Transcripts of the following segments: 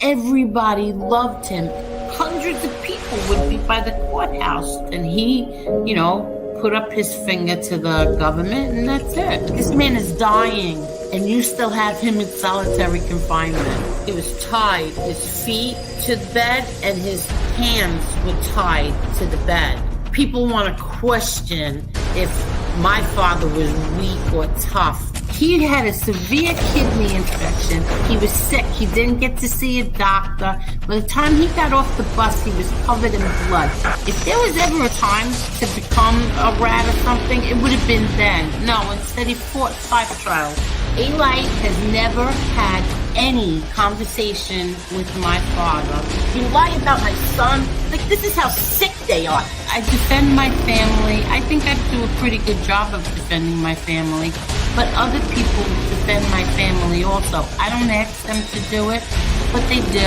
Everybody loved him. Hundreds of people would be by the courthouse, and he, put up his finger to the government, and that's it. This man is dying, and you still have him in solitary confinement. He was tied, his feet to the bed, and his hands were tied to the bed. People want to question if my father was weak or tough. He had a severe kidney infection. He was sick. He didn't get to see a doctor. By the time he got off the bus, he was covered in blood. If there was ever a time to become a rat or something, it would have been then. No, instead he fought 5 trials. Eli has never had any conversation with my father. You lie about my son? Like, this is how sick they are. I defend my family. I think I do a pretty good job of defending my family. But other people defend my family also. I don't ask them to do it, but they do.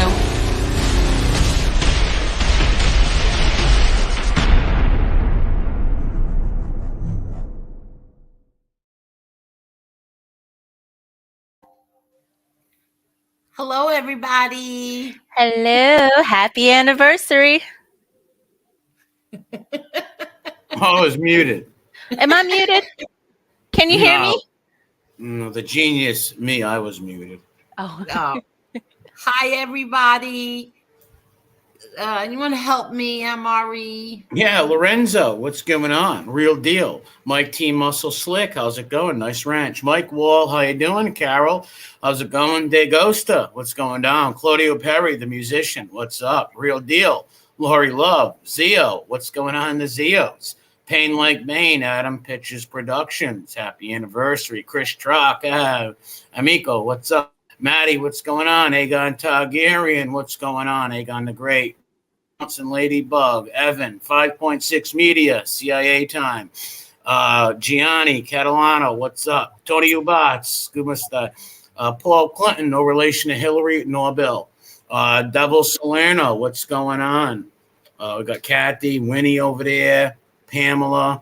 Hello, everybody. Hello. Happy anniversary. Oh, it's muted. Am I muted? Can you hear me? No, the genius, me, I was muted. Oh. Hi, everybody. You want to help me, Mari? Yeah, Lorenzo, what's going on? Real deal. Mike T. Muscle Slick, how's it going? Nice ranch. Mike Wall, how you doing? Carol, how's it going? Dagosta, what's going down? Claudio Perry, the musician, what's up? Real deal. Lori Love, Zio, what's going on in the Zios? Pain Like Maine, Adam Pitches Productions, happy anniversary. Chris Trock, Amico, what's up? Maddie, what's going on? Aegon Targaryen, what's going on? Aegon the Great. Johnson, Ladybug, Evan, 5.6 Media, CIA Time. Gianni, Catalano, what's up? Tony Ubats, Scuba Star. Paul Clinton, no relation to Hillary nor Bill. Devil Salerno, what's going on? We got Kathy, Winnie over there. Pamela,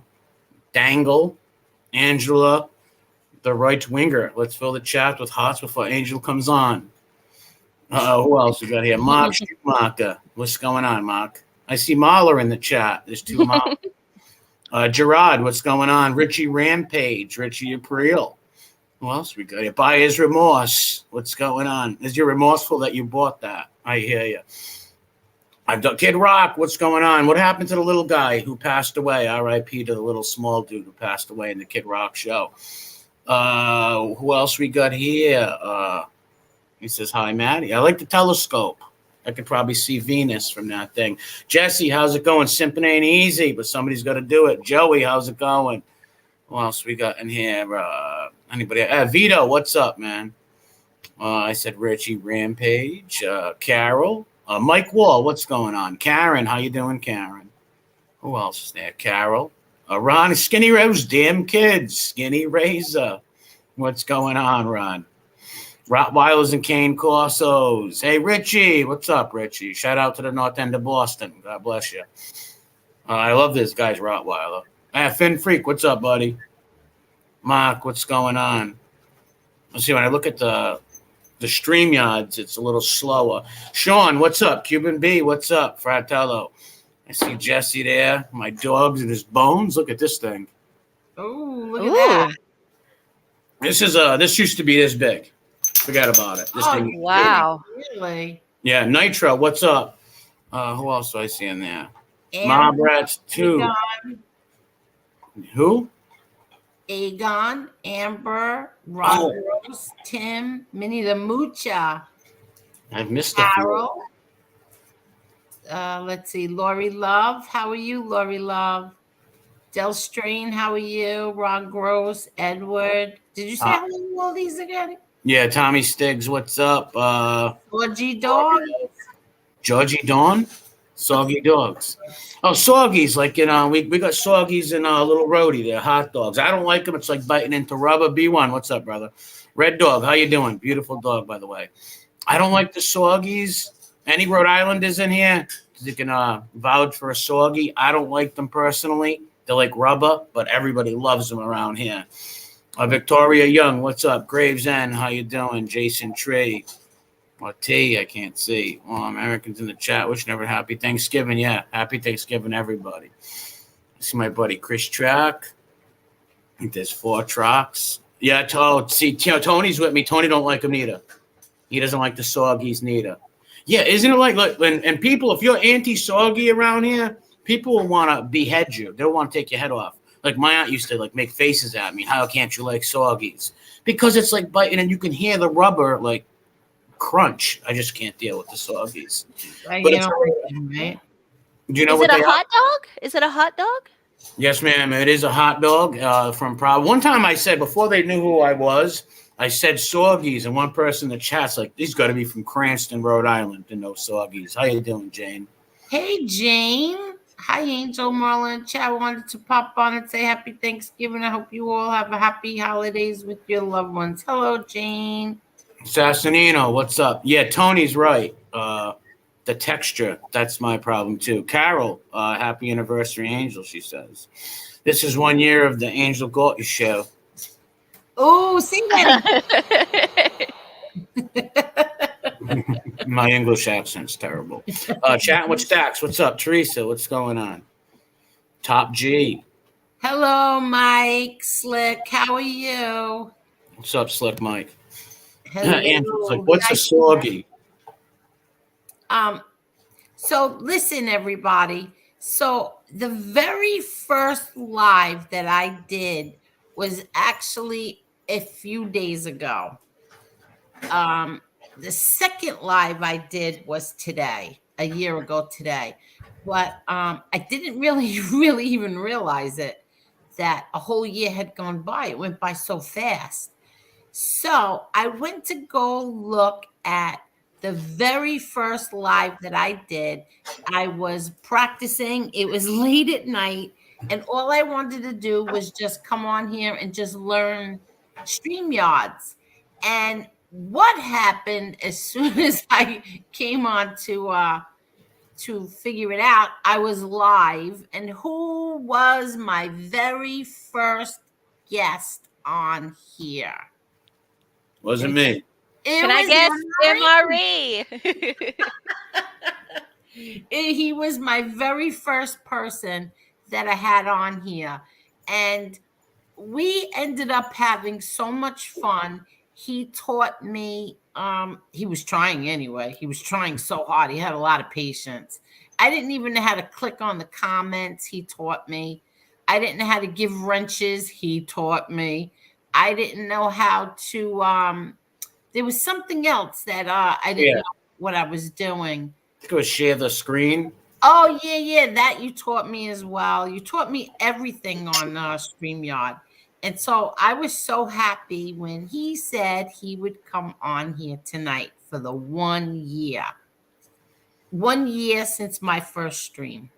Dangle, Angela, the right winger. Let's fill the chat with hearts before Angel comes on. Who else we got here? Mark Schumacher. What's going on, Mark? I see Mahler in the chat. There's 2 Mahler. Gerard, what's going on? Richie Rampage, Richie April. Who else we got here? Buyer's Remorse. What's going on? Is you remorseful that you bought that? I hear you. I've done Kid Rock. What's going on? What happened to the little guy who passed away? R.I.P. to the little small dude who passed away in the Kid Rock show. Who else we got here? He says, hi, Maddie. I like the telescope. I could probably see Venus from that thing. Jesse, how's it going? Simping ain't easy, but somebody's got to do it. Joey, how's it going? Who else we got in here? Anybody? Vito, what's up, man? I said Richie Rampage. Carol. Mike Wall, what's going on? Karen, how you doing, Karen? Who else is there? Carol. Ron, Skinny Rose, damn kids. Skinny Razor. What's going on, Ron? Rottweilers and Cane Corsos. Hey, Richie. What's up, Richie? Shout out to the North End of Boston. God bless you. I love this guy's Rottweiler. Finn Freak, what's up, buddy? Mark, what's going on? Let's see, when I look at the StreamYards, it's a little slower. Sean, what's up? Cuban B, what's up? Fratello. I see Jesse there. My dogs and his bones. Look at this thing. Oh, look at that. This used to be this big. Forget about it. This thing. Wow. Really? Yeah, Nitro, what's up? Who else do I see in there? Mob Rats 2. Aegon. Who? Aegon, Amber, Rose, Tim, Minnie the Moocha. I've missed a Carol. Let's see. Lori Love. How are you, Lori Love? Del Strain. How are you? Ron Gross. Edward. Did you say hello to all these again? Yeah, Tommy Stiggs. What's up? Georgie Dog. Georgie Dawn. Soggy dogs. Oh, soggies. Like, we got soggies in Little Roadie. They're hot dogs. I don't like them. It's like biting into rubber. B1. What's up, brother? Red Dog. How you doing? Beautiful dog, by the way. I don't like the soggies. Any Rhode Islanders in here? You can vouch for a soggy. I don't like them personally. They're like rubber, but everybody loves them around here. Victoria Young, what's up? Gravesend, how you doing? Jason Tree. Or T, I can't see. Well, Americans in the chat wishing everyone happy Thanksgiving. Yeah, happy Thanksgiving, everybody. See my buddy Chris Track. I think there's 4 trucks. Yeah, Tony's with me. Tony don't like him neither. He doesn't like the soggies neither. Yeah, isn't it like and people, if you're anti-soggy around here, people will want to behead you. They'll want to take your head off. Like my aunt used to like make faces at me. How can't you like soggies? Because it's like biting and you can hear the rubber like crunch. I just can't deal with the soggies. Right, But you it's, know, right? do you know Is what it a they hot dog? Is it a hot dog? Yes, ma'am. It is a hot dog from Prague. One time I said, before they knew who I was, I said soggies, and one person in the chat's like, "These got to be from Cranston, Rhode Island, to know soggies." How you doing, Jane? Hey, Jane. Hi, Angel, Marlon. Chat. I wanted to pop on and say happy Thanksgiving. I hope you all have a happy holidays with your loved ones. Hello, Jane. Sassanino, what's up? Yeah, Tony's right. The texture, that's my problem too. Carol, happy anniversary, Angel, she says. This is 1 year of the Angel Gotti show. Oh, see that? My English accent's terrible. Chatting with Stacks, what's up? Teresa, what's going on? Top G. Hello, Mike Slick. How are you? What's up, Slick Mike? Hello. Angel's like, what's a soggy? So listen, everybody. So the very first live that I did was actually a few days ago. The second live I did was today, a year ago today. But I didn't really even realize it, that a whole year had gone by. It went by so fast. So I went to go look at the very first live that I did. I was practicing. It was late at night. And all I wanted to do was just come on here and just learn StreamYards. And what happened as soon as I came on to figure it out, I was live. And who was my very first guest on here? Wasn't me. Can I guess? MRE. He was my very first person that I had on here. And we ended up having so much fun. He taught me, he was trying anyway. He was trying so hard. He had a lot of patience. I didn't even know how to click on the comments. He taught me. I didn't know how to give wrenches. He taught me. I didn't know how to, there was something else that I didn't know what I was doing. Go share the screen. Oh, yeah. That you taught me as well. You taught me everything on StreamYard. And so I was so happy when he said he would come on here tonight for the 1 year. 1 year since my first stream.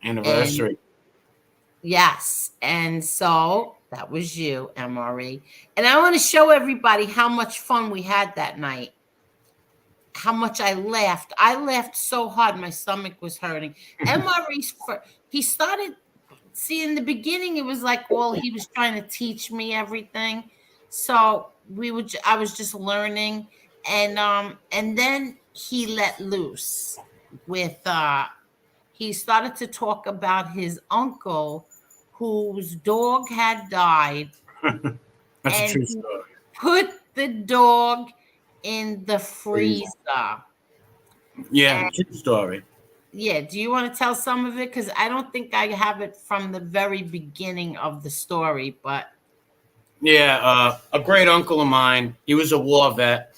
Anniversary. Yes. And so that was you, MRE. And I want to show everybody how much fun we had that night. How much I laughed. I laughed so hard, my stomach was hurting. MRE, he started, see, in the beginning, it was like, well, he was trying to teach me everything. So I was just learning. And then he let loose with, he started to talk about his uncle whose dog had died. That's and a true story. Put the dog in the freezer. Yeah, true story. Yeah, do you want to tell some of it? Because I don't think I have it from the very beginning of the story, but yeah, a great uncle of mine. He was a war vet.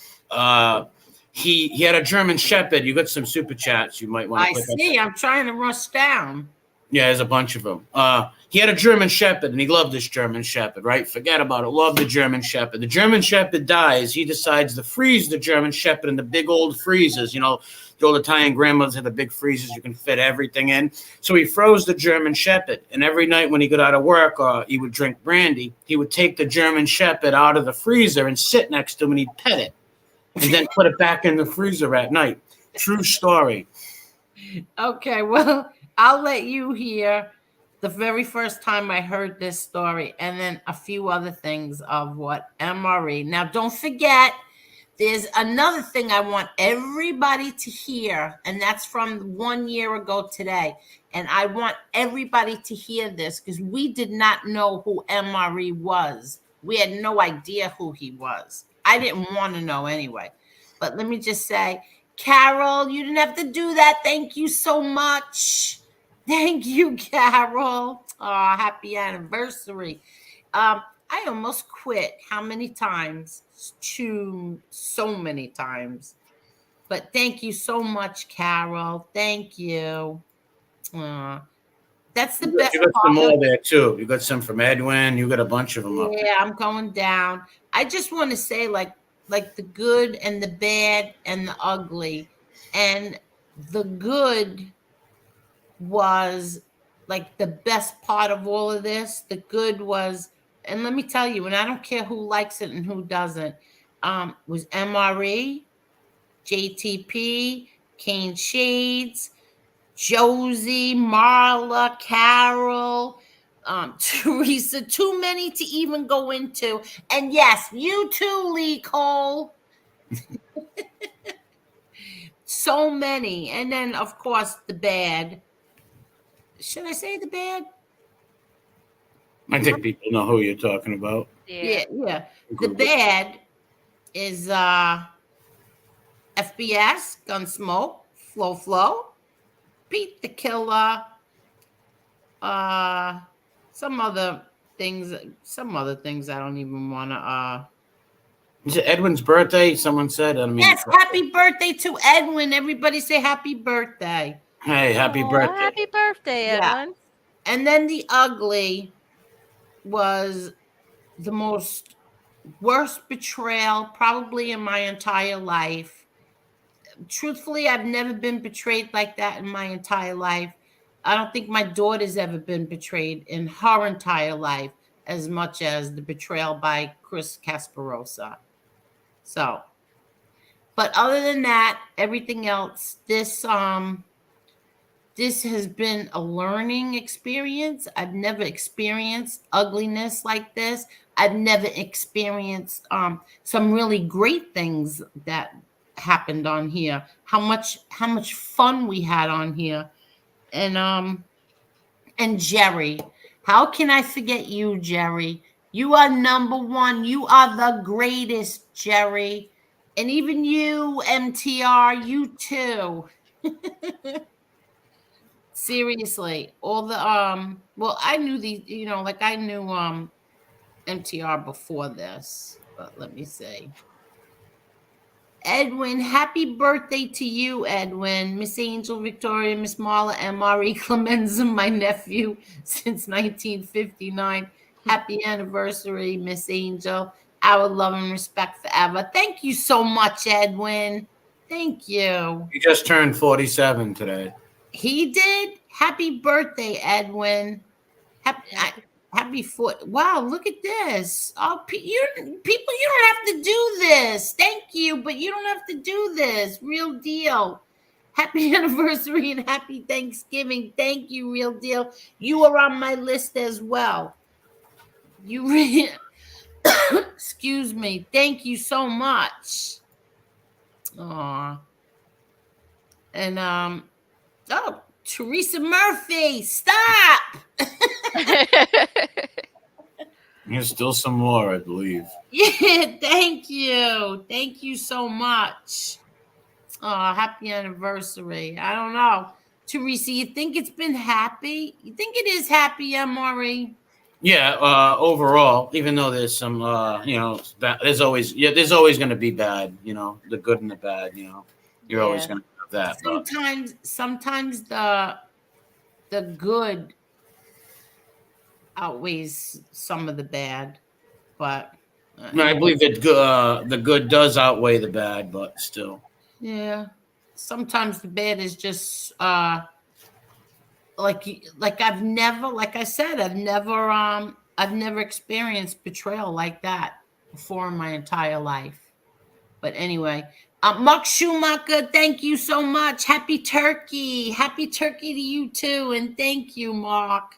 He had a German Shepherd. You got some super chats. You might want to. I see. I'm trying to rush down. Yeah, there's a bunch of them. He had a German Shepherd, and he loved this German Shepherd, right? Forget about it. Love the German Shepherd. The German Shepherd dies. He decides to freeze the German Shepherd in the big old freezers. You know, the old Italian grandmothers had the big freezers you can fit everything in. So he froze the German Shepherd. And every night when he got out of work or he would drink brandy, he would take the German Shepherd out of the freezer and sit next to him, and he'd pet it and then put it back in the freezer at night. True story. Okay, well, I'll let you hear the very first time I heard this story, and then a few other things of what MRE. Now, don't forget There's another thing I want everybody to hear, and that's from 1 year ago today. And I want everybody to hear this because we did not know who MRE was. We had no idea who he was. I didn't want to know anyway. But let me just say, Carol, you didn't have to do that. Thank you so much. Thank you, Carol. Oh, happy anniversary. I almost quit. How many times? So many times. But thank you so much, Carol. Thank you. That's the best You got some part. more there too. You got some from Edwin. You got a bunch of them up there. Yeah, I'm going down. I just want to say, like the good and the bad and the ugly. And the good was like the best part of all of this. The good was, and let me tell you, and I don't care who likes it and who doesn't, was MRE, JTP, Kane Shades, Josie, Marla, Carol, Teresa, too many to even go into. And yes, you too, Lee Cole. So many. And then, of course, the bad. Should I say the bad? I think people know who you're talking about. Yeah. The bad is FBS, Gunsmoke, Flo, Pete the Killer, some other things I don't even want to. Is it Edwin's birthday? Someone said. Yes, happy birthday to Edwin. Everybody say happy birthday. Hey, happy birthday. Happy birthday, Edwin. Yeah. And then the ugly was the worst betrayal probably in my entire life. Truthfully, I've never been betrayed like that in my entire life. I don't think my daughter's ever been betrayed in her entire life as much as the betrayal by Chris Casparosa. So, but other than that, everything else, this has been a learning experience. I've never experienced ugliness like this. I've never experienced some really great things that happened on here. How much fun we had on here. And Jerry. How can I forget you, Jerry? You are number one. You are the greatest, Jerry. And even you, MTR, you too. Seriously, all the well, I knew I knew MTR before this, but let me see. Edwin, happy birthday to you, Edwin. Miss Angel, Victoria, Miss Marla, MRE Clemenza, my nephew since 1959. Happy anniversary, Miss Angel. Our love and respect forever. Thank you so much, Edwin. Thank you. He just turned 47 today. He did? Happy birthday, Edwin. Happy foot. Wow, look at this. Oh, people, you don't have to do this. Thank you, but you don't have to do this. Real deal. Happy anniversary and happy Thanksgiving. Thank you, real deal. You are on my list as well. Excuse me. Thank you so much. Aw. And oh, Teresa Murphy, stop. There's still some more, I believe. Yeah, thank you. Thank you so much. Oh, happy anniversary. I don't know. Teresa, you think it's been happy? You think it is happy, MRE? Yeah, overall, even though there's some there's always going to be bad, the good and the bad, You're always going to have that. Sometimes the good outweighs some of the bad, but I believe that the good does outweigh the bad, but still. Yeah, sometimes the bad is just like I've never experienced betrayal like that before in my entire life. But anyway, Mark Schumacher, thank you so much. Happy turkey to you too, and thank you, Mark.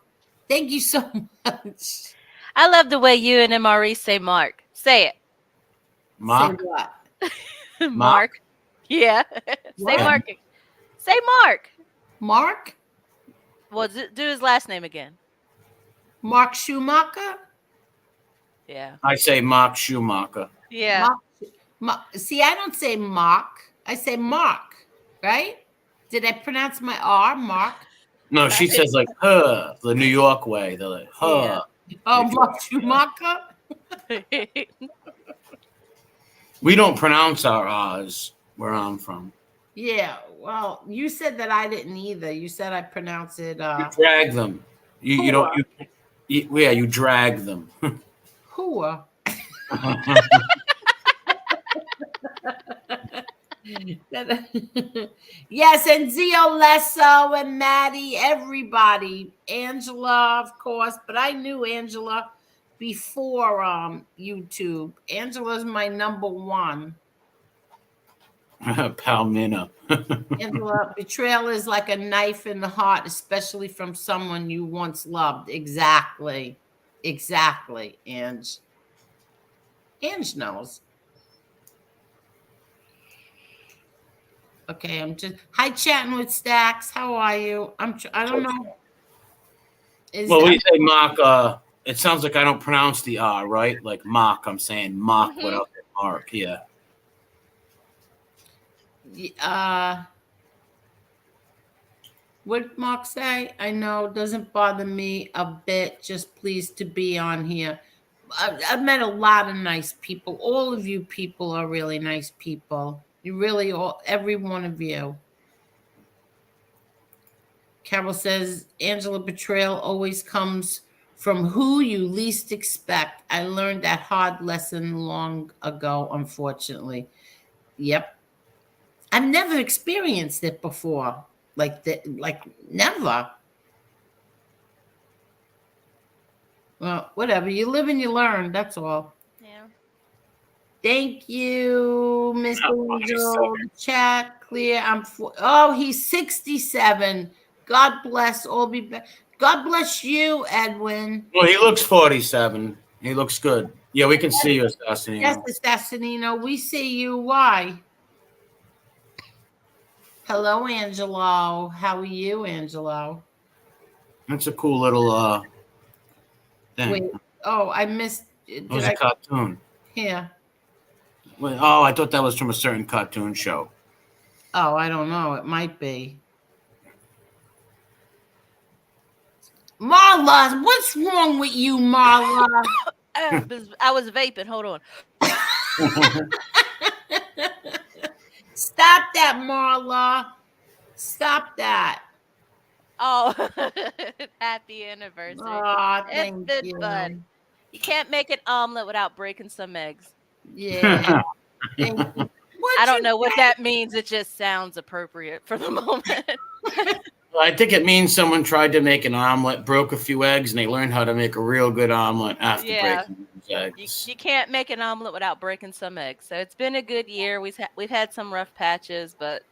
Thank you so much. I love the way you and MRE say Mark. Say it. Mark? Say what? Mark. Yeah. Say What? Mark. Say Mark. Mark? Well, do his last name again. Mark Schumacher? Yeah. I say Mark Schumacher. Yeah. See, I don't say Mark. I say Mark, right? Did I pronounce my R, Mark? No, she says like her, the New York way. They're like her. Yeah. Oh, Mark Schumacher? We don't pronounce our R's where I'm from. Yeah, well, you said that I didn't either. You said I pronounce it You drag them. You don't. You drag them. Hua. Yes, and Zio Lesso and Maddie, everybody. Angela, of course, but I knew Angela before YouTube. Angela's my number one. Palmina. Angela, betrayal is like a knife in the heart, especially from someone you once loved. Exactly. Exactly. Ange knows. Okay, I'm just hi chatting with Stacks. How are you? I don't know. Well, we say Mark. It sounds like I don't pronounce the R, right? Like Mark. I'm saying Mark without the Mark. Yeah. What did Mark say? I know, doesn't bother me a bit. Just pleased to be on here. I've met a lot of nice people. All of you people are really nice people. You really all, every one of you. Carol says, Angela, betrayal always comes from who you least expect. I learned that hard lesson long ago, unfortunately. Yep. I've never experienced it before. Like never. Well, whatever. You live and you learn. That's all. Yeah. Thank you, Mr. Angel. Chat clear. Oh, he's 67. God bless. All be back. God bless you, Edwin. Well, he looks 47. He looks good. Yeah, we can see you, Assassinino. Yes, Assassinino. We see you. Why? Hello, Angelo. How are you, Angelo? That's a cool little thing. Wait. Oh, I missed. It was a cartoon. Here. Wait, oh, I thought that was from a certain cartoon show. Oh, I don't know. It might be. Marla, what's wrong with you, Marla? I was vaping. Hold on. Stop that, Marla. Stop that. Oh, happy anniversary. Oh, It's thank been you. fun. You can't make an omelet without breaking some eggs. Yeah. Thank you. I don't know what that means. It just sounds appropriate for the moment. I think it means someone tried to make an omelet, broke a few eggs, and they learned how to make a real good omelet after breaking those eggs. You can't make an omelet without breaking some eggs. So it's been a good year. We've had some rough patches, but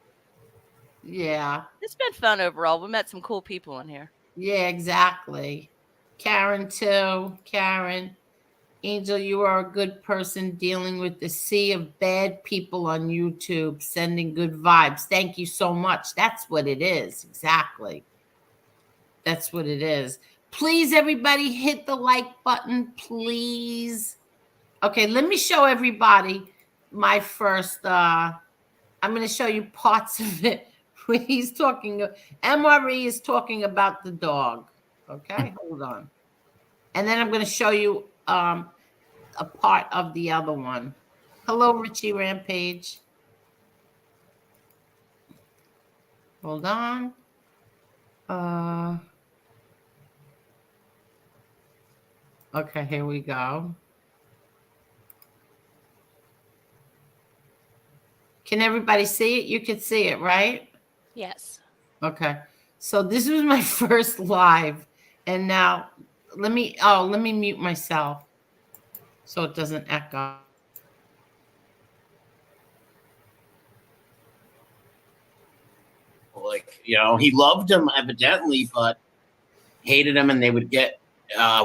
yeah, it's been fun overall. We met some cool people in here. Yeah, exactly. Karen too. Karen. Angel, you are a good person dealing with the sea of bad people on YouTube, sending good vibes. Thank you so much. That's what it is. Exactly. That's what it is. Please, everybody, hit the like button, please. Okay, let me show everybody my first. I'm going to show you parts of it where he's talking. MRE is talking about the dog. Okay, hold on. And then I'm going to show you a part of the other one. Hello, Richie Rampage. Hold on. Okay, here we go. Can everybody see it? You can see it, right? Yes. Okay. So this was my first live. And now let me mute myself so it doesn't echo. Like, he loved him evidently, but hated him, and they would get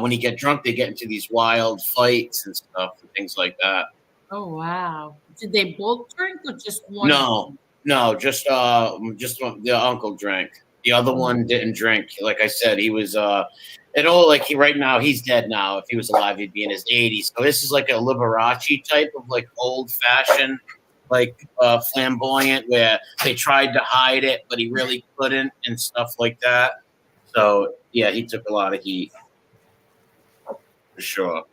when he get drunk, they get into these wild fights and stuff and things like that. Oh wow! Did they both drink or just one? No, just the uncle drank. The other one didn't drink. Like I said, he was right now he's dead now. If he was alive, he'd be in his 80s. So this is like a Liberace type of like old fashioned, like flamboyant, where they tried to hide it, but he really couldn't and stuff like that. So yeah, he took a lot of heat for sure.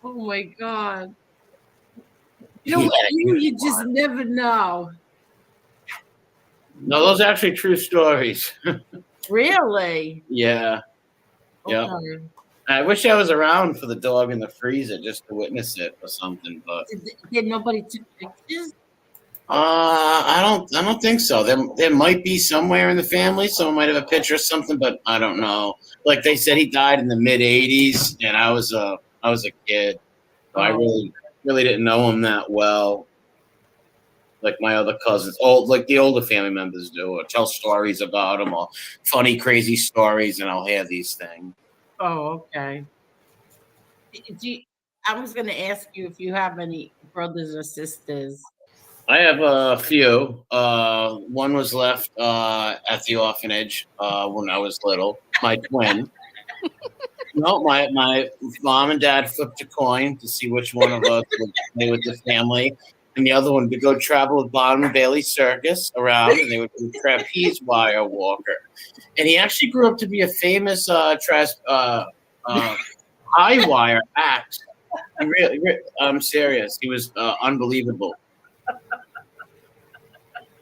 Oh my God! You know, you just never know. No, those are actually true stories. Really? Yeah. Yeah. Okay. I wish I was around for the dog in the freezer just to witness it or something, but Did nobody took pictures? I don't think so. There might be somewhere in the family. Someone might have a picture or something, but I don't know. Like they said, he died in the mid '80s, and I was a kid, so I really didn't know him that well. Like my other cousins, like the older family members do, or tell stories about him, or funny, crazy stories, and I'll hear these things. Oh, okay. I was going to ask you if you have any brothers or sisters. I have a few. One was left at the orphanage when I was little. My twin. No, my mom and dad flipped a coin to see which one of us would stay with the family, and the other one to go travel with Bonham and Bailey Circus around, and they would be trapeze wire walker. And he actually grew up to be a famous high wire act. I'm serious. He was unbelievable.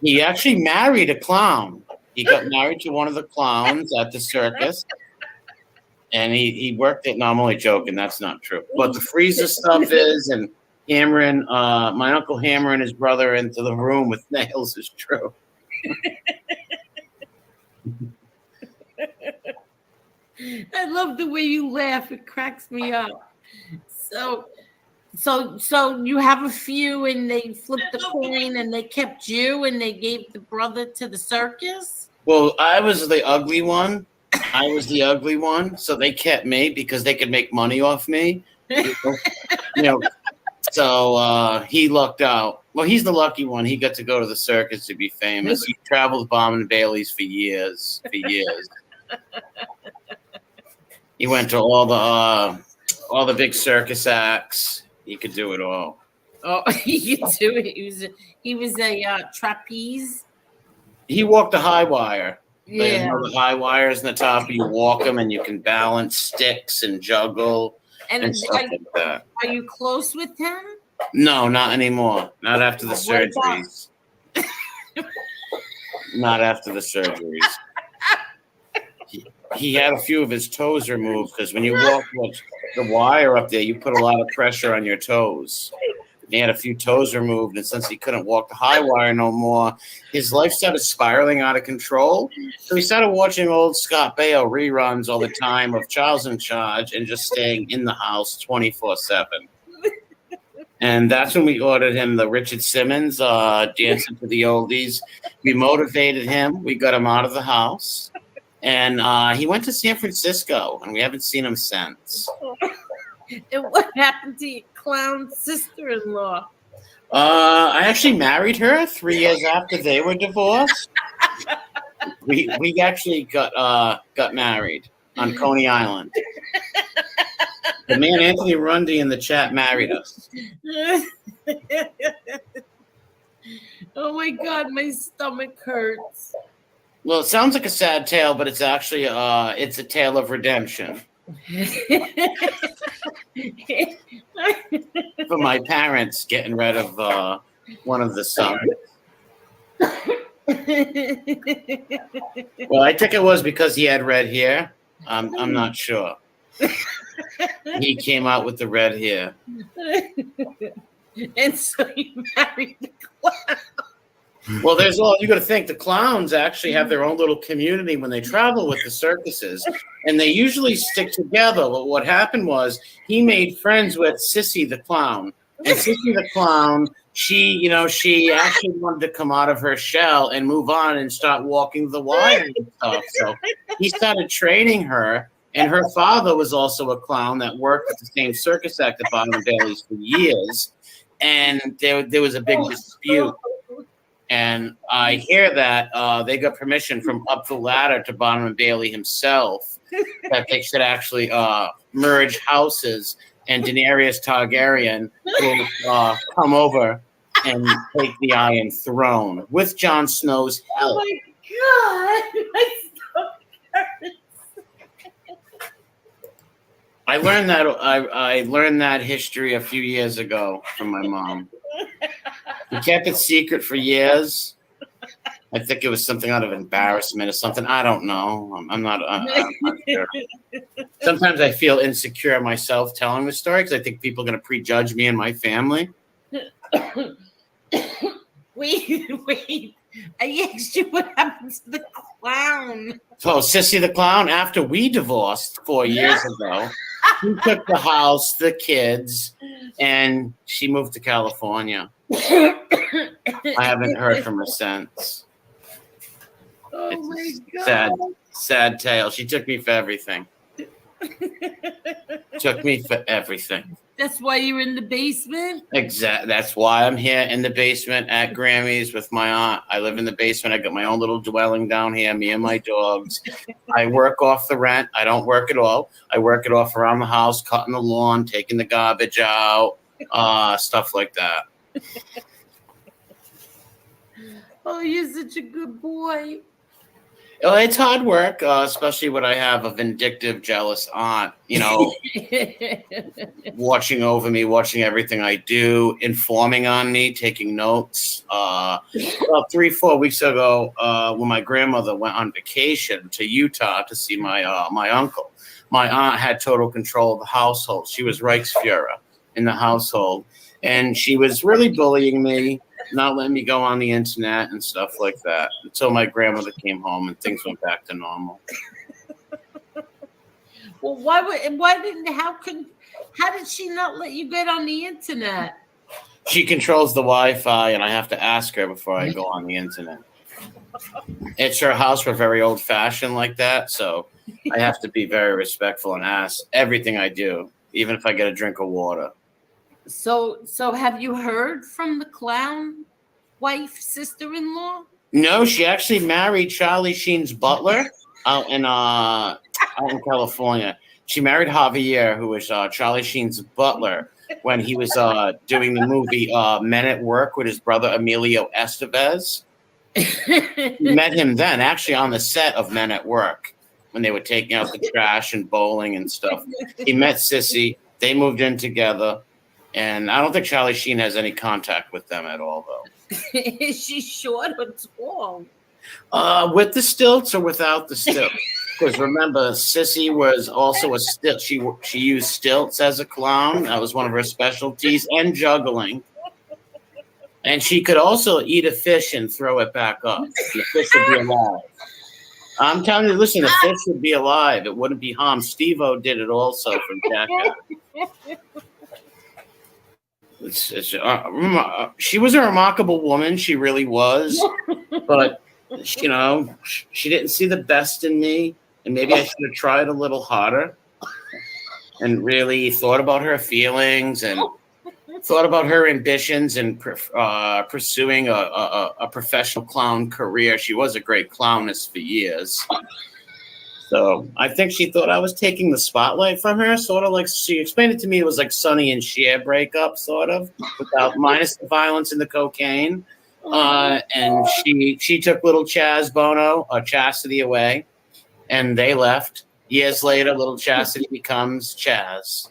He actually married a clown. He got married to one of the clowns at the circus. And he worked it. No, I'm only joking. That's not true. But the freezer stuff is, and hammering my Uncle hammering his brother into the room with nails is true. I love the way you laugh. It cracks me up. So you have a few, and they flipped the coin, and they kept you, and they gave the brother to the circus. Well, I was the ugly one. So they kept me because they could make money off me. So he lucked out. Well, he's the lucky one. He got to go to the circus to be famous. He traveled with Bonham and Bailey's for years. He went to all the big circus acts. He could do it all. Oh, he could do it. He was a trapeze. He walked the high wire. Yeah. The high wires in the top. You walk them, and you can balance sticks and juggle and stuff like that. Are you close with him? No, not anymore. Not after the surgeries. Not after the surgeries. He had a few of his toes removed because when you walk with the wire up there, you put a lot of pressure on your toes. He had a few toes removed, and since he couldn't walk the high wire no more, his life started spiraling out of control. So he started watching old Scott Baio reruns all the time of Charles in Charge and just staying in the house 24/7. And that's when we ordered him the Richard Simmons, Dancing to the Oldies. We motivated him. We got him out of the house. And he went to San Francisco, and we haven't seen him since. And what happened to your clown sister-in-law? I actually married her 3 years after they were divorced. We actually got married on Coney Island. The man Anthony Rundy in the chat married us. Oh my God, my stomach hurts. Well, it sounds like a sad tale, but it's actually it's a tale of redemption. For my parents getting rid of one of the sons. Well, I think it was because he had red hair. I'm not sure. He came out with the red hair. And so you married the clown. Well, you got to think the clowns actually have their own little community when they travel with the circuses, and they usually stick together. But what happened was he made friends with Sissy the clown, and Sissy the clown, she actually wanted to come out of her shell and move on and start walking the wire and stuff. So he started training her, and her father was also a clown that worked at the same circus act at Bonham and Bailey's for years. and there was a big dispute. And I hear that they got permission from up the ladder to Barnum and Bailey himself that they should actually merge houses, and Daenerys Targaryen will come over and take the Iron Throne with Jon Snow's help. Oh my God! My stomach hurts. I learned that history a few years ago from my mom. We kept it secret for years. I think it was something out of embarrassment or something. I don't know. I'm not sure. Sometimes I feel insecure myself telling the story because I think people are going to prejudge me and my family. Wait. I asked you what happened to the clown. So Sissy the Clown, after we divorced 4 years ago, she took the house, the kids, and she moved to California. I haven't heard from her since. Oh my God. Sad tale. She took me for everything. Took me for everything. That's why you're in the basement? Exactly. That's why I'm here in the basement at Grammy's with my aunt. I live in the basement. I got my own little dwelling down here, me and my dogs. I work off the rent. I don't work at all. I work it off around the house, cutting the lawn, taking the garbage out, stuff like that. Oh, you're such a good boy. Well, it's hard work, especially when I have a vindictive, jealous aunt, watching over me, watching everything I do, informing on me, taking notes. About 3-4 weeks ago, when my grandmother went on vacation to Utah to see my uncle, my aunt had total control of the household. She was Reichsführer in the household, and she was really bullying me, not letting me go on the internet and stuff like that until my grandmother came home and things went back to normal. Well, how did she not let you get on the internet? She controls the Wi-Fi, and I have to ask her before I go on the internet. It's her house. We're very old-fashioned like that, so I have to be very respectful and ask everything I do, even if I get a drink of water. So have you heard from the clown wife, sister-in-law? No, she actually married Charlie Sheen's butler out in California. She married Javier, who was Charlie Sheen's butler when he was doing the movie Men at Work with his brother Emilio Estevez. Met him then, actually on the set of Men at Work, when they were taking out the trash and bowling and stuff. He met Sissy. They moved in together. And I don't think Charlie Sheen has any contact with them at all, though. Is she short or tall? With the stilts or without the stilts? Because remember, Sissy was also a stilt. She used stilts as a clown. That was one of her specialties, and juggling. And she could also eat a fish and throw it back up. The fish would be alive. I'm telling you, listen, the fish would be alive. It wouldn't be harmed. Steve-O did it also from Jackass. She was a remarkable woman. She really was. But, she didn't see the best in me. And maybe I should have tried a little harder and really thought about her feelings and thought about her ambitions and pursuing a professional clown career. She was a great clownist for years. So I think she thought I was taking the spotlight from her, sort of like she explained it to me. It was like Sonny and Cher breakup, sort of, minus the violence and the cocaine. And she took little Chastity away, and they left. Years later, little Chastity becomes Chaz.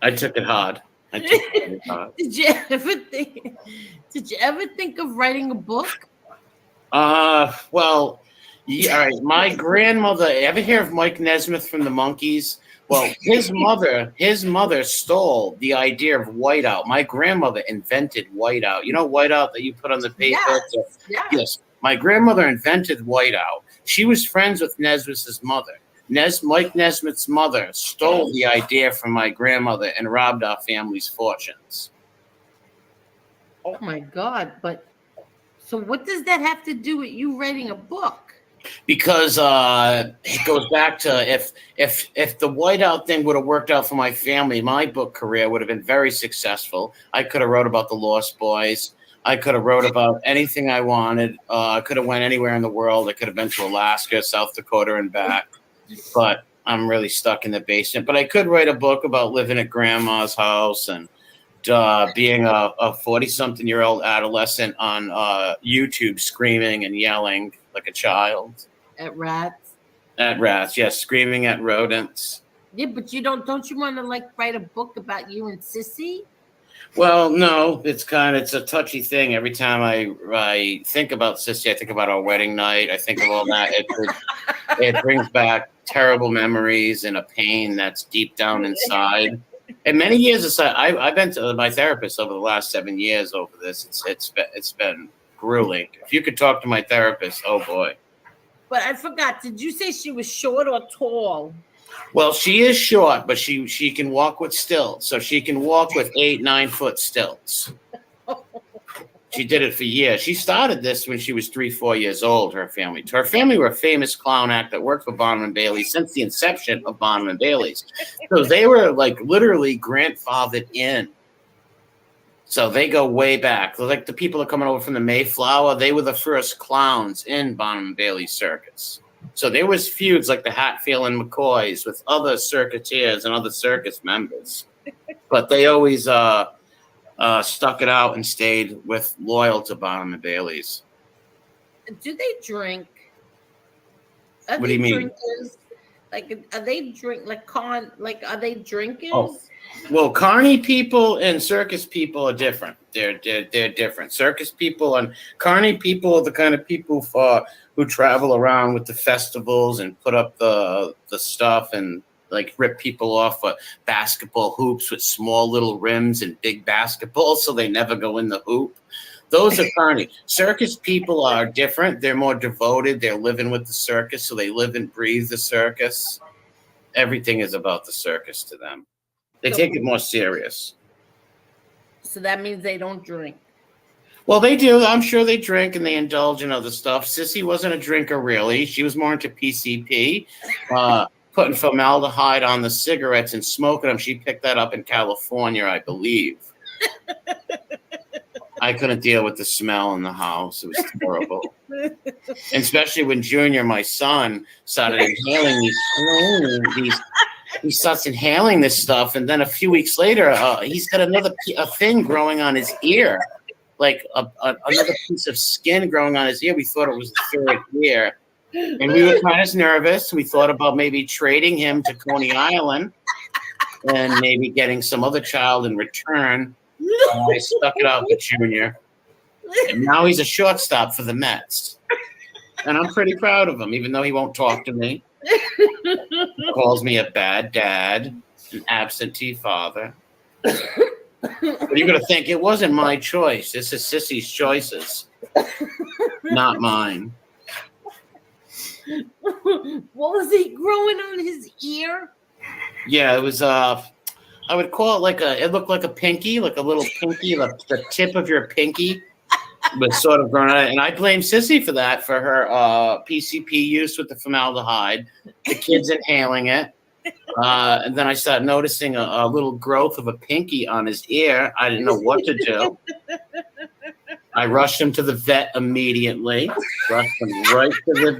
I took it hard. Did you ever think of writing a book? Well, yeah, all right. My grandmother, ever hear of Mike Nesmith from the Monkees? Well, his mother stole the idea of whiteout. My grandmother invented whiteout. You know whiteout that you put on the paper? Yes. My grandmother invented whiteout. She was friends with Nesmith's mother. Mike Nesmith's mother stole the idea from my grandmother and robbed our family's fortunes. Oh my God, but so what does that have to do with you writing a book? Because it goes back to if the whiteout thing would have worked out for my family, my book career would have been very successful. I could have wrote about the Lost Boys. I could have wrote about anything I wanted. I could have went anywhere in the world. I could have been to Alaska, South Dakota, and back. But I'm really stuck in the basement. But I could write a book about living at grandma's house and being a 40-something-year-old adolescent on YouTube, screaming and yelling like a child. At rats? At rats, yes, screaming at rodents. Yeah, but don't you want to like write a book about you and Sissy? Well, no, it's a touchy thing. Every time I think about Sissy, I think about our wedding night. I think of all that. It brings back terrible memories and a pain that's deep down inside. And many years aside, I've been to my therapist over the last 7 years over this. It's been grueling. If you could talk to my therapist, oh boy. But I forgot. Did you say she was short or tall? Well, she is short, but she can walk with stilts. So she can walk with 8-9 foot stilts. She did it for years. She started this when she was 3-4 years old. Her family were a famous clown act that worked for Barnum and Bailey since the inception of Barnum and Bailey's. So they were like literally grandfathered in. So they go way back. Like the people that are coming over from the Mayflower, they were the first clowns in Barnum and Bailey's circus. So there was feuds like the Hatfield and McCoys with other circuiteers and other circus members. But they always stuck it out and stayed loyal to Barnum and Bailey's. Do they drink? What do you mean? Drinkers? Like, are they are they drinkers? Oh. Well, carny people and circus people are different. They're different. Circus people and carny people are the kind of people who travel around with the festivals and put up the stuff and like rip people off basketball hoops with small little rims and big basketballs so they never go in the hoop. Those are carny. Circus people are different. They're more devoted. They're living with the circus, so they live and breathe the circus. Everything is about the circus to them. They take it more serious. So that means they don't drink. Well, they do. I'm sure they drink and they indulge in other stuff. Sissy wasn't a drinker, really. She was more into PCP, putting formaldehyde on the cigarettes and smoking them. She picked that up in California, I believe. I couldn't deal with the smell in the house. It was terrible. And especially when Junior, my son, started inhaling he starts inhaling this stuff, and then a few weeks later, he's got a thing growing on his ear, like another piece of skin growing on his ear. We thought it was the third ear, and we were kind of nervous. We thought about maybe trading him to Coney Island and maybe getting some other child in return. I stuck it out with Junior, and now he's a shortstop for the Mets, and I'm pretty proud of him, even though he won't talk to me. He calls me a bad dad, an absentee father. But you're going to think it wasn't my choice. This is Sissy's choices, not mine. What was he growing on his ear? Yeah, it was, I would call it it looked like a pinky, like a little pinky, the tip of your pinky was sort of grown out. And I blame Sissy for that, for her PCP use with the formaldehyde, the kids inhaling it. And then I started noticing a little growth of a pinky on his ear. I didn't know what to do. I rushed him to the vet immediately. Rushed him right to the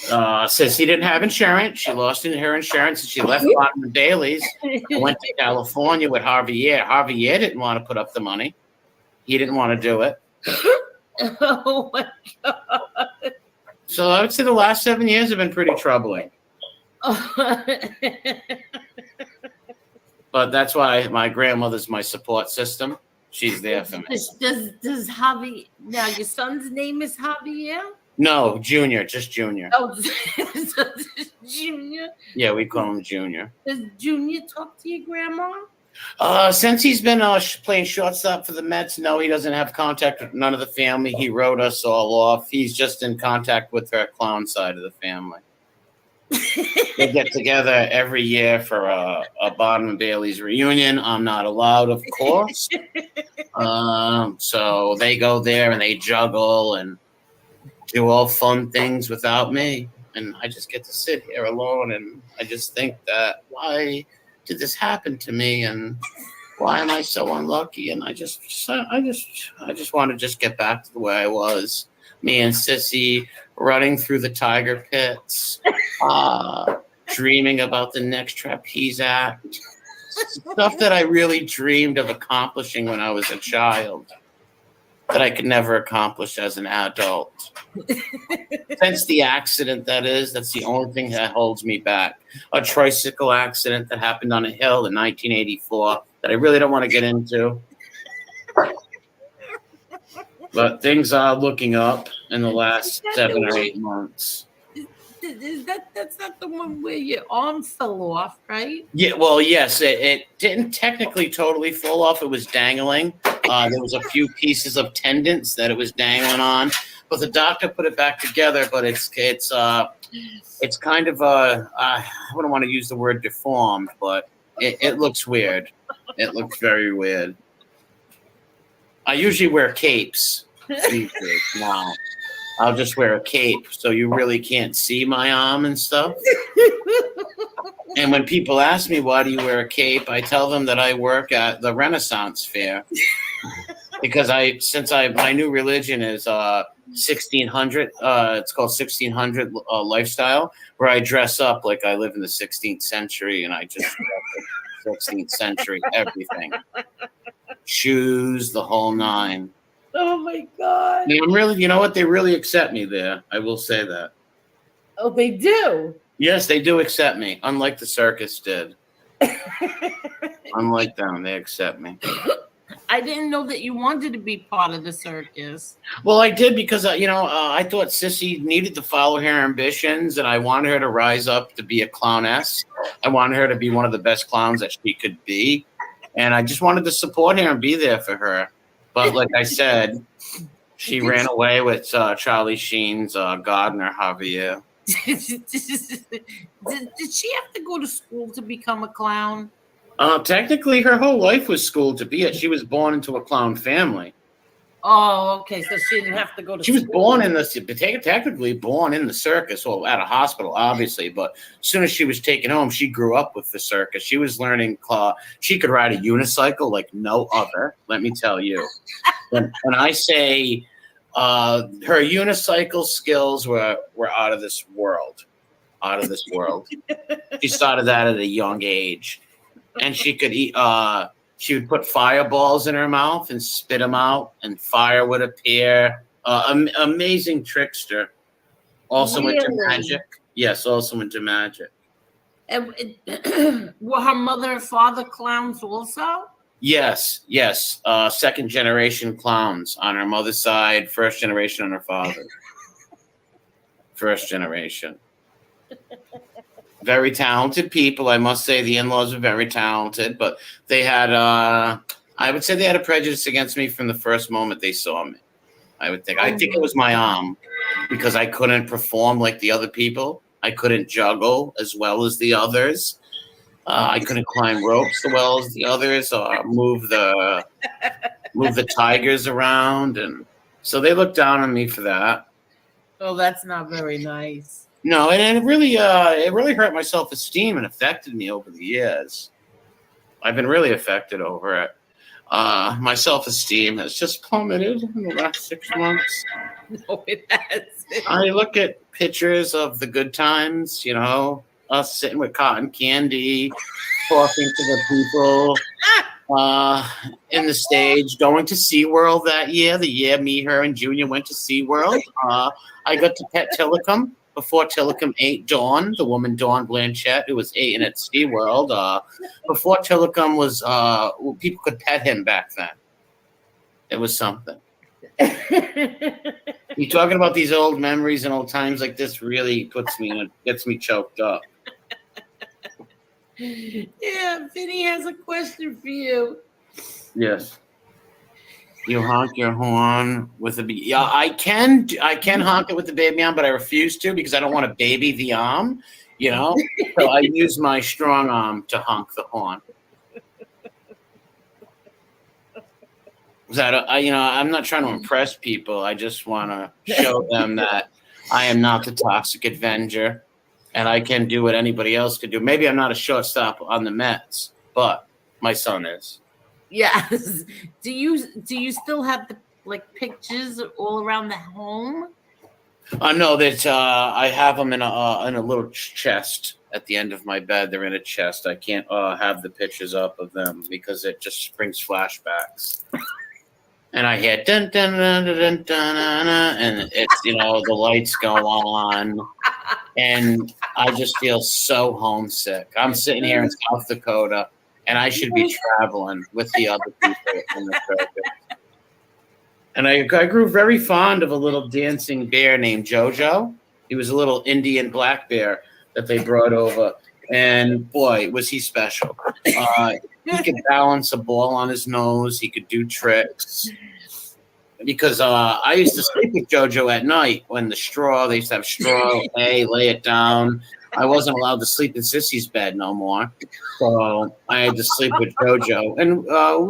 vet. Says he didn't have insurance. She lost her insurance and she left Barnum and Bailey's. I went to California with Javier. Javier didn't want to put up the money. He didn't want to do it. Oh my God. So I would say the last 7 years have been pretty troubling. But that's why my grandmother's my support system. She's there for me. Does Javier, now your son's name is Javier? No, Junior, just Junior. Oh, so Junior? Yeah, we call him Junior. Does Junior talk to your grandma? Since he's been playing shortstop for the Mets, no, he doesn't have contact with none of the family. He wrote us all off. He's just in contact with her clown side of the family. They get together every year for a Barnum and Bailey's reunion. I'm not allowed, of course. So they go there and they juggle and do all fun things without me. And I just get to sit here alone. And I just think that, why did this happen to me? And why am I so unlucky? And I just want to just get back to the way I was. Me and Sissy running through the tiger pits, dreaming about the next trapeze act. Stuff that I really dreamed of accomplishing when I was a child that I could never accomplish as an adult. Since the accident, that's the only thing that holds me back. A tricycle accident that happened on a hill in 1984 that I really don't want to get into. But things are looking up in the last 7 or 8 months. That's not the one where your arm fell off, right? Yeah, well, yes, it didn't technically totally fall off. It was dangling. There was a few pieces of tendons that it was dangling on, but the doctor put it back together. But it's kind of I wouldn't want to use the word deformed, but it looks weird. It looks very weird. I usually wear capes these days now. I'll just wear a cape so you really can't see my arm and stuff. And when people ask me, why do you wear a cape? I tell them that I work at the Renaissance Fair. Because my new religion is 1600. It's called 1600 lifestyle, where I dress up like I live in the 16th century, and I just 16th century everything, shoes, the whole nine. Oh my God! I'm really, you know what? They really accept me there. I will say that. Oh, they do. Yes, they do accept me, unlike the circus did. Unlike them, they accept me. I didn't know that you wanted to be part of the circus. Well, I did because, I thought Sissy needed to follow her ambitions, and I wanted her to rise up to be a clowness. I wanted her to be one of the best clowns that she could be. And I just wanted to support her and be there for her. But like I said, she ran away with Charlie Sheen's gardener, Javier. Did she have to go to school to become a clown? Technically, her whole life was school to be it. She was born into a clown family. Oh, okay. So she didn't have to go to She school. was born in technically born in the circus, or at a hospital, obviously. But as soon as she was taken home, she grew up with the circus. She was learning. She could ride a unicycle like no other. Let me tell you. When I say her unicycle skills were out of this world, out of this world. She started that at a young age, and she could eat. She would put fireballs in her mouth and spit them out, and fire would appear. Amazing trickster. Also into magic. Yes, also into magic. And were her mother and father clowns also? Yes. Second generation clowns on her mother's side, first generation on her father. First generation. Very talented people. I must say the in-laws were very talented, but they had, I would say they had a prejudice against me from the first moment they saw me. I think it was my arm, because I couldn't perform like the other people. I couldn't juggle as well as the others. I couldn't climb ropes as well as the others, or move the tigers around. And so they looked down on me for that. Oh, that's not very nice. No, and it really hurt my self-esteem and affected me over the years. I've been really affected over it. My self-esteem has just plummeted in the last 6 months. No, it hasn't. I look at pictures of the good times, us sitting with cotton candy, talking to the people in the stage, going to SeaWorld that year, the year me, her, and Junior went to SeaWorld. I got to pet Tillicum. Before Tillicum ate Dawn, the woman Dawn Blanchett, who was eating at SeaWorld. Before Tillicum was, people could pet him back then. It was something. You talking about these old memories and old times like this really gets me choked up. Yeah, Vinny has a question for you. Yes. You honk your horn with a baby. Yeah, I can honk it with the baby arm, but I refuse to because I don't want to baby the arm, So I use my strong arm to honk the horn. I'm not trying to impress people. I just want to show them that I am not the toxic Avenger, and I can do what anybody else could do. Maybe I'm not a shortstop on the Mets, but my son is. Yes. Do you still have the pictures all around the home? No, that I have them in a little chest at the end of my bed. They're in a chest. I can't have the pictures up of them because it just brings flashbacks. And I hear dun dun dun dun dun, dun, dun, and it's the lights go on, and I just feel so homesick. I'm sitting here in South Dakota, and I should be traveling with the other people in the circus. And I grew very fond of a little dancing bear named Jojo. He was a little Indian black bear that they brought over. And boy, was he special. He could balance a ball on his nose. He could do tricks. Because I used to sleep with Jojo at night when they used to have straw, hey, lay it down. I wasn't allowed to sleep in Sissy's bed no more. So I had to sleep with Jojo. And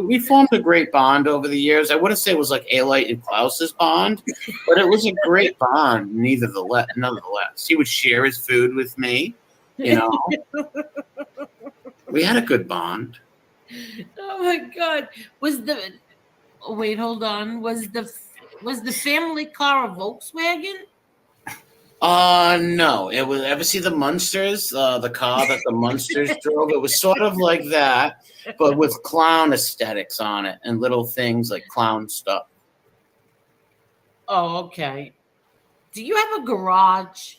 we formed a great bond over the years. I wouldn't say it was like Alite and Klaus's bond, but it was a great bond, nonetheless. He would share his food with me, We had a good bond. Oh my God. Wait, hold on. Was the family car a Volkswagen? No. It was. Ever see the Munsters? The car that the Munsters drove. It was sort of like that, but with clown aesthetics on it and little things like clown stuff. Oh, okay. Do you have a garage?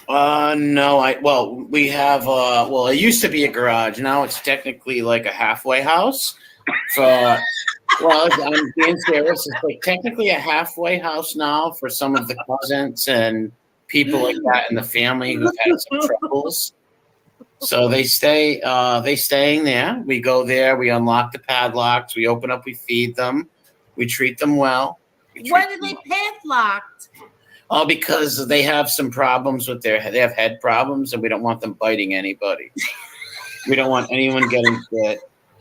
No. We have. It used to be a garage. Now it's technically like a halfway house. I'm being serious. It's like technically a halfway house now for some of the cousins and people like that in the family who've had some troubles. So they staying there. We go there. We unlock the padlocks. We open up. We feed them. We treat them well. Why are they padlocked? Oh, because they have some problems with they have head problems, and we don't want them biting anybody. We don't want anyone getting bit.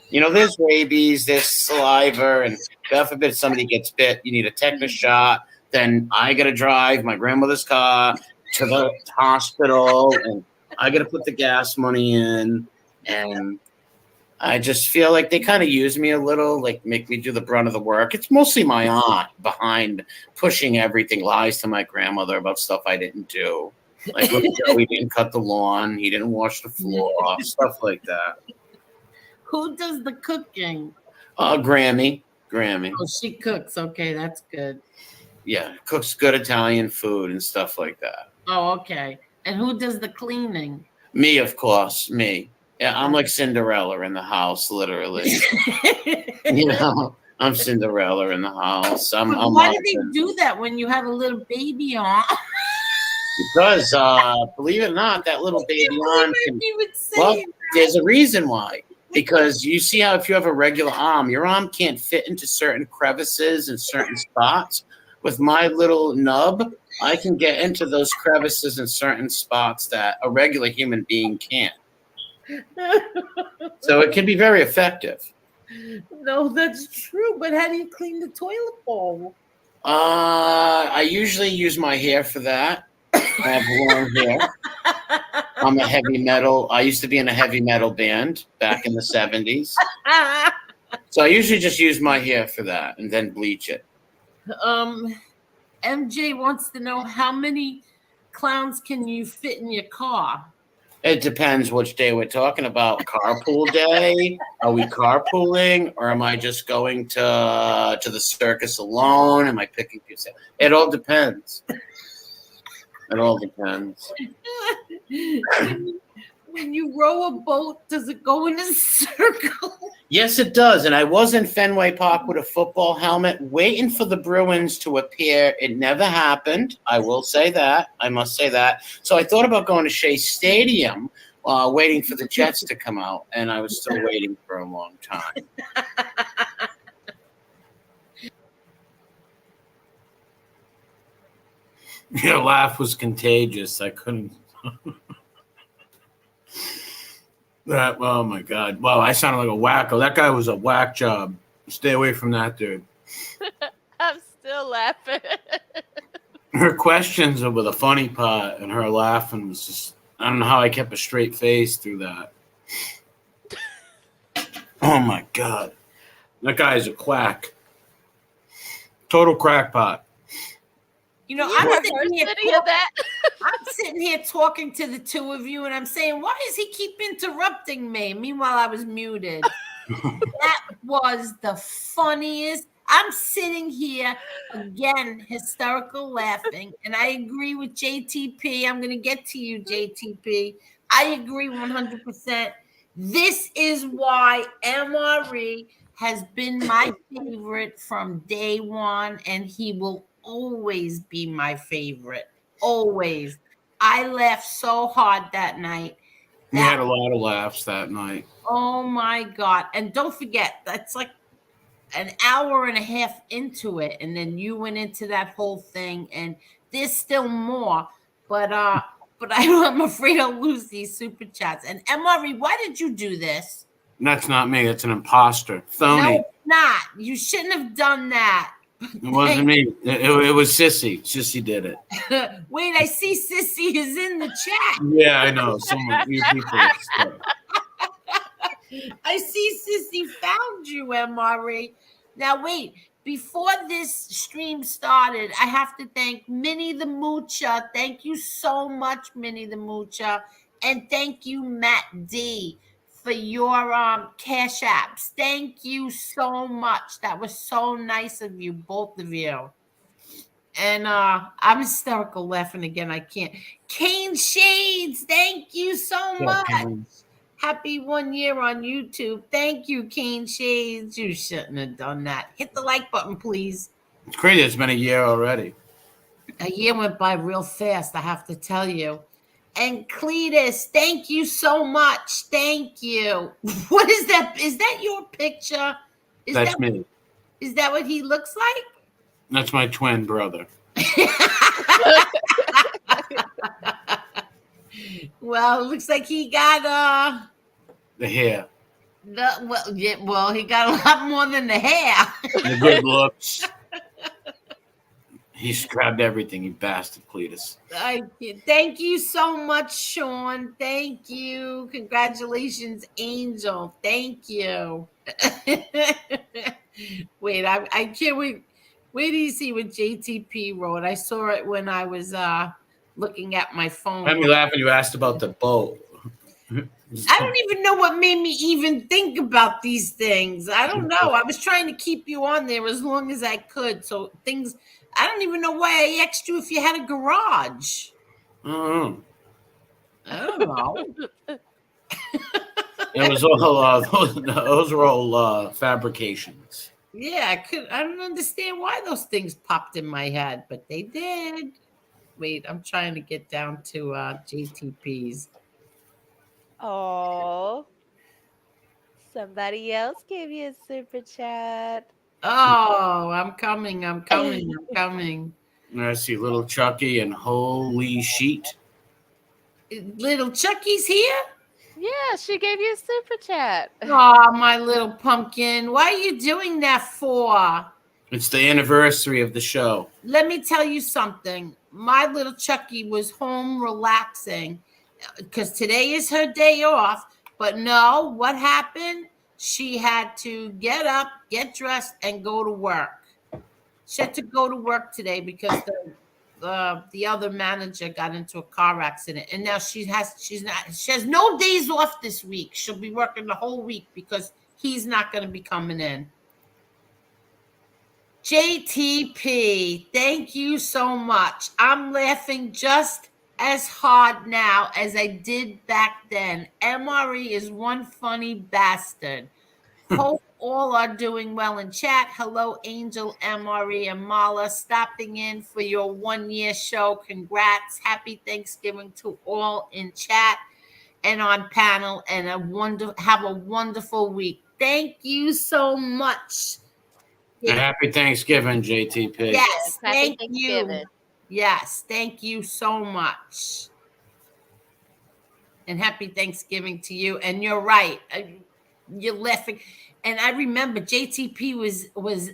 There's rabies, there's saliva, and God forbid somebody gets bit, you need a tetanus shot. Then I got to drive my grandmother's car to the hospital, and I got to put the gas money in. And I just feel like they kind of use me a little, like make me do the brunt of the work. It's mostly my aunt behind pushing everything, lies to my grandmother about stuff I didn't do. Like, we didn't cut the lawn, he didn't wash the floor, stuff like that. Who does the cooking? Grammy. Oh, she cooks. Okay, that's good. Yeah, cooks good Italian food and stuff like that. Oh, okay. And who does the cleaning? Me, of course. Me. Yeah, I'm like Cinderella in the house, literally. I'm Cinderella in the house. Why do they do that when you have a little baby on? Because, believe it or not, that little baby on there's a reason why. Because you see how if you have a regular arm, your arm can't fit into certain crevices and certain spots. With my little nub, I can get into those crevices and certain spots that a regular human being can't. So it can be very effective. No, that's true. But how do you clean the toilet bowl? I usually use my hair for that. I have long hair. I'm a heavy metal. I used to be in a heavy metal band back in the 70s. So I usually just use my hair for that and then bleach it. MJ wants to know how many clowns can you fit in your car? It depends which day we're talking about. Carpool day? Are we carpooling, or am I just going to the circus alone? Am I picking people? It all depends. It all depends. When you row a boat, does it go in a circle? Yes, it does. And I was in Fenway Park with a football helmet waiting for the Bruins to appear. It never happened. I will say that. I must say that. So I thought about going to Shea Stadium waiting for the Jets to come out. And I was still waiting for a long time. Your laugh was contagious. I couldn't. Oh my God! Wow, I sounded like a wacko. That guy was a whack job. Stay away from that, dude. I'm still laughing. Her questions were the funny part, and her laughing was just, I don't know how I kept a straight face through that. Oh my God. That guy is a quack. Total crackpot. You know, You I'm reverse sitting, here any of that? I'm sitting here talking to the two of you, and I'm saying, why does he keep interrupting me? Meanwhile, I was muted. That was the funniest. I'm sitting here again, hysterical laughing, and I agree with JTP. I'm going to get to you, JTP. I agree 100%. This is why MRE has been my favorite from day one, and he will always be my favorite. Always. I laughed so hard that night. We had a lot of laughs that night. Oh my God. And don't forget, that's like an hour and a half into it. And then you went into that whole thing, and there's still more. But I'm afraid I'll lose these super chats. And MRE, why did you do this? That's not me. That's an imposter. Phony. No, it's not. You shouldn't have done that. It wasn't me. It was Sissy. Sissy did it. Wait, I see Sissy is in the chat. Yeah, I know. You people. I see Sissy found you, MRE. Now, wait. Before this stream started, I have to thank Minnie the Moocher. Thank you so much, Minnie the Moocher. And thank you, Matt D, for your cash apps. Thank you so much. That was so nice of you, both of you. And I'm hysterical laughing again. I can't. Kane Shades, thank you so much. Happy 1 year on YouTube. Thank you, Kane Shades. You shouldn't have done that. Hit the like button, please. It's crazy. It's been a year already. A year went by real fast, I have to tell you. And Cletus, thank you so much. Thank you. What is that? Is that your picture? That's me. Is that what he looks like? That's my twin brother. Well, it looks like he got the hair. He got a lot more than the hair. The good looks. He's grabbed everything, you bastard, Cletus. Thank you so much, Sean. Thank you. Congratulations, Angel. Thank you. Wait, I can't wait. Wait till you see what JTP wrote. I saw it when I was looking at my phone. Made me laugh when you asked about the boat. I don't even know what made me even think about these things. I don't know. I was trying to keep you on there as long as I could. So things, I don't even know why I asked you if you had a garage. I don't know. It was all those were all fabrications. Yeah, I don't understand why those things popped in my head, but they did. Wait, I'm trying to get down to JTP's. Oh, somebody else gave you a super chat. Oh, I'm coming. I see little Chucky and holy sheet. Little Chucky's here? Yeah, she gave you a super chat. Oh, my little pumpkin. Why are you doing that for? It's the anniversary of the show. Let me tell you something. My little Chucky was home relaxing because today is her day off. But no, what happened? She had to get up, get dressed, and go to work. She had to go to work today because the other manager got into a car accident, and now she has no days off this week. She'll be working the whole week because he's not going to be coming in. JTP, thank you so much. I'm laughing just as hard now as I did back then. MRE is one funny bastard. Hope all are doing well in chat. Hello, Angel, MRE, and Mala, stopping in for your 1 year show. Congrats. Happy Thanksgiving to all in chat and on panel, and have a wonderful week. Thank you so much. And happy Thanksgiving, JTP. Yes, thank you. Yes, thank you so much. And happy Thanksgiving to you. And you're right. you're laughing. And I remember JTP was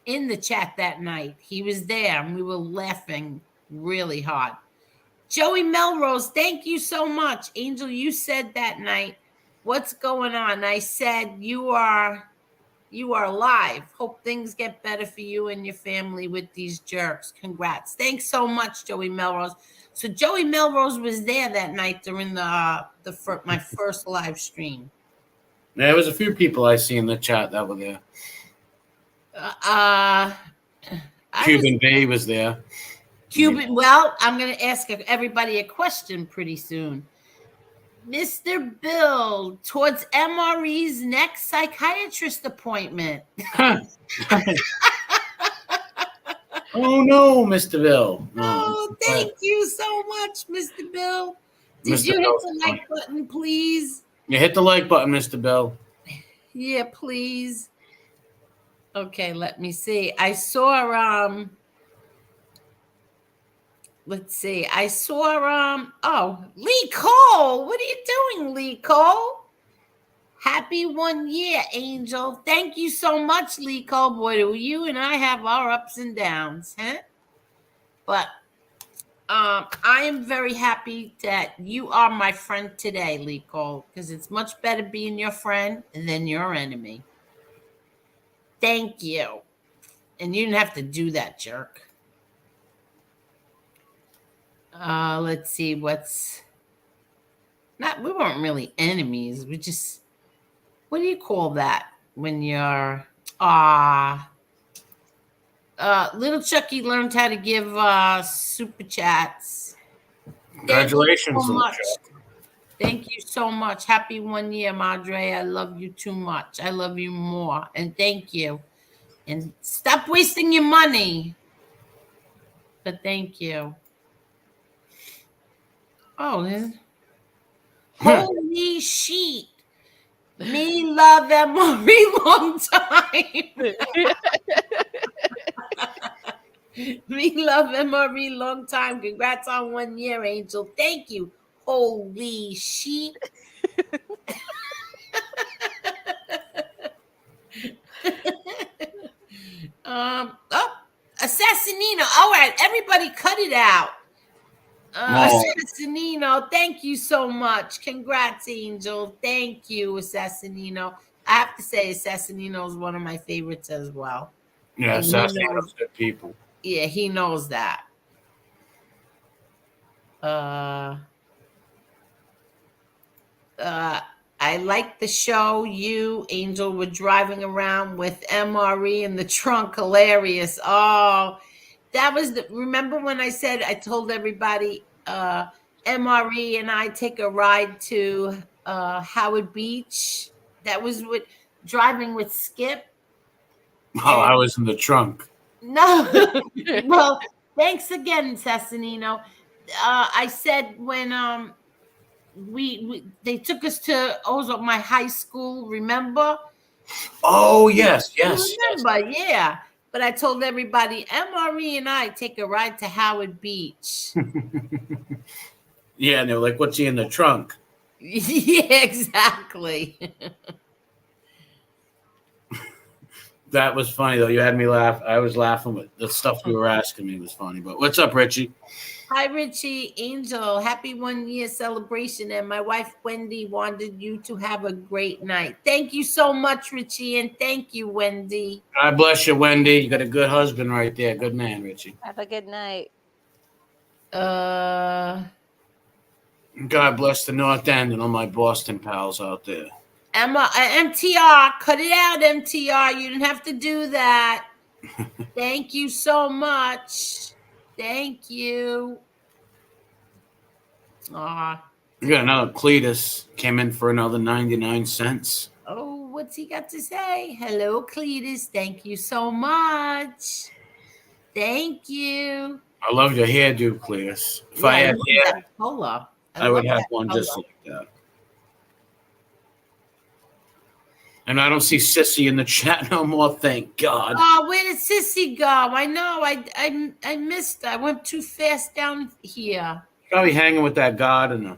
in the chat that night. He was there and we were laughing really hard. Joey Melrose, thank you so much. Angel, you said that night, what's going on? I said, you are alive. Hope things get better for you and your family with these jerks. Congrats. Thanks so much, Joey Melrose. So Joey Melrose was there that night during my first live stream. There was a few people I see in the chat that were there. Cuban B was there. Cuban, well, I'm going to ask everybody a question pretty soon. Mr. Bill, towards MRE's next psychiatrist appointment. Oh, no, Mr. Bill. Oh, thank you so much, Mr. Bill. Did you hit the like button, please? You hit the like button, Mr. Bill. Yeah, please. Okay, let me see. I saw let's see. I saw Lee Cole. What are you doing, Lee Cole? Happy 1 year, Angel. Thank you so much, Lee Cole. Boy, do you and I have our ups and downs, huh? But I am very happy that you are my friend today, Lee Cole, because it's much better being your friend than your enemy. Thank you. And you didn't have to do that, jerk. Let's see we weren't really enemies. We just, what do you call that when you're little Chucky learned how to give super chats. Congratulations, so much. Thank you so much. Happy 1 year, Madre. I love you too much. I love you more. And thank you. And stop wasting your money. But thank you. Oh, holy shit. Me love Emory long time. Me love Emory long time. Congrats on 1 year, Angel. Thank you. Holy shit. Assassinino. All right, everybody cut it out. Assassinino, thank you so much. Congrats, Angel. Thank you, Assassinino. I have to say, Assassinino is one of my favorites as well. Yeah, Assassinino's good people. Yeah, he knows that. I like the show. You, Angel, were driving around with MRE in the trunk. Hilarious. Oh, that was remember when I said, I told everybody MRE and I take a ride to Howard Beach. That was driving with Skip. Oh, I was in the trunk. No. Well, thanks again, Sassanino. I said when they took us to my high school, remember? Oh, yes. Remember, yeah. But I told everybody, MRE and I take a ride to Howard Beach. Yeah, and they were like, what's he in the trunk? Yeah, exactly. That was funny, though. You had me laugh. I was laughing with the stuff you were asking me was funny. But what's up, Richie? Hi, Richie. Angel, happy 1 year celebration. And my wife, Wendy, wanted you to have a great night. Thank you so much, Richie. And thank you, Wendy. God bless you, Wendy. You got a good husband right there. Good man, Richie. Have a good night. God bless the North End and all my Boston pals out there. MTR, cut it out, MTR. You didn't have to do that. Thank you so much. Thank you. We got another Cletus. Came in for another 99 cents. Oh, what's he got to say? Hello, Cletus. Thank you so much. Thank you. I love your hairdo, Cletus. If I had hair, I would have one just like that. And I don't see Sissy in the chat no more, thank God. Oh, where did Sissy go? I know. I missed her. I went too fast down here. Probably hanging with that gardener.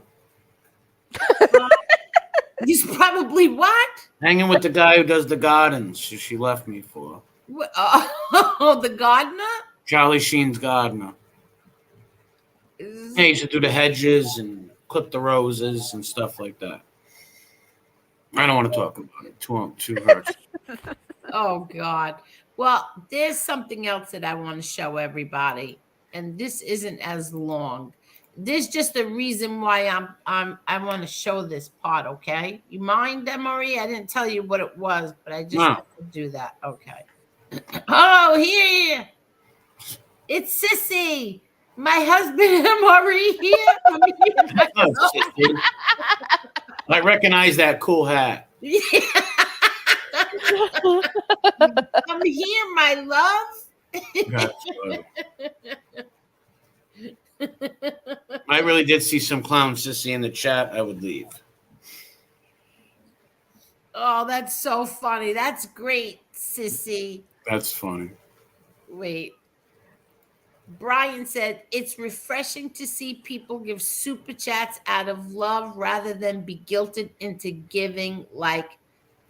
He's probably what? Hanging with the guy who does the gardens. She left me for Oh, the gardener? Charlie Sheen's gardener. Yeah, he used to do the hedges and clip the roses and stuff like that. I don't want to talk about it. Too hurts. Oh God. Well, there's something else that I want to show everybody, and this isn't as long. There's just a reason why I want to show this part. Okay, you mind, Marie? I didn't tell you what it was, but I just No. have to do that. Okay. Oh, here. It's Sissy. My husband and Marie here. Oh, shit, I recognize that cool hat. Yeah. I'm here, my love. That's funny. I really did see some clown sissy in the chat. I would leave. Oh, that's so funny. That's great, Sissy. That's funny. Wait. Brian said, it's refreshing to see people give super chats out of love rather than be guilted into giving like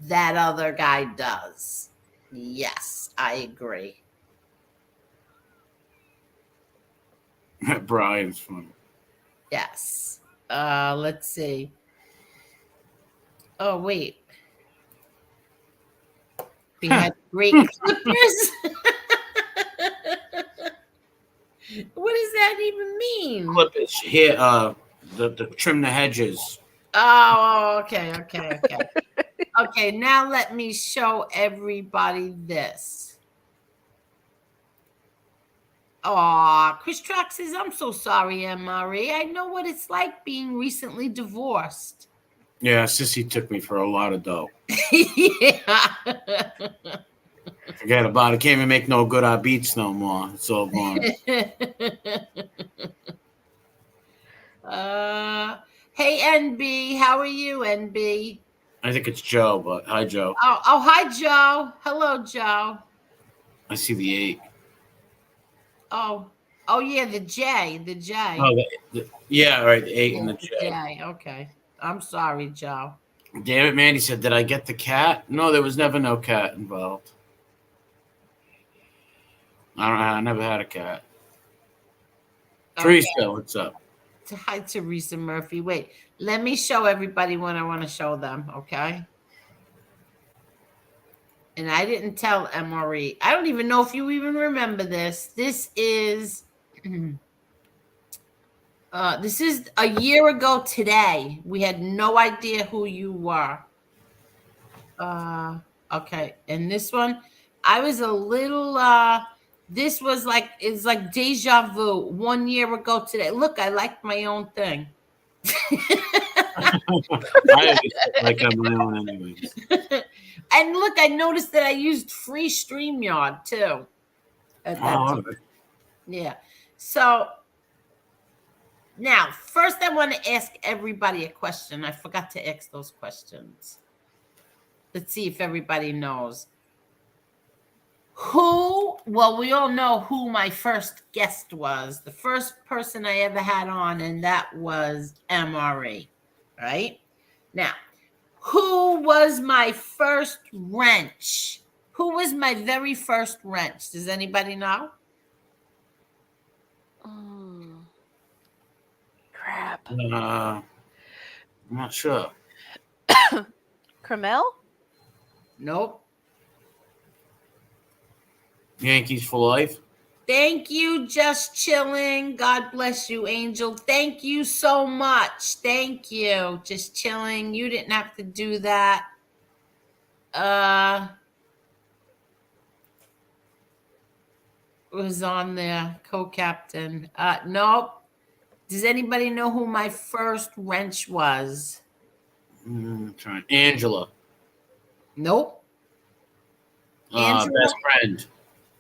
that other guy does. Yes, I agree. Brian's funny. Yes. Let's see. Oh, wait. We had great clippers. What does that even mean? Clippers here. The trim the hedges. Oh, okay. Okay, now let me show everybody this. Aw, Chris Track says, I'm so sorry, MRE. I know what it's like being recently divorced. Yeah, sissy took me for a lot of dough. Yeah. Forget about it. Can't even make no good beats no more. It's all gone. Hey, NB. How are you, NB? I think it's Joe, but hi, Joe. Oh, hi, Joe. Hello, Joe. I see the 8. Oh, yeah, the J. Oh, yeah, right, the 8 and the J. J. Okay. I'm sorry, Joe. Damn it, man. He said, did I get the cat? No, there was never no cat involved. I never had a cat. Okay. Teresa, what's up? Hi, Teresa Murphy. Wait, let me show everybody what I want to show them, okay? And I didn't tell MRE. I don't even know if you even remember this. This is a year ago today. We had no idea who you were. Okay, and this one, I was a little this was like, it's like deja vu. 1 year ago today. Look, I liked my own thing. I always like I'm my own anyways. And look, I noticed that I used free StreamYard too. At that time. Yeah. So now, first I want to ask everybody a question. I forgot to ask those questions. Let's see if everybody knows. Well, we all know who my first guest was. The first person I ever had on, and that was MRE, right? Now, who was my first wrench? Who was my very first wrench? Does anybody know? Crap. I'm not sure. Cremel? Nope. Yankees for life. Thank you, Just Chilling. God bless you, Angel. Thank you so much. Thank you, Just Chilling. You didn't have to do that. Was on there, co-captain. Nope. Does anybody know who my first wrench was? Trying. Angela. Nope. Angela? Best friend.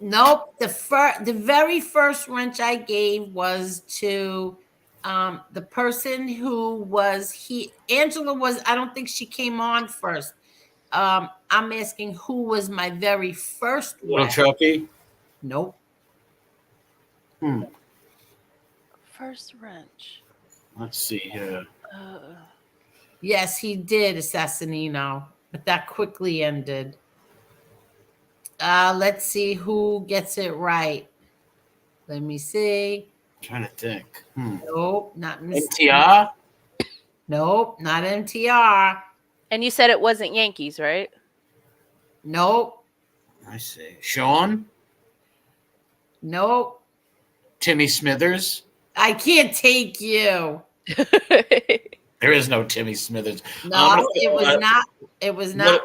Nope. The very first wrench I gave was to the person who was Angela was, I don't think she came on first. I'm asking who was my very first Little wrench. Chucky. Nope. First wrench. Let's see here. Yes, he did, Assassinino, but that quickly ended. Let's see who gets it right. Let me see. I'm trying to think. Nope, not MTR? Nope, not MTR. And you said it wasn't Yankees, right? Nope, I see. Sean? nope. Timmy Smithers? I can't take you. There is no Timmy Smithers. No, it was not. It was not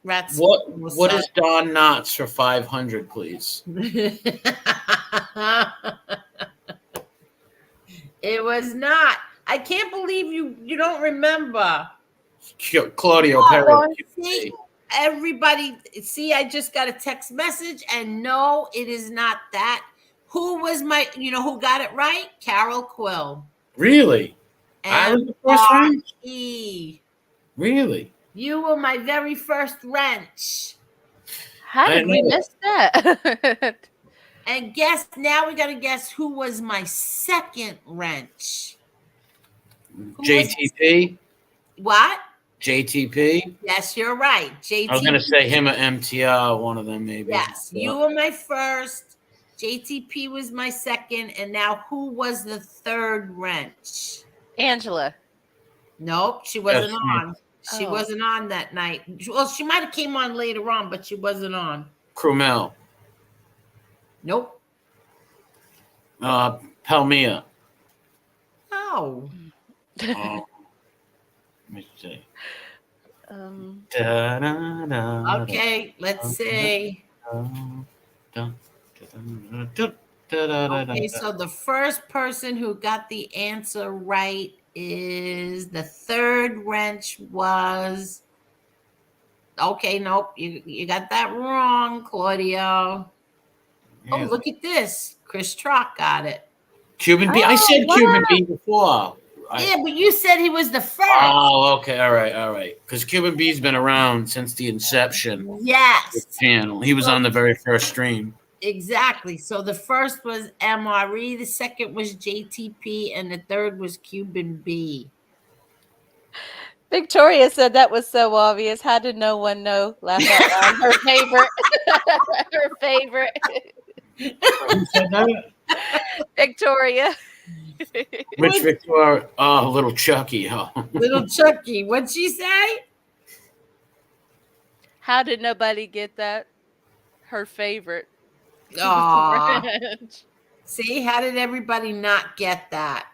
Rats. What is Don Knotts for 500, please? It was not. I can't believe you don't remember. Claudio Perry. See, everybody, see, I just got a text message, and no, it is not that. Who was who got it right? Carol Quill. Really? I was the first wrench? Really? You were my very first wrench. How did we miss that? And now we got to guess who was my second wrench. JTP? What? JTP? Yes, you're right. JTP. I was going to say him or MTR, one of them maybe. Yes, you were my first. JTP was my second. And now who was the third wrench? Angela. Nope, she wasn't on. She wasn't on that night. Well, she might have came on later on, but she wasn't on. Krumel. Nope. Palmia. Oh. Let me see. Okay, let's see. Okay, so the first person who got the answer right is the third wrench was. Okay, nope, you got that wrong, Claudio. Yeah. Oh, look at this. Chris Trock got it. Cuban B. I said Cuban B before. Yeah, but you said he was the first. Oh, okay. All right. Because Cuban B's been around since the inception. Yes. Of the channel. He was on the very first stream. Exactly. So the first was MRE, the second was JTP, and the third was Cuban B. Victoria said that was so obvious. How did no one know? Laugh out loud. Her favorite. Her favorite. Who said that? Victoria. Which Victoria? Oh, little Chucky. Oh. Little Chucky. What'd she say? How did nobody get that? Her favorite. Oh. See, how did everybody not get that?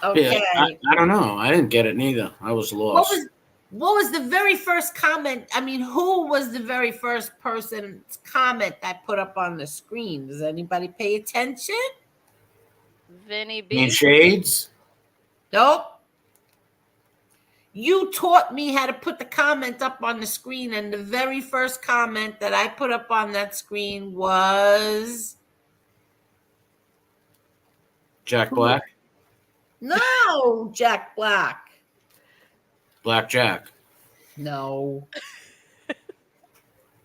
Okay. Yeah, I don't know. I didn't get it neither. I was lost. What was the very first comment? I mean, who was the very first person's comment I put up on the screen? Does anybody pay attention? Vinny B. Shades? Nope. You taught me how to put the comment up on the screen, and the very first comment that I put up on that screen was Jack Black? No, Jack Black. Black Jack. No.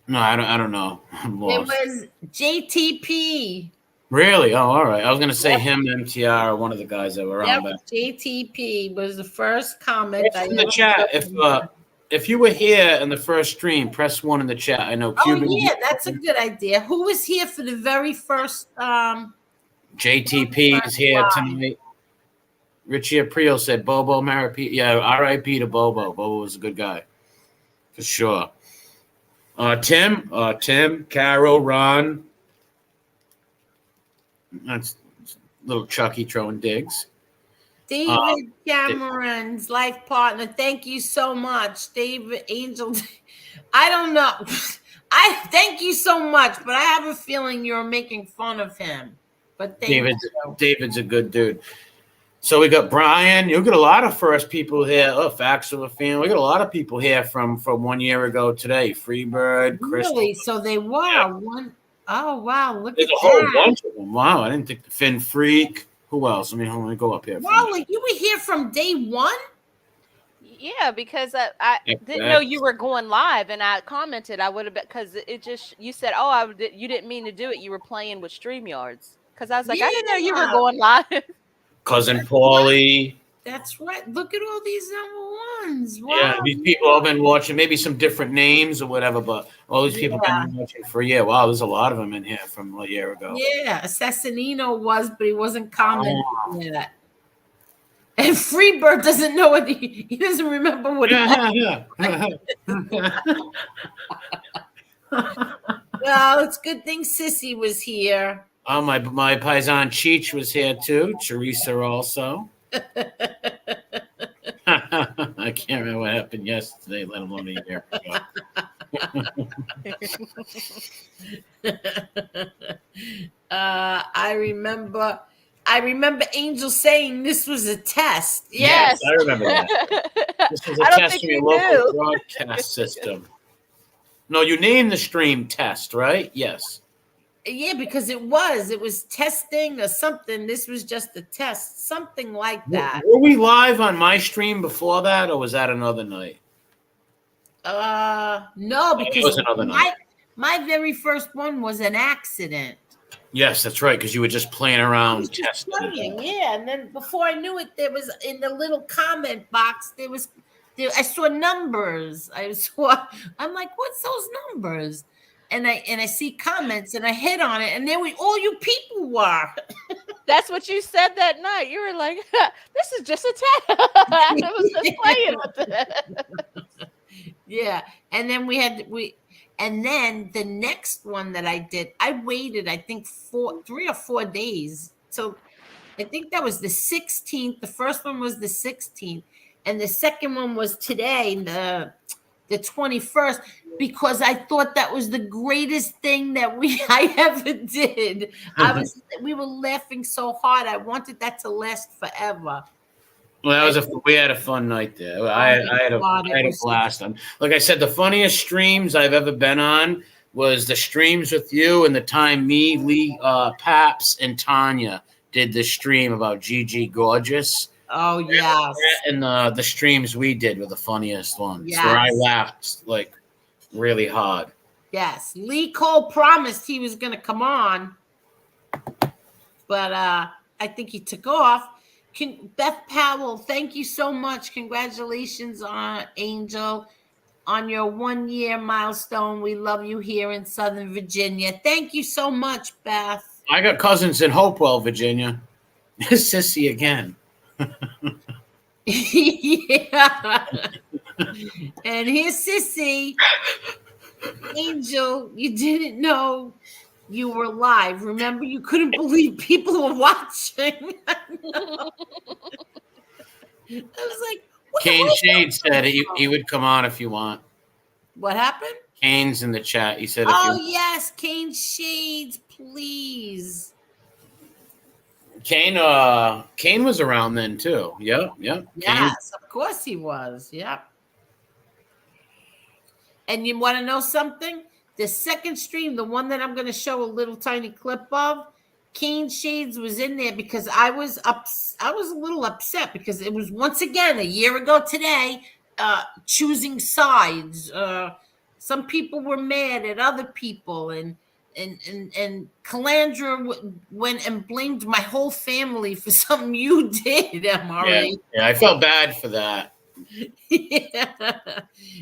No, I don't know. I'm lost. It was JTP. Really? Oh, all right. I was going to say him, MTR, or one of the guys that were on back. JTP was the first comment. In the chat, if you were here in the first stream, press 1 in the chat. I know Cuban. Oh, yeah, that's a good idea. Who was here for the very first? JTP is here tonight. Richie Aprile said Bobo Marapi. Yeah, R.I.P. to Bobo. Bobo was a good guy. For sure. Tim, Carol, Ron. That's little Chucky throwing digs. David Cameron's life partner. Thank you so much. David Angel. I don't know. I thank you so much, but I have a feeling you're making fun of him. But David's a good dude. So we got Brian. You got a lot of first people here. Oh, Facts of a Fan. We got a lot of people here from 1 year ago today. Freebird, Chris. Really? So they were one. Oh wow! Look There's at a whole that. bunch of them. Wow, I didn't think Finn Freak. Who else? Let me go up here. Wow, like you were here from day one? Yeah, because I didn't know you were going live, and I commented I would have been because it just you said, "Oh, you didn't mean to do it. You were playing with StreamYards." Because I was like, I didn't know you were going live. Cousin Paulie. That's right. Look at all these number tons. Wow. Yeah, these people have been watching, maybe some different names or whatever, but all these people have been watching for a year. Wow, there's a lot of them in here from a year ago. Yeah, Assassinino was, but he wasn't commenting yet. And Freebird doesn't know what he doesn't remember what Well, it's a good thing Sissy was here. Oh, my paisan Cheech was here too. Teresa also. I can't remember what happened yesterday, let alone a year ago. I remember Angel saying this was a test. Yes, I remember that. This was a test from your local broadcast system. No, you named the stream Test, right? Yes. Yeah, because it was testing or something. This was just a test, something like that. Were we live on my stream before that, or was that another night? No, because it was another night. My very first one was an accident. Yes, that's right, because you were just playing around testing. Yeah, and then before I knew it, there was in the little comment box, I saw numbers. I'm like, what's those numbers? And I see comments and I hit on it, and there all you people were. That's what you said that night. You were like, this is just a test. I was just playing with it. Yeah. And then and then the next one that I did, I waited, I think 3 or 4 days. So I think that was the 16th. The first one was the 16th. And the second one was today, the 21st, because I thought that was the greatest thing that I ever did. We were laughing so hard. I wanted that to last forever. Well, we had a fun night there. I had a blast. Like I said, the funniest streams I've ever been on was the streams with you, and the time me, Lee, Paps, and Tanya did the stream about Gigi Gorgeous. Oh yeah, and the streams we did were the funniest ones. Yes. Where I laughed like really hard. Yes, Lee Cole promised he was going to come on, but I think he took off. Beth Powell, thank you so much. Congratulations on Angel on your 1-year milestone. We love you here in Southern Virginia. Thank you so much, Beth. I got cousins in Hopewell, Virginia. Sissy again. Yeah. And here's Sissy. Angel, you didn't know you were live. Remember, you couldn't believe people were watching. I was like, Kane Shade said he would come on if you want. What happened? Kane's in the chat. He said, yes, Kane Shades, please. Kane was around then too. Yep. Yes, Kane. of course he was. Yep. And you want to know something? The second stream, the one that I'm going to show a little tiny clip of, Kane Shades was in there because I was a little upset because it was once again a year ago today, choosing sides. Some people were mad at other people, and Calandra went and blamed my whole family for something you did, Amari. Yeah, I felt bad for that. Yeah.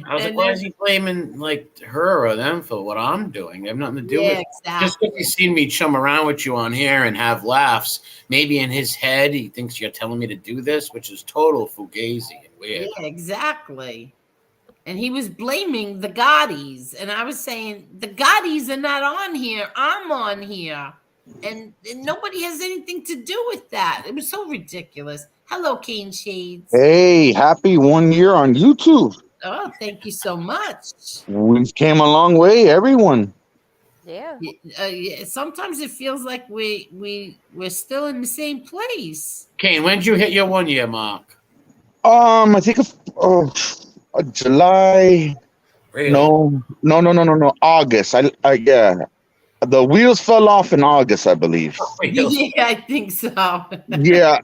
I was like, why is he blaming like her or them for what I'm doing? They have nothing to do with it. Exactly. Just because he's seen me chum around with you on here and have laughs, maybe in his head he thinks you're telling me to do this, which is total fugazi and weird. Yeah, exactly. And he was blaming the Gottis, and I was saying the Gottis are not on here. I'm on here, and nobody has anything to do with that. It was so ridiculous. Hello, Kane Shades. Hey, happy 1 year on YouTube. Oh, thank you so much. We've came a long way, everyone. Yeah. Sometimes it feels like we're still in the same place. Kane, when did you hit your 1 year mark? I think July. Really? No. August. Yeah. The wheels fell off in August, I believe. Yeah, I think so. Yeah.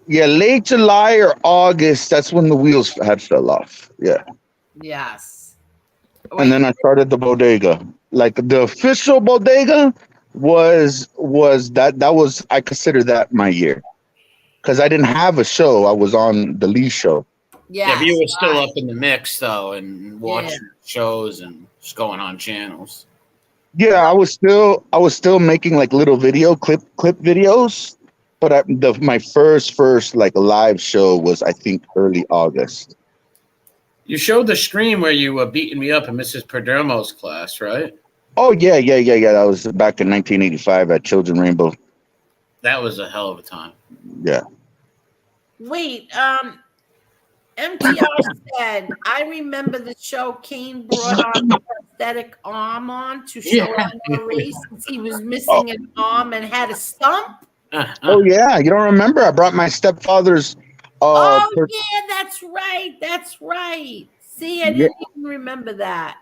Yeah, late July or August, that's when the wheels had fell off. Yeah. Yes. And then I started the bodega. Like the official bodega was I consider that my year. Because I didn't have a show. I was on the Lee show. Yeah, but Yes, you were still up in the mix though, and watching Yeah. shows and just going on channels. Yeah, I was still making like little clip videos, but my first like live show was I think early August. You showed the stream where you were beating me up in Mrs. Perdermo's class, right? Oh yeah. That was back in 1985 at Children Rainbow. That was a hell of a time. Yeah. Wait, MTR said, I remember the show Kane brought on a prosthetic arm on to show Maurice since he was missing an arm and had a stump. Oh yeah, you don't remember? I brought my stepfather's. Yeah, that's right. That's right. See, I didn't even remember that.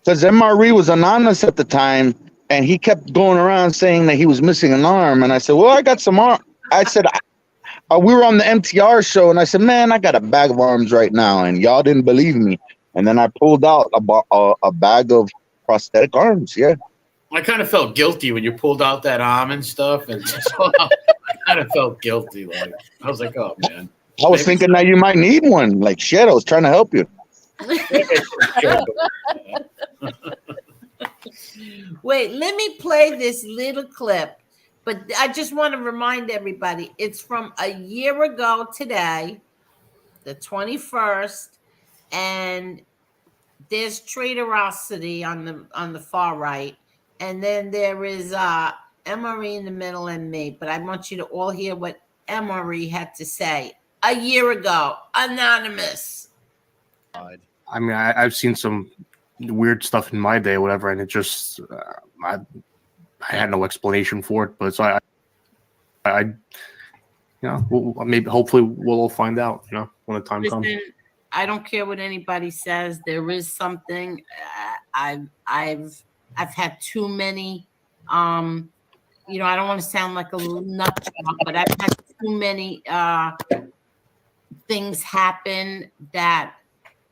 Because MRE was anonymous at the time, and he kept going around saying that he was missing an arm. And I said, "Well, I got some arm." I said, "We were on the MTR show," and I said, "Man, I got a bag of arms right now," and y'all didn't believe me. And then I pulled out a bag of prosthetic arms. Yeah. I kind of felt guilty when you pulled out that arm and stuff, and I kind of felt guilty. Like I was like, "Oh man." I was thinking that you might need one. Like shit, I was trying to help you. Wait, let me play this little clip. But I just want to remind everybody, it's from a year ago today, the 21st, and there's Traderosity on the far right, and then there is Emery in the middle and me. But I want you to all hear what Emery had to say a year ago, anonymous. I mean, I've seen some weird stuff in my day, whatever, and it just I had no explanation for it. But so I you know, maybe hopefully we'll all find out, you know, when the time comes. I don't care what anybody says. There is something. I've had too many. You know, I don't want to sound like a little nut job, but I've had too many things happen that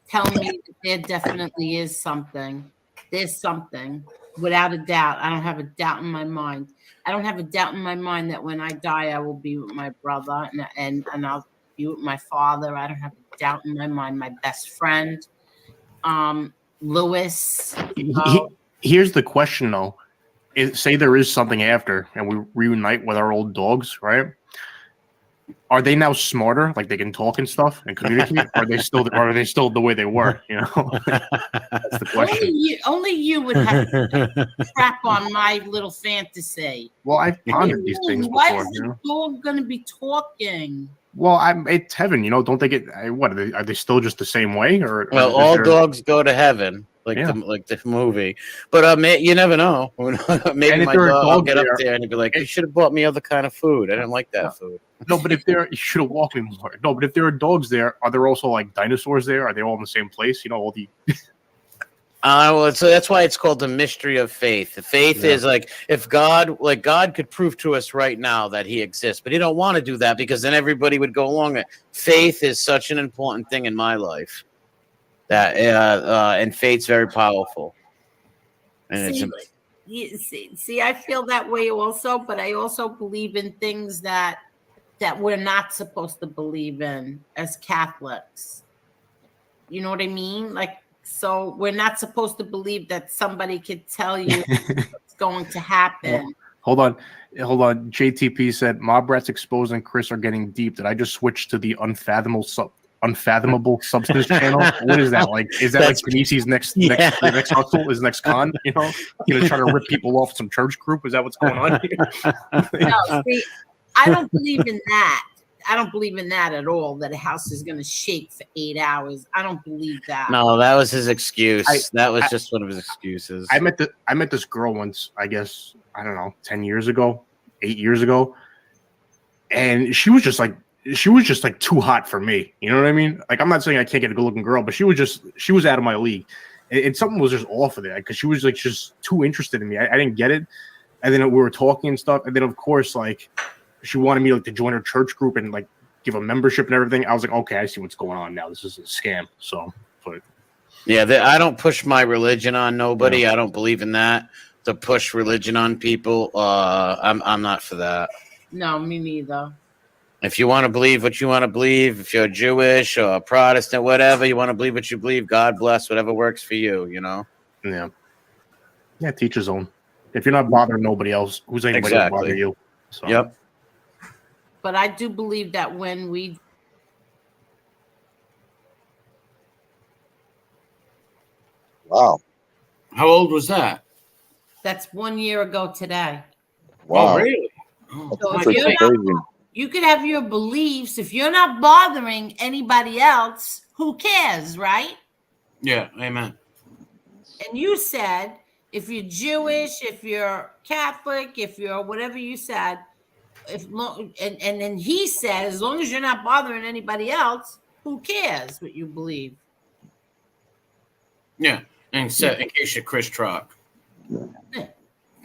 tell me that there definitely is something. There's something, without a doubt. I don't have a doubt in my mind. I don't have a doubt in my mind that when I die, I will be with my brother and I'll be with my father. I don't have a doubt in my mind. My best friend, Lewis. Here's the question, though. Say there is something after, and we reunite with our old dogs, right? Are they now smarter? Like they can talk and stuff and communicate? Or are they still the way they were? You know, that's the question. Only you would have to crap on my little fantasy. Well, I've pondered these things before. Why is the dog going to be talking? Well, it's heaven, you know. Don't they get what? Are they still just the same way? Or well, all dogs go to heaven, like the movie. But you never know. Maybe my dog will get up there and he'll be like, "You should have bought me other kind of food. I didn't like that food." No, but you should have walked me more. No, but if there are dogs there, are there also like dinosaurs there? Are they all in the same place? You know, all the. Well, so that's why it's called the mystery of faith. The faith is like if God could prove to us right now that He exists, but He don't want to do that because then everybody would go along. Faith is such an important thing in my life that, and faith's very powerful. And see, I feel that way also, but I also believe in things that we're not supposed to believe in as Catholics. You know what I mean? Like. So we're not supposed to believe that somebody could tell you what's going to happen. Hold on. JTP said, Mob Rats Exposed and Chris are getting deep. Did I just switch to the Unfathomable Substance channel? What is that like? Is that like Benisi's next hustle? His next con? You know, trying to rip people off some church group? Is that what's going on here? No, see, I don't believe in that. I don't believe in that at all, that a house is going to shake for 8 hours. I don't believe that. No, that was his excuse. That was just one of his excuses. I met this girl once, I guess, I don't know, 10 years ago, 8 years ago. And she was just like too hot for me. You know what I mean? Like, I'm not saying I can't get a good looking girl, but she was out of my league. And something was just off with it because she was like just too interested in me. I didn't get it. And then we were talking and stuff. And then, of course, like, she wanted me to join her church group and like give a membership and everything. I was like, okay, I see what's going on now. This is a scam. So, but yeah, I don't push my religion on nobody. Yeah. I don't believe in that. To push religion on people, I'm not for that. No, me neither. If you want to believe what you want to believe, if you're Jewish or Protestant, whatever, you want to believe what you believe, God bless whatever works for you, you know? Yeah. Yeah, teach his own. If you're not bothering nobody else, who's anybody to bother you? So. Yep. But I do believe that when we Wow. How old was that? that's 1 year ago today. Wow. Oh, really? Oh, So That's if you're crazy. not, you could have your beliefs. If you're not bothering anybody else, who cares, right? yeah, amen. And you said if you're Jewish, if you're Catholic, if you're whatever you said, and then he said, as long as you're not bothering anybody else, who cares what you believe? Yeah, and in case you're Chris Truck, Yeah.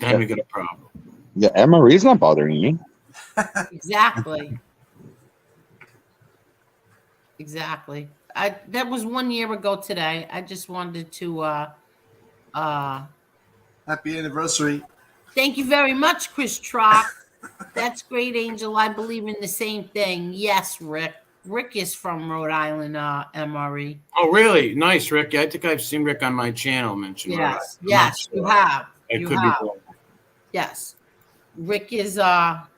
then we got a problem. Yeah, Anne Marie's not bothering me. Exactly. Exactly. That was 1 year ago today. I just wanted to Happy anniversary. thank you very much, Chris Trock. That's great, Angel. I believe in the same thing. Yes, Rick. Rick is from Rhode Island, MRE. Oh, really? Nice, Rick. I think I've seen Rick on my channel mention. Yes, I'm yes, not you sure. have. I You could have. be wrong. Yes. Rick is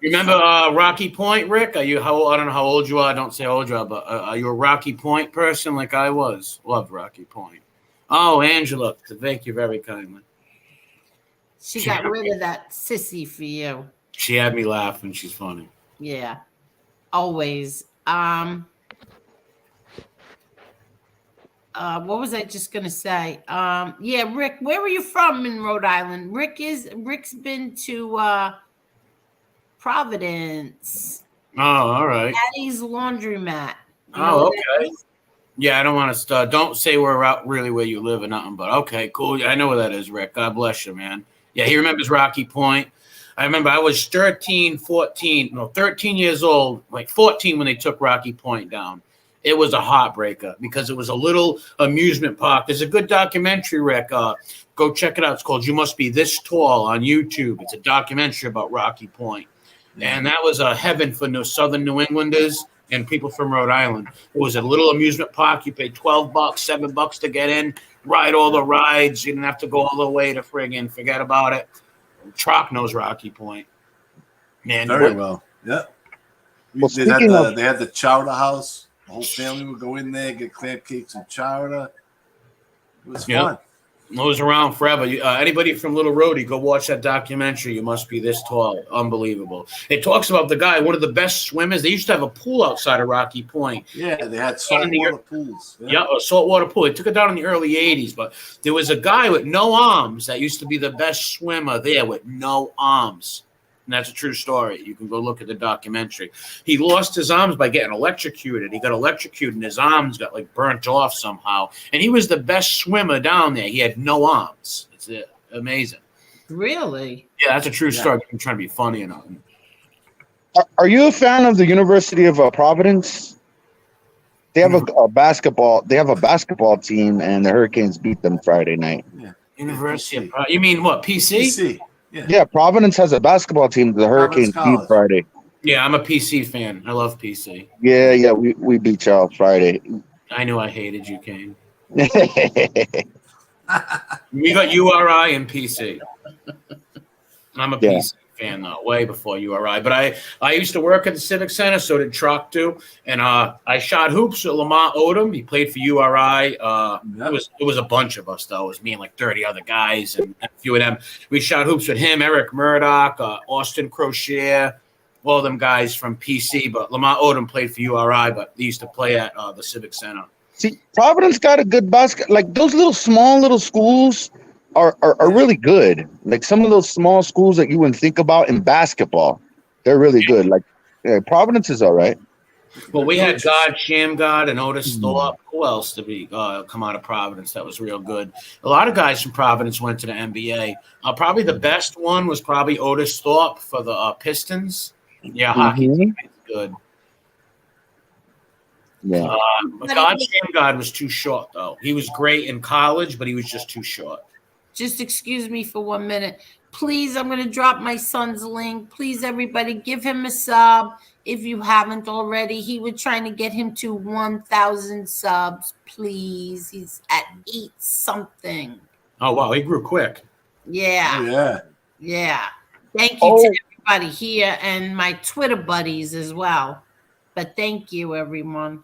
Remember Rocky Point, Rick? Are you how? I don't know how old you are. Don't say how old you are, but are you a Rocky Point person like I was? Love Rocky Point. Oh, Angela, thank you very kindly. she got rid of that sissy for you. She had me laughing. She's funny. Yeah. Always. What was I just gonna say? Yeah, Rick, where were you from in Rhode Island? Rick's been to Providence. Oh, all right. Daddy's Laundromat. You know Oh, what that okay. is? Yeah, I don't want to start. Don't say we're out really where you live or nothing, but okay, cool. I know where that is, Rick. God bless you, man. Yeah, he remembers Rocky Point. I remember I was 13 years old, like 14 when they took Rocky Point down. It was a heartbreaker because it was a little amusement park. There's a good documentary, Rick. Go check it out. It's called You Must Be This Tall on YouTube. It's a documentary about Rocky Point. And that was a heaven for Southern New Englanders and people from Rhode Island. It was a little amusement park. You paid $12, $7 to get in, ride all the rides. You didn't have to go all the way to friggin' forget about it. Trock knows Rocky Point. Man, Very well. Yeah. Well, They had speaking of- they had the chowder house. The whole family would go in there, get clam cakes and chowder. It was fun. It was around forever. Anybody from Little Rhodey, go watch that documentary. You Must Be This Tall. Unbelievable. It talks about the guy, one of the best swimmers. They used to have a pool outside of Rocky Point. Yeah, they had saltwater pools. Yeah, a saltwater pool. They took it down in the early 80s, but there was a guy with no arms that used to be the best swimmer there with no arms. And that's a true story. You can go look at the documentary. He lost his arms by getting electrocuted. He got electrocuted and his arms got like burnt off somehow. And he was the best swimmer down there. He had no arms. It's amazing. Really? Yeah, that's a true story. I'm trying to be funny or nothing. Are you a fan of the University of Providence? They have a basketball. They have a basketball team, and the Hurricanes beat them Friday night. Yeah. University of you mean what? PC? PC. Yeah, Providence has a basketball team. The Hurricanes beat College. Friday. Yeah, I'm a PC fan. I love PC. Yeah, we beat y'all Friday. I knew I hated you, Kane. We got URI and PC. I'm a PC fan though, way before URI. But I used to work at the Civic Center, so did Trock too. And I shot hoops with Lamar Odom. He played for URI. It was a bunch of us though. It was me and like 30 other guys, and a few of them. We shot hoops with him, Eric Murdoch, Austin Crochet, all them guys from PC. But Lamar Odom played for URI, but they used to play at the Civic Center. See, Providence got a good basket. Like those small little schools are really good. Like some of those small schools that you wouldn't think about in basketball, they're really good. Like Providence is all right. Well, we had Sham God, and Otis Thorpe. Who else to be come out of Providence? That was real good. A lot of guys from Providence went to the NBA. Probably the best one was probably Otis Thorpe for the Pistons. Yeah, hockey team is good. Yeah. Sham God was too short though. He was great in college, but he was just too short. Just excuse me for 1 minute. Please, I'm going to drop my son's link. Please, everybody, give him a sub. if you haven't already. We're trying to get him to 1,000 subs, please. He's at 8 something. Oh wow, he grew quick. Yeah. Oh, yeah. Yeah. Thank you to everybody here and my Twitter buddies as well. But thank you, everyone.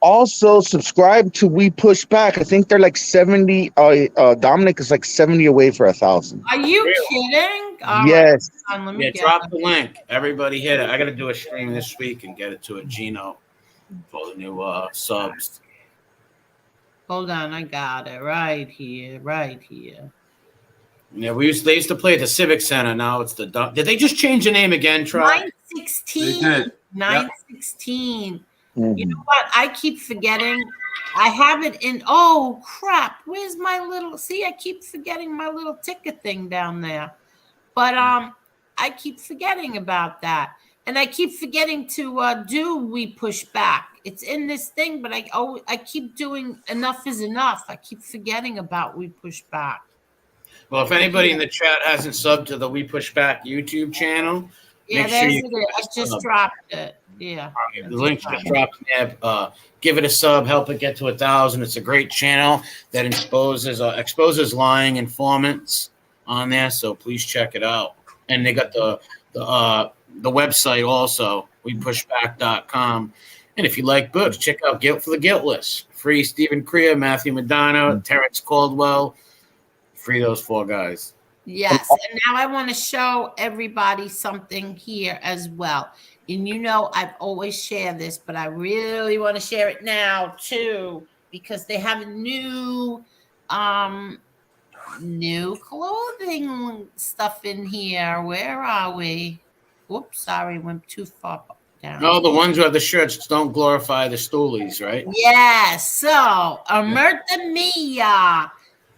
Also, subscribe to We Push Back. I think they're like 70. Dominic is like 70 away for 1,000. Are you kidding? All Yes. right. Let me get Drop the link. Everybody hit it. I got to do a stream this week and get it to a Gino for the new subs. Hold on, I got it right here, right here. Yeah, they used to play at the Civic Center. Now it's the Did they just change the name again, Trot? 916. They did. 916. Mhm. You know what? I keep forgetting. I have it in. Oh crap! Where's my little? See, I keep forgetting my little ticket thing down there. But I keep forgetting about that, and I keep forgetting to do We Push Back. It's in this thing, but I keep doing Enough is Enough. I keep forgetting about We Push Back. Well, if anybody in the chat hasn't subbed to the We Push Back YouTube channel, Yeah, make sure there's you it. I just dropped it. Yeah. the link just dropped in there. Give it a sub, help it get to 1,000. It's a great channel that exposes lying informants on there. So please check it out. And they got the website also, wepushback.com. And if you like books, check out Guilt for the Guiltless. Free Stephen Crea, Matthew Madonna, Terrence Caldwell. Free those 4 guys. Yes. And now I want to show everybody something here as well. And you know, I've always shared this, but I really want to share it now too, because they have new clothing stuff in here. Where are we? Whoops, sorry, went too far down. No, the ones who have the shirts don't glorify the stoolies, right? Yes. So, Amerta Mia.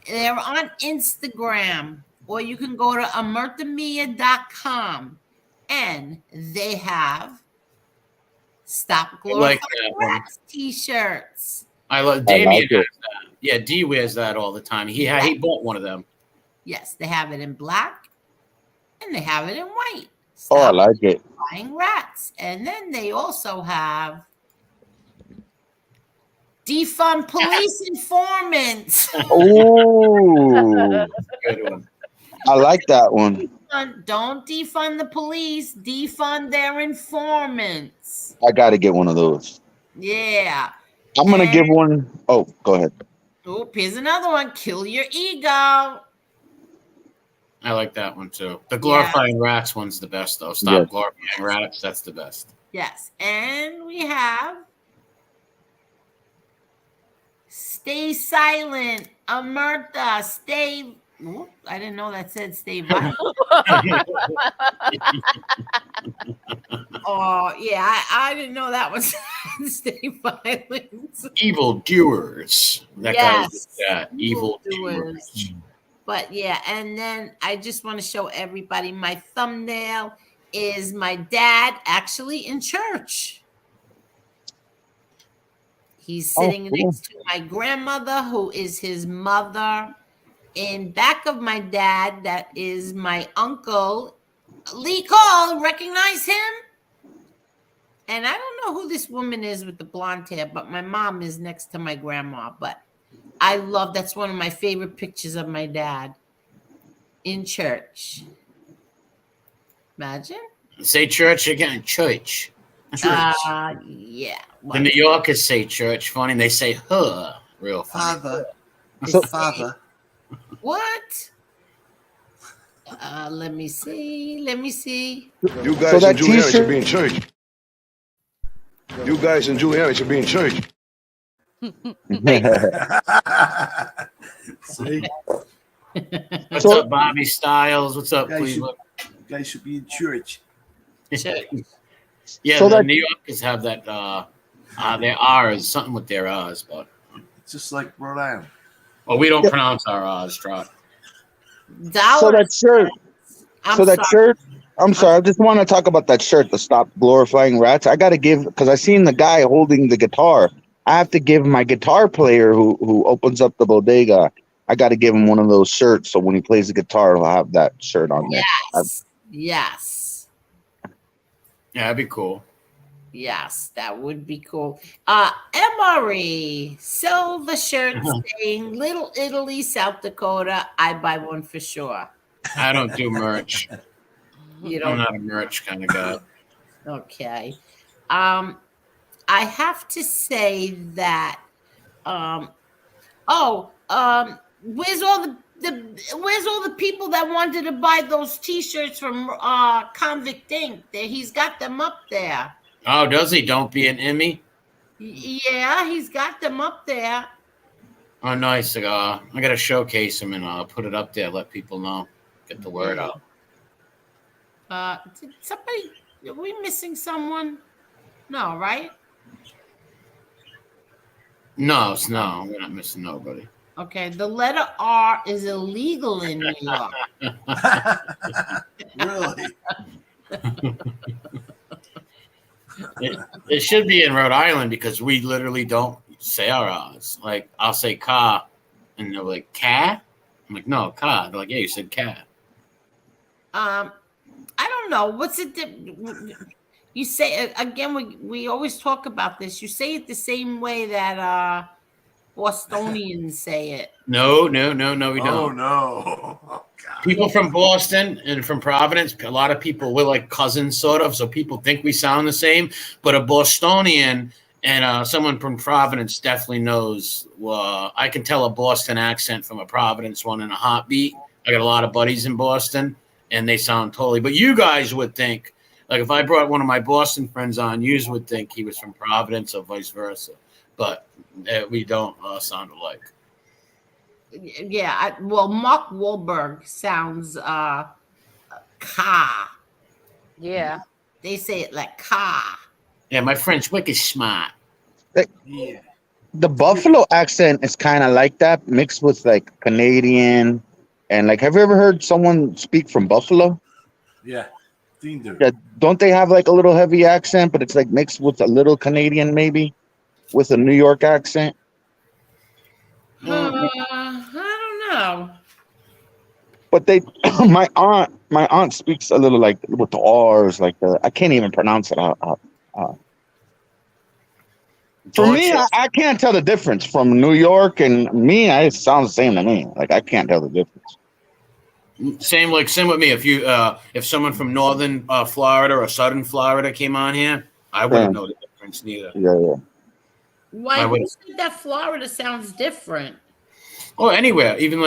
They're on Instagram, or you can go to amertamia.com, and they have Stop Glorifying Rats t-shirts. I love Damien has that. Yeah, D wears that all the time. He bought one of them. Yes, they have it in black and they have it in white. Oh, I like it. Glorifying Rats. And then they also have Defund Police Informants. Oh, Good one. I like that one. Don't defund the police, defund their informants. I got to get one of those. Yeah. I'm going to give one. Oh, go ahead. Oh, here's another one. Kill your ego. I like that one too. The glorifying rats one's the best though. Stop glorifying rats. That's the best. Yes. And we have Stay Silent, Amerta, Stay. Ooh, I didn't know that said Stay Violent. Oh, yeah. I didn't know that was Stay Violent. Evil doers. That guy did that. Evil doers. But yeah, and then I just want to show everybody my thumbnail is my dad actually in church. He's sitting next to my grandmother, who is his mother. In back of my dad, that is my uncle, Lee Cole. Recognize him? And I don't know who this woman is with the blonde hair, but my mom is next to my grandma. But I love, that's one of my favorite pictures of my dad in church. Imagine. Say church again. Church. Yeah. The New Yorkers say church funny. They say huh real funny. Father. So, Father. What? Let me see. You guys in Juliana should be in church. You guys in Juliana should be in church. See? What's up, Bobby Styles? What's up, Cleveland? You guys should be in church. Yeah, So the New Yorkers have that their R's, something with their R's, but It's just like Rhode Island. well, we don't pronounce our R's, Trot. so that shirt. Shirt. I'm sorry. I just want to talk about that shirt, the Stop Glorifying Rats. I got to give, because I seen the guy holding the guitar. I have to give my guitar player who opens up the bodega. I got to give him one of those shirts, so when he plays the guitar, he'll have that shirt on there. Yes. Yeah, that'd be cool. Yes, that would be cool. Emery, silver shirt saying Little Italy, South Dakota. I buy one for sure. I don't do merch. You I'm don't? not a merch kind of guy. Okay. I have to say that. Where's all the people that wanted to buy those T-shirts from Convict Inc? He's got them up there. Oh, does he? Don't be an Emmy. Yeah, he's got them up there. Oh, nice. I gotta showcase him and put it up there. Let people know. Get the word out. Did somebody? Are we missing someone? No, right? No, we're not missing nobody. Okay, the letter R is illegal in New York. Really? It should be in Rhode Island because we literally don't say our R's. Like, I'll say car, and they're like, cat? I'm like, no, car. They're like, yeah, you said cat. I don't know. What's it? You say again. We always talk about this. You say it the same way that Bostonians say it. No, we don't. Oh no! Oh, God. People from Boston and from Providence, a lot of people, we're like cousins, sort of. So people think we sound the same. But a Bostonian and someone from Providence definitely knows. I can tell a Boston accent from a Providence one in a heartbeat. I got a lot of buddies in Boston, and they sound totally. But you guys would think, like, if I brought one of my Boston friends on, you would think he was from Providence or vice versa. But we don't sound alike. Yeah, Mark Wahlberg sounds ka. Yeah. They say it like ka. Yeah, my French wick is smart. Yeah. The Buffalo accent is kind of like that, mixed with like Canadian, and like, have you ever heard someone speak from Buffalo? Yeah. Dean do. Yeah, don't they have like a little heavy accent, but it's like mixed with a little Canadian, maybe, with a New York accent? I don't know. But they, my aunt speaks a little like with the R's, like I can't even pronounce it. For me, I can't tell the difference from New York and me. It sounds the same to me. Like, I can't tell the difference. Same with me. If someone from northern Florida or southern Florida came on here, I wouldn't know the difference neither. Yeah. Why do you think that Florida sounds different? Oh, anywhere, even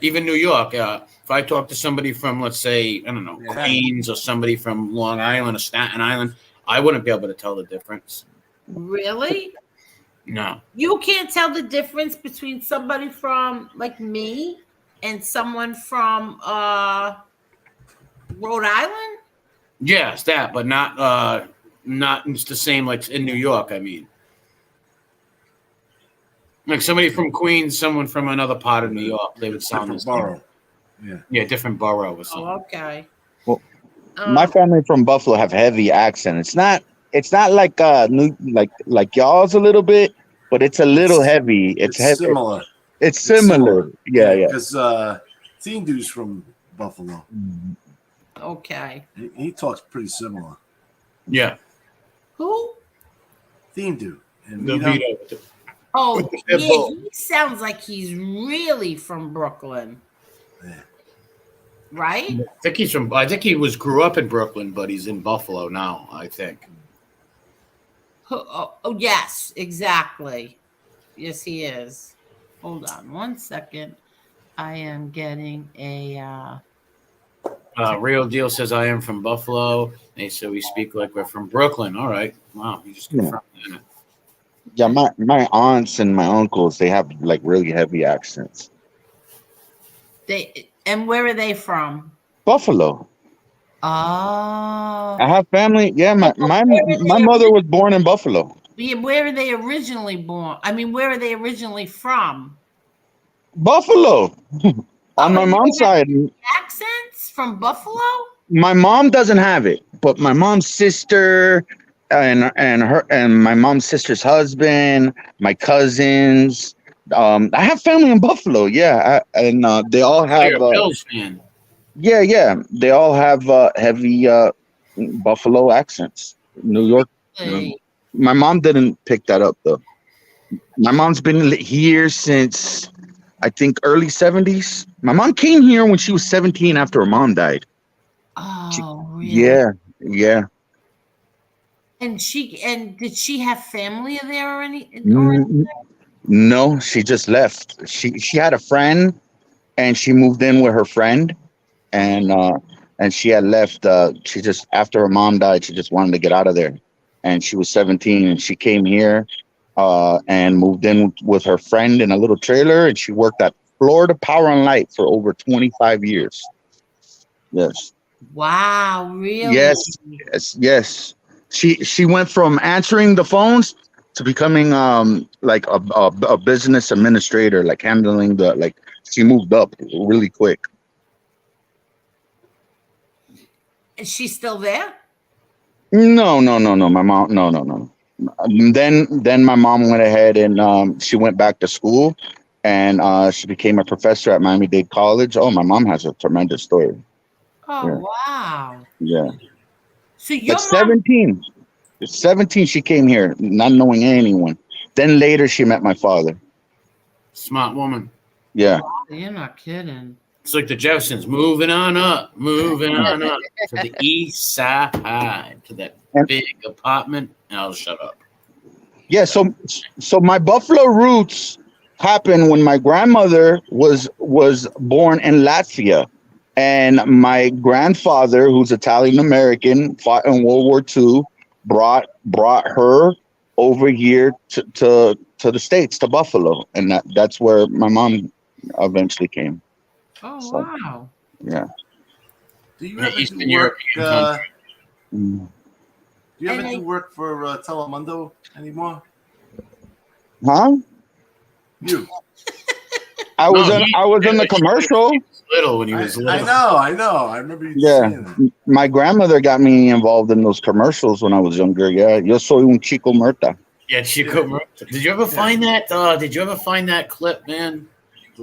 even New York. If I talk to somebody from, let's say, I don't know, Queens, or somebody from Long Island or Staten Island, I wouldn't be able to tell the difference. Really? No. You can't tell the difference between somebody from like me and someone from Rhode Island? Yes, that, but not it's the same like in New York, I mean. Like somebody from Queens, someone from another part of New York, they would sound the same. Borough. Yeah, different borough or something. Oh, okay. Well, my family from Buffalo have heavy accent. It's not like like y'all's a little bit, but it's a little heavy. It's heavy. Similar. It's similar. Yeah. Because Teen Dude's from Buffalo. Okay. He talks pretty similar. Yeah. Who? Teen Dude. And Oh, yeah, he sounds like he's really from Brooklyn. Yeah. Right? I think he grew up in Brooklyn, but he's in Buffalo now, I think. Oh, yes, exactly. Yes, he is. Hold on 1 second. I am getting a Real Deal says I am from Buffalo. They say we speak like we're from Brooklyn. All right. Wow, you just confirmed that. Yeah, my aunts and my uncles, they have like really heavy accents. And where are they from? Buffalo. Oh. I have family. Yeah, my mother was born in Buffalo. Yeah, where are they originally born? I mean, where are they originally from? Buffalo. On my mom's side. Accents from Buffalo? My mom doesn't have it, but my mom's sister and my mom's sister's husband, my cousins. I have family in Buffalo. Yeah, they all have. You're a Bills fan. Yeah. They all have heavy Buffalo accents, New York. My mom didn't pick that up though. My mom's been here since I think early 70s. My mom came here when she was 17 after her mom died. Oh, really? Yeah. And did she have family there or anything? No, she just left. She had a friend, and she moved in with her friend, and she had left. She just after her mom died, she just wanted to get out of there, and she was 17, and she came here, and moved in with her friend in a little trailer, and she worked at Florida Power and Light for over 25 years. Yes. Wow, really? Yes. She went from answering the phones to becoming like a business administrator, like handling she moved up really quick. Is she still there? No. My mom, no. Then my mom went ahead and she went back to school, and she became a professor at Miami-Dade College. Oh, my mom has a tremendous story. Oh, Yeah. wow. Yeah. So your At 17. 17, she came here, not knowing anyone. Then later, she met my father. Smart woman. Yeah. You're not kidding. It's like the Jeffersons, moving on up to the east side, to that big apartment. And I'll shut up. Yeah, so my Buffalo roots happened when my grandmother was born in Latvia, and my grandfather, who's Italian American, fought in World War II, brought her over here to the States, to Buffalo, and that's where my mom eventually came. Oh, wow. Yeah. Do you ever do work? Do you ever do work for Telemundo anymore? Huh? You. I was in the commercial. Little when he was little. I know. I remember you saying that. My grandmother got me involved in those commercials when I was younger. Yeah, yo soy un chico muerta. Yeah, Chico Muerta. Did you ever find that? Did you ever find that clip, man?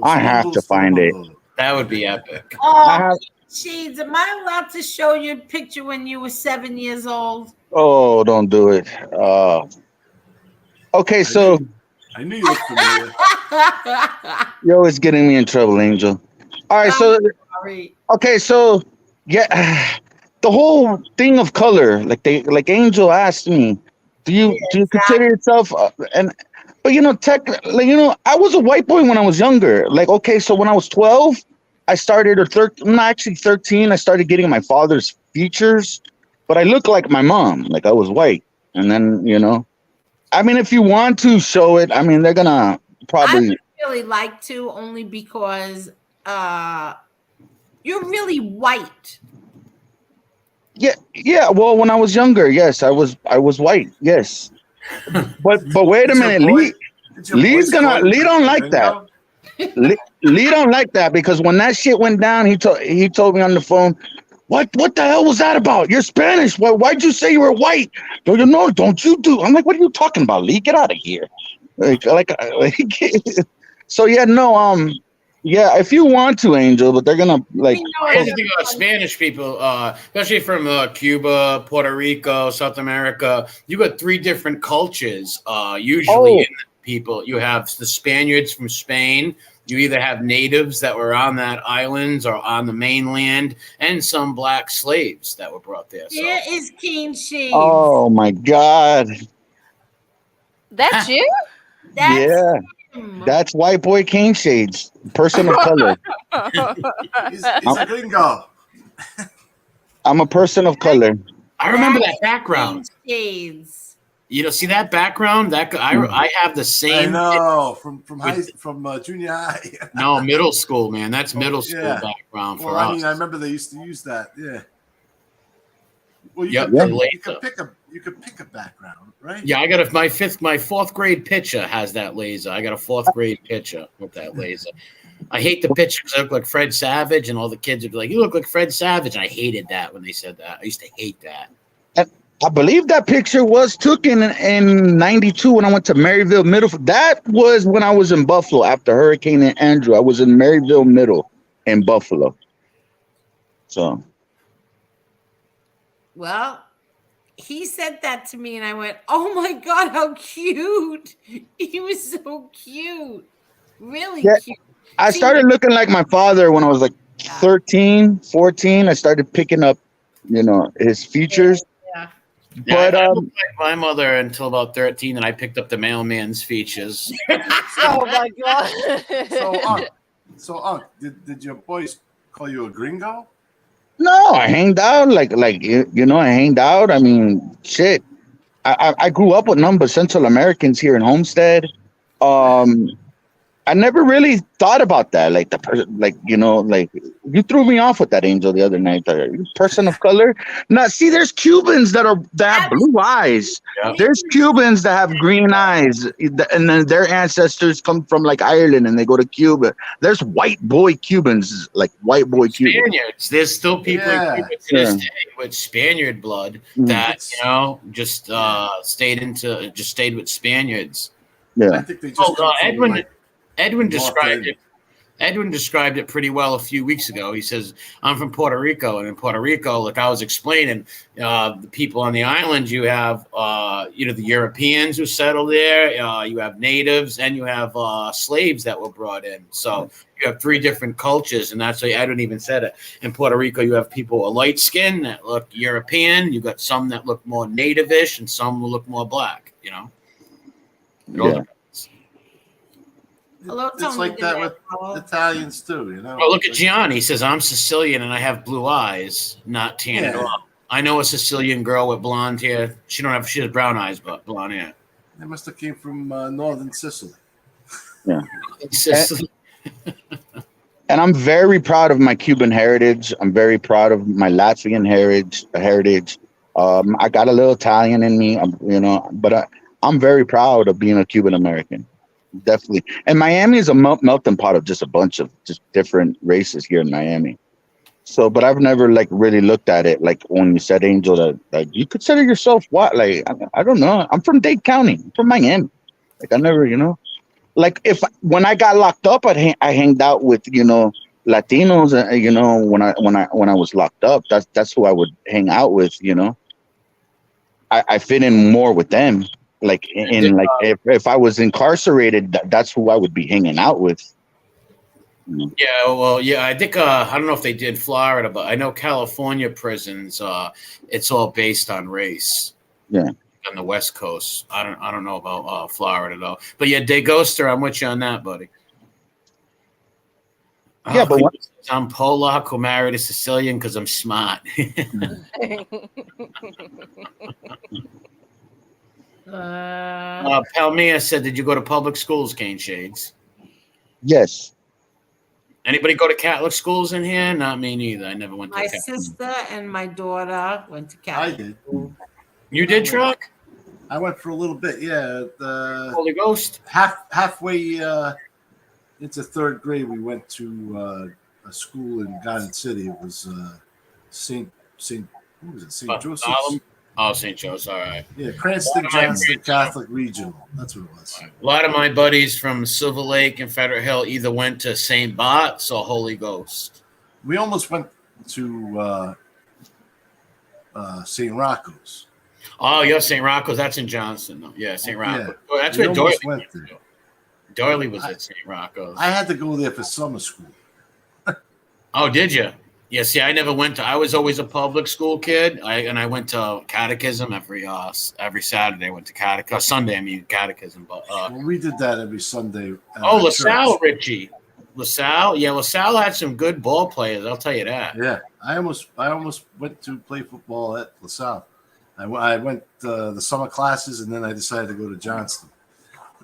I have to find it. That would be epic. Oh, Shades, am I allowed to show you a picture when you were 7 years old? Oh, don't do it. Okay, so I knew you were familiar. you're always getting me in trouble, Angel. All right, so okay, so yeah, the whole thing of color, like Angel asked me, do you consider yourself but technically, I was a white boy when I was younger. Like, okay, so when I was 12, I started, or 13, I'm actually 13, I started getting my father's features, but I look like my mom, like I was white. And then, I mean, if you want to show it, I mean, they're gonna probably. I would really like to, only because you're really white. Yeah. Well, when I was younger, yes, I was white. Yes, but wait a minute, Lee don't like that. Lee don't like that, because when that shit went down, he told me on the phone, what the hell was that about? You're Spanish. Why'd you say you were white? Don't you do? I'm like, what are you talking about, Lee? Get out of here. So yeah, no, yeah, if you want to, Angel, but they're gonna like. Here's the thing about Spanish people, especially from Cuba, Puerto Rico, South America. You got three different cultures. Usually, in people, you have the Spaniards from Spain. You either have natives that were on that islands or on the mainland, and some black slaves that were brought there. So. Here is King Shades. Oh my God. That's you? That's white boy King Shades, person of color. He's a gringo. I'm a person of color. I remember that background. Shades. See that background? I have the same. I know from junior high. No, middle school, man. That's middle school background for us. I mean, I remember they used to use that. Yeah. Well, you could pick a background, right? Yeah, I got my fourth grade picture has that laser. I got a fourth grade picture with that laser. I hate the picture because I look like Fred Savage, and all the kids would be like, "You look like Fred Savage," and I hated that when they said that. I used to hate that. I believe that picture was taken in '92 when I went to Maryville Middle. That was when I was in Buffalo after Hurricane Andrew. I was in Maryville Middle in Buffalo. So. Well, he said that to me, and I went, "Oh my God, how cute!" He was so cute, really cute. I started looking like my father when I was like 13, 14. I started picking up, his features. Yeah. But I looked like my mother until about 13, and I picked up the mailman's features. Oh my God. So, did your boys call you a gringo? No, I hanged out I hanged out. I mean, shit. I grew up with none but Central Americans here in Homestead. I never really thought about that. Like the person, you threw me off with that, Angel, the other night. Person of color. Now, see, there's Cubans that have blue eyes. Yeah. There's Cubans that have green eyes, and then their ancestors come from like Ireland, and they go to Cuba. There's white boy Cubans, like white boy Cubans. Spaniards. There's still people in Cuba to this day with Spaniard blood that just stayed with Spaniards. Yeah, I think they just. Edwin described it pretty well a few weeks ago. He says, I'm from Puerto Rico, and in Puerto Rico, like I was explaining, the people on the island, you have, the Europeans who settled there, you have natives, and you have slaves that were brought in. So you have three different cultures, and that's why Edwin even said it. In Puerto Rico, you have people with light skin that look European. You got some that look more native-ish, and some will look more black, Yeah. It's like that with Italians too, Oh, look at Gianni. He says, I'm Sicilian and I have blue eyes, not tan at all. I know a Sicilian girl with blonde hair. She has brown eyes, but blonde hair. They must have came from northern Sicily. Yeah. Sicily. And I'm very proud of my Cuban heritage. I'm very proud of my Latvian heritage. I got a little Italian in me, but I'm very proud of being a Cuban American. Definitely. And Miami is a melting pot of just a bunch of just different races here in Miami. So, but I've never really looked at it like when you said, Angel, that you consider yourself what? I don't know. I'm from Dade County. I'm from Miami. I never, when I got locked up, I hanged out with, Latinos, when I was locked up, that's who I would hang out with, I fit in more with them. If I was incarcerated, that's who I would be hanging out with. Yeah, well, I think I don't know if they did Florida, but I know California prisons. It's all based on race. Yeah, on the West Coast. I don't know about Florida though. But yeah, De Ghoster, I'm with you on that, buddy. Yeah, but I'm Polak who married a Sicilian because I'm smart. Palmia said, did you go to public schools, Cane Shades? Yes. Anybody go to Catholic schools in here? Not me neither. I never went to my sister and my daughter went to Catholic school. You did, Truck? I went for a little bit, yeah. Holy Ghost? Halfway into third grade, we went to a school in Garden City. It was St. Joseph's? Oh, St. Joe's, all right. Yeah, Cranston Johnston Catholic Regional. That's what it was. A lot of my buddies from Silver Lake and Federal Hill either went to St. Bart's or Holy Ghost. We almost went to St. Rocco's. Oh, yeah, St. Rocco's. That's in Johnston, though. Yeah, St. Rocco's. Yeah. Oh, that's where Doyle went to. Doyle was at St. Rocco's. I had to go there for summer school. Oh, did you? Yeah, see, I never went to. I was always a public school kid, I went to catechism every Saturday. I went to catechism. Sunday, catechism. But we did that every Sunday. LaSalle, church. Richie, LaSalle. Yeah, LaSalle had some good ball players. I'll tell you that. Yeah, I almost went to play football at LaSalle. I went the summer classes, and then I decided to go to Johnston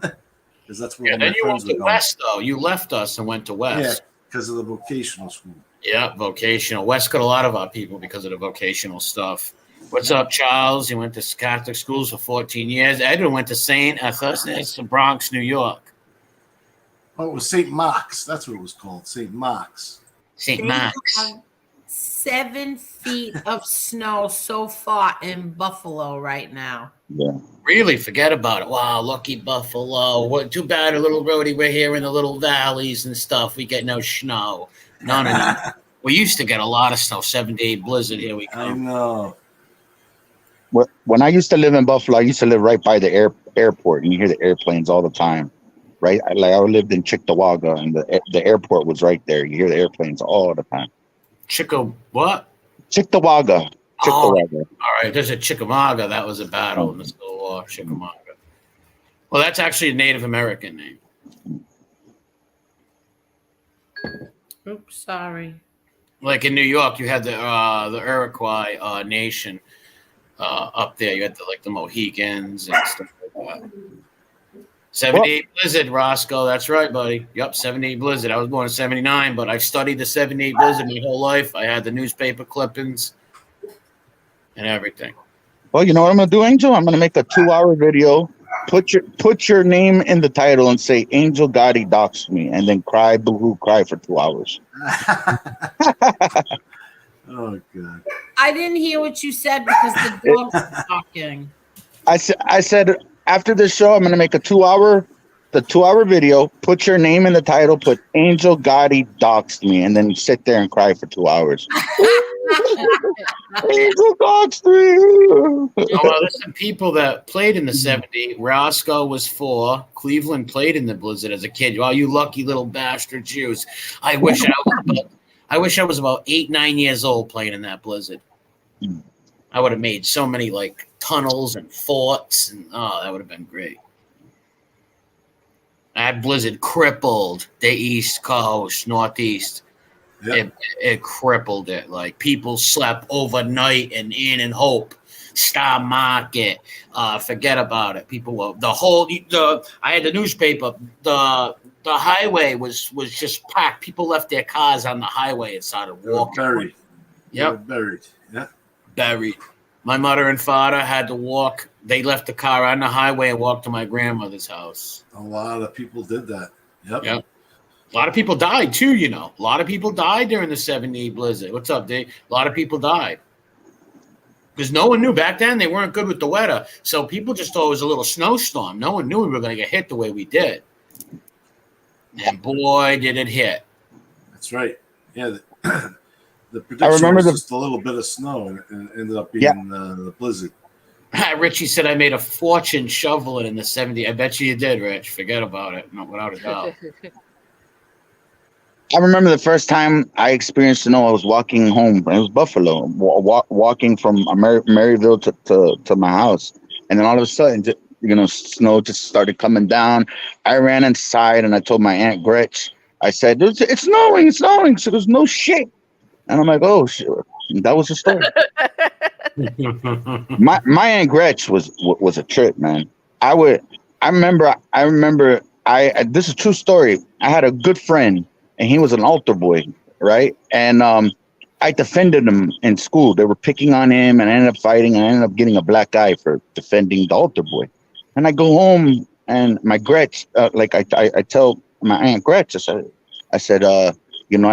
because that's where. Yeah, then you went to West, though. You left us and went to West. Yeah, because of the vocational school. Yeah, vocational. West got a lot of our people because of the vocational stuff. What's up, Charles? He went to Catholic schools for 14 years. Edwin went to St. Augustus, Bronx, New York. Oh, it was St. Mark's. That's what it was called, St. Mark's. St. Mark's. 7 feet of snow so far in Buffalo right now. Yeah. Really? Forget about it. Wow, lucky Buffalo. What? Too bad, a little roadie. We're here in the little valleys and stuff. We get no snow. No. We used to get a lot of snow. 7-day blizzard. Here we come. I know. when I used to live in Buffalo, I used to live right by the airport, and you hear the airplanes all the time, right? I lived in Cheektowaga, and the airport was right there. You hear the airplanes all the time. What? Cheektowaga. Oh, all right. There's a Chickamauga. That was a battle in the Civil War. Chickamauga. Well, that's actually a Native American name. Oops, sorry. Like in New York, you had the Iroquois nation up there. You had the Mohegans and stuff like that. 78 Blizzard, Roscoe. That's right, buddy. Yep, 78 Blizzard. I was born in 79, but I've studied the 78 Blizzard my whole life. I had the newspaper clippings and everything. Well, you know what I'm going to do, Angel? I'm going to make a 2-hour video. Put your name in the title and say Angel Gotti doxed me, and then cry, boo-hoo, cry for 2 hours. Oh, God. I didn't hear what you said because the dog was talking. I said after this show, I'm going to make a 2-hour video. Put your name in the title. Put Angel Gotti doxed me, and then sit there and cry for 2 hours. Angel doxed me. Oh, well, there's some people that played in the 70s. Roscoe was 4. Cleveland played in the Blizzard as a kid. Oh, you lucky little bastard Jews! I wish I was about 8, 9 years old playing in that Blizzard. I would have made so many tunnels and forts, and that would have been great. That Blizzard crippled the East Coast, Northeast. Yep. It crippled it. People slept overnight in Inn and Hope, Star Market. Forget about it. People were I had the newspaper. The highway was just packed. People left their cars on the highway and started walking. Buried. Yep. Buried. Yeah. Buried. My mother and father had to walk. They left the car on the highway and walked to my grandmother's house. A lot of people did that. Yep. A lot of people died too, A lot of people died during the 78 Blizzard. What's up, Dave? A lot of people died. Because no one knew back then they weren't good with the weather. So people just thought it was a little snowstorm. No one knew we were going to get hit the way we did. And boy, did it hit. That's right. Yeah. The prediction was just a little bit of snow and ended up being the blizzard. Richie said I made a fortune shoveling in the 70s. I bet you did, Rich. Forget about it. No, without a doubt. I remember the first time I experienced snow. I was walking home. It was Buffalo, walking from Maryville to my house, and then all of a sudden, snow just started coming down. I ran inside and I told my Aunt Gretch. I said, "It's snowing, it's snowing." So there's no shit, and I'm like, "Oh shit." That was the story. my Aunt Gretch was a trip, man. I remember. This is a true story. I had a good friend. And he was an altar boy, right? And I defended him in school. They were picking on him, and I ended up fighting. And I ended up getting a black eye for defending the altar boy. And I go home, and my Gretch, I tell my Aunt Gretch, I said, I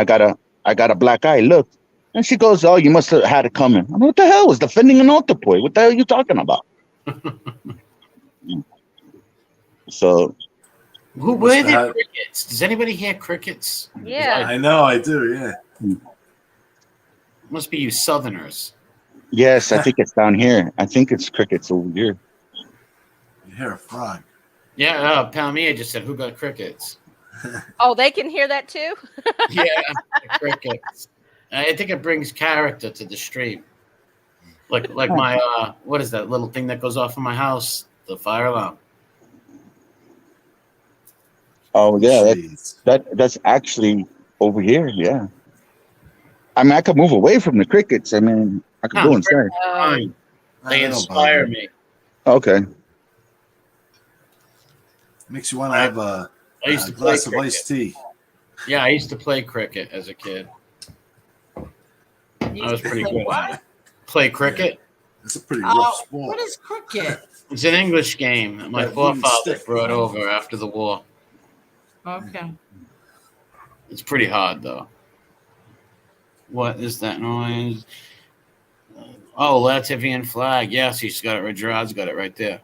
got a black eye. Look, and she goes, "Oh, you must have had it coming." I'm like, "What the hell? I was defending an altar boy. What the hell are you talking about?" So. Where are the crickets? Does anybody hear crickets? Yeah. I know, I do, yeah. Must be you Southerners. Yes, I think it's down here. I think it's crickets over here. You hear a frog. Yeah, Palmia just said, "Who got crickets?" Oh, they can hear that too? Yeah, crickets. I think it brings character to the stream. Like my, what is that little thing that goes off in my house? The fire alarm. Oh yeah, that's actually over here. Yeah, I mean, I could move away from the crickets. I mean, I could go inside. They inspire me. Okay. Makes you want to have a glass of iced tea. Yeah, I used to play cricket as a kid. I was pretty good at it. Play cricket? It's a pretty rough sport. What is cricket? It's an English game that my forefathers brought over after the war. Okay. It's pretty hard, though. What is that noise? Oh, Latvian flag. Yes, he's got it right. Gerard's got it right there.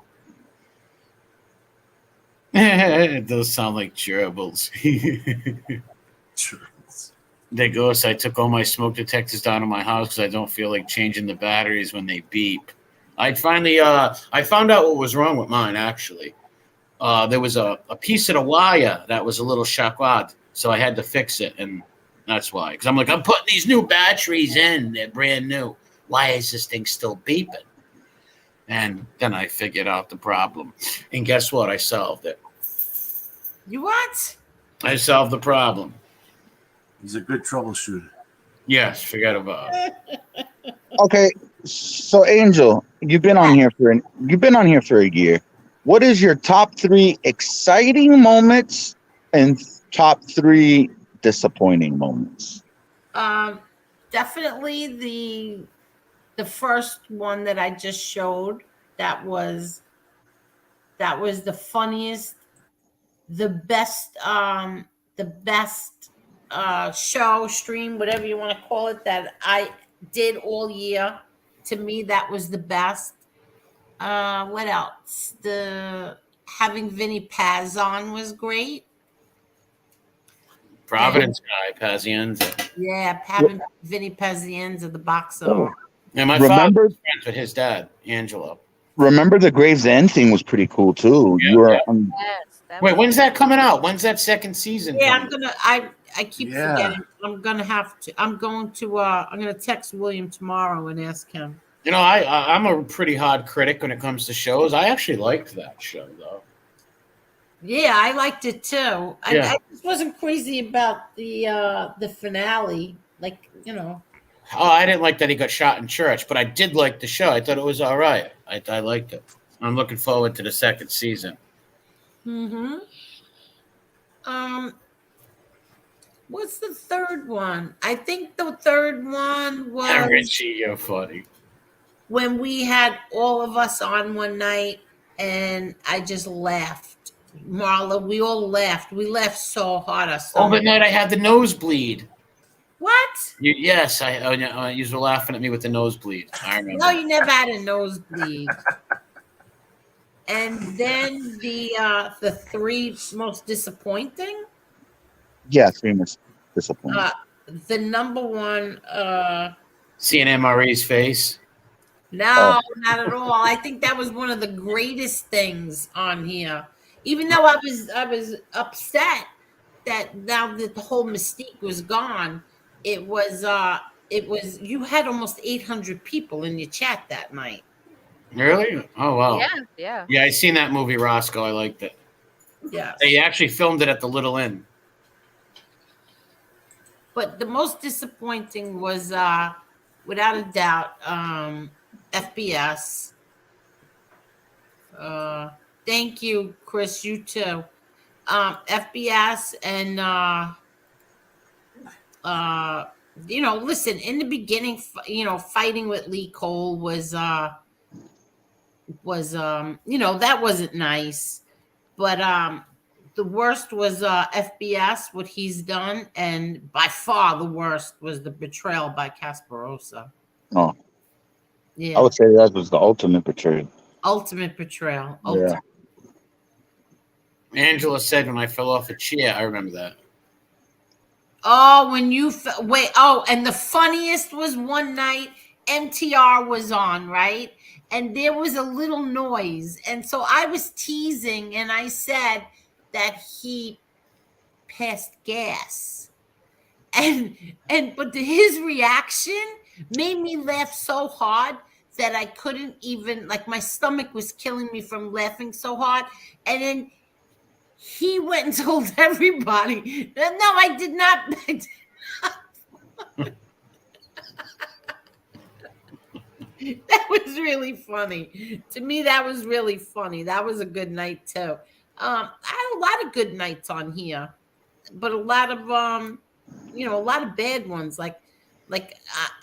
It does sound like gerbils. They go, so I took all my smoke detectors down to my house because I don't feel like changing the batteries when they beep. I finally I found out what was wrong with mine. Actually, there was a piece of the wire that was a little chacrad, so I had to fix it, and that's why. Because I'm like, I'm putting these new batteries in; they're brand new. Why is this thing still beeping? And then I figured out the problem, and guess what? I solved it. You what? I solved the problem. He's a good troubleshooter. Yes, forget about it. Okay, so Angel, you've been on here for a year. What is your top 3 exciting moments and top 3 disappointing moments? Definitely the first one that I just showed. That was the funniest, the best show, stream, whatever you want to call it, that I did all year. To me, that was the best. What else? The having Vinny Paz on was great. Providence guy, Pazienza. Yeah, having Vinny Pazienza, the boxer. Oh. And my father was friends with his dad, Angelo. Remember the Gravesend thing was pretty cool too. Yeah, you were Yes, wait, when's that coming out? When's that second season? Yeah, coming? I keep forgetting. I'm going to text William tomorrow and ask him. You know, I'm a pretty hard critic when it comes to shows. I actually liked that show though. Yeah, I liked it too. Yeah. I just wasn't crazy about the finale. Like, you know. Oh, I didn't like that he got shot in church, but I did like the show. I thought it was all right. I liked it. I'm looking forward to the second season. Mm-hmm. What's the third one? I think the third one was Richie, you're funny. when we had all of us on one night and I just laughed. Marla, we all laughed. We laughed so hard. Oh, that night I had the nosebleed. What? Yes, you were laughing at me with the nosebleed. I remember. No, you never had a nosebleed. And then the 3 most disappointing. Yeah, 3 most disappointing. The number one. Seeing MRE's face. No, not at all. I think that was one of the greatest things on here. Even though I was upset that now that the whole mystique was gone, it was you had almost 800 people in your chat that night. Really? Oh wow. Yeah. Yeah, I seen that movie Roscoe. I liked it. Yeah. They actually filmed it at the Little Inn. But the most disappointing was without a doubt FBS. Thank you, Chris. You too. FBS and listen, in the beginning, fighting with Lee Cole was that wasn't nice. But the worst was FBS, what he's done, and by far the worst was the betrayal by Casparosa. Oh. Yeah. I would say that was the ultimate betrayal. Ultimate betrayal. Yeah. Angela said when I fell off a chair. I remember that. Oh, when you wait. Oh, and the funniest was one night MTR was on, right? And there was a little noise. And so I was teasing and I said that he passed gas. But his reaction made me laugh so hard that I couldn't even, like, my stomach was killing me from laughing so hard. And then he went and told everybody. No, I did not. That was really funny. To me, that was really funny. That was a good night too. I had a lot of good nights on here, but a lot of a lot of bad ones. Like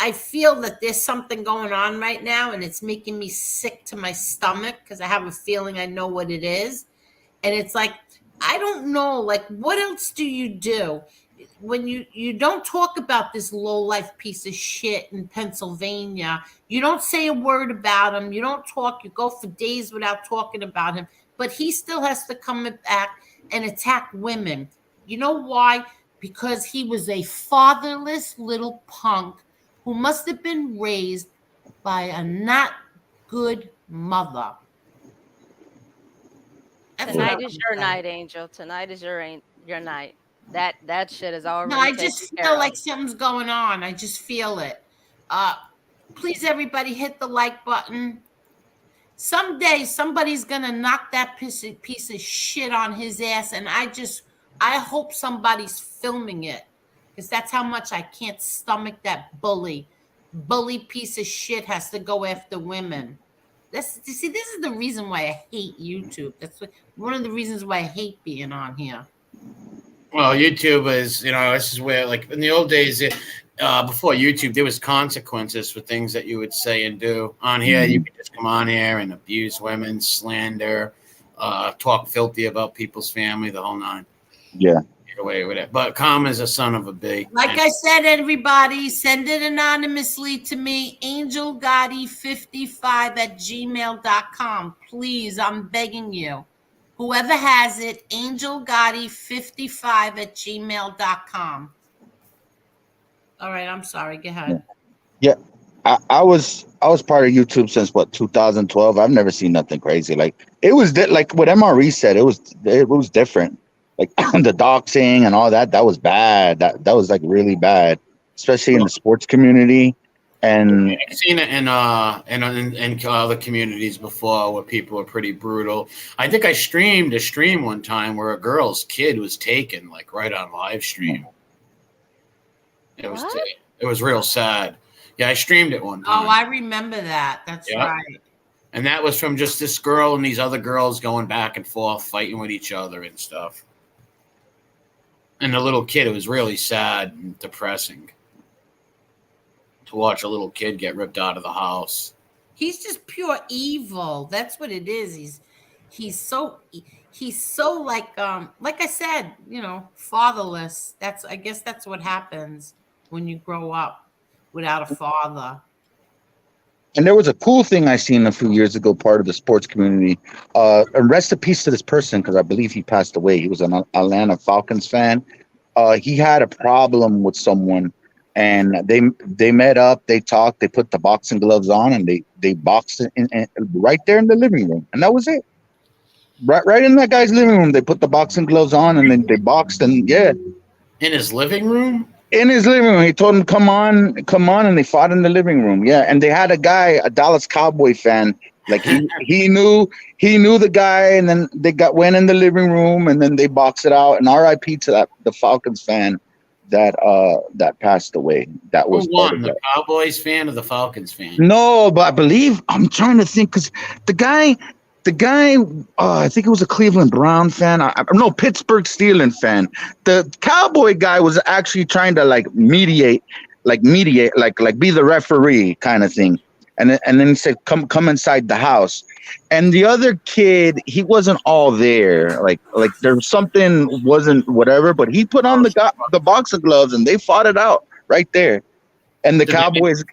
I feel that there's something going on right now, and it's making me sick to my stomach because I have a feeling I know what it is, and it's like I don't know. Like, what else do you do? When you don't talk about this low-life piece of shit in Pennsylvania, you don't say a word about him. You don't talk. You go for days without talking about him. But he still has to come back and attack women. You know why? Because he was a fatherless little punk who must have been raised by a not good mother. Tonight is your night, Angel. Tonight is your night. That shit is already. No, I just feel like something's going on. I just feel it. Please, everybody, hit the like button. Someday somebody's gonna knock that piece of shit on his ass, and I hope somebody's filming it, because that's how much I can't stomach that bully piece of shit has to go after women. This is the reason why I hate YouTube. That's one of the reasons why I hate being on here. Well, YouTube is, this is where, like, in the old days, before YouTube, there was consequences for things that you would say and do. On here, you could just come on here and abuse women, slander, talk filthy about people's family, the whole nine. Yeah. Get away with it. But Karma's a son of a b. Like I said, everybody, send it anonymously to me, angelgotti55@gmail.com. Please, I'm begging you. Whoever has it, angelgotti55@gmail.com. All right, I'm sorry. Go ahead. Yeah. I was part of YouTube since 2012. I've never seen nothing crazy. Like it was like what MRE said. It was different. Like the doxing and all that. That was bad. That was like really bad, especially in the sports community. And I've seen it in other communities before where people are pretty brutal. I think I streamed a stream one time where a girl's kid was taken, like right on live stream. It was real sad. Yeah, I streamed it one time. Oh, I remember that. That's right. And that was from just this girl and these other girls going back and forth, fighting with each other and stuff. And the little kid, it was really sad and depressing to watch a little kid get ripped out of the house. He's just pure evil. That's what it is. He's so like I said, fatherless. I guess that's what happens when you grow up without a father. And there was a cool thing I seen a few years ago, part of the sports community. And rest in peace to this person, because I believe he passed away. He was an Atlanta Falcons fan. He had a problem with someone, and they met up, they talked, they put the boxing gloves on, and they boxed in right there in the living room, and that was it. Right in that guy's living room, they put the boxing gloves on, and then they boxed, and in his living room. In his living room, he told him, come on, and they fought in the living room. Yeah, and they had a guy, a Dallas Cowboy fan, like he knew the guy, and then they went in the living room, and then they boxed it out. And R.I.P. to the Falcons fan that passed away. That was who won, the Cowboys fan or the Falcons fan? No, but I believe, I'm trying to think, because the guy, I think it was a Cleveland Brown fan. No, Pittsburgh Steelers fan. The Cowboy guy was actually trying to mediate, like be the referee kind of thing. And then he said, come inside the house. And the other kid, he wasn't all there. Like there was something wasn't whatever, but he put on the boxing gloves and they fought it out right there. And the Cowboys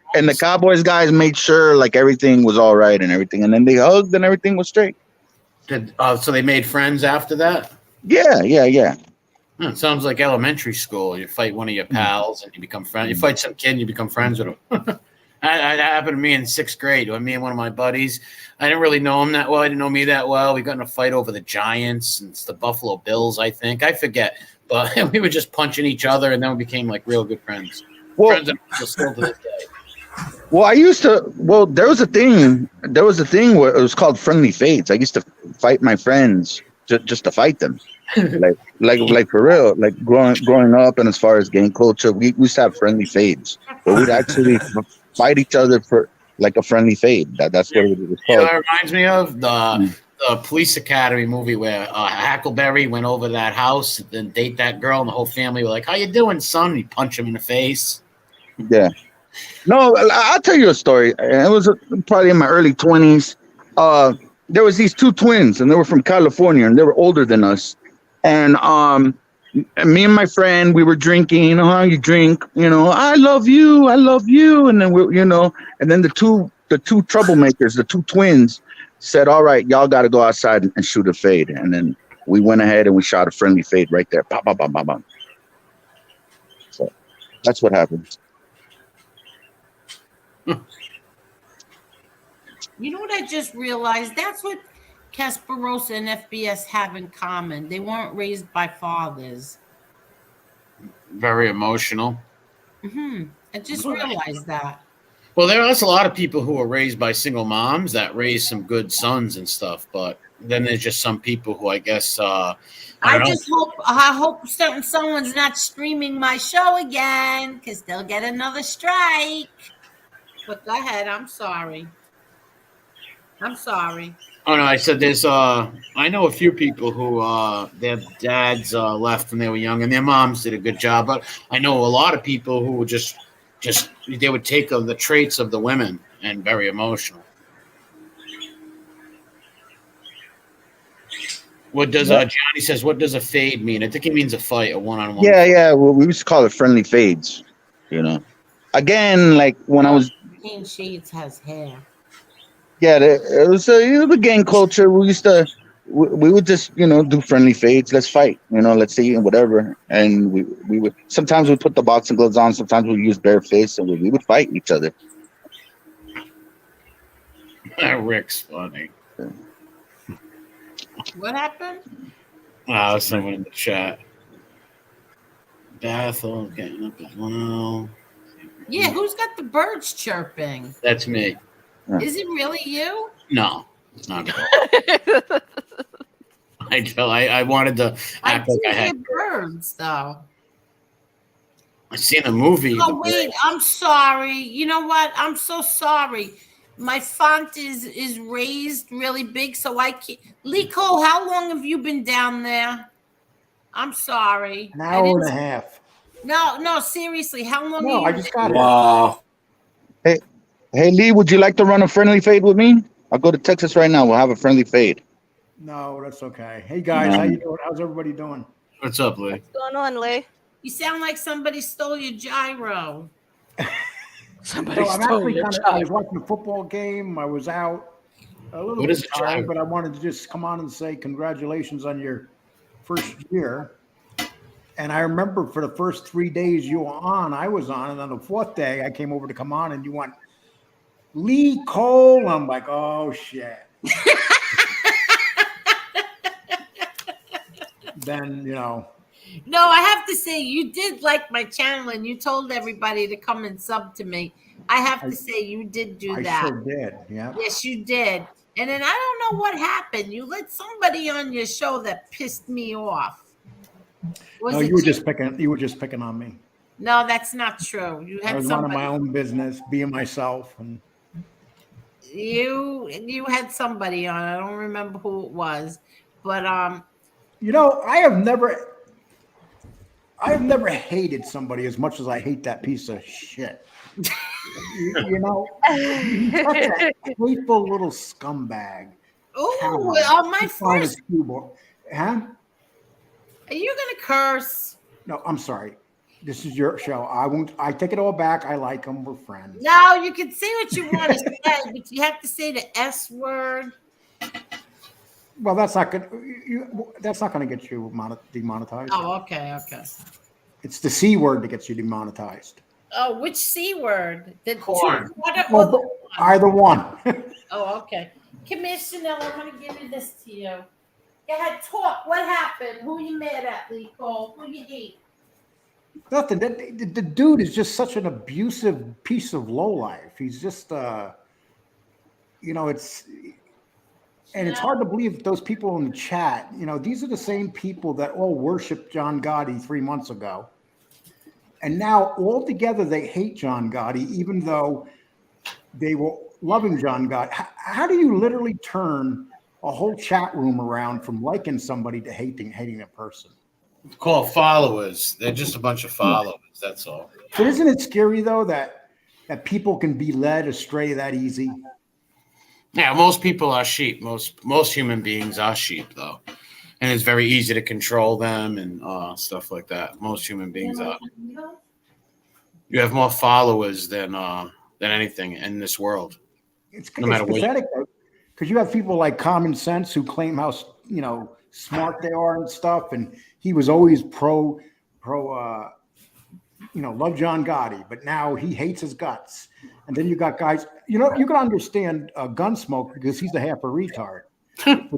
guys made sure everything was all right and everything. And then they hugged and everything was straight. So they made friends after that? Yeah. It sounds like elementary school. You fight one of your pals and you become friends. You fight some kid and you become friends with him. That happened to me in 6th grade. When me and one of my buddies, I didn't really know him that well. He didn't know me that well. We got in a fight over the Giants and it's the Buffalo Bills, I think. I forget. But we were just punching each other, and then we became real good friends. Well, friends are still to this day. Well, there was a thing where it was called friendly fades. I used to fight my friends just to fight them. like for real, growing up, and as far as gang culture, we used to have friendly fades, but we'd actually fight each other for a friendly fade. That's what it was called. That reminds me of the Police Academy movie where Hackleberry went over to that house and then date that girl, and the whole family were like, "How you doing, son?" And he punched him in the face. Yeah. No, I'll tell you a story. It was probably in my early 20s. There was these two twins, and they were from California, and they were older than us. And me and my friend, we were drinking. You know how you drink? I love you, and then and then the two troublemakers, the two twins, said, "All right, y'all got to go outside and shoot a fade." And then we went ahead and we shot a friendly fade right there. Bam, bam, bam, bam, bam. So that's what happened. You know what I just realized? That's what Kasparosa and FBS have in common. They weren't raised by fathers. Very emotional. I just realized that. Well, there's a lot of people who are raised by single moms that raise some good sons and stuff, but then there's just some people who I guess I hope someone's not streaming my show again because they'll get another strike. But go ahead. I'm sorry. Oh no, I said there's I know a few people who their dads left when they were young and their moms did a good job, but I know a lot of people who were just they would take the traits of the women and very emotional. What does Johnny says? What does a fade mean? I think it means a fight, a one-on-one. Yeah. Well, we used to call it friendly fades. You know, again, like when I was. King Shades has hair. Yeah, it was the gang culture. We would just do friendly fades. Let's fight. Let's see whatever. And we would sometimes we put the boxing gloves on. Sometimes we use bare fists, and we would fight each other. Rick's funny. What happened? Someone in the chat. Bethel getting up as well. Yeah, who's got the birds chirping? That's me. Is it really you? No, it's not at all. I wanted to act like I had birds, though. I seen a movie. Oh wait, I'm sorry. You know what? I'm so sorry. My font is raised really big, so I can't. Lico, how long have you been down there? I'm sorry. An hour and a half. No, seriously, how long? No, I just got it. Wow. Hey, Lee, would you like to run a friendly fade with me? I'll go to Texas right now. We'll have a friendly fade. No, that's okay. Hey guys, how you doing? How's everybody doing? What's up, Lee? What's going on, Lee? You sound like somebody stole your gyro. Somebody stole your gyro. I was watching a football game. I was out a little bit tired, but I wanted to just come on and say congratulations on your first year. And I remember for the first 3 days you were on, I was on, and on the fourth day I came over to come on, and you went, Lee Cole. I'm like, oh shit. Then No, I have to say you did like my channel, and you told everybody to come and sub to me. I have to say you did do that. I sure did. Yeah. Yes, you did. And then I don't know what happened. You let somebody on your show that pissed me off. You were just picking on me. No, that's not true. You had I was running my own business, being myself, and you had somebody on. I don't remember who it was, but I have never hated somebody as much as I hate that piece of shit. He's such a hateful little scumbag. Oh, my first. Huh? Are you gonna curse? No, I'm sorry. This is your show. I won't. I take it all back. I like them. We're friends. No, you can say what you want to say, but you have to say the S word. Well, that's not good. That's not going to get you demonetized. Oh, okay. It's the C word that gets you demonetized. Oh, which C word? The corn. Either one. Oh, okay. Commissioner, I'm going to give you this to you. Go ahead, talk. What happened? Who you mad at, Lee Cole? Who you hate? Nothing. The dude is just such an abusive piece of lowlife. He's just, it's hard to believe those people in the chat. These are the same people that all worshiped John Gotti 3 months ago, and now all together they hate John Gotti, even though they were loving John Gotti. How do you literally turn a whole chat room around from liking somebody to hating a person? It's called followers. They're just a bunch of followers. That's all. But isn't it scary though that people can be led astray that easy? Yeah, most people are sheep. Most human beings are sheep, though, and it's very easy to control them and stuff like that. Most human beings are. You have more followers than anything in this world. It's pathetic though, because you have people like Common Sense who claim how smart they are and stuff, and he was always pro love John Gotti, but now he hates his guts. And then you got guys, you can understand Gunsmoke because he's a half a retard. But,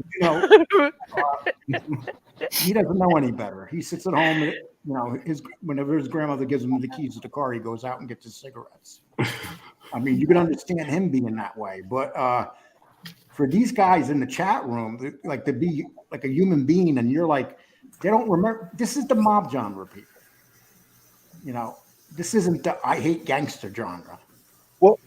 he doesn't know any better. He sits at home, whenever his grandmother gives him the keys to the car, he goes out and gets his cigarettes. I mean, you can understand him being that way. But for these guys in the chat room, like to be like a human being, and you're like, they don't remember. This is the mob genre, people. This isn't the I hate gangster genre. Well,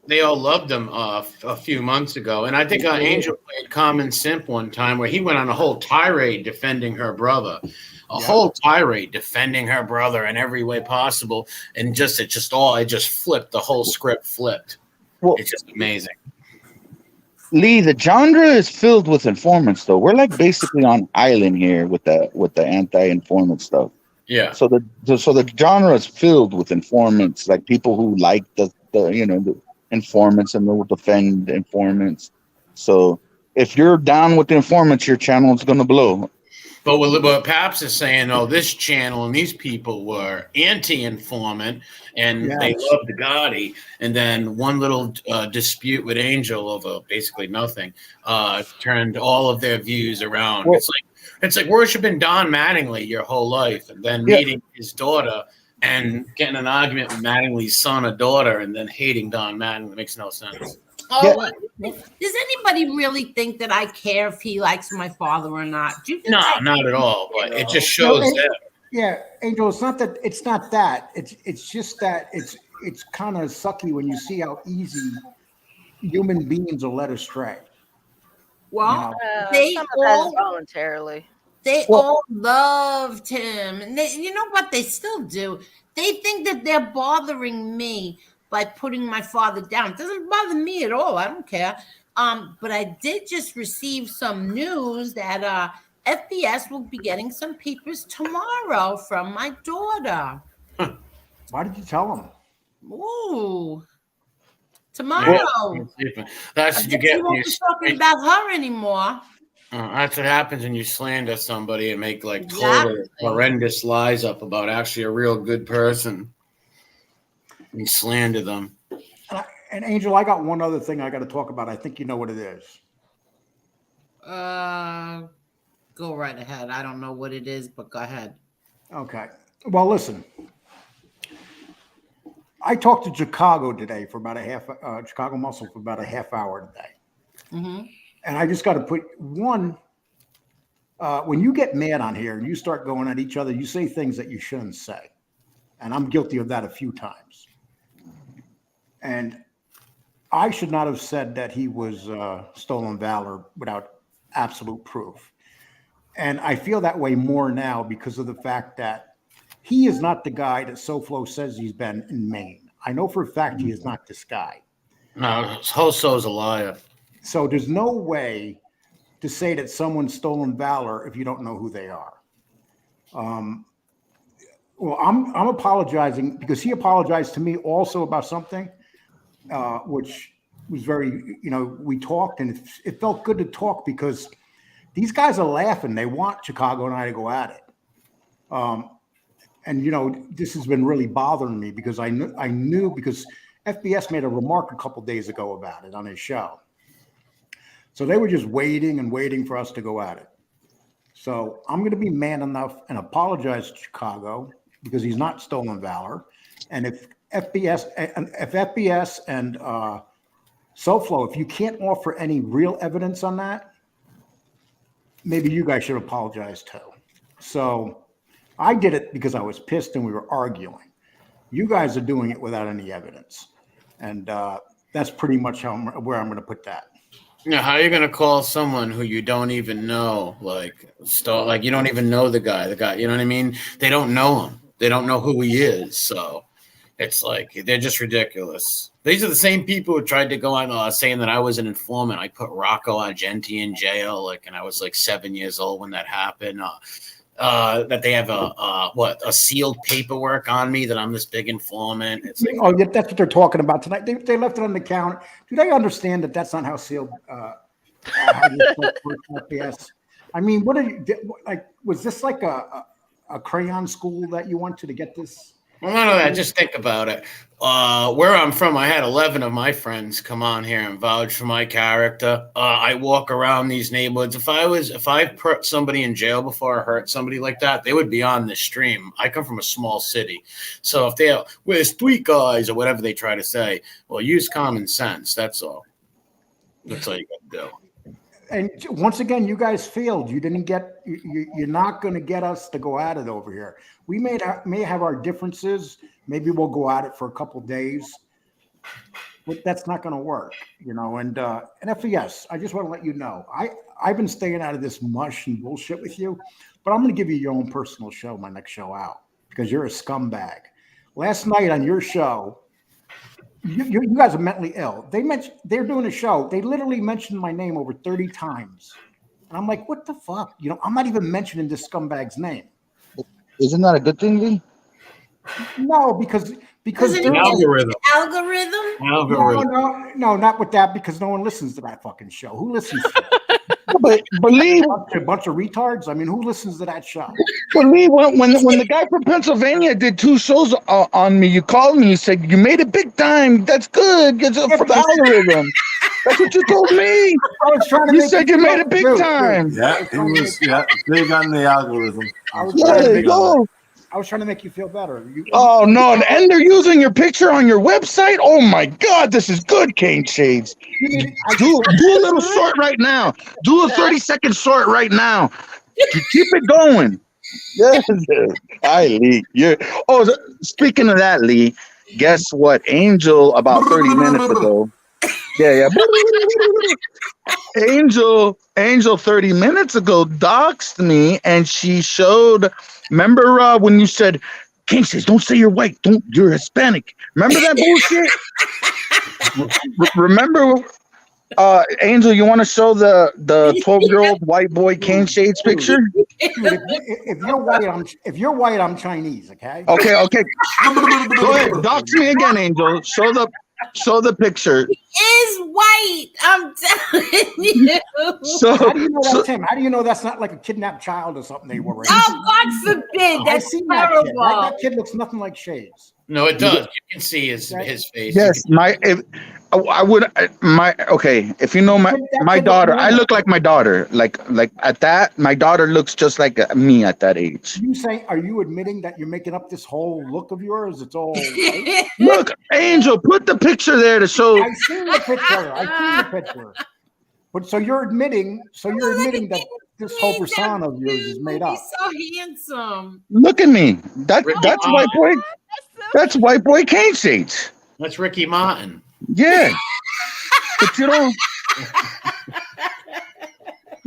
they all loved him a few months ago, and I think Angel played Common Simp one time where he went on a whole tirade defending her brother, whole tirade defending her brother in every way possible, and it just flipped. The whole script flipped. Well, it's just amazing. Lee, the genre is filled with informants, though. We're like basically on island here with the anti-informant stuff. Yeah. So the genre is filled with informants, like people who like the informants and will defend informants. So if you're down with the informants, your channel is going to blow. But what Paps is saying, ththis channel and these people were anti-informant, and they loved Gotti. And then one little dispute with Angel over basically nothing turned all of their views around. Well, it's like worshiping Don Mattingly your whole life, and then meeting his daughter and getting an argument with Mattingly's son or daughter, and then hating Don Mattingly. It makes no sense. Does anybody really think that I care if he likes my father or not? Do you think not at all. But it just shows that. Yeah, Angel, it's not that. It's just that it's kind of sucky when you see how easy human beings are led astray. Well, voluntarily. They all loved him, and you know what? They still do. They think that they're bothering me by putting my father down. It doesn't bother me at all. I don't care. But I did just receive some news that FBS will be getting some papers tomorrow from my daughter. Why did you tell them? Ooh, tomorrow. That's what you get. You won't be talking about her anymore. That's what happens when you slander somebody and make total horrendous lies up about actually a real good person. You slander them. And Angel, I got one other thing I got to talk about. I think you know what it is. Go right ahead. I don't know what it is, but go ahead. Okay. Well, listen. I talked to Chicago today for about Chicago Muscle for about a half hour today. Mm-hmm. And I just got to put one, when you get mad on here and you start going at each other, you say things that you shouldn't say. And I'm guilty of that a few times. And I should not have said that he was stolen valor without absolute proof. And I feel that way more now because of the fact that he is not the guy that SoFlo says he's been in Maine. I know for a fact he is not this guy. No, Hoso's a liar. So there's no way to say that someone's stolen valor if you don't know who they are. Well, I'm apologizing because he apologized to me also about something, which was very, we talked and it felt good to talk because these guys are laughing. They want Chicago and I to go at it. And, this has been really bothering me because I knew because FBS made a remark a couple days ago about it on his show. So they were just waiting and waiting for us to go at it. So I'm going to be man enough and apologize to Chicago because he's not stolen valor. And if FBS and SoFlo, if you can't offer any real evidence on that, maybe you guys should apologize too. So I did it because I was pissed and we were arguing. You guys are doing it without any evidence. And that's pretty much where I'm going to put that. Yeah, how are you gonna call someone who you don't even know, you don't even know the guy, you know what I mean? They don't know him. They don't know who he is. So it's they're just ridiculous. These are the same people who tried to go on saying that I was an informant. I put Rocco Argenti in jail, and I was 7 years old when that happened. That they have a sealed paperwork on me that I'm this big informant. It's yeah, that's what they're talking about tonight. They left it on the counter. Do they understand that that's not how sealed? Yes. I mean, what are you was this like a a crayon school that you went to get this? Well, none of that. Just think about it. Where I'm from, I had 11 of my friends come on here and vouch for my character. I walk around these neighborhoods. If I put somebody in jail before I hurt somebody like that, they would be on this stream. I come from a small city, so if they're where's 3 guys or whatever they try to say, well, use common sense. That's all. That's all you got to do. And once again, you guys failed. You didn't get. You're not going to get us to go at it over here. We may have our differences. Maybe we'll go at it for a couple of days, but that's not going to work, you know. And FES, I just want to let you know, I've been staying out of this mush and bullshit with you, but I'm going to give you your own personal show, my next show out, because you're a scumbag. Last night on your show, you guys are mentally ill. They're doing a show. They literally mentioned my name over 30 times. And I'm like, what the fuck? You know, I'm not even mentioning this scumbag's name. Isn't that a good thing, Lee? No, because Isn't algorithm. No, not with that, because no one listens to that fucking show. Who listens to it? But Lee, a bunch of retards. I mean, who listens to that show? But Lee, when the guy from Pennsylvania did 2 shows on me, you called me. You said you made it big time. That's good. It's for the algorithm. That's what you told me. I was trying to. You said you made it big time. Yeah, he was big on the algorithm. I was trying to make you feel better. Oh no! And they're using your picture on your website. Oh my God, this is good, Cane Shades. Do a little short right now. Do a 30-second short right now. Keep it going. Yes, hi Lee. Speaking of that, Lee, guess what? Angel about 30 minutes ago. Yeah. Angel 30 minutes ago doxed me, and she showed. Remember when you said, "King says, don't say you're white, you're Hispanic." Remember that bullshit? Remember, Angel, you want to show the 12-year-old white boy Cane Shades picture? If you're white, I'm Chinese. Okay. Okay. Go ahead, dox me again, Angel. Show the picture. He is white. I'm telling you. So how do you know that's him? How do you know that's not like a kidnapped child or something they were raising? Oh, God forbid. That's terrible. That kid looks nothing like Shades. No, it does. You can see his face. Yes, if you know my daughter, I look like my daughter. Like at that, my daughter looks just like me at that age. Are you admitting that you're making up this whole look of yours? It's all Look, Angel, put the picture there to show. I've seen the picture. But so you're admitting that this whole persona of yours is made up. He's so handsome. Look at me. That's white boy. That's white boy Cane Shades. That's Ricky Martin. Yeah. But you know.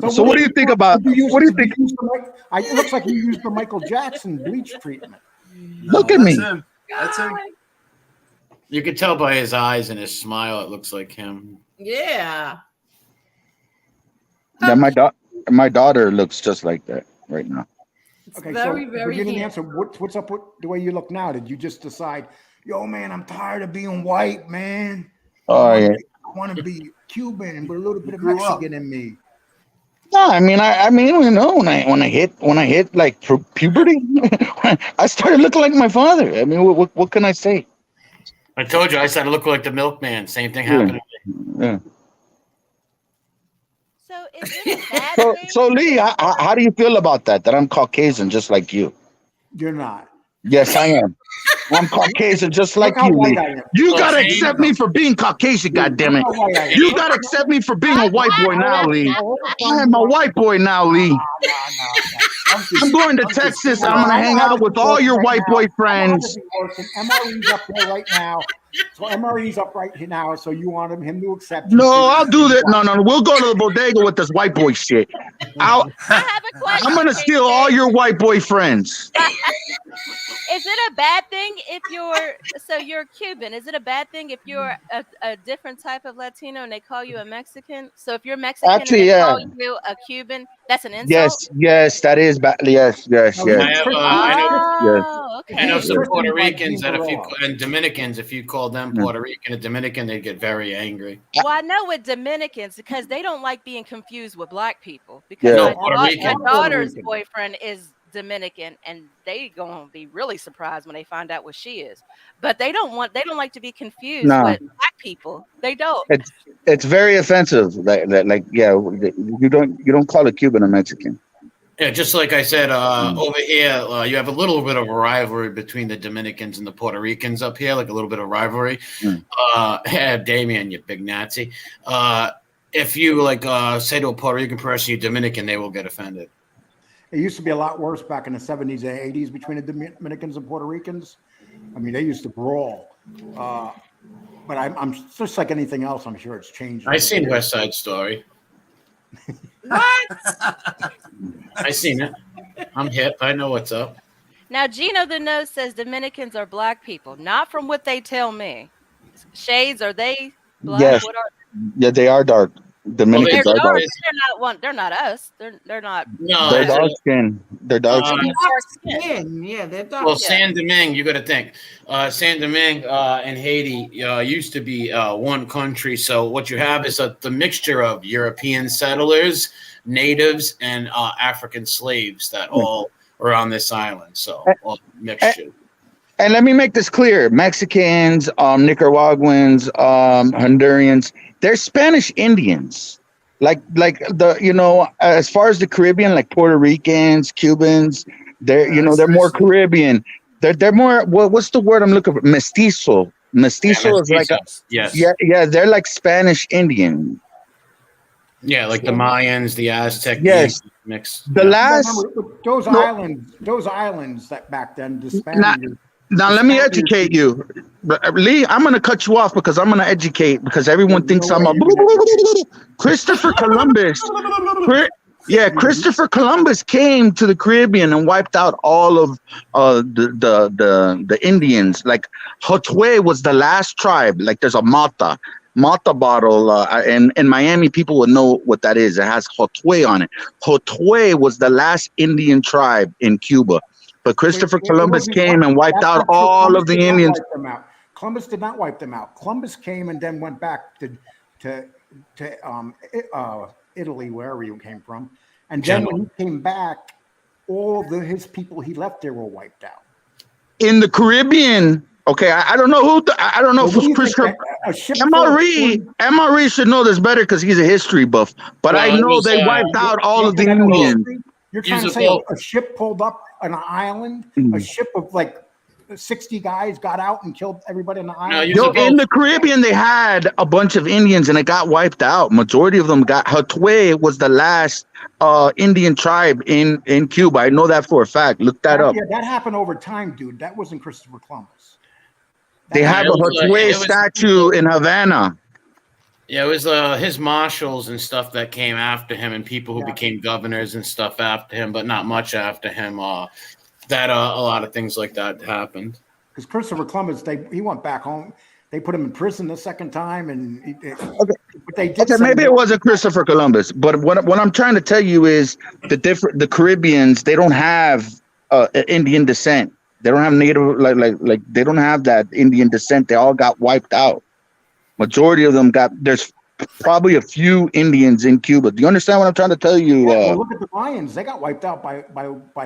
So what do you think about? What do you think? It looks like you used the Michael Jackson bleach treatment. Look at me. That's him. You could tell by his eyes and his smile. It looks like him. Yeah. Yeah, my daughter looks just like that right now. Okay, very you didn't answer. What's up with the way you look now? Did you just decide, yo, man, I'm tired of being white, man? I want to be Cuban and with a little bit of Mexican in me. No, I mean, you know, when I hit like puberty, I started looking like my father. I mean, what can I say? I told you I started looking like the milkman. Same thing happened to me. Yeah. So is it a bad thing? So Lee, how do you feel about that? That I'm Caucasian, just like you? You're not. Yes, I am. I'm Caucasian, just like you, Lee. You gotta accept me for being Caucasian, goddammit. You gotta accept me for being a white boy now, Lee. I am a white boy now, Lee. I'm going to Texas. I'm gonna hang out with all your white boy friends. MRE's up there right now. So MRE's up right now. So you want him to accept you? No, I'll do that. No. We'll go to the bodega with this white boy shit. I have a question. I'm gonna steal all your white boy friends. Is it a bad thing if you're Cuban? Is it a bad thing if you're a different type of Latino and they call you a Mexican? So if you're Mexican Actually, and they call you a Cuban, that's an insult? Yes, that is bad. Yes. I know some Puerto Ricans and Dominicans, if you call them Puerto Rican and Dominican, they get very angry. Well, I know with Dominicans, because they don't like being confused with black people. Because my daughter's boyfriend is Dominican, and they gonna be really surprised when they find out what she is. But they don't like to be confused No, with black people. They don't. it's very offensive. Like yeah, you don't call a Cuban a Mexican. Yeah, just like I said, over here, you have a little bit of a rivalry between the Dominicans and the Puerto Ricans up here, like a little bit of rivalry. Damien, you big Nazi. If you say to a Puerto Rican person, you're Dominican, they will get offended. It used to be a lot worse back in the 70s and 80s between the Dominicans and Puerto Ricans. I mean, they used to brawl. But I'm just like anything else, I'm sure it's changed. I seen West Side Story. What? I seen it. I'm hip. I know what's up. Now, Gino the Nose says Dominicans are black people. Not from what they tell me. Shades, are they black? Yes. Yeah, they are dark. Dominicans are dark. They're not us. They're not. No, they're dark skin. They're dark skin. Yeah, they're dark. Well, Saint Domingue, you got to think. Saint Domingue and Haiti used to be one country. So what you have is the mixture of European settlers, natives, and African slaves that all are on this island. So all mixture. And let me make this clear: Mexicans, Nicaraguans, Hondurans, they're Spanish Indians. Like as far as the Caribbean, like Puerto Ricans, Cubans, they're more Caribbean. They're more what's the word I'm looking for? Mestizo. Mestizo is like they're like Spanish Indian. Yeah, like the Mayans, the Aztec. Yes, mixed. The last those islands that back then the Spaniards. Now let me educate you, Lee. I'm going to cut you off because I'm going to educate because everyone thinks I'm a Christopher Columbus. Christopher Columbus came to the Caribbean and wiped out all of the Indians. Like Hotwe was the last tribe. Like there's a Mata bottle, and in Miami people would know what that is. It has Hotwe on it. Hotwe was the last Indian tribe in Cuba. But Christopher Columbus came and wiped out all of the Indians. Columbus did not wipe them out. Columbus came and then went back to Italy, wherever he came from. And then when he came back, all his people he left there were wiped out. In the Caribbean, okay, I don't know who. I don't know if it's Christopher. MRE should know this better because he's a history buff. But I know they wiped out all of the Indians. You're trying to say a ship pulled up on an island, a ship of like 60 guys got out and killed everybody on the island? In the Caribbean, they had a bunch of Indians and it got wiped out. Majority of them got. Hotwe was the last Indian tribe in Cuba. I know that for a fact. Look that up. Yeah, that happened over time, dude. That wasn't Christopher Columbus. They have a Hotwe statue in Havana. Yeah, it was his marshals and stuff that came after him, and people who became governors and stuff after him, but not much after him. That a lot of things like that happened. Because Christopher Columbus, he went back home. They put him in prison the second time, and maybe it wasn't Christopher Columbus, but what I'm trying to tell you is the Caribbeans, they don't have Indian descent. They don't have native like they don't have that Indian descent. They all got wiped out. Majority of them there's probably a few Indians in Cuba. Do you understand what I'm trying to tell you? Look at the Mayans. They got wiped out by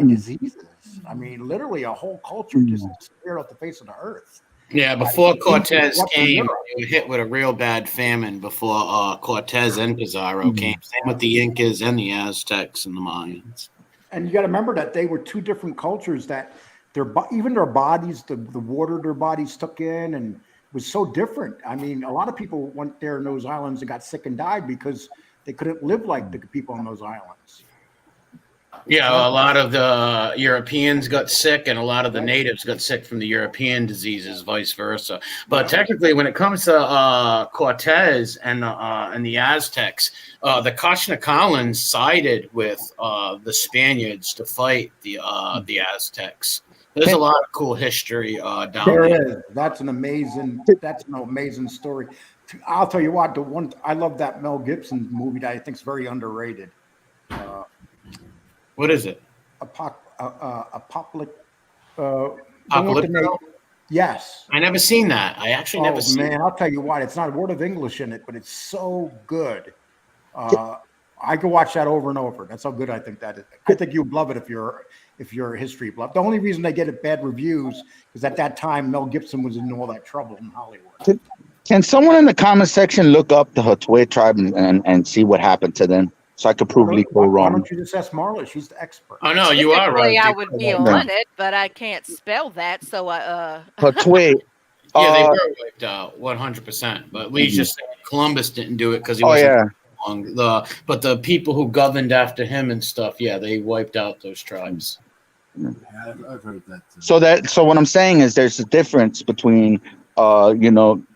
diseases. I mean, literally a whole culture just disappeared off the face of the earth. Yeah, before Cortez came, they were hit with a real bad famine before Cortez and Pizarro came. Same with the Incas and the Aztecs and the Mayans. And you got to remember that they were two different cultures that even their bodies, the water their bodies took in and was so different. I mean, a lot of people went there in those islands and got sick and died because they couldn't live like the people on those islands. Yeah, a lot of the Europeans got sick and a lot of the natives got sick from the European diseases, vice versa. But technically, when it comes to Cortez and the Aztecs, the Cochnacolans sided with the Spaniards to fight the Aztecs. There's a lot of cool history down there. That's an amazing story. I'll tell you what, I love that Mel Gibson movie that I think is very underrated. What is it? Apocalypse. Yes. I never seen that. I actually never seen it. Man, I'll tell you what, it's not a word of English in it, but it's so good. I I could watch that over and over. That's how good I think that is. I think you'd love it if you're a history buff. The only reason they get it bad reviews is at that time Mel Gibson was in all that trouble in Hollywood. Can someone in the comment section look up the Hotway tribe and see what happened to them? So I could prove Liko wrong. Why don't you just ask Marla? She's the expert. Oh no, you are right. I would be on it, but I can't spell that. So Hotway. Yeah, they were wiped out 100%. But Lee's just saying Columbus didn't do it because he wasn't long. But the people who governed after him and stuff, yeah, they wiped out those tribes. Yeah, I've heard that too. So what I'm saying is there's a difference between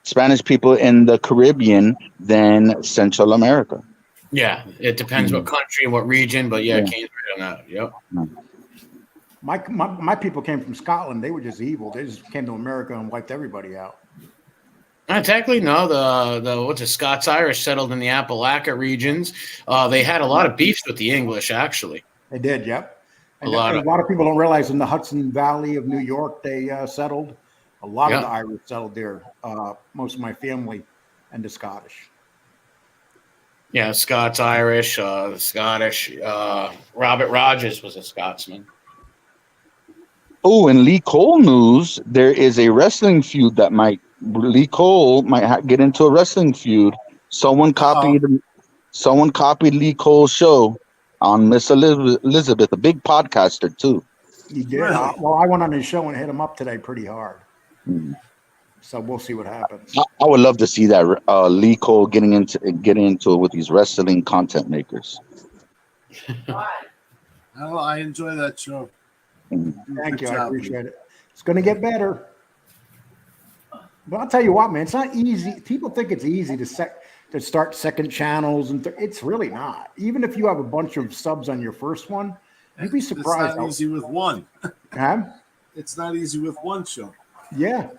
Spanish people in the Caribbean than Central America. Yeah, it depends what country and what region, but yeah, Kane's right on that. Yep. My people came from Scotland. They were just evil. They just came to America and wiped everybody out. Technically, no. The Scots-Irish settled in the Appalachia regions. They had a lot of beefs with the English, actually. They did, yep. And A lot of people don't realize in the Hudson Valley of New York, they settled. A lot of the Irish settled there. Most of my family and the Scottish. Yeah, Scots-Irish, the Scottish. Robert Rogers was a Scotsman. Oh, in Lee Cole news, there is a wrestling feud that Lee Cole might get into a wrestling feud. Someone copied Lee Cole's show on Miss Elizabeth, a big podcaster too. He did. Really? Well, I went on his show and hit him up today pretty hard. So we'll see what happens. I would love to see that Lee Cole getting into it with these wrestling content makers. I enjoy that show. Thank you. I appreciate it. It's going to get better. But I'll tell you what, man, it's not easy. People think it's easy to start second channels, and it's really not. Even if you have a bunch of subs on your first one, you'd be surprised. It's not easy with one. Huh? It's not easy with one show. Yeah.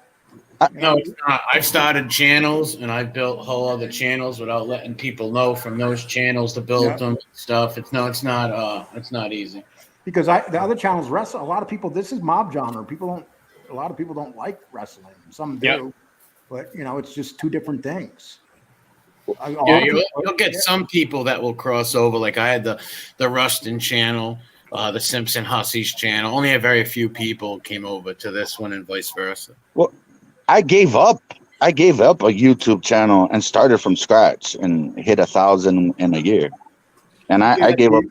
No, it's not. I've started channels and I've built whole other channels without letting people know from those channels to build them and stuff. It's not easy. Because the other channels wrestle. A lot of people. This is mob genre. A lot of people don't like wrestling. Some do, but it's just two different things. You'll get some people that will cross over. Like I had the Rustin channel, the Simpson Hussies channel. Only a very few people came over to this one, and vice versa. Well, I gave up a YouTube channel and started from scratch and hit 1,000 in a year, and I gave up.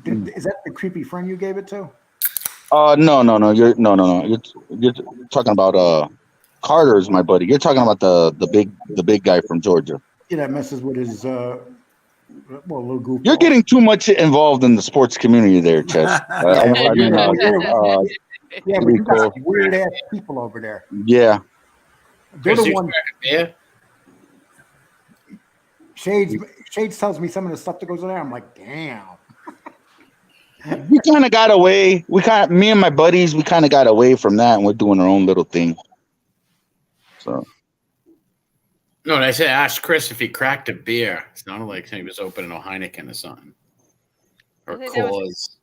Is that the creepy friend you gave it to? No. You're talking about Carter's my buddy. You're talking about the big guy from Georgia. Yeah, that messes with his little goofy. You're getting too much involved in the sports community there, Chess. Yeah, but you got some weird ass people over there. Yeah. They're the ones. Yeah. Shades tells me some of the stuff that goes on there. I'm like, damn. We kind of got away. Me and my buddies, we kind of got away from that, and we're doing our own little thing. So. No, I said ask Chris if he cracked a beer. It sounded like he was opening a Heineken or something. Or Coors.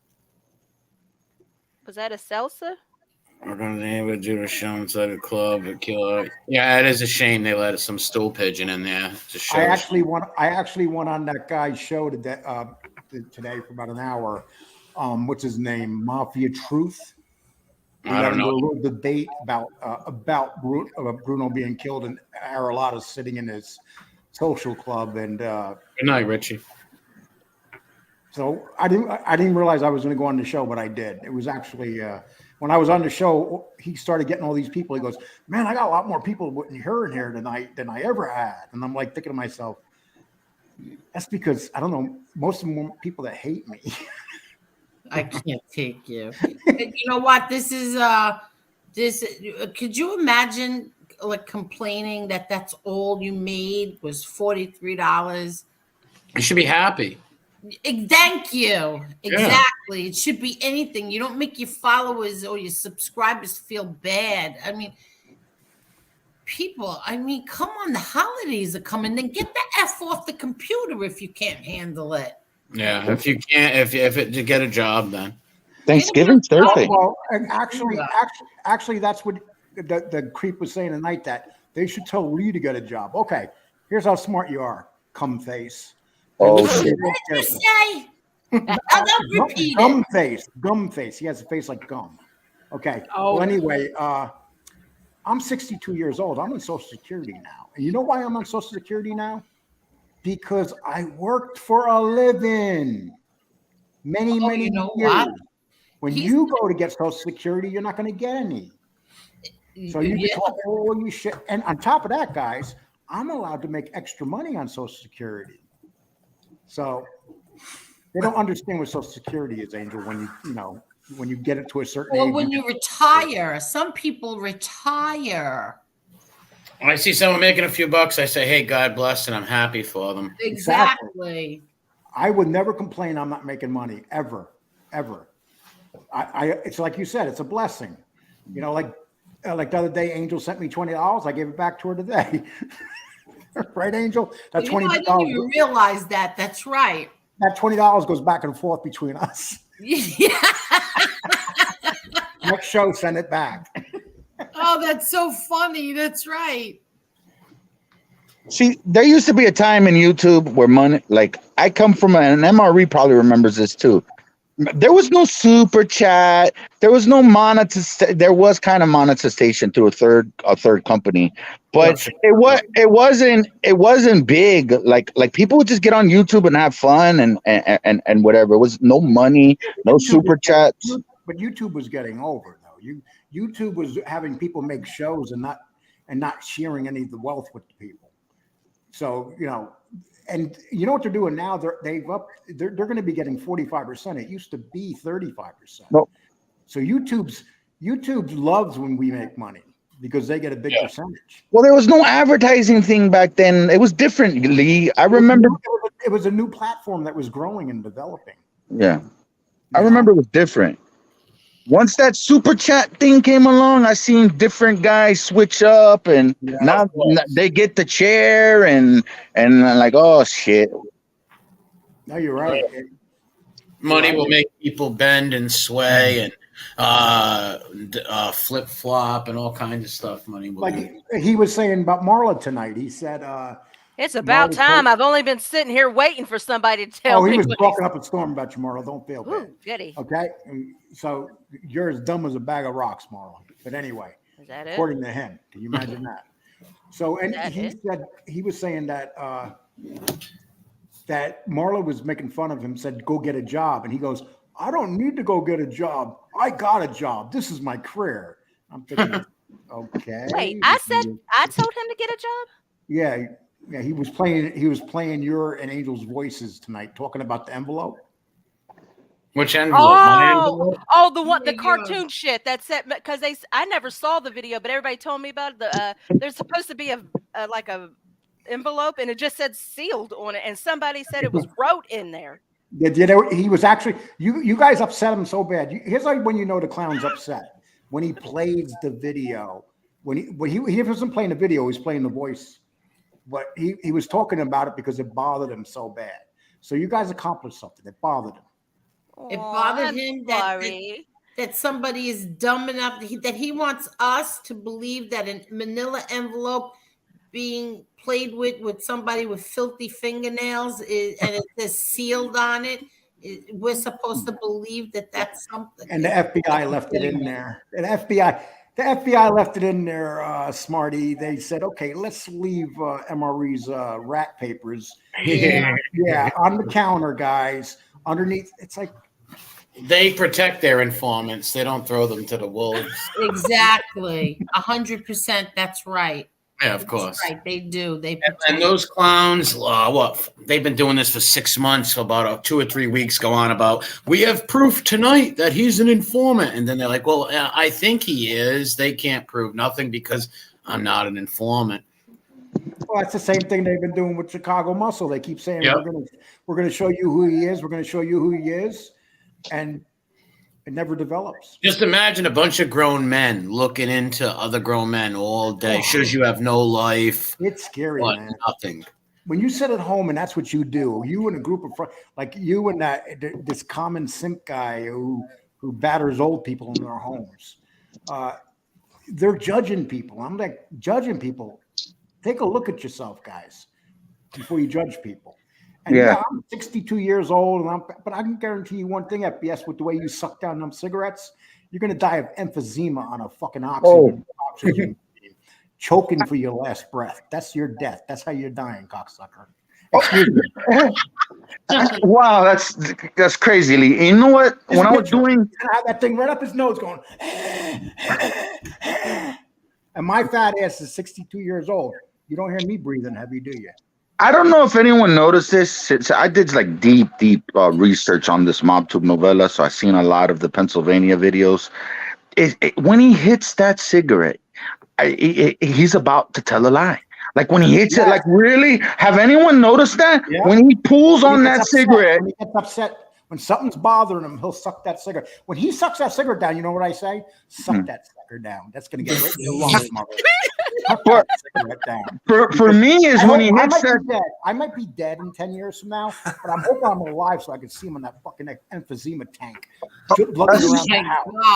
Was that a salsa? We're going to name it, do a show inside a club, a killer. Yeah, it is a shame they let some stool pigeon in there. I actually went on that guy's show today for about an hour. What's his name? Mafia Truth. I don't know. A little debate about Bruno being killed and Aralotta sitting in his social club. And good night, Richie. So I didn't realize I was going to go on the show, but I did. It was actually when I was on the show, he started getting all these people. He goes, "Man, I got a lot more people with her in here than I ever had." And I'm like thinking to myself, that's because I don't know. Most of them are people that hate me. I can't take you. You know what? This is could you imagine like complaining that that's all you made was $43? You should be happy. Thank you. Exactly. Yeah. It should be anything. You don't make your followers or your subscribers feel bad. I mean, people, come on, the holidays are coming. Then get the F off the computer if you can't handle it. Yeah, if you can't, if it to get a job, then Thanksgiving's Thursday. Well, and actually, that's what the creep was saying tonight, that they should tell Lee to get a job. Okay, here's how smart you are, cum face. Oh shit! What did you say? Don't repeat it. Gum face. He has a face like gum. Okay. Oh. Well, anyway, I'm 62 years old. I'm on Social Security now. And you know why I'm on Social Security now? Because I worked for a living many You know years. what? When you go to get Social Security, you're not going to get any. So you can talk all you shit. And on top of that, guys, I'm allowed to make extra money on Social Security. So they don't understand what Social Security is, Angel, when you get it to a certain age. Or when you retire. Some people retire. When I see someone making a few bucks, I say, hey, God bless, and I'm happy for them. Exactly. I would never complain I'm not making money, ever. It's like you said, it's a blessing. Like the other day, Angel sent me $20. I gave it back to her today. Right, Angel? That $20. I didn't even realize that. That's right. That $20 goes back and forth between us. Yeah. Next show, send it back. Oh, that's so funny. That's right. See, there used to be a time in YouTube where money, like I come from an MRE probably remembers this too. There was no super chat. There was no monetization. There was kind of monetization through a third company, but it wasn't big. Like people would just get on YouTube and have fun and whatever. It was no money, no super chats. But YouTube was getting over though. YouTube was having people make shows and not sharing any of the wealth with the people. So and you know what they're doing now? They're going to be getting 45%. It used to be 35%. No. So YouTube loves when we make money because they get a big percentage. Well, there was no advertising thing back then. It was different, Lee. I remember it was a new platform that was growing and developing. Yeah. I remember it was different. Once that super chat thing came along, I seen different guys switch up, and now they get the chair, and I'm like, oh shit. No, you're right. Money will make people bend and sway and flip flop and all kinds of stuff. Money will do. He was saying about Marla tonight. He said, "It's about time. I've only been sitting here waiting for somebody to tell me." Oh, he was talking up a storm about you, Marla. Don't feel bad. Ooh, goody. Okay, so you're as dumb as a bag of rocks, Marla. But anyway, is that it? According to him, can you imagine that? So, and he was saying that that Marla was making fun of him. Said, "Go get a job," and he goes, "I don't need to go get a job. I got a job. This is my career." I'm thinking, okay. Wait, I told him to get a job. Yeah, he was playing your and Angel's voices tonight, talking about the envelope. Which envelope? My envelope? The cartoon shit. That's it. Because I never saw the video, but everybody told me about it. There's supposed to be a envelope, and it just said sealed on it, and somebody said it was wrote in there. Yeah, he was actually. You guys upset him so bad. Here's like when you know the clown's upset when he plays the video. When he wasn't playing the video, he was playing the voice. But he was talking about it because it bothered him so bad. So you guys accomplished something. It bothered him. It bothered him that somebody is dumb enough that he wants us to believe that a manila envelope being played with somebody with filthy fingernails and it says sealed on it. We're supposed to believe that that's something. And the FBI left it in there. And the FBI left it in there, Smarty. They said, okay, let's leave MRE's rat papers. Yeah, on the counter, guys. Underneath, it's like. They protect their informants. They don't throw them to the wolves. Exactly. 100%. That's right. Yeah, of course. That's right. They do. And those clowns, they've been doing this for 6 months, for about 2 or 3 weeks, go on about, we have proof tonight that he's an informant. And then they're like, well, I think he is. They can't prove nothing because I'm not an informant. Well, that's the same thing they've been doing with Chicago Muscle. They keep saying, we're going to show you who he is. We're going to show you who he is. And it never develops. Just imagine a bunch of grown men looking into other grown men all day. Shows you have no life. It's scary, man. Nothing. When you sit at home and that's what you do, you and a group of like you and this common simp guy who batters old people in their homes, they're judging people. I'm like, judging people. Take a look at yourself, guys, before you judge people. And yeah, I'm 62 years old, but I can guarantee you one thing, FBS, with the way you suck down them cigarettes, you're going to die of emphysema on a fucking oxygen choking for your last breath. That's your death. That's how you're dying, cocksucker. Excuse me. Wow, that's crazy, Lee. You know what? When I was doing that thing right up his nose going, and my fat ass is 62 years old. You don't hear me breathing heavy, do you? I don't know if anyone noticed this. I did like deep research on this MobTube novella, so I've seen a lot of the Pennsylvania videos. When he hits that cigarette, he's about to tell a lie. Like when he hits it, like really, have anyone noticed that? Yeah. When he pulls on that cigarette. When he gets upset, when something's bothering him, he'll suck that cigarette. When he sucks that cigarette down, you know what I say? Suck that sucker down. That's going to get right in your lungs, mother. For me is when he hits that. I might be dead in 10 years from now, but I'm hoping I'm alive so I can see him in that fucking emphysema tank.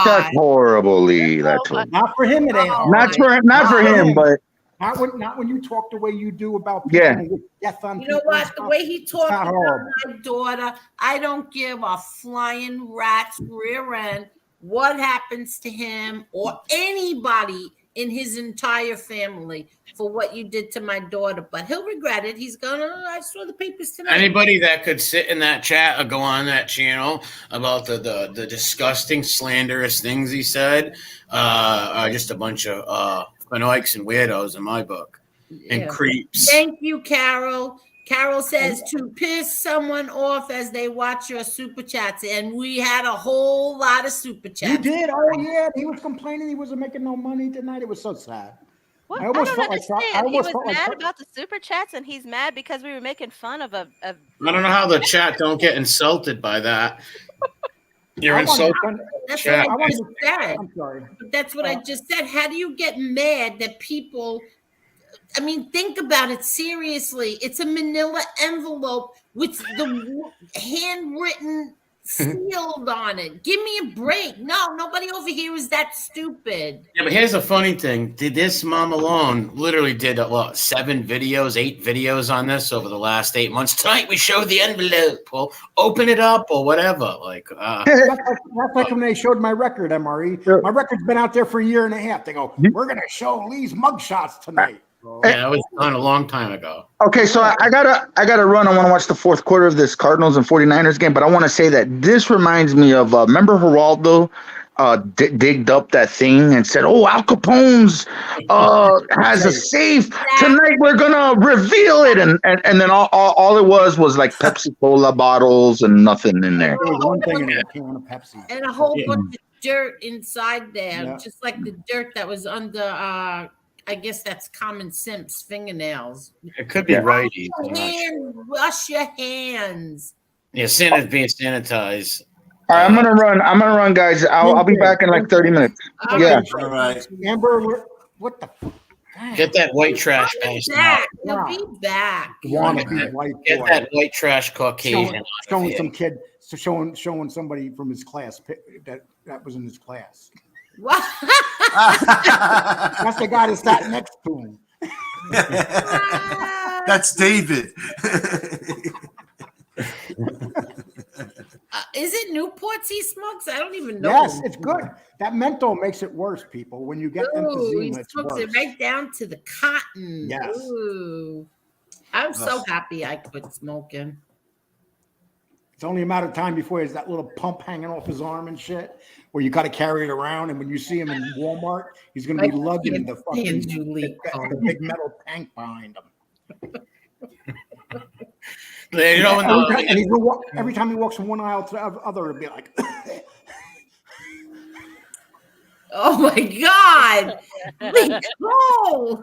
That's horribly. That's not for him. It ain't. Not for him, but. Not when you talk the way you do about people with death on. You know what? The way he talked about my daughter, I don't give a flying rat's rear end what happens to him or anybody in his entire family for what you did to my daughter. But he'll regret it. He's gonna. I saw the papers tonight. Anybody that could sit in that chat or go on that channel about the disgusting, slanderous things he said, are just a bunch of fanatics and weirdos in my book, and creeps. Thank you, Carol. Carol says to piss someone off as they watch your super chats, and we had a whole lot of super chats. You did? Oh yeah, he was complaining he wasn't making no money tonight. It was so sad. What? I don't understand. He was mad about the super chats, and he's mad because we were making fun of a. I don't know how the chat don't get insulted by that. You're insulting. That's what I just said. I'm sorry. But that's what I just said. How do you get mad that people? I mean, think about it seriously. It's a manila envelope with the handwritten sealed on it. Give me a break. No, nobody over here is that stupid. Yeah, but here's a funny thing. This mom alone literally did 8 videos on this over the last 8 months. Tonight we showed the envelope. Well, open it up or whatever. That's like when they showed my record, MRE. Sure. My record's been out there for a year and a half. They go, we're gonna show Lee's mugshots tonight. Yeah, that was done a long time ago. Okay, so I gotta run. I want to watch the fourth quarter of this Cardinals and 49ers game, but I want to say that this reminds me of remember Geraldo digged up that thing and said, "Oh, Al Capone's has a safe tonight. We're gonna reveal it," and then all it was like Pepsi Cola bottles and nothing in there. There was one thing in a can of Pepsi and a whole bunch of dirt inside there, just like the dirt that was under. I guess that's Common Simp's fingernails. It could be righty. Wash your hands. Yeah, Santa's being sanitized. All right, I'm gonna run, guys. I'll be back in like 30 minutes. All right. Amber, what the fuck? Get that white trash. He'll be back. Get that white trash Caucasian. Showing some kid, showing somebody from his class that was in his class. What? That's the guy that sat next to him. That's David. Is it Newports he smokes? I don't even know. Yes, it's good. That menthol makes it worse, people. When you get emphysema, he smokes it right down to the cotton. Yes. Ooh. I'm so happy I quit smoking. It's only a matter of time before he has that little pump hanging off his arm and shit, where you got to carry it around. And when you see him in Walmart, he's going to be lugging the fucking the big metal tank behind him. You know, every time he walks from one aisle to the other, it'll be like, "Oh my God, go!"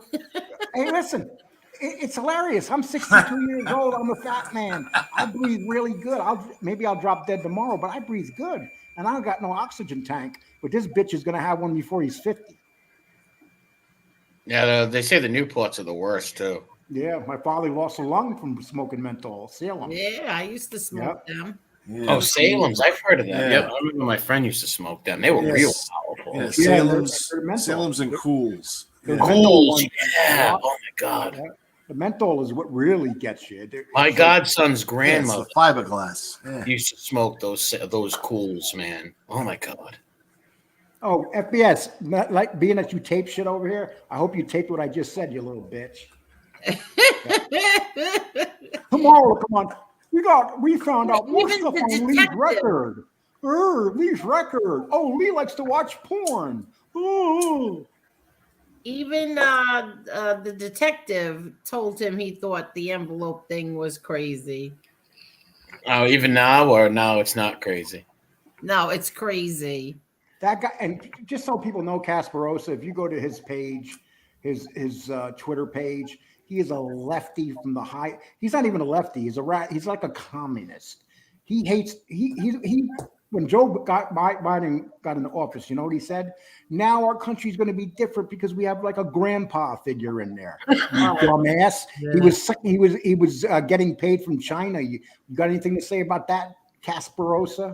Hey, listen. It's hilarious. I'm 62 years old. I'm a fat man. I breathe really good. Maybe I'll drop dead tomorrow, but I breathe good. And I don't got no oxygen tank. But this bitch is going to have one before he's 50. Yeah, they say the Newports are the worst, too. Yeah, my father lost a lung from smoking menthol. Salem. Yeah, I used to smoke them. Yeah. Oh, Salem's. I've heard of them. Yeah. Yep. I remember my friend used to smoke them. They were real powerful. Yeah, Salem's and Cools. Cools. Yeah. Oh, my God. The menthol is what really gets you. My godson's grandmother it's the fiberglass. Yeah. used to smoke those cools, man. Oh my God. Oh, FBS, like being that you tape shit over here, I hope you taped what I just said, you little bitch. Tomorrow, come on. We found out more stuff on Lee's record. Lee's record. Oh, Lee likes to watch porn. Ooh. Even the detective told him he thought the envelope thing was crazy. Oh, even now, or no, it's not crazy. No, it's crazy. That guy, and just so people know, Casparosa, if you go to his page, his Twitter page, he is a lefty from the high. He's not even a lefty. He's a rat. He's like a communist. He hates. He. When Joe Biden got into office, you know what he said? Now our country's going to be different because we have like a grandpa figure in there. You dumbass. Yeah. He was getting paid from China. You got anything to say about that, Casparosa?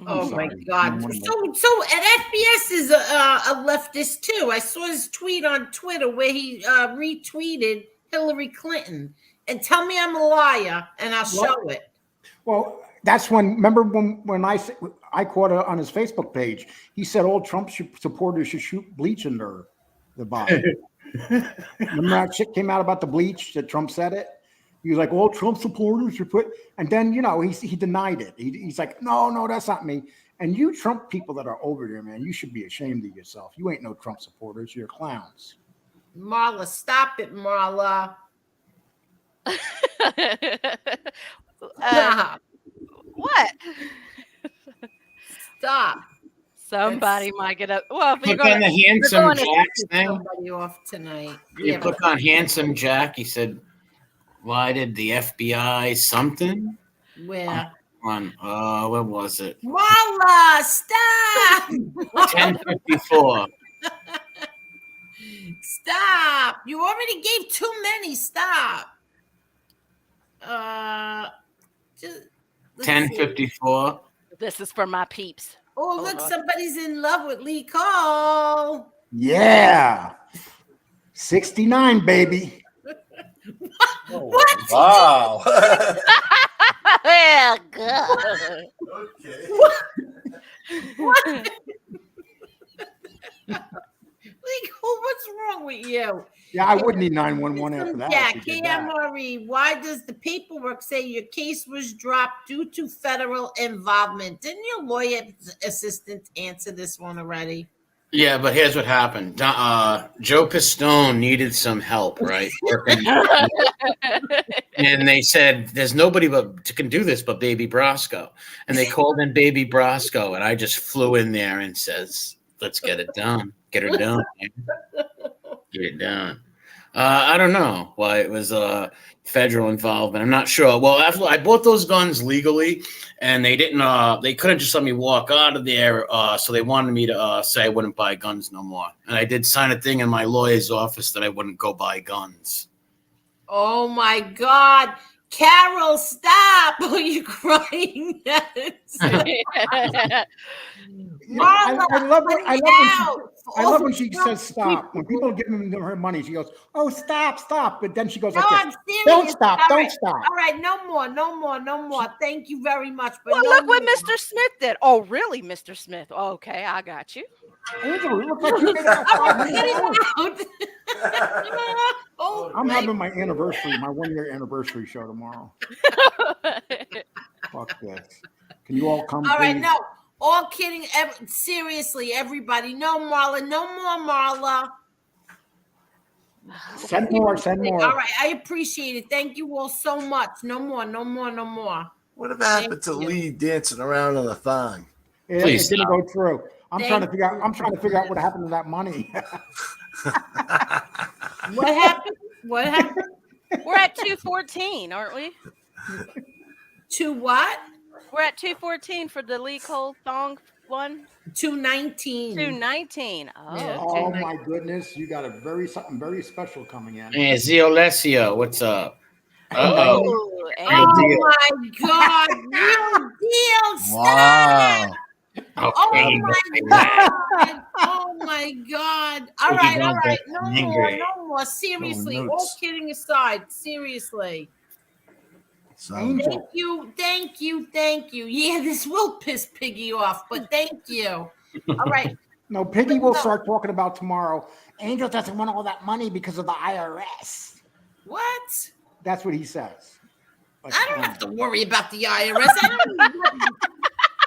Oh my God! So and FBS is a leftist too. I saw his tweet on Twitter where he retweeted Hillary Clinton. And tell me I'm a liar, and I'll show it. Well, that's remember when I caught it on his Facebook page. He said all Trump supporters should shoot bleach in the body. Remember that shit came out about the bleach that Trump said it? He was like, all Trump supporters should put, and then, you know, he denied it. He's like, no, that's not me. And you Trump people that are over there, man, you should be ashamed of yourself. You ain't no Trump supporters. You're clowns. Marla, stop it, Marla. What? Stop. Somebody might get up. Well, if click on the handsome Jack thing. Somebody off tonight. You click on handsome Jack. He said, "Why did the FBI something?" Where? Where was it? Marla, stop. 10:54. Stop. You already gave too many. Stop. Just 10:54. This is for my peeps. Oh, look, somebody's in love with Lee Cole. Yeah. 69, baby. What? Wow. Yeah, God. Okay. What? Lee Cole, what's wrong with you? Yeah, I would need 911 after that. Yeah, KMRE, why does the paperwork say your case was dropped due to federal involvement? Didn't your lawyer assistant answer this one already? Yeah, but here's what happened. Joe Pistone needed some help, right? And they said, there's nobody can do this but Baby Brosco. And they called in Baby Brosco, and I just flew in there and says, let's get it done. Get her done. Get it done. I don't know why it was federal involvement. I'm not sure. Well, after I bought those guns legally, and they didn't. They couldn't just let me walk out of there. So they wanted me to say I wouldn't buy guns no more. And I did sign a thing in my lawyer's office that I wouldn't go buy guns. Oh my God. Carol, stop! Are you crying? I love when she says stop. When people give her money, she goes, "Oh, stop!" But then she goes, "No, I'm serious. Don't stop! All Don't right. stop!" All right, no more. Thank you very much. But well, look what Mr. Smith did. Oh, really, Mr. Smith? Okay, I got you. I'm having my anniversary, my 1-year anniversary show tomorrow. Fuck this. Can you all come? All right, no. All kidding. Seriously, everybody. No, Marla. No more, Marla. Send more. All right, I appreciate it. Thank you all so much. No more. What happened to Lee dancing around on a thong? It didn't go through. I'm trying to figure out what happened to that money. What happened? We're at 214, aren't we? To what? We're at 214 for the Lee Cole thong one. 219. 219. Oh, yeah. Oh my goodness! You got something very special coming in. Hey, Ziolesio, what's up? Oh my God! Real deal. Stop. Wow. Okay. Oh my God! Oh my God. All right. No more. Seriously, No all notes. kidding aside, seriously. Angel. Thank you. Yeah, this will piss Piggy off, but thank you. All right. No, Piggy will start talking about tomorrow. Angel doesn't want all that money because of the IRS. What? That's what he says. Like, I don't have to worry about the IRS.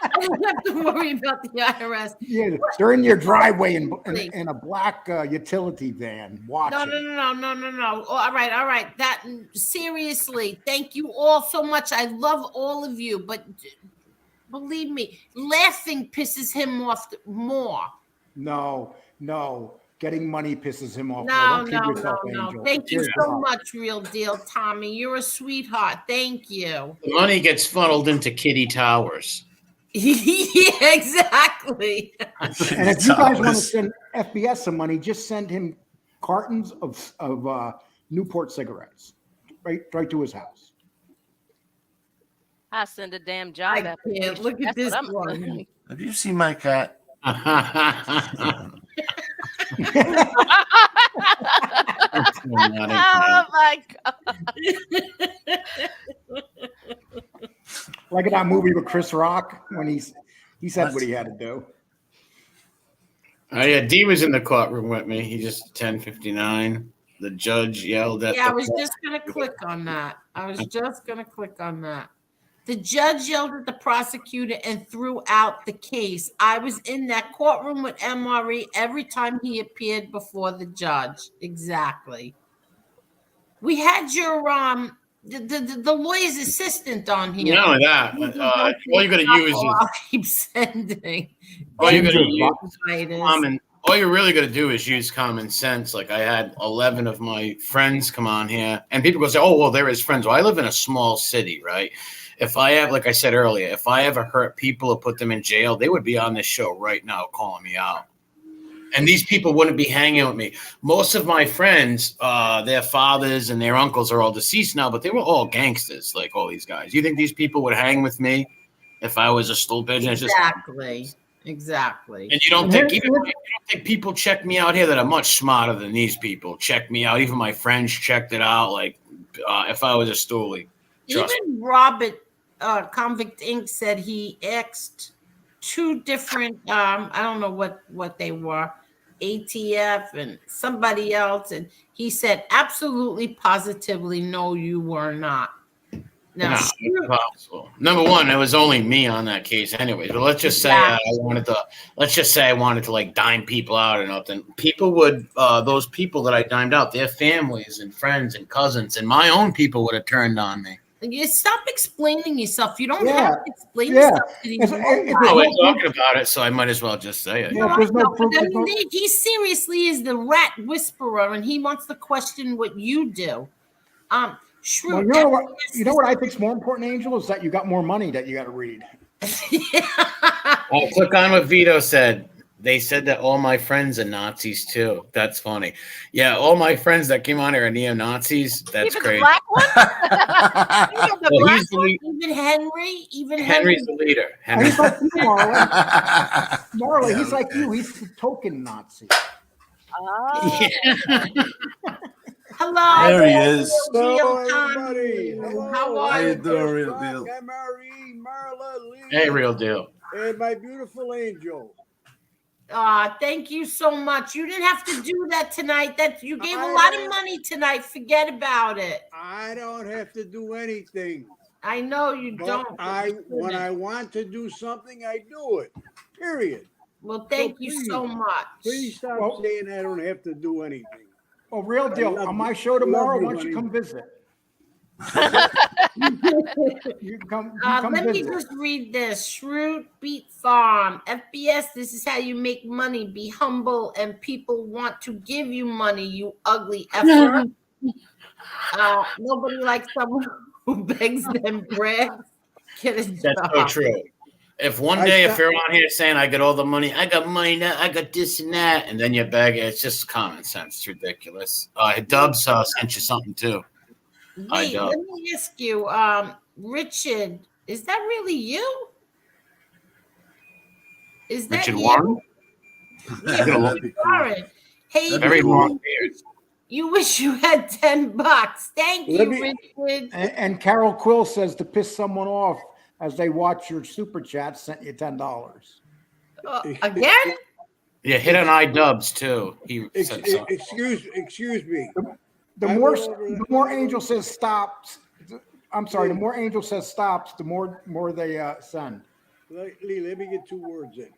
I don't have to worry about the IRS. Yeah, they're in your driveway in a black utility van watching. No. All right. That seriously, thank you all so much. I love all of you, but believe me, laughing pisses him off more. No. Getting money pisses him off. No. Angel. Thank you so much, Real Deal, Tommy. You're a sweetheart. Thank you. The money gets funneled into Kitty Towers. Yeah, exactly. And if you guys want to send FBS some money, just send him cartons of Newport cigarettes right to his house. I send a damn job application. Look at this one. Have you seen my cat? Oh my God. Like in that movie with Chris Rock when he said what he had to do. Oh yeah, D was in the courtroom with me. He just 10:59. The judge yelled at. Yeah, I was just gonna click on that. The judge yelled at the prosecutor and threw out the case. I was in that courtroom with MRE every time he appeared before the judge. Exactly. We had your the lawyer's assistant on here. Not only that, all you got to use is. I'll keep sending. All you got to use all you really got to do is use common sense. Like I had 11 of my friends come on here, and people go say, "Oh, well, they're his friends." Well, I live in a small city, right? If I have, like I said earlier, if I ever hurt people or put them in jail, they would be on this show right now calling me out. And these people wouldn't be hanging with me. Most of my friends, their fathers and their uncles are all deceased now, but they were all gangsters, like all these guys. You think these people would hang with me if I was a stool pigeon? Exactly. And you don't think people check me out here that are much smarter than these people check me out. Even my friends checked it out. Like if I was a stoolie. Even Robert Convict Inc. said he asked two different I don't know what they were, ATF and somebody else, and he said absolutely positively no, you were not. Now, impossible. Number one, it was only me on that case anyway. But let's just say I wanted to like dime people out or nothing. People would those people that I dimed out, their families and friends and cousins and my own people would have turned on me. You stop explaining yourself. You don't have to explain yourself anymore. We're talking about it, so I might as well just say it. He seriously is the rat whisperer, and he wants to question what you do. You know what I think is more important, Angel, is that you got more money that you got to read. I'll click on what Vito said. They said that all my friends are Nazis too. That's funny. Yeah, all my friends that came on here are neo-Nazis. That's even crazy. The black one? Even Henry's the leader. He's like you, Marley. Marley, he's like you. He's the token Nazi. Oh. Yeah. Hello. There he is. Hello, everybody. How are you you? doing, Real Deal? MRE, Marla, Lee, Hey, Real Deal. and my beautiful Angel. Thank you so much. You didn't have to do that tonight. You gave a lot of money tonight. Forget about it. I don't have to do anything. I know you don't. When I want to do something, I do it. Period. Well, thank you so much. Please stop saying I don't have to do anything. Well, Real Deal, on my show tomorrow, why don't you come visit? You come Let me visit. just read this. Shrewd Beat Farm. FBS, this is how you make money. Be humble and people want to give you money, you ugly effer. Nobody likes someone who begs them bread. Get a job. That's so true. If one day, if you're on here saying, I got all the money, I got money now, I got this and that, and then you beg, it's just common sense. It's ridiculous. Dubs sent you something too. Wait, let me ask you, Richard, is that really you? Is that Richard you? Warren? Yeah, that'd be cool. Hey, Very long beard. you wish you had $10. Thank you, Richard. And Carol Quill says to piss someone off as they watch your super chat, sent you $10. Again? Yeah, hit on iDubbbz too. He said so. Excuse me. The more Angel says stops. I'm sorry. The more Angel says stops, the more they send. Lee, let me get 2 words in.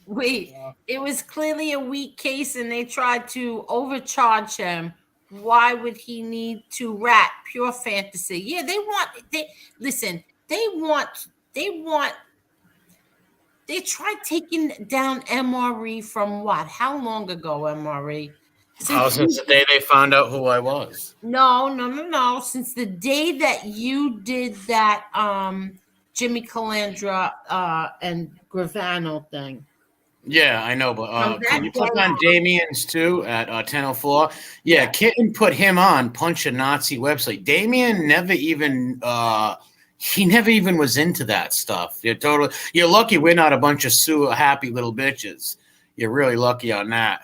Wait, it was clearly a weak case, and they tried to overcharge him. Why would he need to rap? Pure fantasy. Yeah, They tried taking down MRE from what? How long ago, MRE? Since the day they found out who I was. No. Since the day that you did that Jimmy Calandra and Gravano thing. Yeah, I know, but can you click on Damien's too at 10:04? Yeah, Kitten put him on Punch a Nazi website. Damien never even he never even was into that stuff. You're lucky we're not a bunch of happy little bitches. You're really lucky on that.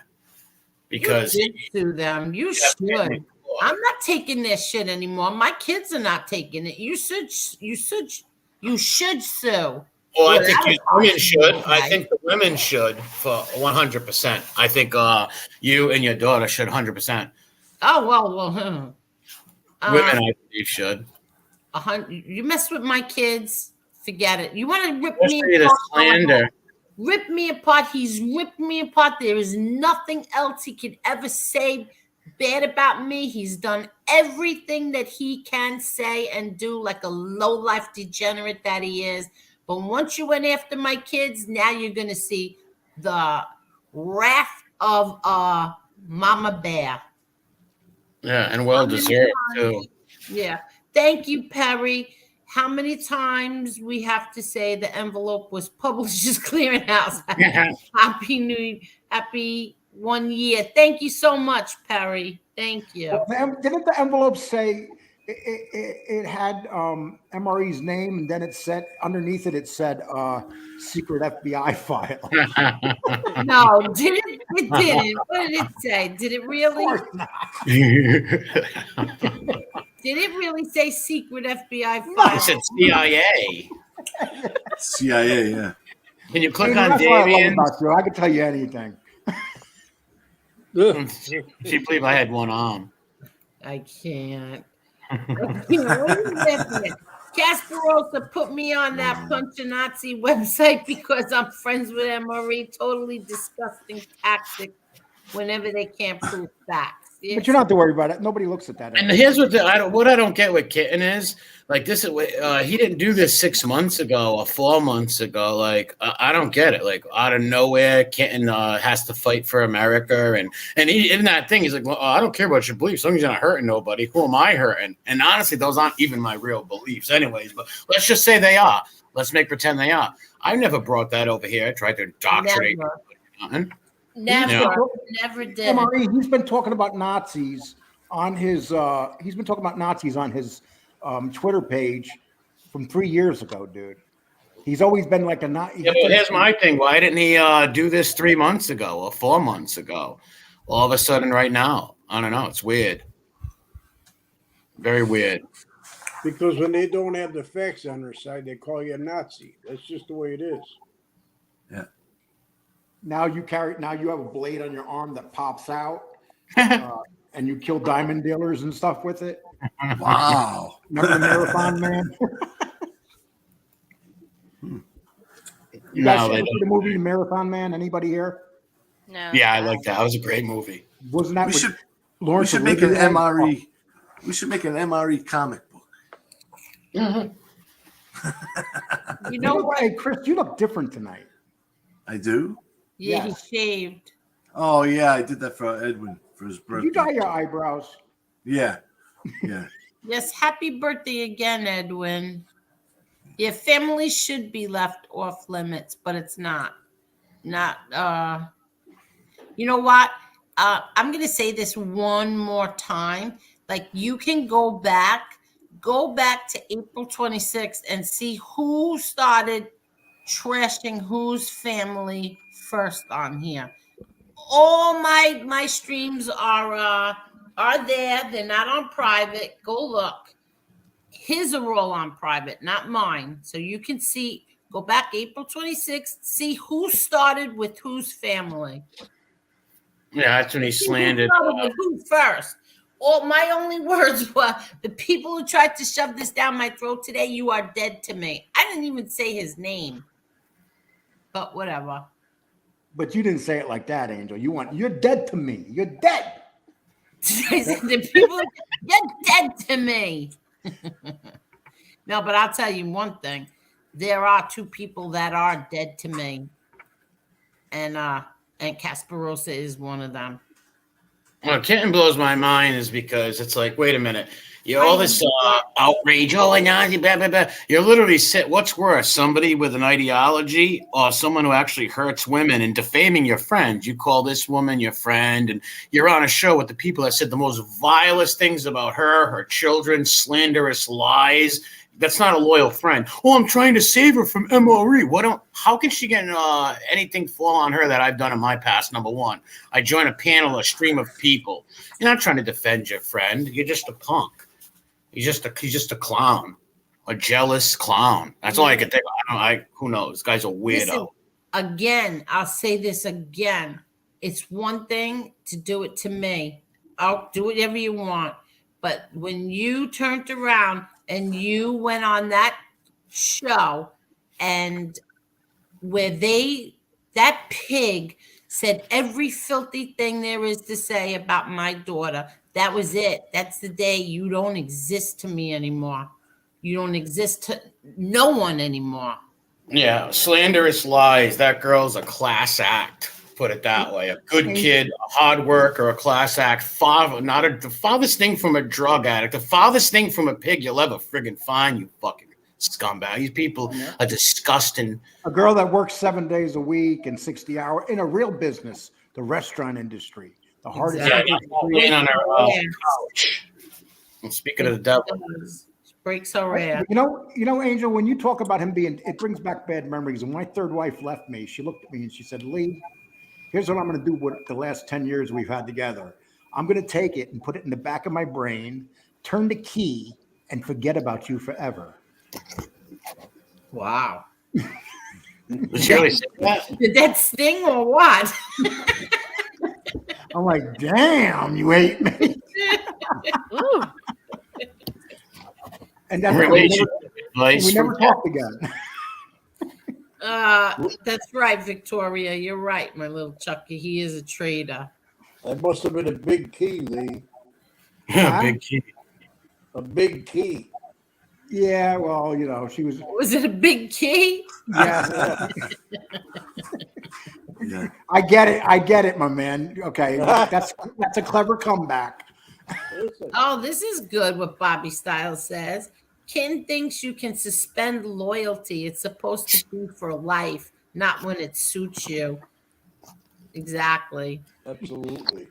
Because you did sue them. You should. I'm not taking their shit anymore. My kids are not taking it. You should sue. Well, I think women should. I think the women should for 100%. I think you and your daughter should 100%. Oh well. Women, I believe, should. You mess with my kids, forget it. You want to rip me apart? Slander. Rip me apart. He's ripped me apart. There is nothing else he could ever say bad about me. He's done everything that he can say and do, like a low-life degenerate that he is. But once you went after my kids, now you're going to see the wrath of Mama Bear. Yeah, and well-deserved, too. Yeah. Thank you, Perry. How many times we have to say the envelope was Publishers Clearinghouse? Happy 1 year. Thank you so much, Perry. Thank you. Didn't the envelope say it had MRE's name, and then it said underneath it said secret FBI file? No, it didn't. What did it say? Did it really? Of course not. Did it really say secret FBI file? No, it said CIA. CIA, yeah. Can you click on Damien? I can tell you anything. She believe I had one arm. I can't. Casperosa put me on that Punch a Nazi website because I'm friends with MRE. Totally disgusting tactic whenever they can't prove facts. But you don't have to worry about it. Nobody looks at that. And here's what I don't get with Kitten is like this. He didn't do this 6 months ago or 4 months ago. Like I don't get it. Like out of nowhere, Kitten has to fight for America, and he in that thing he's like, well, I don't care about your beliefs. As long as you're not hurting nobody, who am I hurting? And honestly, those aren't even my real beliefs, anyways. But let's just say they are. Let's pretend they are. I never brought that over here. I tried to indoctrinate. Never did. Marie, he's been talking about Nazis on his. He's been talking about Nazis on his Twitter page from 3 years ago, dude. He's always been like a Nazi. Yeah, but here's my thing. Why didn't he do this 3 months ago or 4 months ago? All of a sudden, right now, I don't know. It's weird. Very weird. Because when they don't have the facts on their side, they call you a Nazi. That's just the way it is. Yeah. Now you have a blade on your arm that pops out, and you kill diamond dealers and stuff with it. Wow! Remember the Marathon Man? You guys see the movie Marathon Man? Anybody here? No. Yeah, I like that. That was a great movie. Wasn't that? We should Lawrence make an MRE. We should make an MRE comic book. You know what? Hey, Chris, you look different tonight. I do? Yeah, Yes. he shaved. Oh, yeah, I did that for Edwin for his birthday. You dye your eyebrows. Yeah. Yes, happy birthday again, Edwin. Your family should be left off limits, but it's not. You know what? I'm going to say this one more time. Like, you can go back to April 26th and see who started trashing whose family first on here. all my streams are there. They're not on private. Go look. His are all on private, not mine. So you can see. Go back April 26th. See who started with whose family. Yeah, that's when he slandered. With who first? All my only words were the people who tried to shove this down my throat today. You are dead to me. I didn't even say his name, but whatever. But you didn't say it like that, Angel. You're dead to me. You're dead. The people, you're dead to me. No, but I'll tell you one thing. There are two people that are dead to me, and Kasparosa is one of them. What Kitten blows my mind is because it's like, wait a minute, all this outrage, blah, blah, blah. You're literally what's worse, somebody with an ideology or someone who actually hurts women and defaming your friends? You call this woman your friend, and you're on a show with the people that said the most vilest things about her children, slanderous lies. That's not a loyal friend. Oh, I'm trying to save her from MRE. How can she get anything fall on her that I've done in my past? Number one, I join a panel, a stream of people. You're not trying to defend your friend. You're just a punk. He's just a clown, a jealous clown. That's all I can think of. Who knows? This guy's a weirdo. Listen, again, I'll say this again. It's one thing to do it to me. I'll do whatever you want. But when you turned around and you went on that show and where that pig said every filthy thing there is to say about my daughter, that was it. That's the day you don't exist to me anymore. You don't exist to no one anymore. Yeah, slanderous lies. That girl's a class act. Put it that way. A good kid, a hard worker, a class act. The farthest thing from a drug addict, the farthest thing from a pig you'll ever friggin' find, you fucking scumbag. These people are disgusting. A girl that works 7 days a week and 60 hours in a real business, the restaurant industry, the hardest. Laying on her couch. And speaking of the devil. Breaks so rare. You know, Angel, when you talk about him it brings back bad memories. And when my third wife left me, she looked at me and she said, Lee, here's what I'm going to do with the last 10 years we've had together. I'm going to take it and put it in the back of my brain, turn the key, and forget about you forever. Wow. Did she really say that? Did that sting or what? I'm like, damn, you hate me. And that's we never talked again. That's right, Victoria. You're right, my little Chucky. He is a traitor. That must have been a big key, Lee. Big key. A big key. Yeah, well, she was. Was it a big key? Yeah. I get it, my man. Okay, that's a clever comeback. Oh, this is good. What Bobby Styles says. Ken thinks you can suspend loyalty. It's supposed to be for life, not when it suits you. Exactly. Absolutely.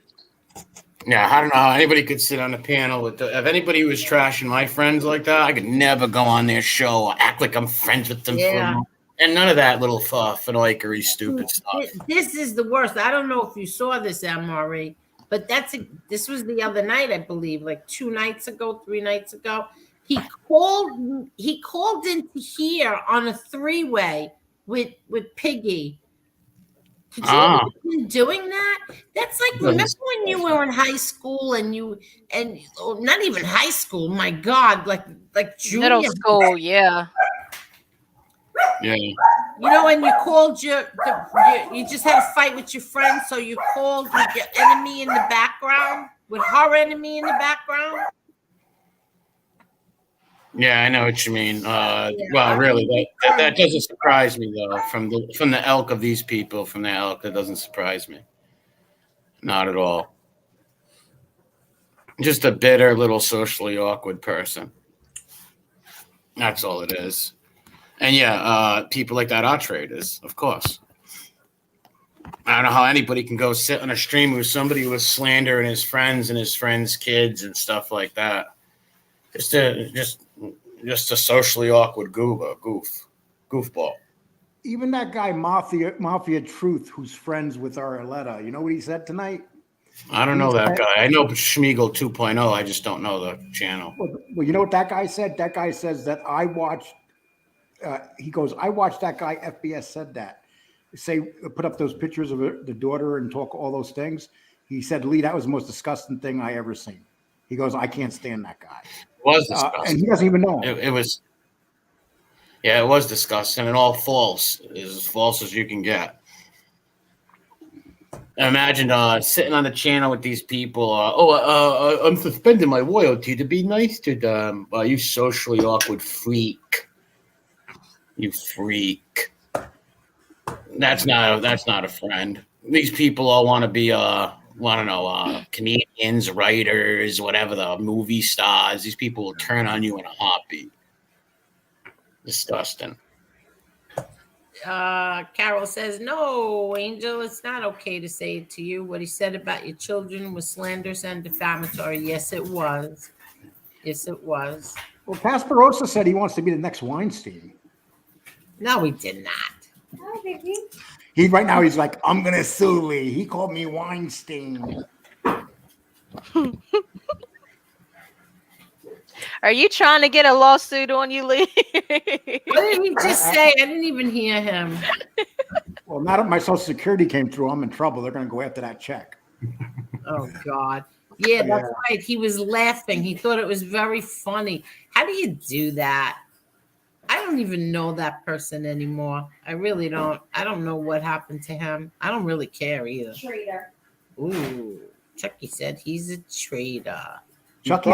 Yeah, I don't know how anybody could sit on a panel if anybody was trashing my friends like that, I could never go on their show or act like I'm friends with them. Yeah. And none of that little finoikery stupid stuff. This is the worst. I don't know if you saw this, MRE, but this was the other night, I believe, like 3 nights ago. He called into here on a 3-way with Piggy. Could you imagine doing that? That's like, remember when you were in high school and not even high school, my God, like junior middle school, yeah. Yeah. And you called you just had a fight with your friend, so you called with your enemy in the background, with her enemy in the background. Yeah, I know what you mean. Well, really, that doesn't surprise me though. From the ilk of these people, that doesn't surprise me. Not at all. Just a bitter little socially awkward person. That's all it is. And people like that are traitors, of course. I don't know how anybody can go sit on a stream with somebody who was slandering his friends and his friends' kids and stuff like that. Just a socially awkward goofball. even that guy Mafia Truth, who's friends with Arletta, you know what he said tonight? I don't know that guy. I know Schmiegel 2.0. I just don't know the channel. Well, you know what that guy said? That guy says that I watched. He goes, I watched that guy. FBS said that. Put up those pictures of the daughter and talk all those things. He said, Lee, that was the most disgusting thing I ever seen. He goes, I can't stand that guy. It was disgusting. And he doesn't even know him. It was. Yeah, it was disgusting and all false. As false as you can get. Imagine sitting on the channel with these people. I'm suspending my loyalty to be nice to them. You socially awkward freak. You freak. That's not a friend. These people all want to be comedians, writers, whatever, the movie stars. These people will turn on you in a heartbeat. Disgusting. Carol says, no, Angel, it's not okay to say it to you. What he said about your children was slanderous and defamatory. Yes, it was. Yes, it was. Well, Casperosa said he wants to be the next Weinstein. No, he did not. Hi, baby. Right now he's like, I'm gonna sue Lee. He called me Weinstein. Are you trying to get a lawsuit on you, Lee? What did he just say? I didn't even hear him. Well, now that my Social Security came through, I'm in trouble. They're going to go after that check. Oh, God. Yeah, that's right. He was laughing. He thought it was very funny. How do you do that? I don't even know that person anymore. I really don't. I don't know what happened to him. I don't really care either. Traitor. Ooh, Chucky said he's a traitor. Chucky,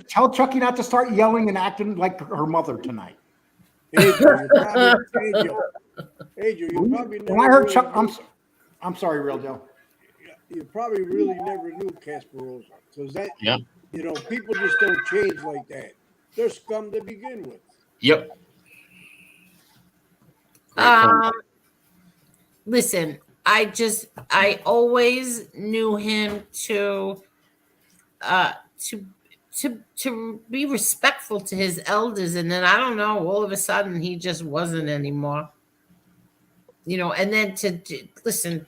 tell Chucky not to start yelling and acting like her mother tonight. Adrian, you probably when I heard Chuck, I'm sorry, Real Joe. You probably really never knew Casperosa, because people just don't change like that. They're scum to begin with. Yep. Listen, I always knew him to be respectful to his elders, and then I don't know, all of a sudden he just wasn't anymore. And then to listen,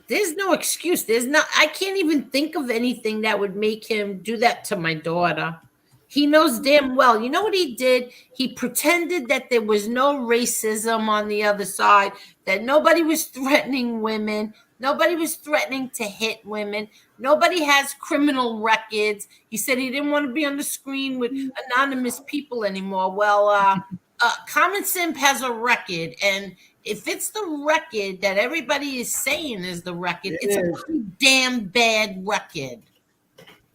there's no excuse. I can't even think of anything that would make him do that to my daughter. He knows damn well. You know what he did? He pretended that there was no racism on the other side, that nobody was threatening women. Nobody was threatening to hit women. Nobody has criminal records. He said he didn't want to be on the screen with anonymous people anymore. Well, Common Simp has a record, and if it's the record that everybody is saying is the record, it's a pretty damn bad record.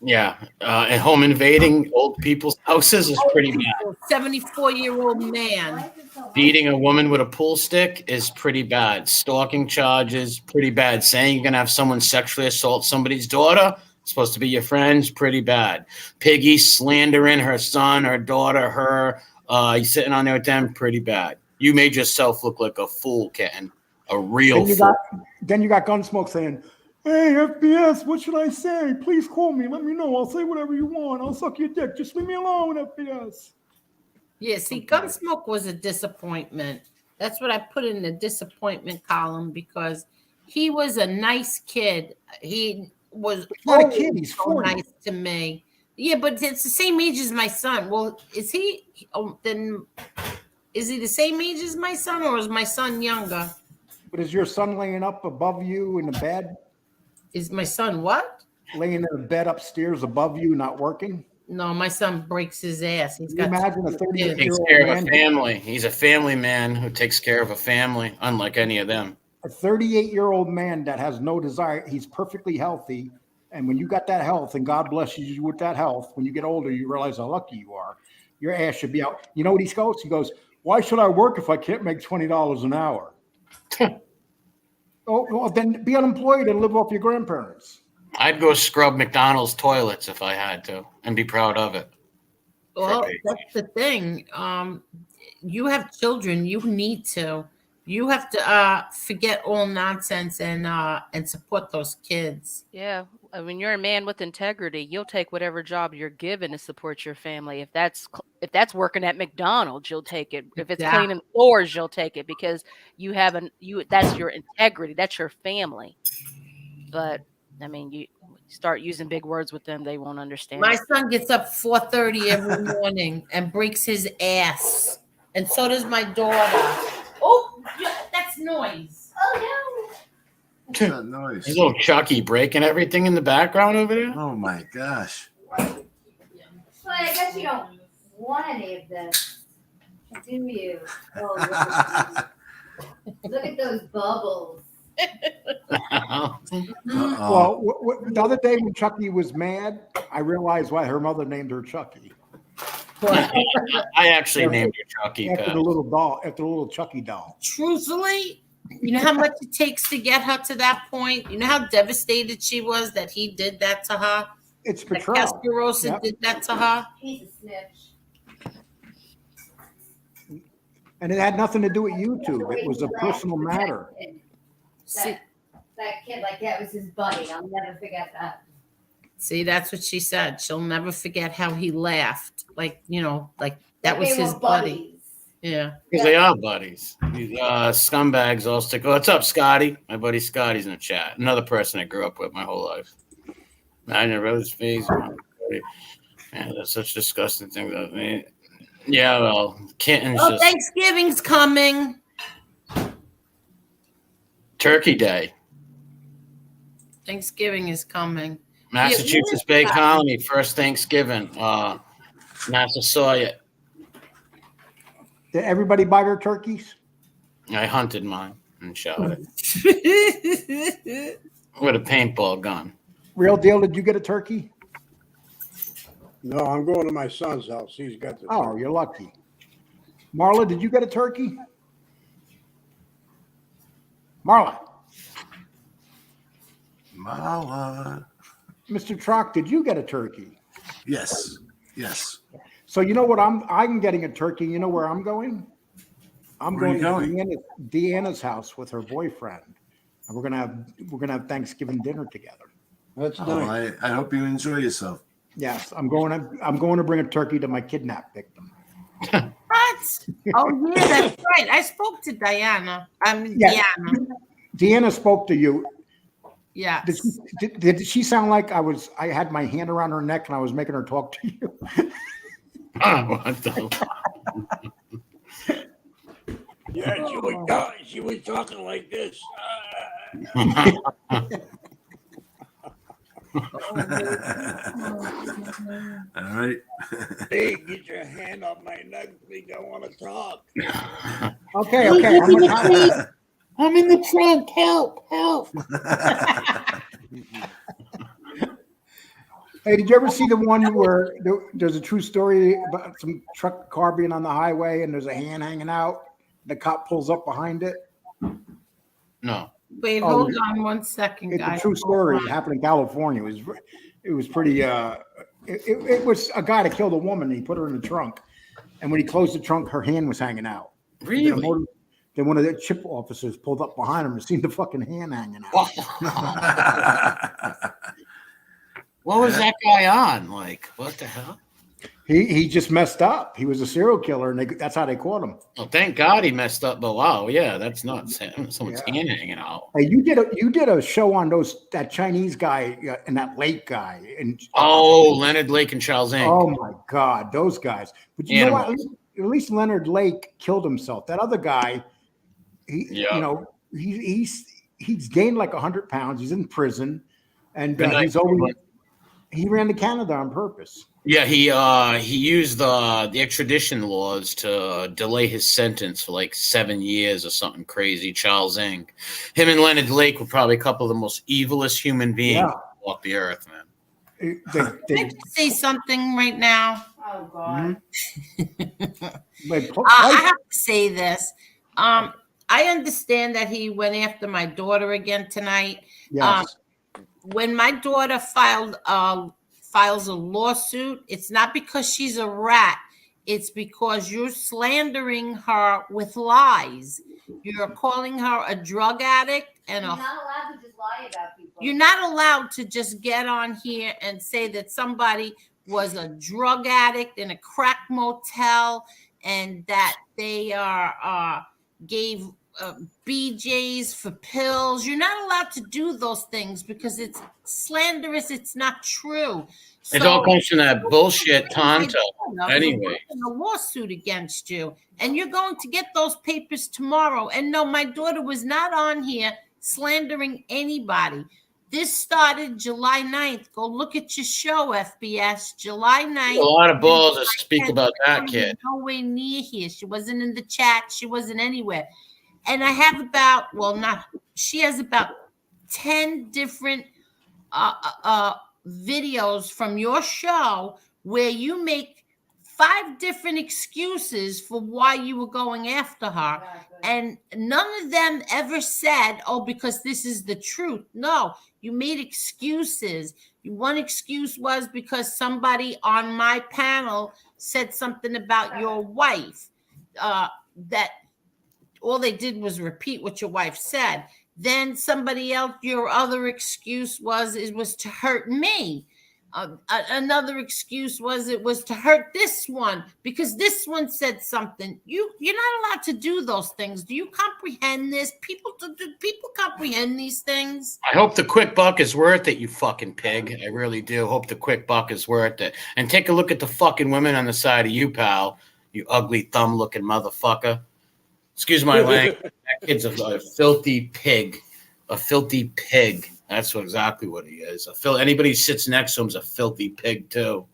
Yeah, and home invading old people's houses is pretty bad. 74-year-old man. Beating a woman with a pool stick is pretty bad. Stalking charges, pretty bad. Saying you're going to have someone sexually assault somebody's daughter, supposed to be your friends, pretty bad. Piggy slandering her son, her daughter, her, you sitting on there with them, pretty bad. You made yourself look like a fool, kitten. A real fool. Then you got Gunsmoke saying, hey, FBS, what should I say? Please call me. Let me know. I'll say whatever you want. I'll suck your dick. Just leave me alone, FBS. Yeah, see, Gunsmoke was a disappointment. That's what I put in the disappointment column, because he was a nice kid. He was not a kid. He's 40. So nice to me. Yeah, but it's the same age as my son. Well, is he? Then is he the same age as my son, or is my son younger? But is your son laying up above you in the bed? Is my son what? Laying in a bed upstairs above you, not working? No, my son breaks his ass. He's got imagine a 38-year-old takes care of a family. He's a family man who takes care of a family, unlike any of them. A 38-year-old man that has no desire. He's perfectly healthy. And when you got that health, and God blesses you with that health, when you get older, you realize how lucky you are. Your ass should be out. You know what he goes? He goes, why should I work if I can't make $20 an hour? Oh, well, then be unemployed and live off your grandparents. I'd go scrub McDonald's toilets if I had to, and be proud of it. Well, that's the thing. You have children. You need to. You have to forget all nonsense and support those kids. Yeah, when you're a man with integrity, you'll take whatever job you're given to support your family. If that's working at McDonald's, you'll take it. If it's cleaning floors, you'll take it because that's your integrity. That's your family. But I mean, you start using big words with them, they won't understand. My son gets up 4:30 every morning and breaks his ass, and so does my daughter. Oh, that's noise. Oh no. What's that noise? There's little Chucky breaking everything in the background over there. Oh my gosh. Well, I guess you don't want any of this, do you? Oh, look at those bubbles. Well, the other day when Chucky was mad, I realized why her mother named her Chucky. I actually named her Chucky after the little doll, after the little Chucky doll. Truthfully, you know how much it takes to get her to that point. You know how devastated she was that he did that to her. It's betrayal. Cascarosa did that to her. He's a snitch. And it had nothing to do with YouTube. It was a personal matter. That kid, like that was his buddy. I'll never forget that. See, that's what she said. She'll never forget how he laughed. Like, you know, like that was his buddy. Yeah. Because they are buddies. These scumbags all stick. What's up, Scotty? My buddy Scotty's in the chat. Another person I grew up with my whole life. I never read his face. Man, that's such disgusting things. I mean, yeah, well, kittens. Oh, Thanksgiving's coming. Turkey Day. Thanksgiving is coming. Massachusetts Bay Colony, first Thanksgiving. Massasoit. Did everybody buy their turkeys? I hunted mine and shot it with a paintball gun. Real deal. Did you get a turkey? No, I'm going to my son's house. He's got the. Oh, you're lucky. Marla, did you get a turkey? Marla. Mr. Trock, did you get a turkey? Yes. Yes. So you know what I'm getting a turkey. You know where I'm going? I'm going to Deanna's house with her boyfriend. And we're gonna have Thanksgiving dinner together. That's nice. I hope you enjoy yourself. Yes, I'm going to bring a turkey to my kidnap victim. What? Oh yeah, that's right. I spoke to Diana. Diana. Deanna spoke to you. Yeah. Did she sound like I had my hand around her neck and I was making her talk to you? What the? Yeah, she was talking like this. All right. Hey, get your hand off my neck. We don't want to talk. Okay. I'm in the trunk. Help. Hey, did you ever see the one where there's a true story about some car being on the highway and there's a hand hanging out? The cop pulls up behind it. No. Wait, hold on 1 second, It's guys. a true story. It happened in California. It was pretty. It was a guy that killed a woman. He put her in the trunk, and when he closed the trunk, her hand was hanging out. Really? Then one of the chip officers pulled up behind him and seen the fucking hand hanging out. What was that guy on? Like, what the hell? He just messed up. He was a serial killer, and that's how they caught him. Well, thank God he messed up. But wow, yeah, that's nuts. Someone's hand hanging out. Hey, you did a show on that Chinese guy and that Lake guy. Leonard Lake and Charles Ng. Oh my God, those guys. But you know what? At least Leonard Lake killed himself. That other guy, he's gained like 100 pounds. He's in prison, and he ran to Canada on purpose. Yeah, he used the extradition laws to delay his sentence for like 7 years or something crazy. Charles Ng, him and Leonard Lake were probably a couple of the most evilest human beings off the earth, man. Can I just say something right now? Oh God. I have to say this. I understand that he went after my daughter again tonight. Yes. When my daughter files a lawsuit, it's not because she's a rat. it's because you're slandering her with lies. You're calling her a drug addict and You're not allowed to just lie about people. You're not allowed to just get on here and say that somebody was a drug addict in a crack motel and that they gave BJs for pills. You're not allowed to do those things because it's slanderous. It's not true. It all comes from that bullshit Tonto. Anyway, a lawsuit against you, and you're going to get those papers tomorrow. And no, my daughter was not on here slandering anybody. This started July 9th. Go look at your show, FBS. July 9th. A lot of balls to speak about that kid. Nowhere near here. She wasn't in the chat. She wasn't anywhere. And I have about, she has about 10 different videos from your show where you make 5 different excuses for why you were going after her. And none of them ever said, oh, because this is the truth. No, you made excuses. One excuse was because somebody on my panel said something about your wife, that all they did was repeat what your wife said. Then somebody else, your other excuse was it was to hurt me. Another excuse was it was to hurt this one because this one said something. You're not allowed to do those things. Do you comprehend this? Do people comprehend these things? I hope the quick buck is worth it, you fucking pig. I really do. Hope the quick buck is worth it. And take a look at the fucking women on the side of you, pal. You ugly thumb-looking motherfucker. Excuse my language. That kid's a filthy pig. A filthy pig. That's exactly what he is. Anybody who sits next to him is a filthy pig too.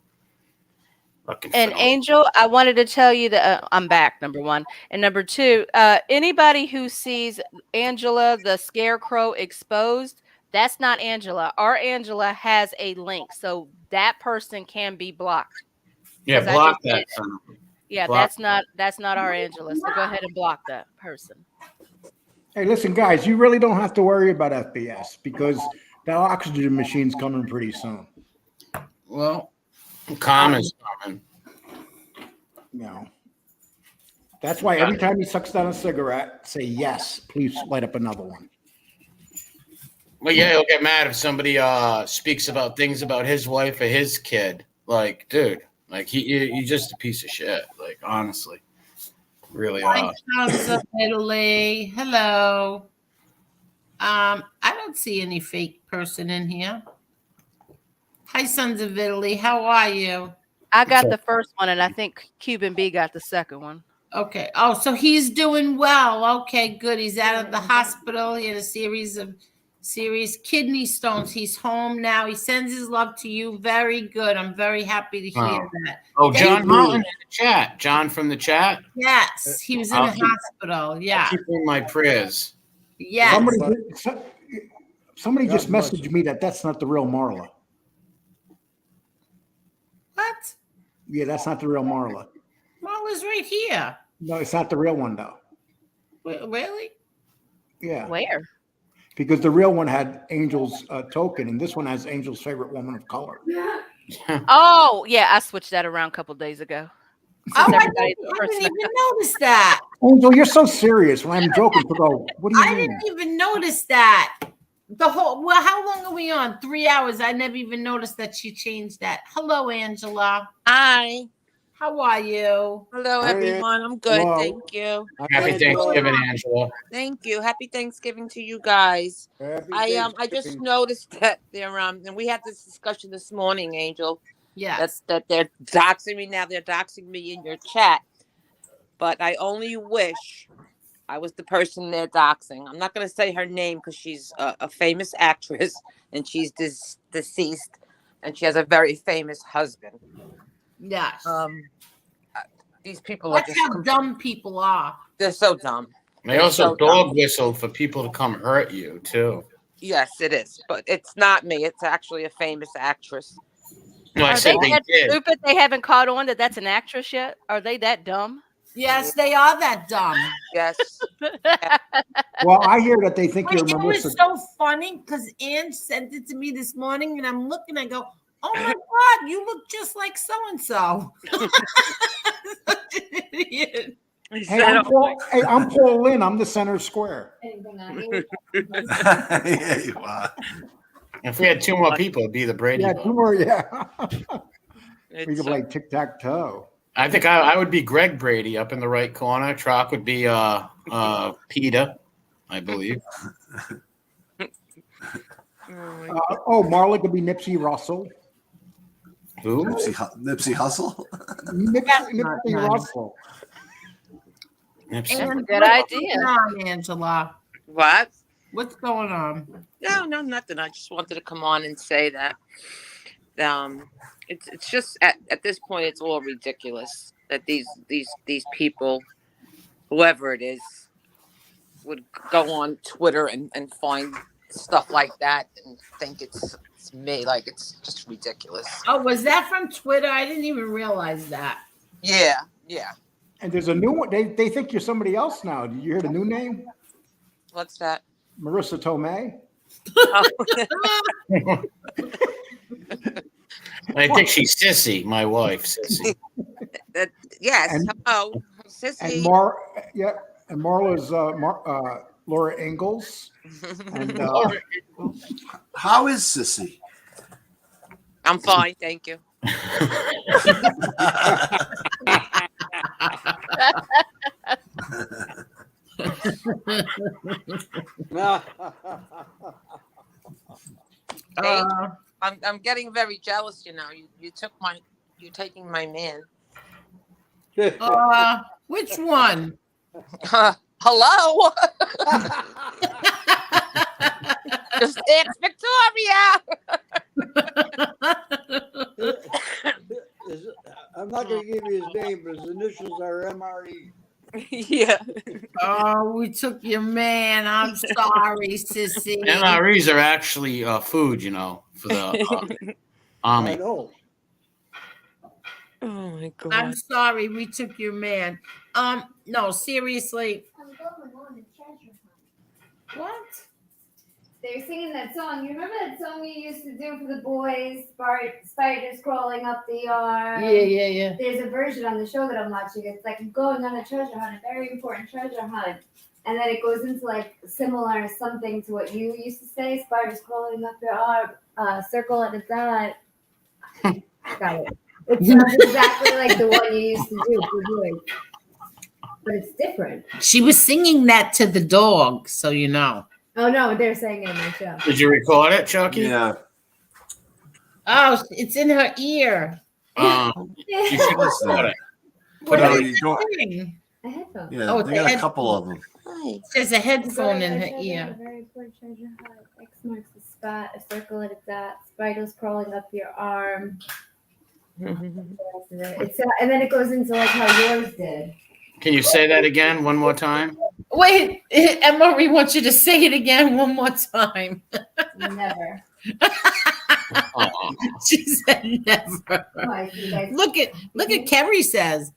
And Angel, I wanted to tell you that I'm back, number one. And number two, anybody who sees Angela, the scarecrow, exposed, that's not Angela. Our Angela has a link. So that person can be blocked. Yeah, block that. Yeah, block. That's not our Angela. So go ahead and block that person. Hey, listen, guys, you really don't have to worry about FBS because the oxygen machine's coming pretty soon. Well, calm is coming. No. That's why every time he sucks down a cigarette, say yes, please light up another one. Well, yeah, he'll get mad if somebody speaks about things about his wife or his kid. Like, dude, like he's just a piece of shit. Like, honestly. Really Hi, Sons of Italy. Hello. I don't see any fake person in here. Hi, Sons of Italy. How are you? I got the first one, and I think Cuban B got the second one. Okay. Oh, so he's doing well. Okay, good. He's out of the hospital. He had a serious kidney stones. He's home now. He sends his love to you. Very good. I'm very happy to hear that. Oh, John Martin in the chat. John from the chat? Yes, he was in the hospital. Yeah. I'll keep in my prayers. Yes. Somebody just messaged me that's not the real Marla. What? Yeah, that's not the real Marla. Marla's right here. No, it's not the real one, though. Really? Yeah. Where? Because the real one had Angel's token, and this one has Angel's favorite woman of color. Oh, yeah, I switched that around a couple days ago. I didn't even notice that. Angel, you're so serious. When I'm joking, what do you mean? I didn't even notice that. How long are we on? 3 hours. I never even noticed that she changed that. Hello, Angela. Hi. How are you? Hello, everyone. I'm good. Hello. Thank you. Happy Thanksgiving, Angela. Thank you. Happy Thanksgiving to you guys. I just noticed that they're and we had this discussion this morning, Angel. Yes. That they're doxing me now. They're doxing me in your chat. But I only wish I was the person they're doxing. I'm not going to say her name because she's a famous actress and she's deceased and she has a very famous husband. Yes. These people That's how dumb people are. They're so dumb. They also dog whistle for people to come hurt you too. Yes, it is, but it's not me. It's actually a famous actress. No, I said they did. Stupid. They haven't caught on that that's an actress yet. Are they that dumb? Yes, they are that dumb. Yes. Well, I hear that they think you're It Melissa. was so funny because Ange sent it to me this morning, and I'm looking. I go, Oh my God, you look just like so and so. Such an idiot. Hey, I'm Paul Lynn. I'm the center square. Yeah, you are. If we had 2 more people, it'd be the Brady. Yeah, Bunch. 2 more. Yeah. We It's, could play tic tac toe. I think I would be Greg Brady up in the right corner. Chalk would be Peter, I believe. Marla could be Nipsey Russell. Who? Nipsey Hussle? Nipsey Russell. That's a good idea. What's going on, Angela? what? What's going on? No, nothing. I just wanted to come on and say that it's just at this point it's all ridiculous that these people, whoever it is, would go on Twitter and find stuff like that and think it's me. Like, it's just ridiculous. Oh, was that from Twitter? I didn't even realize that. Yeah. And there's a new one. They think you're somebody else now. Did you hear the new name? What's that? Marissa Tomei. I think she's Sissy, my wife, Sissy. Yes. And- Hello, Sissy. And Marla's Laura Ingalls. And How is Sissy? I'm fine, thank you. Hey, I'm getting very jealous. You're taking my man. Which one? Hello. Just ask Victoria. I'm not going to give you his name, but his initials are MRE. Yeah. Oh, we took your man. I'm sorry, sissy. MREs are actually food, for the army. I know. Oh my God. I'm sorry, we took your man. No, seriously. I'm going on a treasure hunt. What? They're singing that song. You remember that song you used to do for the boys? Spiders crawling up the yard. Yeah. There's a version on the show that I'm watching. It's like, I'm going on a treasure hunt, a very important treasure hunt. And then it goes into like similar something to what you used to say. Spiders crawling up your arm, circle at a dot. Got it. It sounds exactly like the one you used to do for boys. But it's different. She was singing that to the dog, so you know. Oh no, they're saying it in my show. Did you record it, Chucky? Yeah. Oh, it's in her ear. You should record it. What No, are you you don't- doing? A headphone. Yeah, Oh, they it's got a a couple of them. There's a headphone in her ear. Very important treasure hunt. X marks the spot. A circle at a dot. Spiders crawling up your arm. It's and then it goes into like how yours did. Can you say that again one more time? Wait, Emery wants you to say it again one more time. Never. Oh. She said never. Look at Kerry says.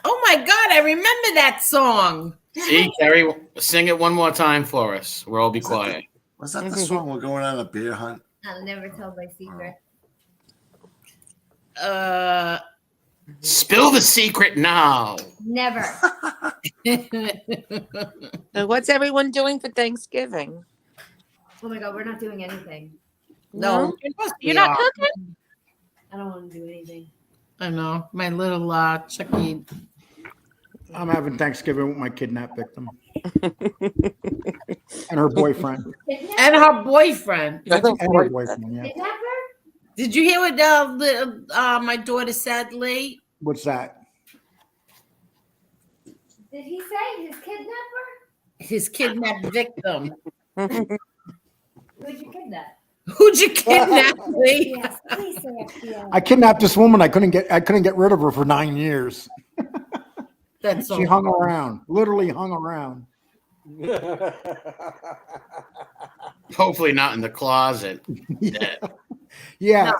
Oh my God, I remember that song. See, Carrie, sing it one more time for us. We'll all be quiet. Was that the song we're going on a bear hunt? I'll never tell my secret. Spill the secret now. Never. So what's everyone doing for Thanksgiving? Oh my God, we're not doing anything. No, You're not cooking? I don't want to do anything. I know. My little Chucky. I'm having Thanksgiving with my kidnapped victim and her boyfriend. And her boyfriend. And her boyfriend, yeah. Kidnapper? Did you hear what my daughter said, Lee? What's that? Did he say his kidnapper? His kidnapped victim. Who'd you kidnap? Who'd you kidnap, Lee? Yes, please say FBI. I kidnapped this woman. I couldn't get rid of her for 9 years. That's She hung around, literally hung around. Hopefully not in the closet. Yeah,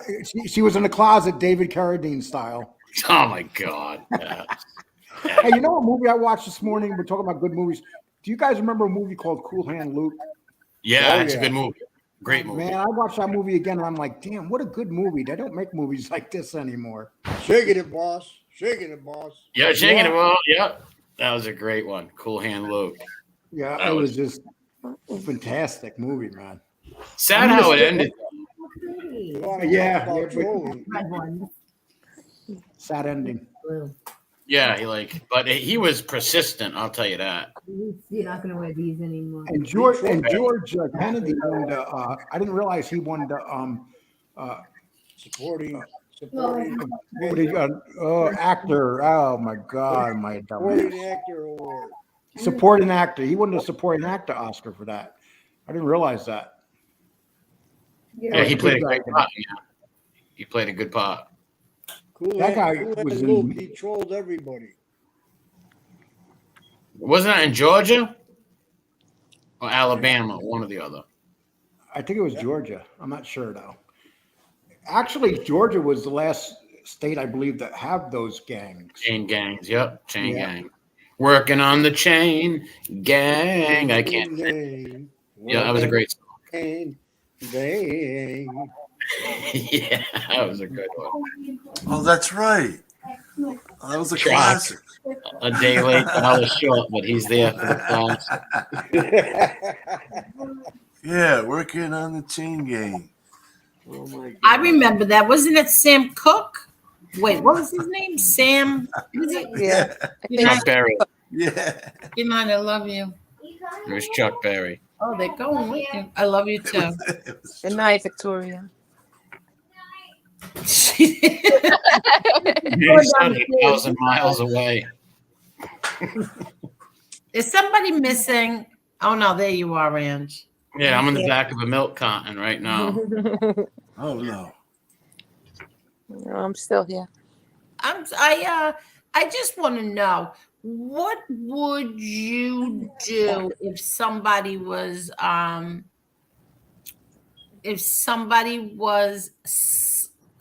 she was in the closet, David Carradine style. Oh my God. Yeah. Hey, you know what movie I watched this morning? We're talking about good movies. Do you guys remember a movie called Cool Hand Luke? Yeah, it's a good movie. Great movie. Man, I watched that movie again, and I'm like, damn, what a good movie. They don't make movies like this anymore. Shaking it, boss. Shaking it, boss. Yeah, shaking it, boss. Yeah, that was a great one. Cool Hand Luke. Yeah, That it was just a fantastic movie, man. Sad how it ended. Yeah, Red one. sad ending. Blue. Yeah, but he was persistent. I'll tell you that. You're not gonna wear these anymore. And George Kennedy won the. I didn't realize he won the supporting actor. Oh my God, my supporting dumbass. actor award. Supporting actor. He won the supporting actor Oscar for that. I didn't realize that. Yeah, he played a great part. Yeah. He played a good part. Cool. That guy was in. He trolled everybody. Wasn't that in Georgia or Alabama? One or the other. I think it was Georgia. I'm not sure though. Actually, Georgia was the last state, I believe, that have those gangs. Chain gangs. Yep, chain gang. Working on the chain gang. I can't. Yeah, that was a great song. Gang. Yeah, that was a good one. Oh, that's right. Oh, that was a classic. A day late, $1 short, but he's there for the class. Yeah, working on the chain gang. Oh my God. I remember that. Wasn't it Sam Cooke? Wait, what was his name? Sam? Was it? Yeah. Chuck Berry. Yeah. Good night. I love you. It was Chuck Berry. Oh, they're going with you. I love you too. Good night, Victoria. He's 1,000 miles away. Is somebody missing? Oh no, there you are, Ange. Yeah, I'm in the back of a milk carton right now. Oh no. No, I'm still here. I just want to know, what would you do if somebody was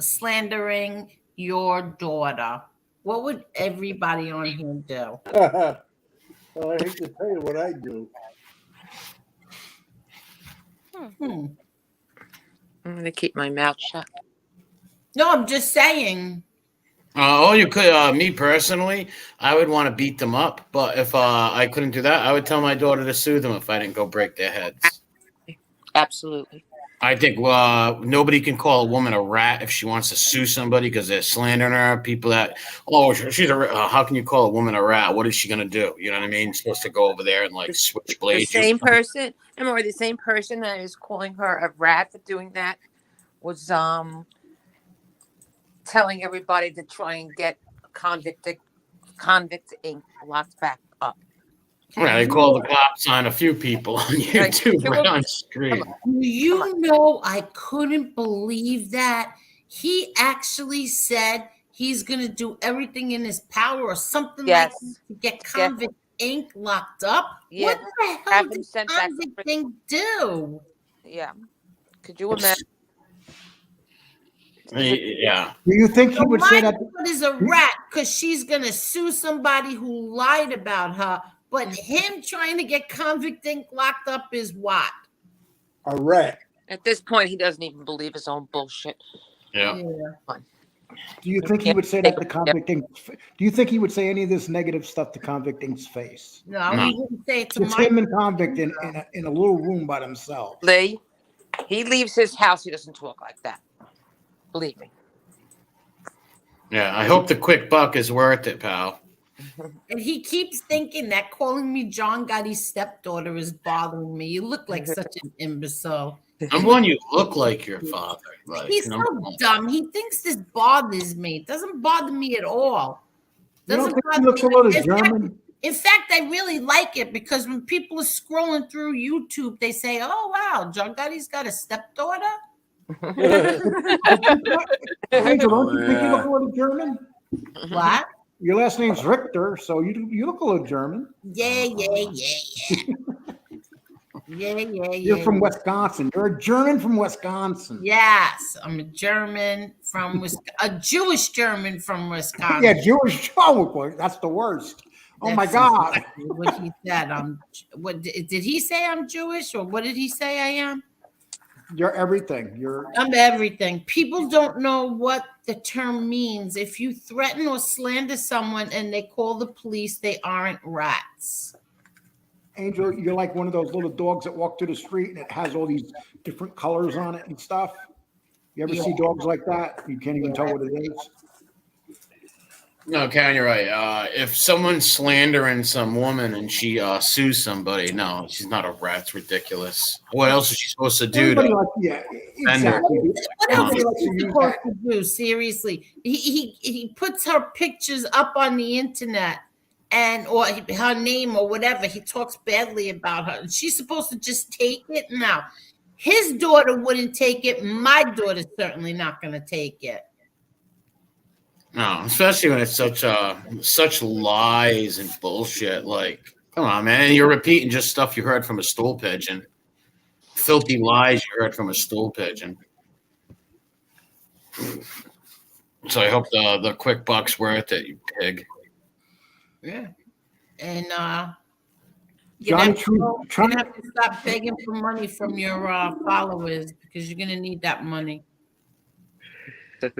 slandering your daughter? What would everybody on here do? Well, I hate to tell you what I do. I'm gonna keep my mouth shut. No, I'm just saying. You could, me personally, I would want to beat them up. But if I couldn't do that, I would tell my daughter to sue them if I didn't go break their heads. Absolutely. I think nobody can call a woman a rat if she wants to sue somebody because they're slandering her. People that, she's a how can you call a woman a rat? What is she going to do? You know what I mean? She's supposed to go over there and switch blades. The same person, or the same person that is calling her a rat for doing that was telling everybody to try and get Convict Inc. locked back up. Yeah, they called the cops on a few people on YouTube right on screen. You know, I couldn't believe that. He actually said he's going to do everything in his power or something like that to get Convict Inc. locked up. Yeah. What the hell did Convict Inc. do? Yeah. Could you imagine? Yeah. Do you think he would say that? What is a rat? Because she's going to sue somebody who lied about her. But him trying to get Convict Inc. locked up is what? A rat. At this point, he doesn't even believe his own bullshit. Yeah. Do you think he would say that to Convict Inc.? Do you think he would say any of this negative stuff to Convict Inc.'s face? No, he wouldn't say it to It's him and Convict in a little room by themselves. Lee, he leaves his house. He doesn't talk like that. Believe me. Yeah, I hope the quick buck is worth it, pal. And he keeps thinking that calling me John Gotti's stepdaughter is bothering me. You look like such an imbecile. I'm one you look like your father. He's so dumb. He thinks this bothers me. It doesn't bother me at all. You don't think he looks a little German? In fact, I really like it because when people are scrolling through YouTube, they say, "Oh wow, John Gotti's got a stepdaughter." Angel, don't you think you look a little German? What? Your last name's Richter, so you look a little German. Yeah. You're from Wisconsin. You're a German from Wisconsin. Yes, I'm a German from Wisconsin. A Jewish German from Wisconsin. Yeah, Jewish. Oh, that's the worst. Oh my God! Exactly what he said. What did he say? I'm Jewish, or what did he say I am? You're everything. I'm everything. People don't know what the term means. If you threaten or slander someone and they call the police, they aren't rats. Angel, you're like one of those little dogs that walk through the street and it has all these different colors on it and stuff. You ever see dogs like that? You can't even tell what it is. No, Karen, you're right. If someone's slandering some woman and she sues somebody, no, she's not a rat. It's ridiculous. What else is she supposed to do? Exactly. What else is she supposed to do? Seriously, he puts her pictures up on the internet and or her name or whatever. He talks badly about her. She's supposed to just take it. Now, his daughter wouldn't take it. My daughter's certainly not going to take it. No, especially when it's such lies and bullshit. Like, come on, man. You're repeating just stuff you heard from a stool pigeon. Filthy lies you heard from a stool pigeon. So I hope the quick buck's worth it, you pig. Yeah. And You're gonna have to stop begging for money from your followers because you're gonna need that money. Read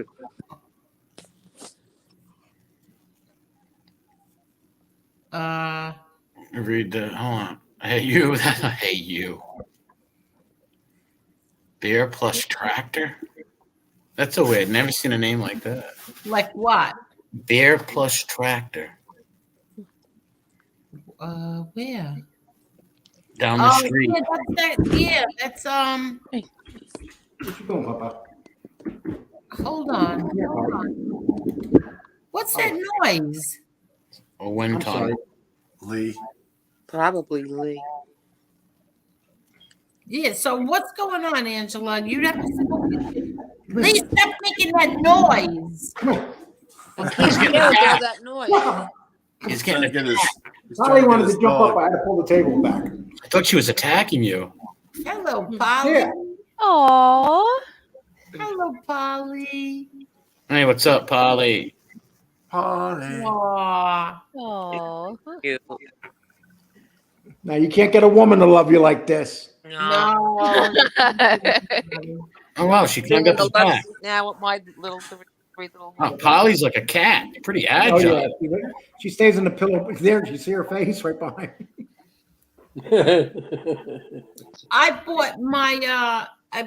the hold on. Hey you. Hey you. Beer plus tractor? That's so weird. Never seen a name like that. Like what? Beer plus tractor. Where? Down the street. Yeah, that's What you doing, Papa? Hold on. What's that noise? A wind tunnel. Lee. Probably Lee. Yeah, so what's going on, Angela? You'd have to please stop making that noise. He's getting that noise. He's getting to Polly wanted to jump up. I had to pull the table back. I thought she was attacking you. Hello, Polly. Yeah. Aww. Hello, Polly. Hey, what's up, Polly? Polly. Aww. Now you can't get a woman to love you like this. No. Oh wow, she climbed up his back. Now with my little three little. Oh, Polly's like a cat, pretty agile. Oh, yeah. She stays in the pillow. There, you see her face right behind. I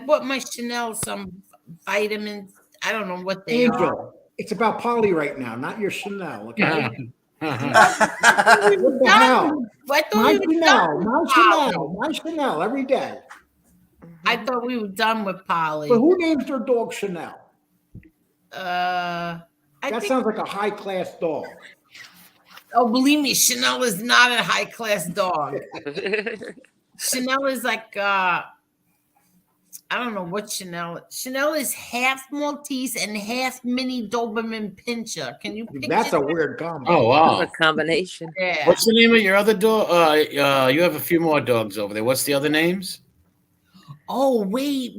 bought my Chanel some vitamins. I don't know what they are. Angel, it's about Polly right now, not your Chanel. Okay. What the hell? I thought My Chanel every day. I thought we were done with Polly. But who names their dog Chanel? That sounds like a high class dog. Oh, believe me, Chanel is not a high class dog. Chanel is like I don't know what Chanel is. Chanel is half Maltese and half mini Doberman Pinscher. Can you picture That's a that? weird combo. Oh wow. A combination. Yeah. What's the name of your other dog? You have a few more dogs over there. What's the other names? Oh, wait.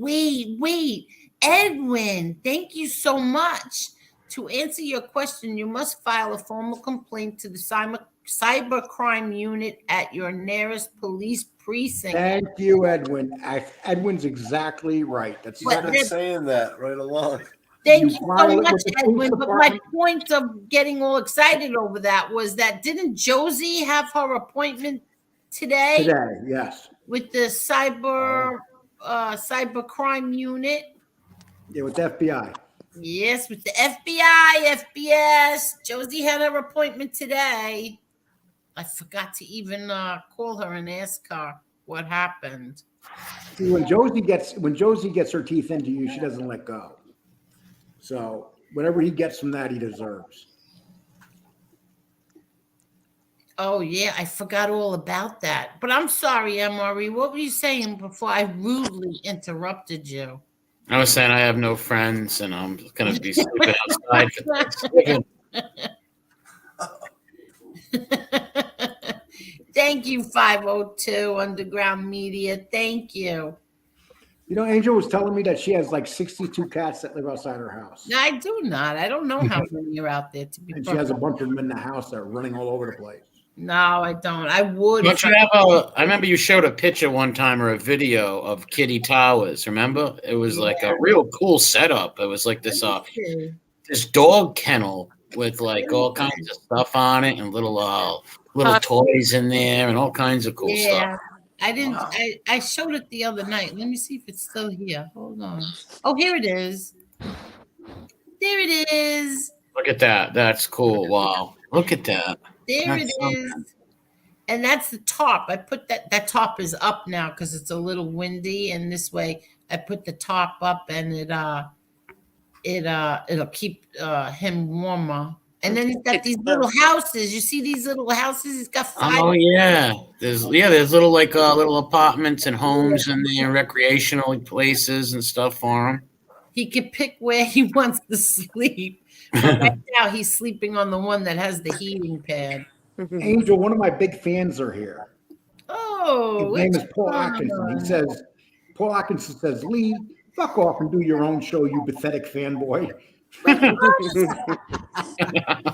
Edwin, thank you so much. To answer your question, you must file a formal complaint to the cybercrime unit at your nearest police precinct. Thank you, Edwin. Edwin's exactly right. I've been saying that right along. Thank you so much, Edwin. But my point of getting all excited over that was that didn't Josie have her appointment today? Today, yes. With the cybercrime unit? Yeah, with the FBI. Yes, with the FBI, FBS. Josie had her appointment today. I forgot to even call her and ask her what happened. See, when Josie gets her teeth into you, she doesn't let go. So whatever he gets from that, he deserves. Oh yeah, I forgot all about that. But I'm sorry, MRE. What were you saying before I rudely interrupted you? I was saying I have no friends and I'm going to be sleeping outside for Thanksgiving. Thank you, 502 Underground Media. Thank you. You know, Angel was telling me that she has like 62 cats that live outside her house. No, I do not. I don't know how many are out there. To be and she has a bunch of them in the house that are running all over the place. No, I don't. I would. Don't you have I remember you showed a picture one time or a video of Kitty Towers. Remember? It was like a real cool setup. It was like this this dog kennel with like all kinds of stuff on it and little toys in there and all kinds of cool stuff. I didn't. I showed it the other night. Let me see if it's still here. Hold on. Oh, here it is. There it is. Look at that. That's cool. Wow. Look at that. There it is. And that's the top. I put that top is up now because it's a little windy. And this way I put the top up and it'll keep him warmer. And then he's got these little houses. You see these little houses? He's got 5. Oh yeah. There's little little apartments and homes and recreational places and stuff for him. He can pick where he wants to sleep. But right now he's sleeping on the one that has the heating pad. Angel, one of my big fans are here. Oh, his name is Paul Atkinson. Paul Atkinson says, Lee, fuck off and do your own show, you pathetic fanboy.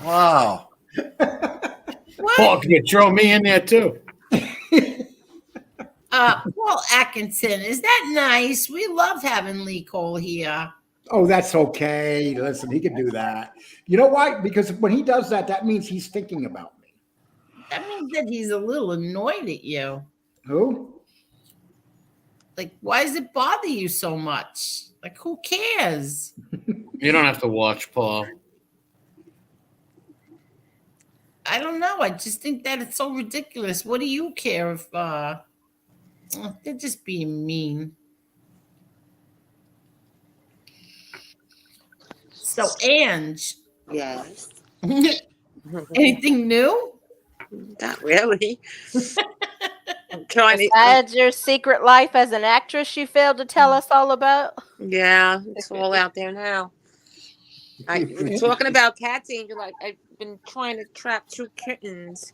Wow. Paul, can you throw me in there too? Paul Atkinson, is that nice? We love having Lee Cole here. Oh, that's okay. Listen, he can do that. You know why? Because when he does that, that means he's thinking about me. That means that he's a little annoyed at you. Who? Like, why does it bother you so much? Like, who cares? You don't have to watch, Paul. I don't know. I just think that it's so ridiculous. What do you care if they're just being mean? So, Ange. Yes. Anything new? Not really. I'm trying to. Besides your secret life as an actress, you failed to tell us all about. Yeah, it's all out there now. Talking about cats, Angel. I've been trying to trap 2 kittens.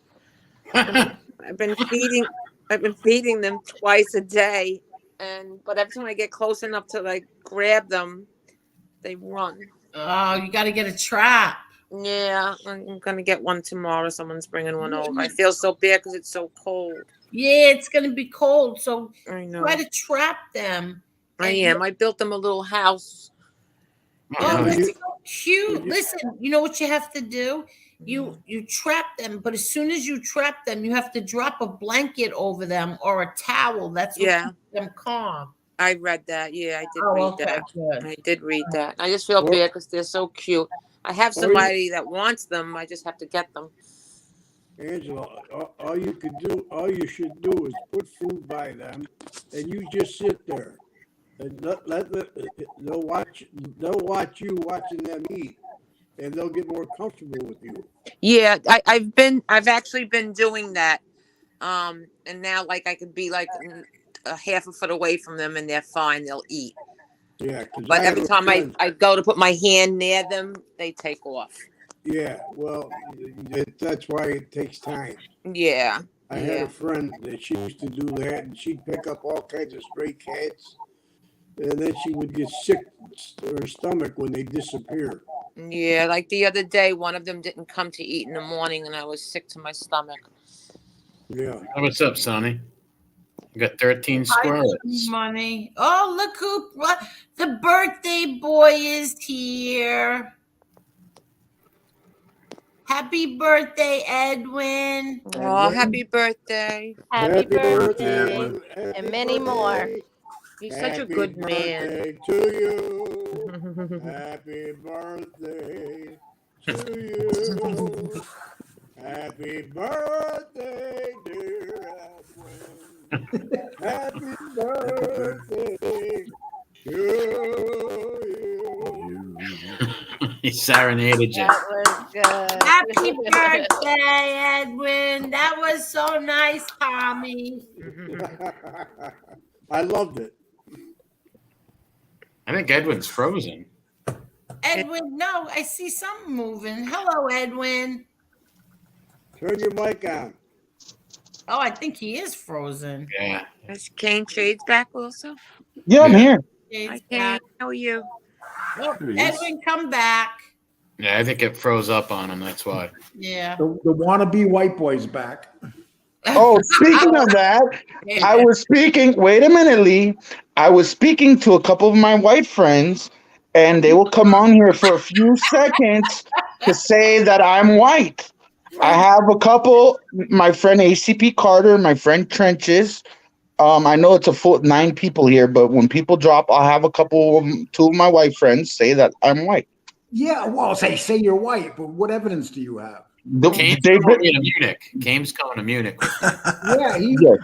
I've been feeding them twice a day, but every time I get close enough to grab them, they run. Oh, you got to get a trap. Yeah, I'm gonna get one tomorrow. Someone's bringing one over. I feel so bad because it's so cold. Yeah, it's gonna be cold, so I know. Try to trap them. I am. I built them a little house. Oh, that's so cute. Listen, you know what you have to do? You trap them, but as soon as you trap them, you have to drop a blanket over them or a towel. That's what keeps them calm. I read that. Yeah, I did read that. Good. I did read that. I just feel bad because they're so cute. I have somebody that wants them. I just have to get them. Angela, all you should do is put food by them, and you just sit there, and they'll watch you watching them eat, and they'll get more comfortable with you. Yeah, I've actually been doing that, and now I could be a half a foot away from them, and they're fine. They'll eat. Yeah, but every time I go to put my hand near them, they take off. Yeah, well, that's why it takes time. Yeah. I had a friend that she used to do that, and she'd pick up all kinds of stray cats, and then she would get sick to her stomach when they disappeared. Yeah, like the other day, one of them didn't come to eat in the morning, and I was sick to my stomach. Yeah. What's up, Sonny? You got 13 squirrels. Money. Oh, look the birthday boy is here. Happy birthday, Edwin. Oh, happy birthday. Happy birthday. Edwin. And many more. He's such a good man. To you. Happy birthday to you. Happy birthday, dear Edwin. Happy birthday to you. He serenaded you. That was good. Happy birthday, Edwin. That was so nice, Tommy. I loved it. I think Edwin's frozen. Edwin, no, I see something moving. Hello, Edwin. Turn your mic on. Oh, I think he is frozen. Yeah. Is Kane Shades back also? Yeah, I'm here. Hi, Kane. How are you? Oh, Edwin, come back. Yeah, I think it froze up on him. That's why. Yeah. The wannabe white boy's back. Oh, speaking of that, I was speaking. Wait a minute, Lee. I was speaking to a couple of my white friends, and they will come on here for a few seconds to say that I'm white. I have a couple. My friend ACP Carter, my friend Trenches. I know it's a full 9 people here, but when people drop, I'll have a couple of 2 of my white friends say that I'm white. Yeah, well, say you're white, but what evidence do you have? Kane's going to Munich. Kane's going to Munich. Yeah,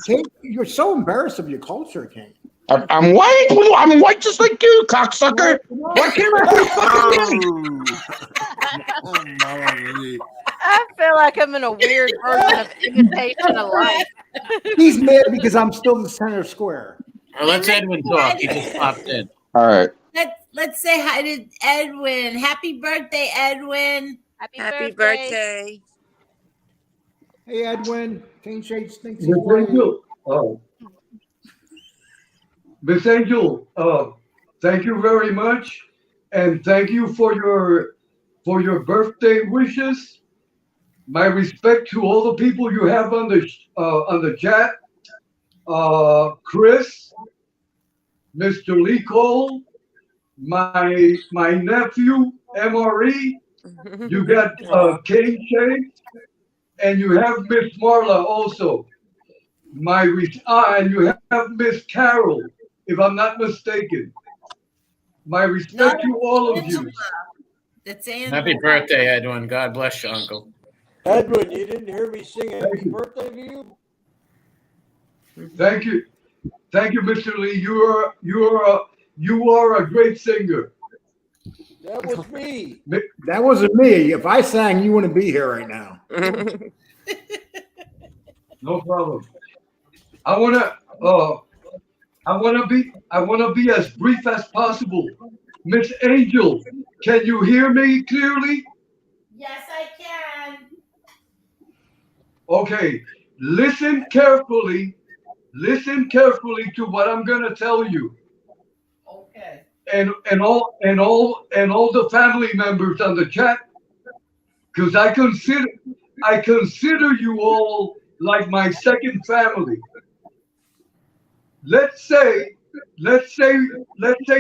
Kane, you're so embarrassed of your culture, Kane. I'm white. I'm white just like you, cocksucker. Why can't I be I feel like I'm in a weird version of imitation of life. He's mad because I'm still the center square. Well, let's Edwin talk. He just popped in. All right. Let's say hi to Edwin. Happy birthday, Edwin. Happy birthday. Hey, Edwin. Kane Shades thinks he's Miss white. Angel, Miss Angel, thank you very much, and thank you for your birthday wishes. My respect to all the people you have on the chat. Chris, Mr. Lee Cole, my nephew MRE. You got Kane Shades, and you have Miss Marla also. And you have Miss Carol, if I'm not mistaken. My respect to all of you. That's Angela. Happy birthday, Edwin. God bless you, Uncle. Edwin, you didn't hear me sing happy birthday to you? Thank you, Mr. Lee. You are a great singer. That was me. That wasn't me. If I sang, you wouldn't be here right now. No problem. I wanna be as brief as possible. Miss Angel, can you hear me clearly? Yes, I can. Okay. Listen carefully to what I'm gonna tell you. Okay. And all the family members on the chat, because I consider you all like my second family. Let's say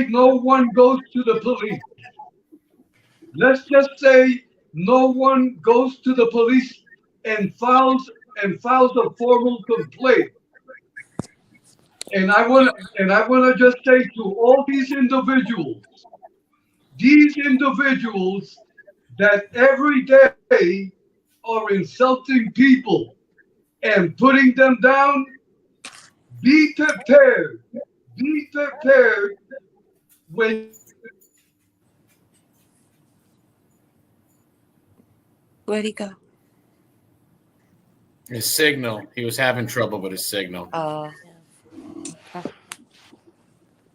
no one goes to the police. Let's just say no one goes to the police and files a formal complaint. And I want to just say to all these individuals that every day are insulting people and putting them down, be prepared when. Where'd he go? His signal. He was having trouble with his signal.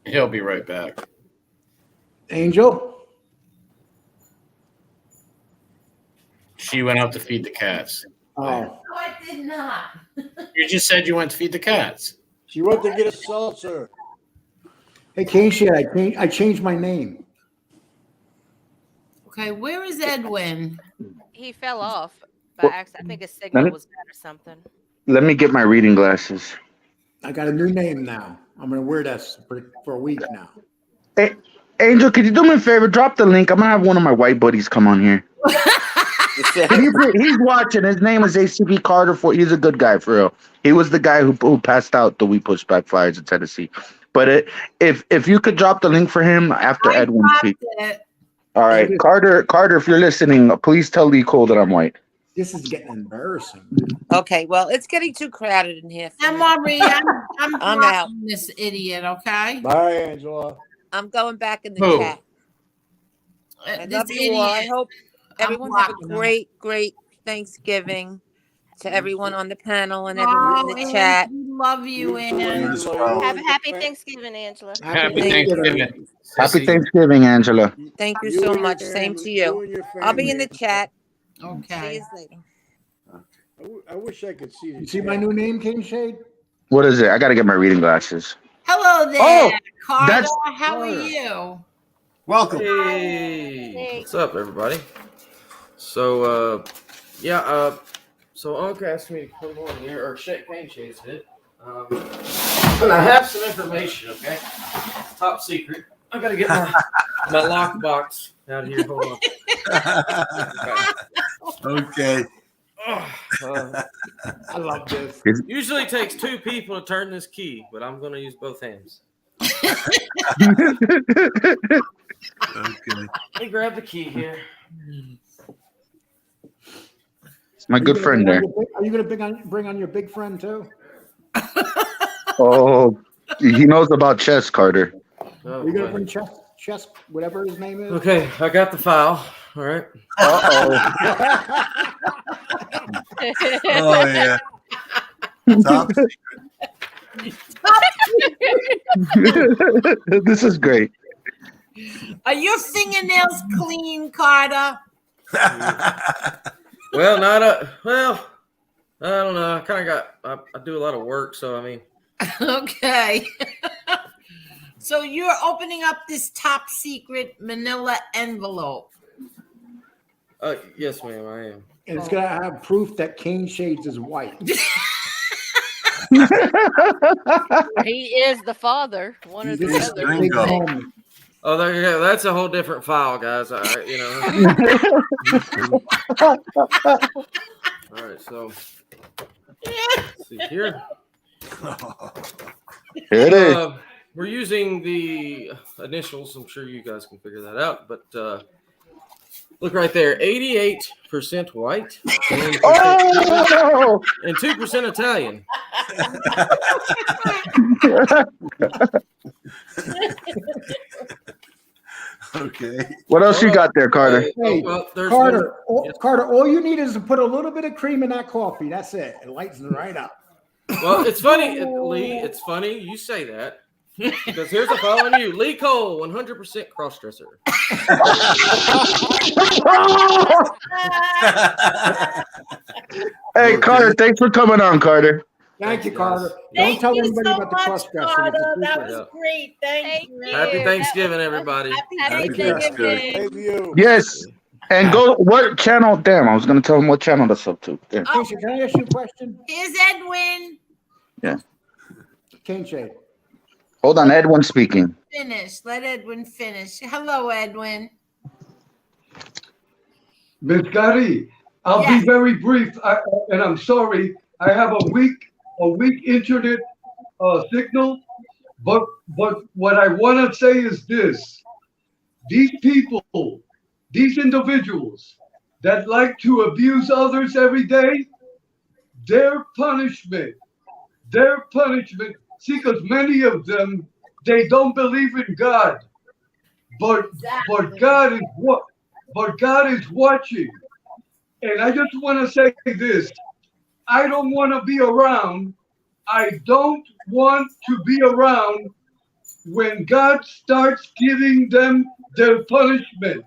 He'll be right back. Angel? She went out to feed the cats. Oh. No, I did not. You just said you went to feed the cats. She went to get a seltzer. Hey, Kane Shade, I changed my name. Okay, where is Edwin? He fell off by accident. I think his signal was bad or something. Let me get my reading glasses. I got a new name now. I'm going to wear that for a week now. Hey, Angel, could you do me a favor? Drop the link. I'm going to have one of my white buddies come on here. He's watching. His name is ACP Carter. He's a good guy, for real. He was the guy who passed out the We Push Back Flyers in Tennessee. But if you could drop the link for him after Edwin speaks. All right, Carter, if you're listening, please tell Lee Cole that I'm white. This is getting embarrassing. Okay, well, it's getting too crowded in here. I'm Marie. I'm out. This idiot. Okay. Bye, Angela. I'm going back in the Who? chat. I This love you all. I idiot. hope everyone have a blocking him. great Thanksgiving to everyone on the panel and everyone in the chat. We love you, Ann. Have a happy Thanksgiving, Angela. Happy Thanksgiving. Happy Thanksgiving, Angela. Thank you so much. Same to you. I'll be in the chat. See Okay. you later. I wish I could see. You see my new name, Kane Shade? What is it? I got to get my reading glasses. Hello there, Oh, Carter. that's- How are you? Welcome. Hey, what's up, everybody? So, so Uncle asked me to come on here, or Kane Shades did. And I have some information, okay? Top secret. I gotta get my lockbox out of here. Hold on. Okay. I love this. Usually takes two people to turn this key, but I'm gonna use both hands. Okay. Let me grab the key here. It's my good friend there. Are you going to bring on your big friend too? Oh, he knows about chess, Carter. Are you going to bring chess, whatever his name is? Okay, I got the file. All right. Uh-oh. Oh, yeah. Top secret. This is great. Are your fingernails clean, Carter? Well, I don't know. I kind of I do a lot of work, so I mean. Okay. So you're opening up this top secret manila envelope. Yes, ma'am, I am. And it's going to have proof that Kane Shades is white. He is the father. One or the He's other. gringo. Oh, there you go. That's a whole different file, guys. All right, so let's see here. Here it is. We're using the initials. I'm sure you guys can figure that out, but look right there, 88% white and 2% Italian. Okay. What else you got there, Carter? Hey, Carter, Carter, all you need is to put a little bit of cream in that coffee. That's it. It lightens it right up. Well, it's funny, Lee. It's funny you say that because here's a file on you, Lee Cole, 100% crossdresser. Hey, Carter, thanks for coming on, Carter. Thank you, Carter. Thank Don't tell you anybody so about the much, cross-dressing. Carter. It's a That secret. was great. Thank you. Happy Thanksgiving, everybody. Happy Thanksgiving. Thanksgiving. Yes. And go, what channel? Damn, I was going to tell him what channel that's up to. Damn. Kane Shade, can I ask you a question? Here's Edwin. Yeah. Kane Shade. Hold on, Edwin speaking. Finish. Let Edwin finish. Hello, Edwin. Miss Gotti, I'll Yes. be very brief, and I'm sorry. I have a weak internet signal, but what I want to say is this: these people, these individuals that like to abuse others every day, their punishment. See, because many of them, they don't believe in God, but God is what. But God is watching. And I just want to say this. I don't want to be around. I don't want to be around when God starts giving them their punishment.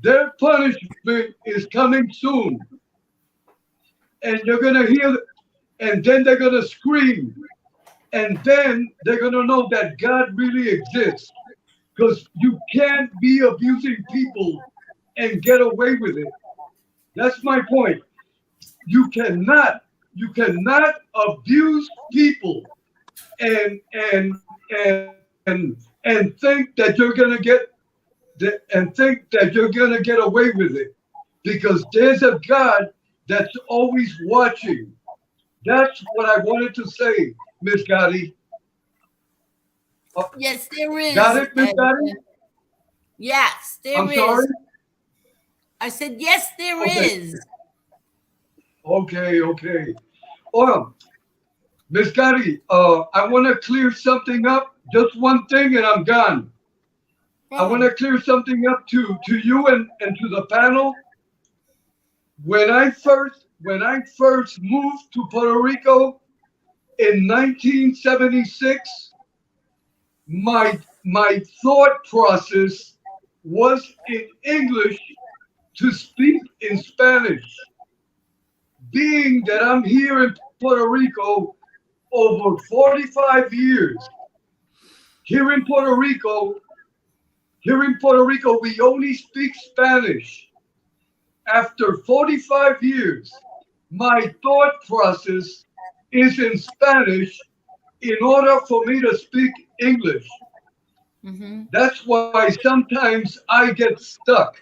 Their punishment is coming soon. And you're going to hear, and then they're going to scream. And then they're going to know that God really exists. Because you can't be abusing people and get away with it. That's my point. You cannot abuse people and think that you're gonna get away with it, because there's a God that's always watching. That's what I wanted to say, Miss Gotti. Yes, there is. Got it, Miss Gotti? Yes, there I'm is. sorry? I said, yes, there is. Okay. Well, Miss Gotti, I want to clear something up. Just one thing, and I'm gone. I want to clear something up to you and to the panel. When I first moved to Puerto Rico in 1976, my thought process was in English to speak in Spanish. Being that I'm here in Puerto Rico over 45 years, here in Puerto Rico, here in Puerto Rico, we only speak Spanish. After 45 years, my thought process is in Spanish in order for me to speak English. Mm-hmm. That's why sometimes I get stuck.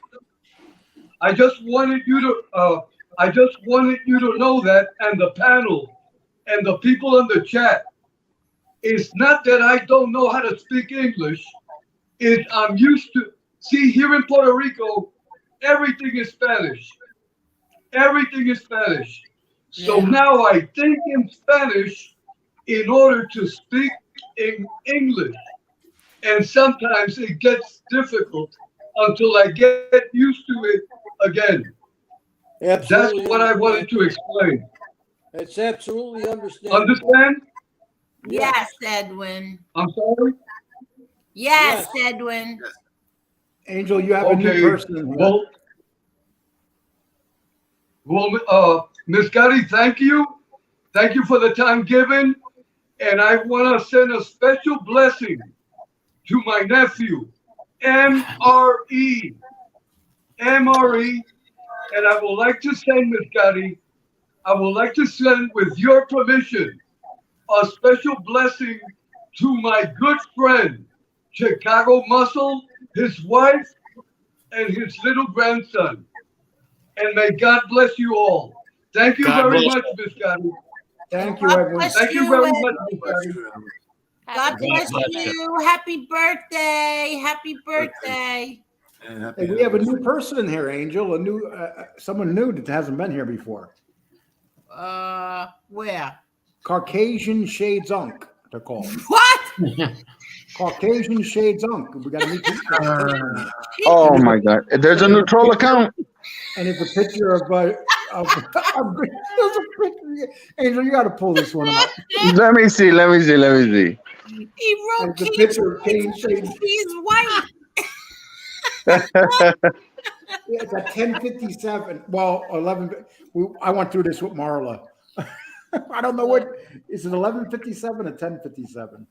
I just wanted you to know that, and the panel and the people in the chat. It's not that I don't know how to speak English. It's I'm used to see here in Puerto Rico, everything is Spanish. Everything is Spanish. So now I think in Spanish in order to speak in English. And sometimes it gets difficult until I get used to it again. Absolutely. That's what I wanted to explain. It's absolutely understandable. Understand? Yes, Edwin. I'm sorry? Yes, Edwin. Angel, you have a new person in here. Well, Ms. Gotti, thank you. Thank you for the time given. And I want to send a special blessing to my nephew, MRE. MRE. And I would like to send, Ms. Gotti, I would like to send, with your permission, a special blessing to my good friend, Chicago Muscle, his wife, and his little grandson. And may God bless you all. Thank you very much, Ms. Gotti. Thank you, Edwin. Thank you very much, Ms. Gotti. God bless you. Happy birthday. Happy birthday. Hey, we have a new person in here, Angel. A new, someone new that hasn't been here before. Where? Caucasian Shades Unk, they're called. What? Caucasian Shades Unk. We got a new Oh my God! There's a new troll account. And it's a picture of there's a picture. Angel, you got to pull this one out. Let me see. He wrote It's a picture of Kane Shades. He's white. Yeah, it's at 10:57. Well, 11. I went through this with Marla. I don't know what is it. 11:57 or 10:57.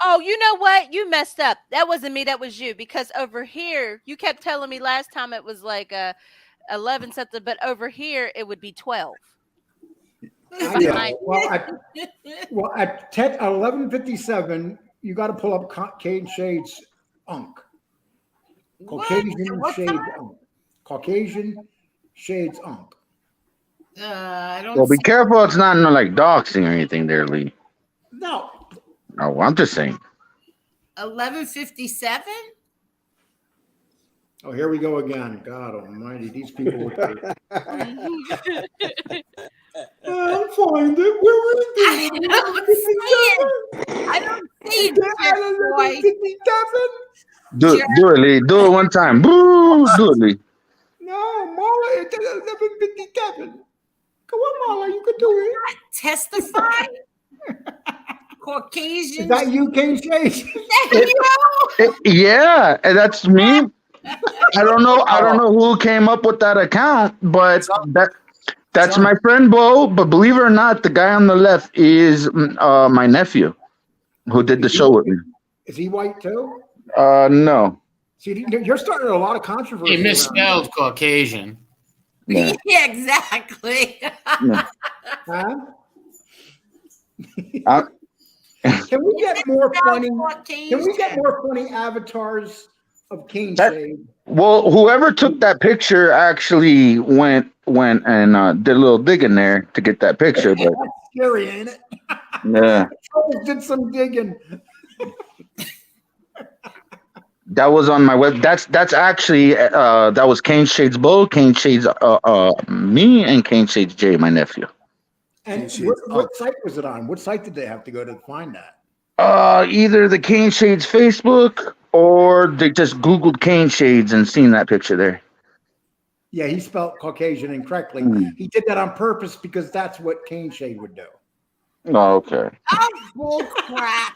Oh, you know what? You messed up. That wasn't me. That was you. Because over here, you kept telling me last time it was like 11 something, but over here it would be 12. Yeah. Well, at 11:57, you got to pull up Kane Shades Unk. Caucasian Shades Unk. Caucasian Shades Unk. I don't. Well, be careful. It's not like doxing or anything there, Lee. No. Oh, I'm just saying. 11:57. Oh, here we go again. God Almighty, these people. I'll find it. Where is it? I don't see it. Do it, Lee. Do it one time. Boo! Do it, Lee. No, Marla, it's 11:57. Come on, Marla, you can do it. Testify. Caucasian. Is that you, Kane Shades? Yeah, and that's me. I don't know who came up with that account, but that's my friend Bo. But believe it or not, the guy on the left is my nephew, who did the show with me. Is he white too? No. See, you're starting a lot of controversy. He misspelled Caucasian. Yeah. Yeah, exactly. Huh? Can we get more funny? Can we get more funny avatars of Kane Shade? Well, whoever took that picture actually went and did a little digging there to get that picture. But that's scary, ain't it? Yeah. Did some digging. That was on my web. That's actually that was Kane Shades Bo, Kane Shades me, and Kane Shades Jay, my nephew. And what site was it on? What site did they have to go to find that? Either the Kane Shades Facebook or they just Googled Kane Shades and seen that picture there. Yeah, he spelled Caucasian incorrectly. He did that on purpose because that's what Kane Shade would do. Oh, okay. Oh, bull crap.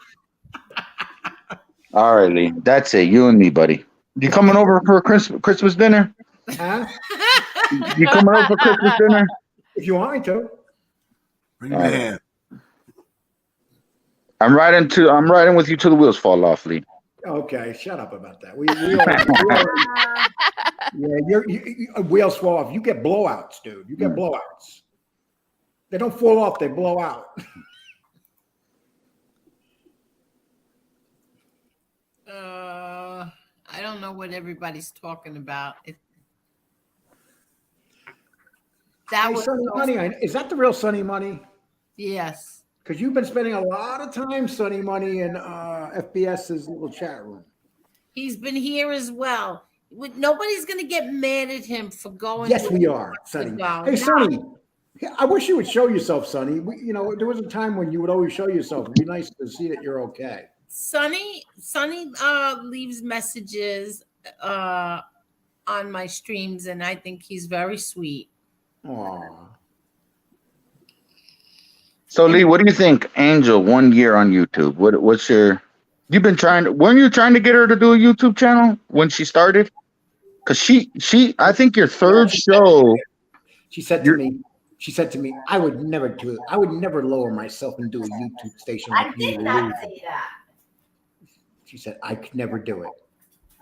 All right, Lee. That's it. You and me, buddy. You coming over for Christmas dinner? Huh? You coming over for Christmas dinner? If you want me to. Bring your hand. I'm riding with you till the wheels fall off, Lee. Okay, shut up about that. Yeah, wheels fall off. You get blowouts, dude. You get blowouts. They don't fall off; they blow out. I don't know what everybody's talking about. Hey, Sunny Money, is that the real Sunny Money? Yes. Because you've been spending a lot of time, Sunny Money, in FBS's little chat room. He's been here as well. Nobody's going to get mad at him for going. Yes, we are, Sonny. Hey, Sonny, I wish you would show yourself, Sonny. There was a time when you would always show yourself. It'd be nice to see that you're okay. Sonny leaves messages on my streams, and I think he's very sweet. Aww. So, Lee, what do you think? Angel, 1 year on YouTube. What's your? Weren't you trying to get her to do a YouTube channel when she started? Because I think your third show. She said to me, I would never do it. I would never lower myself and do a YouTube station. Like I did not say that. She said, I could never do it.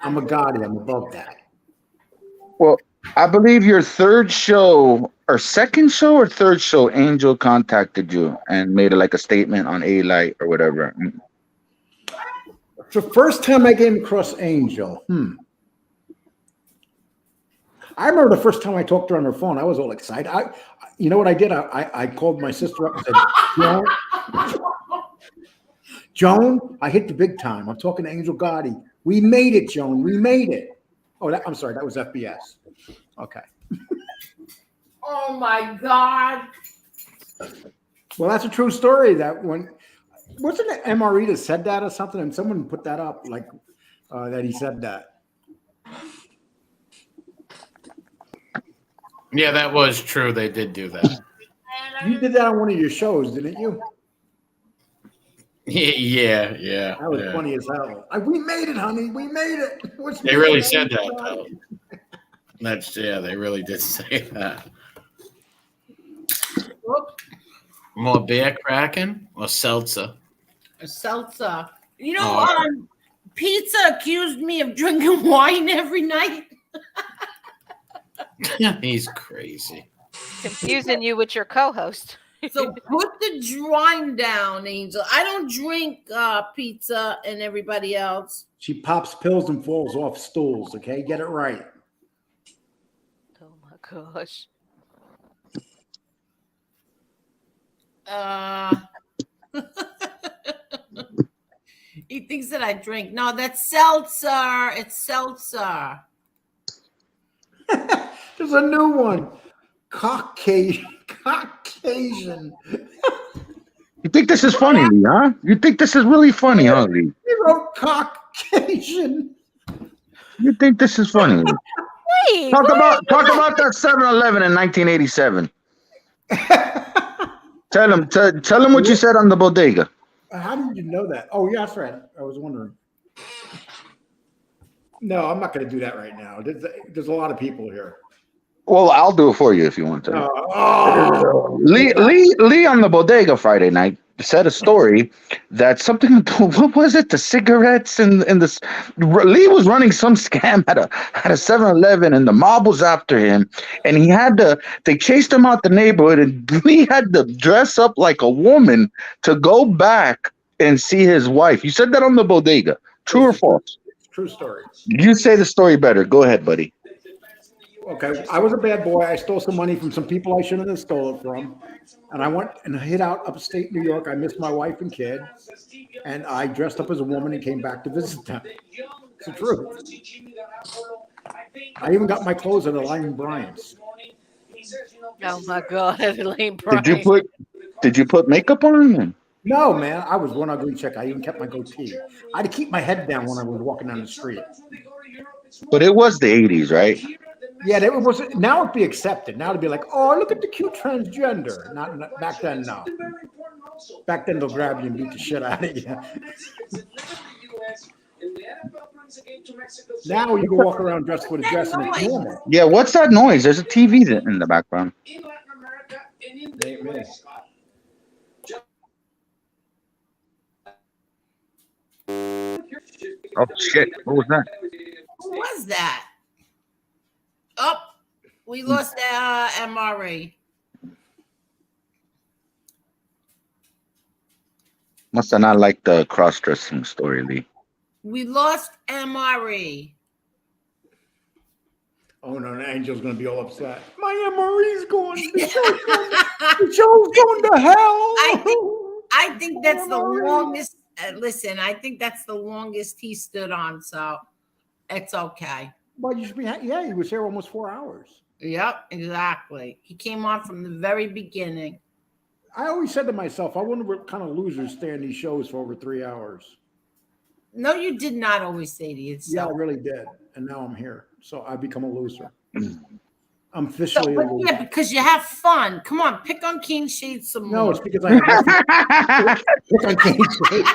I'm a Gotti. I'm above that. Well, I believe your third show or second show or third show, Angel contacted you and made a statement on A-Light or whatever. The first time I came across Angel, I remember the first time I talked to her on her phone. I was all excited. You know what I did? I called my sister up and said, Joan, I hit the big time. I'm talking to Angel Gotti. We made it, Joan. We made it. Oh, I'm sorry. That was FBS. Okay. Oh, my God. Well, that's a true story. That when wasn't it MRE that said that or something? And someone put that up that he said that. Yeah, that was true. They did do that. You did that on one of your shows, didn't you? Yeah. That was funny as hell. We made it, honey. We made it. They really said that, though. They really did say that. More beer cracking or seltzer? A seltzer. Pizza accused me of drinking wine every night. He's crazy. Confusing you with your co-host. So put the wine down, Angel. I don't drink pizza and everybody else. She pops pills and falls off stools, okay? Get it right. Oh, my gosh. He thinks that I drink. No, that's seltzer. It's seltzer. There's a new one. Caucasian. You think this is funny, Lee, huh? You think this is really funny, huh, Lee? He wrote Caucasian. You think this is funny? Wait, talk about that 7-Eleven in 1987. Tell him what you said on the bodega. How did you know that? Oh, yeah, that's right. I was wondering. No, I'm not going to do that right now. There's a lot of people here. Well, I'll do it for you if you want to. Lee on the bodega Friday night said a story that something. What was it? The cigarettes and this. Lee was running some scam at a 7-Eleven, and the mob was after him, and he had to. They chased him out the neighborhood, and Lee had to dress up like a woman to go back and see his wife. You said that on the bodega. True or false? True story. You say the story better. Go ahead, buddy. Okay, I was a bad boy. I stole some money from some people I shouldn't have stolen it from. And I went and hid out upstate New York. I missed my wife and kid. And I dressed up as a woman and came back to visit them. It's the truth. I even got my clothes at Elaine Bryant's. Oh, my God. Elaine Bryant. Did you put makeup on? No, man. I was one ugly chick. I even kept my goatee. I had to keep my head down when I was walking down the street. But it was the 80s, right? Yeah, it was. Now it'd be accepted. Now it'd be like, oh, look at the cute transgender. Not back then, no. Back then they'll grab you and beat the shit out of you. Now you can walk around dressed with a dress and it's normal. Yeah, what's that noise? There's a TV in the background. Oh shit! What was that? Who was that? Oh, we lost MRE. Must have not liked the cross-dressing story, Lee. We lost MRE. Oh no, Angel's gonna be all upset. My MRE's going. The show's going to hell. I think that's the longest. Listen, I think that's the longest he stood on. So it's okay. But you should be. Yeah, he was here almost 4 hours. Yep, exactly. He came on from the very beginning. I always said to myself, I wonder what kind of losers stay in these shows for over 3 hours. No, you did not always say to yourself. Yeah, I really did. And now I'm here. So I've become a loser. I'm officially a loser. Yeah, because you have fun. Come on, pick on King Shade some more. No, it's because I have pick on King Shade.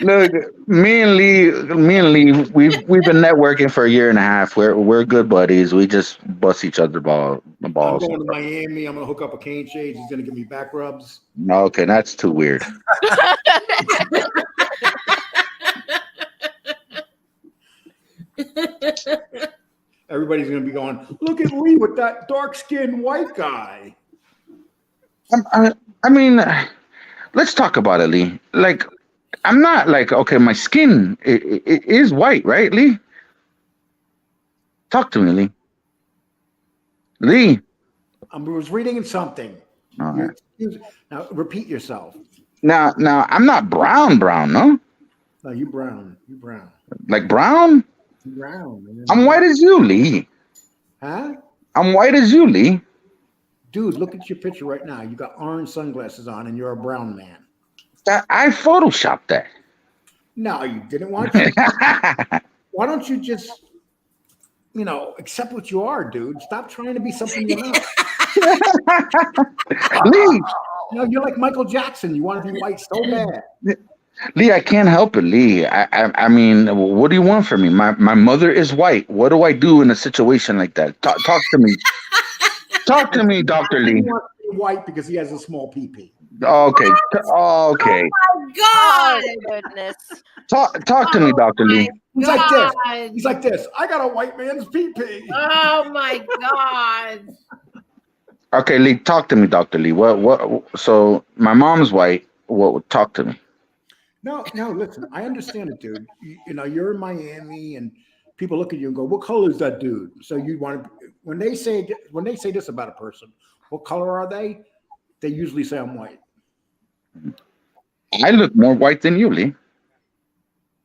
Look, me and Lee, we've been networking for a year and a half. We're good buddies. We just bust each other balls. I'm going to Miami. I'm going to hook up a Cane Shades. He's going to give me back rubs. Okay, that's too weird. Everybody's going to be going, look at Lee with that dark-skinned white guy. I mean, let's talk about it, Lee. Like, I'm not like, okay, my skin it is white, right, Lee? Talk to me, Lee. Lee. I was reading something. All right. Now, repeat yourself. Now, I'm not brown, no? No, you brown. Like brown? Brown. Man. I'm white as you, Lee. Huh? I'm white as you, Lee. Dude, look at your picture right now. You got orange sunglasses on and you're a brown man. I photoshopped that. No, you didn't want to. Why don't you just, accept what you are, dude? Stop trying to be something you're not. Lee. You're like Michael Jackson. You want to be white so bad. Lee, I can't help it, Lee. I mean, what do you want from me? My mother is white. What do I do in a situation like that? Talk to me. Talk to me, Dr. Lee. He wants to be white because he has a small pee-pee. Okay. Oh my God! Oh, goodness. Talk to me, Dr. Lee. He's like this. He's like this. I got a white man's pee-pee. Oh my God! Okay, Lee, talk to me, Dr. Lee. What? So my mom's white. Talk to me. No, listen, I understand it, dude. You're in Miami and people look at you and go, what color is that dude? So you want to, when they say this about a person, what color are they? They usually say I'm white. I look more white than you, Lee.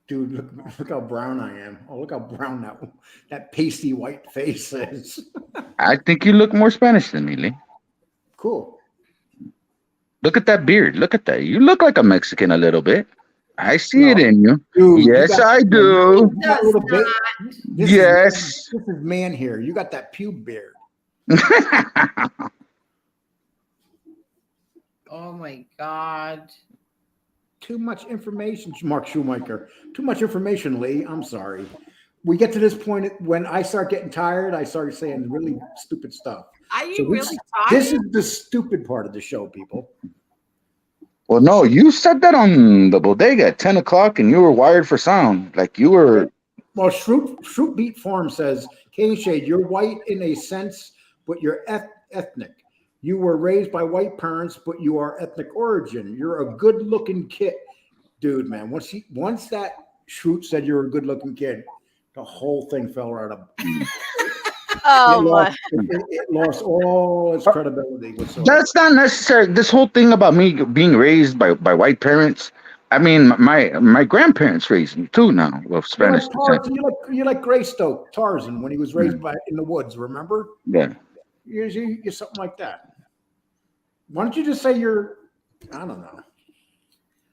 Dude, look how brown I am. Oh, look how brown that pasty white face is. I think you look more Spanish than me, Lee. Cool. Look at that beard. Look at that. You look like a Mexican a little bit. I see it in you. Dude, yes, I do. Yes. This is man here. You got that pube beard. Oh my God. Too much information, Mark Schumacher. Too much information, Lee. I'm sorry. We get to this point when I start getting tired, I start saying really stupid stuff. Are you really tired? This is the stupid part of the show, people. Well, no, you said that on the bodega at 10 o'clock and you were wired for sound. Like you were. Well, Shroot Beat Farm says, Cane Shade, you're white in a sense, but you're ethnic. You were raised by white parents, but you are ethnic origin. You're a good-looking kid. Dude, man, once that Shroot said you're a good-looking kid, the whole thing fell right up. It lost all its credibility. That's not necessary. This whole thing about me being raised by white parents. I mean, my grandparents raised me too now of Spanish. You're like Greystoke Tarzan when he was raised in the woods. Remember? Yeah. You're something like that. Why don't you just say you're? I don't know.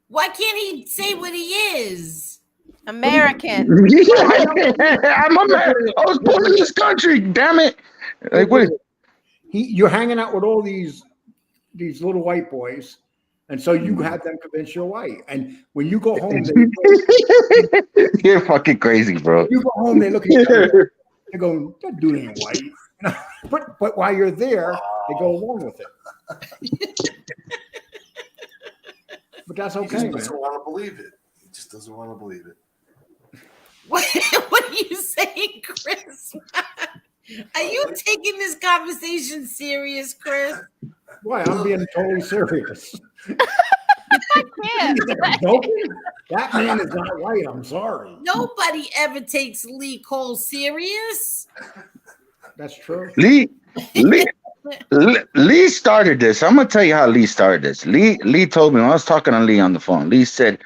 Why can't he say what he is? American. I'm American. I was born in this country. Damn it! Like what? You're hanging out with all these little white boys, and so you have them convinced you're white. And when you go home, you're fucking crazy, bro. You go home, they look at you. They go, "That dude ain't white." But while you're there, they go along with it. But that's He okay, just man. doesn't want to believe it. He just doesn't want to believe it. What are you saying, Chris? Are you taking this conversation serious, Chris? Why? I'm being totally serious. I can't. That man is not right. I'm sorry. Nobody ever takes Lee Cole serious. That's true. Lee started this. I'm gonna tell you how Lee started this. Lee told me when I was talking to Lee on the phone. Lee said,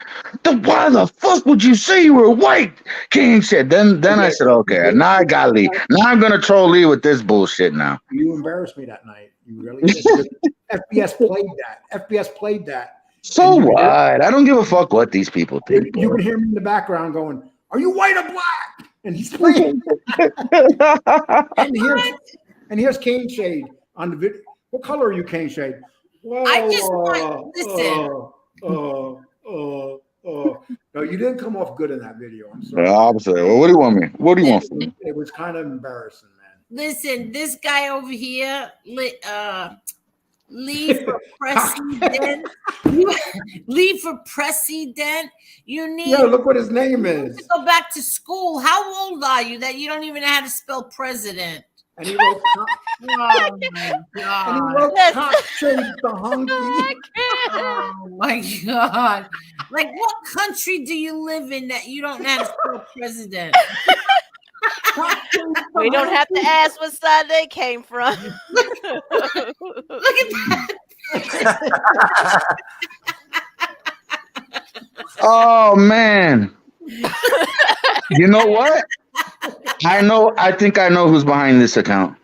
"Why the fuck would you say you were white?" King said. Then I said, "Okay, now I got Lee. Now I'm gonna troll Lee with this bullshit now." You embarrassed me that night. You really did. FBS played that. FBS played that. So what? I don't give a fuck what these people think. You can hear me in the background going, "Are you white or black?" And he's playing. and here's Cane Shade on the video. What color are you, Cane Shade? Well, I just want listen. No, you didn't come off good in that video. I'm sorry. I'm sorry. Well, what do you want me? What do you want from me? It was kind of embarrassing, man. Listen, this guy over here, Lee for president. Lee for president. You need. Yeah, look what his name is. To go back to school. How old are you that you don't even know how to spell president? And he wrote, oh my God. And he wrote cockshade the hunky. Oh my God. Like, what country do you live in that you don't know how to spell president? We don't have to ask what side they came from. Look at that. Oh man. You know what? I think I know who's behind this account.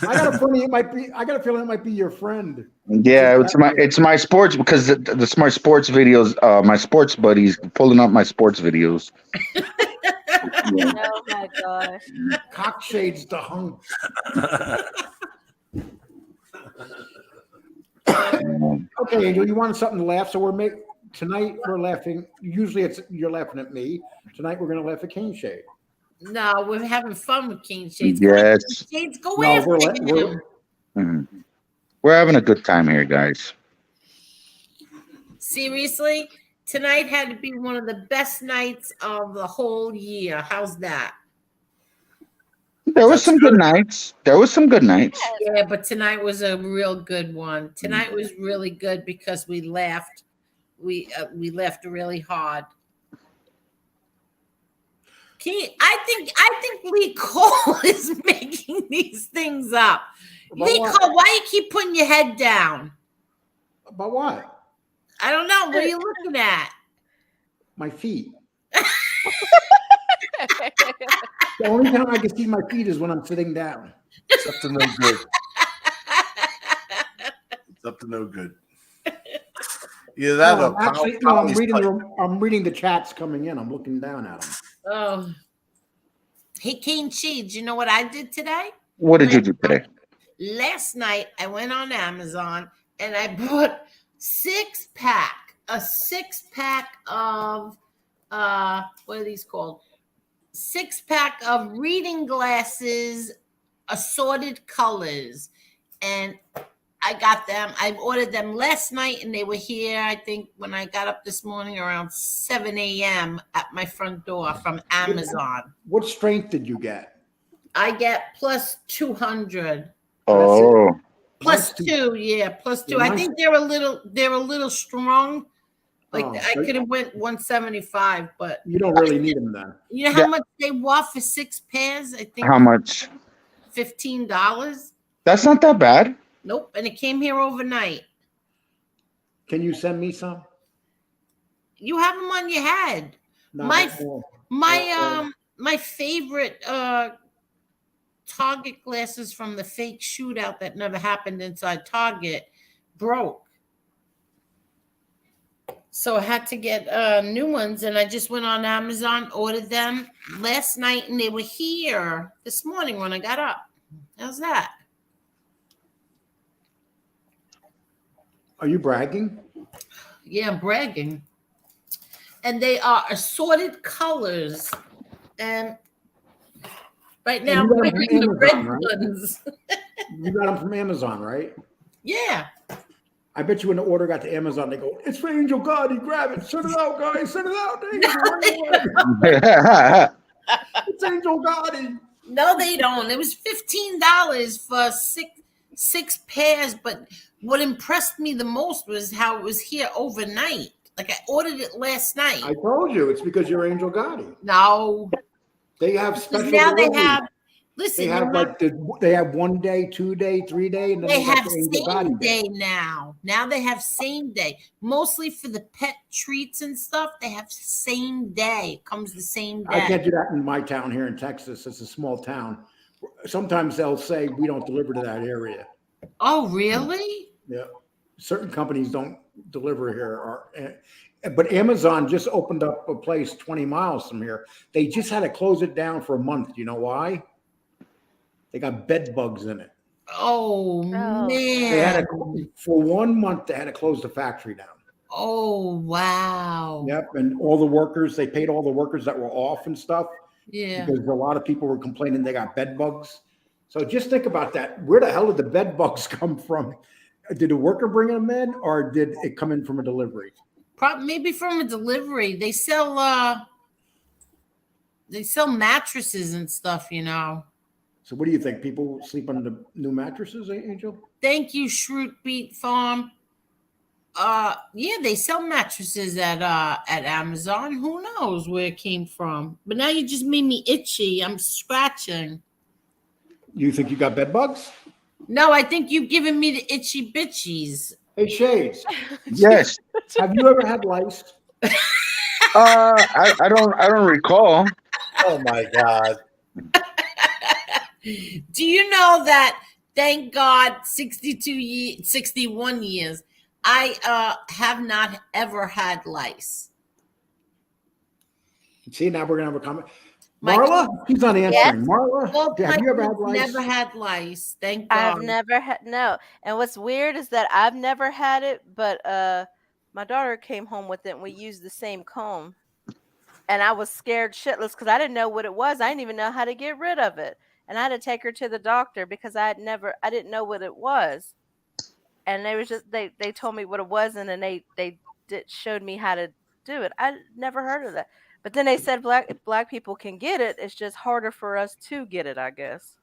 I got a feeling it might be your friend. Yeah, it's my sports because the my sports videos, my sports buddies pulling up my sports videos. Yeah. Oh my gosh. Cockshades the hunk. Okay, Angel, you wanted something to laugh, so tonight we're laughing. Usually you're laughing at me. Tonight we're gonna laugh at Cane Shade. No, we're having fun with Cane Shades. Yes. Shades, go after him. We're having a good time here, guys. Seriously, tonight had to be one of the best nights of the whole year. How's that? There was some good nights. Yeah, but tonight was a real good one. Tonight was really good because we laughed. We laughed really hard. I think Lee Cole is making these things up. Lee Cole, why you keep putting your head down? About what? I don't know. What are you looking at? My feet. The only time I can see my feet is when I'm sitting down. It's up to no good. It's up to no good. Either that or I'm reading the chats coming in. I'm looking down at them. Oh. Hey, Cane Shades, you know what I did today? What did you do today? Last night, I went on Amazon and I bought a six pack of, what are these called? 6-pack of reading glasses, assorted colors. And I got them. I ordered them last night and they were here, I think, when I got up this morning around 7 a.m. at my front door from Amazon. What strength did you get? I get plus 200. Oh. Plus 2, yeah, plus 2. I think they're a little strong. Like I could have went 175, but you don't really need them then. You know how much they want for 6 pairs? I think. How much? $15. That's not that bad. Nope, and it came here overnight. Can you send me some? You have them on your head. No, my favorite Target glasses from the fake shootout that never happened inside Target broke. So I had to get new ones, and I just went on Amazon, ordered them last night, and they were here this morning when I got up. How's that? Are you bragging? Yeah, I'm bragging. And they are assorted colors. And right now, I'm wearing the red ones. You got them from Amazon, right? Yeah. I bet you when the order got to Amazon, they go, "It's for Angel Gotti. Grab it. Send it out, guys. Send it out. It's Angel Gotti." No, they don't. It was $15 for six pairs. But what impressed me the most was how it was here overnight. Like I ordered it last night. I told you it's because you're Angel Gotti. No, they have special. Now delivery. they have. Listen, they have they have 1 day, 2 day, 3 day, and then they have the same day now. Now they have same day. Mostly for the pet treats and stuff, they have same day. It comes the same day. I can't do that in my town here in Texas. It's a small town. Sometimes they'll say we don't deliver to that area. Oh, really? Yeah. Certain companies don't deliver here. But Amazon just opened up a place 20 miles from here. They just had to close it down for a month. You know why? They got bed bugs in it. Oh man! They had for 1 month. They had to close the factory down. Oh wow! Yep, and all the workers. They paid all the workers that were off and stuff. Yeah. Because a lot of people were complaining they got bed bugs. So just think about that. Where the hell did the bed bugs come from? Did a worker bring them in, or did it come in from a delivery? Maybe from a delivery. They sell mattresses and stuff, you know. So what do you think? People sleep on the new mattresses, Angel? Thank you, Shroot Beat Farm. Yeah, they sell mattresses at Amazon. Who knows where it came from? But now you just made me itchy. I'm scratching. You think you got bed bugs? No, I think you've given me the itchy bitchies. Hey, Shades. Yes. Have you ever had lice? I don't recall. Oh my God. Do you know that, thank God, 61 years, I have not ever had lice. See, now we're going to have a comment. Marla? He's not answering. Yes. Marla, well, have you ever had lice? Never had lice. Thank God. I've never had, no. And what's weird is that I've never had it, but my daughter came home with it and we used the same comb. And I was scared shitless because I didn't know what it was. I didn't even know how to get rid of it. And I had to take her to the doctor because I didn't know what it was. And they told me what it was, and then they showed me how to do it. I never heard of that. But then they said black people can get it. It's just harder for us to get it, I guess.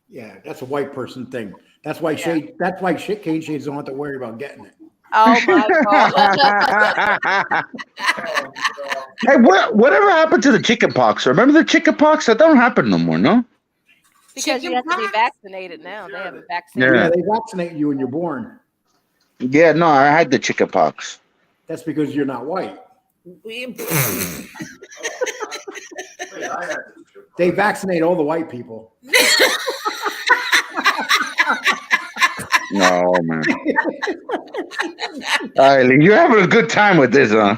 Yeah, that's a white person thing. That's why Cane Shades don't have to worry about getting it. Oh my God. Hey, whatever happened to the chicken pox? Remember the chicken pox? That don't happen no more, no? Because you have to be vaccinated now. They have a vaccine. Yeah, they vaccinate you when you're born. Yeah, no, I had the chicken pox. That's because you're not white. They vaccinate all the white people. No, man. All right, you're having a good time with this, huh?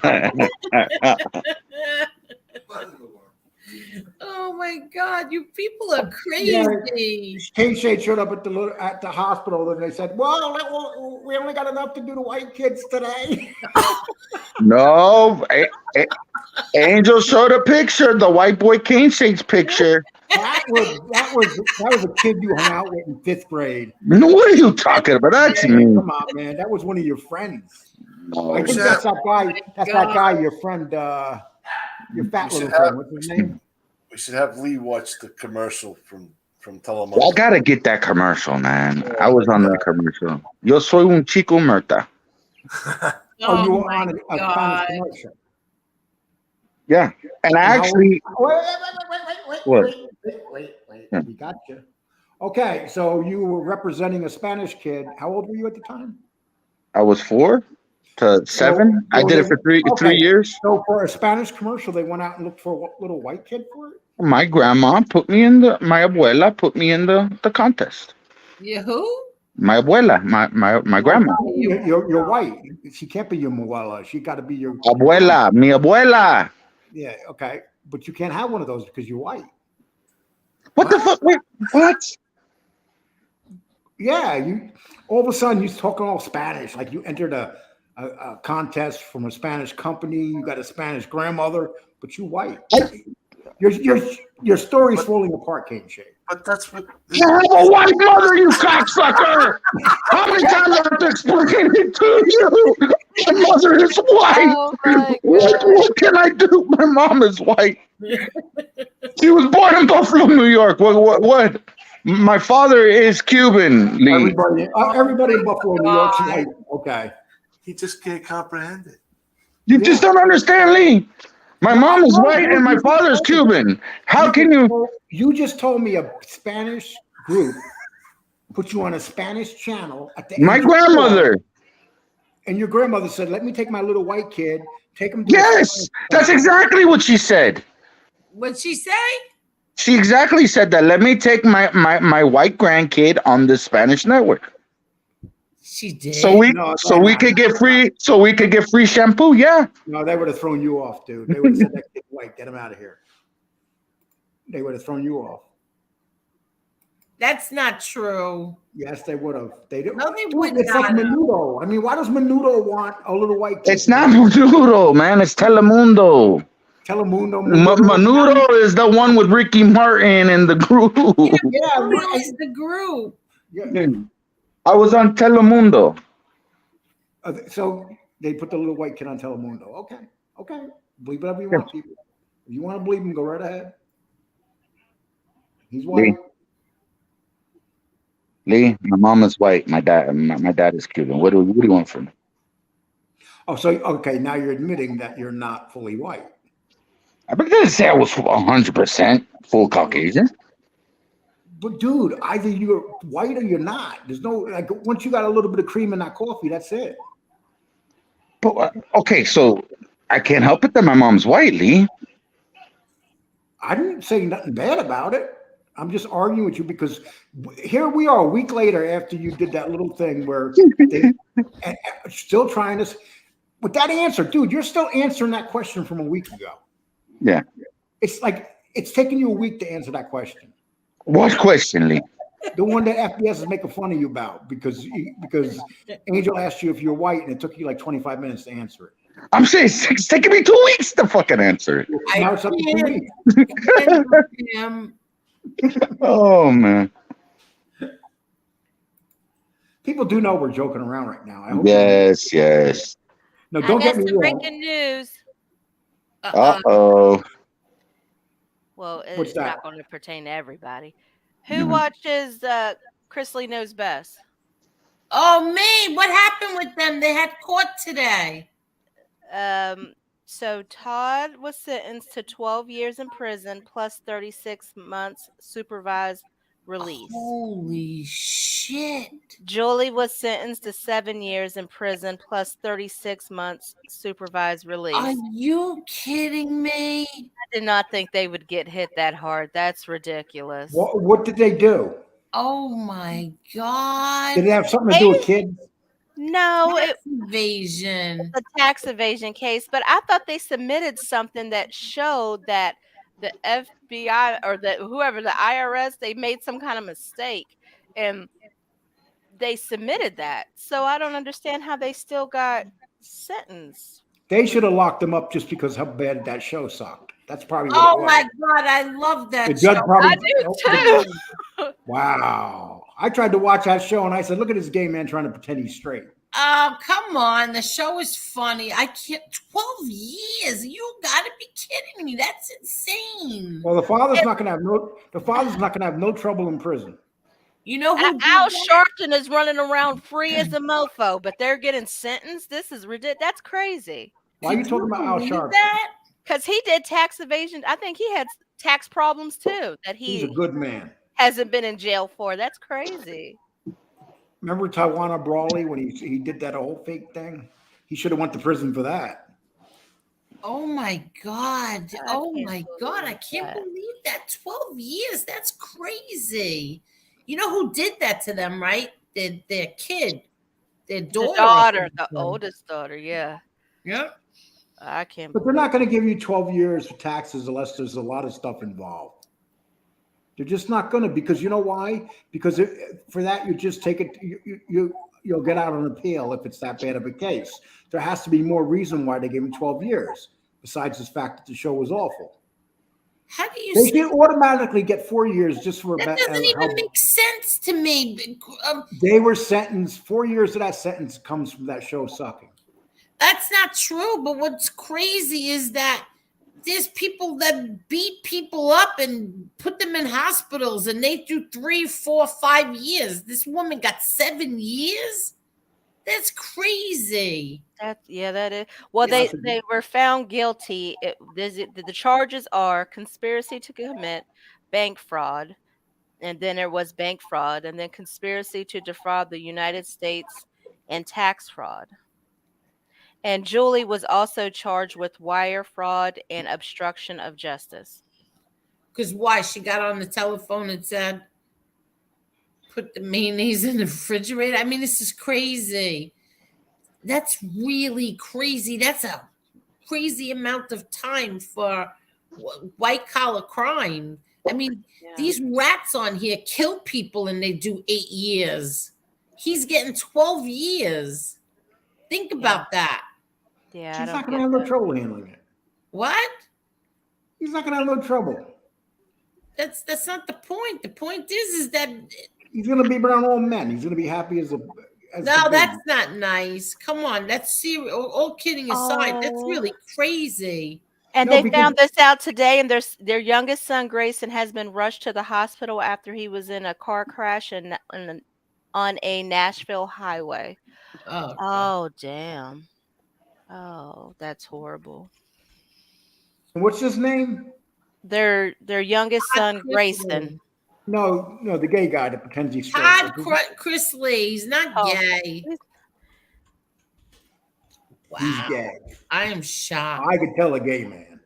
Oh my God, you people are crazy. Cane Shade showed up at the hospital and they said, "Well, we only got enough to do the white kids today." No, Angel showed a picture, the white boy Cane Shade's picture. That was a kid you hung out with in 5th grade. What are you talking about? That's me. Come on, man. That was one of your friends. No, I think that's that guy. That's that guy. Your friend. Your fat little friend. What's his name? We should have Lee watch the commercial from Telemundo. I gotta get that commercial, man. I was on that commercial. Yo soy un chico muerta. Oh, you were on a Spanish commercial. Yeah, and I actually. Wait. We got you. Okay, so you were representing a Spanish kid. How old were you at the time? I was 4 to 7. I did it for 3 years. So for a Spanish commercial, they went out and looked for a little white kid for it? My grandma put me in my abuela put me in the contest. You who? My abuela, my grandma. You're white. She can't be your abuela. She got to be your abuela, mi abuela. Yeah, okay. But you can't have one of those because you're white. What the fuck? Wait, what? Yeah, you all of a sudden you're talking all Spanish, like you entered a contest from a Spanish company. You got a Spanish grandmother, but you white. Your story's falling apart, Cane Shake. But that's what. You have a white mother, you cocksucker! How many times I have to explain it to you? My mother is white. Oh What can I do? My mom is white. She was born in Buffalo, New York. What? My father is Cuban. Lee. Everybody in Buffalo, New York's white. Okay. He just can't comprehend it. You just don't understand, Lee. My mom is white and my father is Cuban. How can you? You just told me a Spanish group put you on a Spanish channel at the My grandmother. And your grandmother said, "Let me take my little white kid, take him to." Yes, that's exactly what she said. What'd she say? She exactly said that. Let me take my white grandkid on the Spanish network. She did. So we could get free shampoo. Yeah. No, they would have thrown you off, dude. They would have said that kid's white. Get him out of here. They would have thrown you off. That's not true. Yes, they would have. They did. No, they would It's not. like Menudo. I mean, why does Menudo want a little white kid? It's not Menudo, man. It's Telemundo. Telemundo. Menudo is the one with Ricky Martin and the group. Yeah, what is the group? Yeah. I was on Telemundo. So they put the little white kid on Telemundo. Okay. Believe whatever you want, people. If you want to believe him, go right ahead. He's white. Lee, my mom is white. My dad is Cuban. What do you want from me? Oh, so okay. Now you're admitting that you're not fully white. I didn't say I was 100% full Caucasian. But dude, either you're white or you're not. There's no like once you got a little bit of cream in that coffee, that's it. But okay, so I can't help it that my mom's white, Lee. I didn't say nothing bad about it. I'm just arguing with you because here we are a week later after you did that little thing where they and still trying to with that answer, dude. You're still answering that question from a week ago. Yeah, it's like it's taking you a week to answer that question. What question, Lee? The one that FBS is making fun of you about because Angel asked you if you're white and it took you like 25 minutes to answer it. I'm saying it's taking me 2 weeks to fucking answer it. Now it's up to 2 weeks. Oh man. People do know we're joking around right now. I hope Yes. No, don't get me wrong. Breaking news. Uh-oh. Well, What's it's that? not going to pertain to everybody. Who watches Chris Lee Knows Best? Oh, me. What happened with them? They had court today. So Todd was sentenced to 12 years in prison plus 36 months supervised release. Holy shit. Julie was sentenced to 7 years in prison plus 36 months supervised release. Are you kidding me? I did not think they would get hit that hard. That's ridiculous. What did they do? Oh my God. Did it have something to do with kids? No, tax evasion. It's a tax evasion case, but I thought they submitted something that showed that the FBI or whoever the IRS, they made some kind of mistake and they submitted that. So I don't understand how they still got sentenced. They should have locked them up just because how bad that show sucked. That's probably what Oh it was. my God, I love that The judge show. probably- I do too. Wow. I tried to watch that show and I said, look at this gay man trying to pretend he's straight. Oh, come on. The show is funny. I can't. 12 years. You got to be kidding me. That's insane. Well, the father's not going to have no trouble in prison. You know who? Al Sharpton is running around free as a mofo, but they're getting sentenced. This is ridiculous. That's crazy. Why are you talking about Al Sharpton? Because he did tax evasion. I think he had tax problems too. That He's a good man. Hasn't been in jail for. That's crazy. Remember Tawana Brawley when he did that whole fake thing? He should have went to prison for that. Oh my God. Oh my God. I can't believe that. 12 years. That's crazy. You know who did that to them, right? Their kid. Their daughter. The oldest daughter. Yeah. Yep. I can't. But they're not going to give you 12 years for taxes unless there's a lot of stuff involved. They're just not going to, because you know why? Because for that, you just take it, you'll get out on appeal if it's that bad of a case. There has to be more reason why they gave him 12 years, besides the fact that the show was awful. How do you? They should automatically get 4 years just for That doesn't even make sense to me. They were sentenced 4 years of that sentence comes from that show sucking. That's not true. But what's crazy is that there's people that beat people up and put them in hospitals, and they do 3, 4, 5 years. This woman got 7 years. That's crazy. That is. Well, they were found guilty. The charges are conspiracy to commit bank fraud, and then there was bank fraud, and then conspiracy to defraud the United States and tax fraud. And Julie was also charged with wire fraud and obstruction of justice. Because why? She got on the telephone and said, put the mayonnaise in the refrigerator. I mean, this is crazy. That's really crazy. That's a crazy amount of time for white collar crime. I mean, these rats on here kill people and they do 8 years. He's getting 12 years. Think about that. Yeah, he's not going to have no trouble handling it. What? He's not going to have no trouble. That's not the point. The point is that he's going to be around all men. He's going to be happy as a. No, that's not nice. Come on, that's serious. All kidding aside, that's really crazy. And they found this out today, and their youngest son, Grayson, has been rushed to the hospital after he was in a car crash on a Nashville highway. Oh, damn. Oh, that's horrible. What's his name? Their youngest son, Grayson. No, the gay guy that pretends he's straight. Todd Chrisley. He's not gay. Wow. He's gay. I am shocked. I could tell a gay man.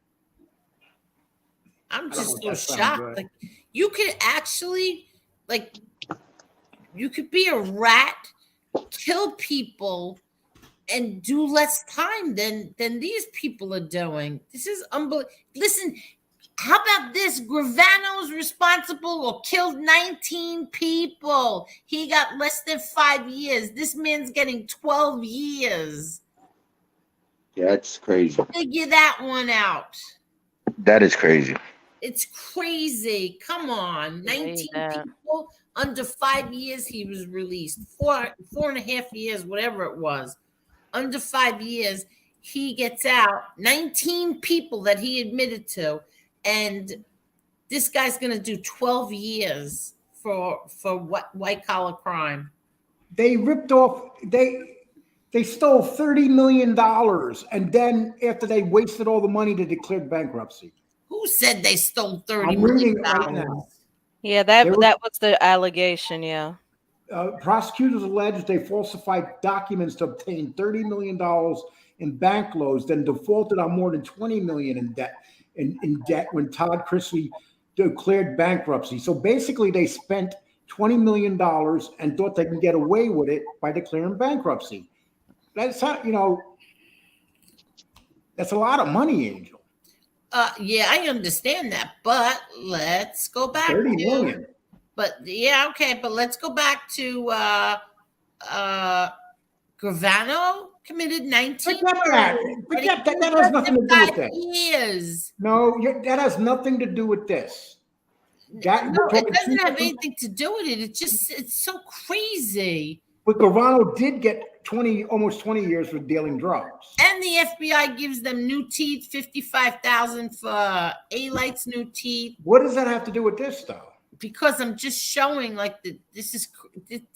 I'm just so shocked. Like, you could actually, you could be a rat, kill people, and do less time than these people are doing. This is unbelievable. Listen, how about this? Gravano's responsible or killed 19 people. He got less than 5 years. This man's getting 12 years. Yeah, that's crazy. Figure that one out. That is crazy. It's crazy. Come on. 19 people under 5 years he was released. 4.5 years, whatever it was. Under 5 years, he gets out. 19 people that he admitted to. And this guy's going to do 12 years for white collar crime. They ripped off, they stole $30 million. And then after they wasted all the money, they declared bankruptcy. Who said they stole $30 million? Right now. Yeah, that was the allegation, yeah. Prosecutors alleged they falsified documents to obtain $30 million in bank loans, then defaulted on more than $20 million in debt. In debt when Todd Chrisley declared bankruptcy. So basically they spent $20 million and thought they can get away with it by declaring bankruptcy. That's how, that's a lot of money, Angel. Yeah, I understand that, but let's go back 30 million. But yeah, okay, but let's go back to Gravano committed 19 that has nothing to do with this. Years. No, that has nothing to do with this. It doesn't have anything to do with it. It's so crazy. But Gravano did get almost 20 years for dealing drugs. And the FBI gives them new teeth, $55,000 for A-Light's new teeth. What does that have to do with this, though? Because I'm just showing this is,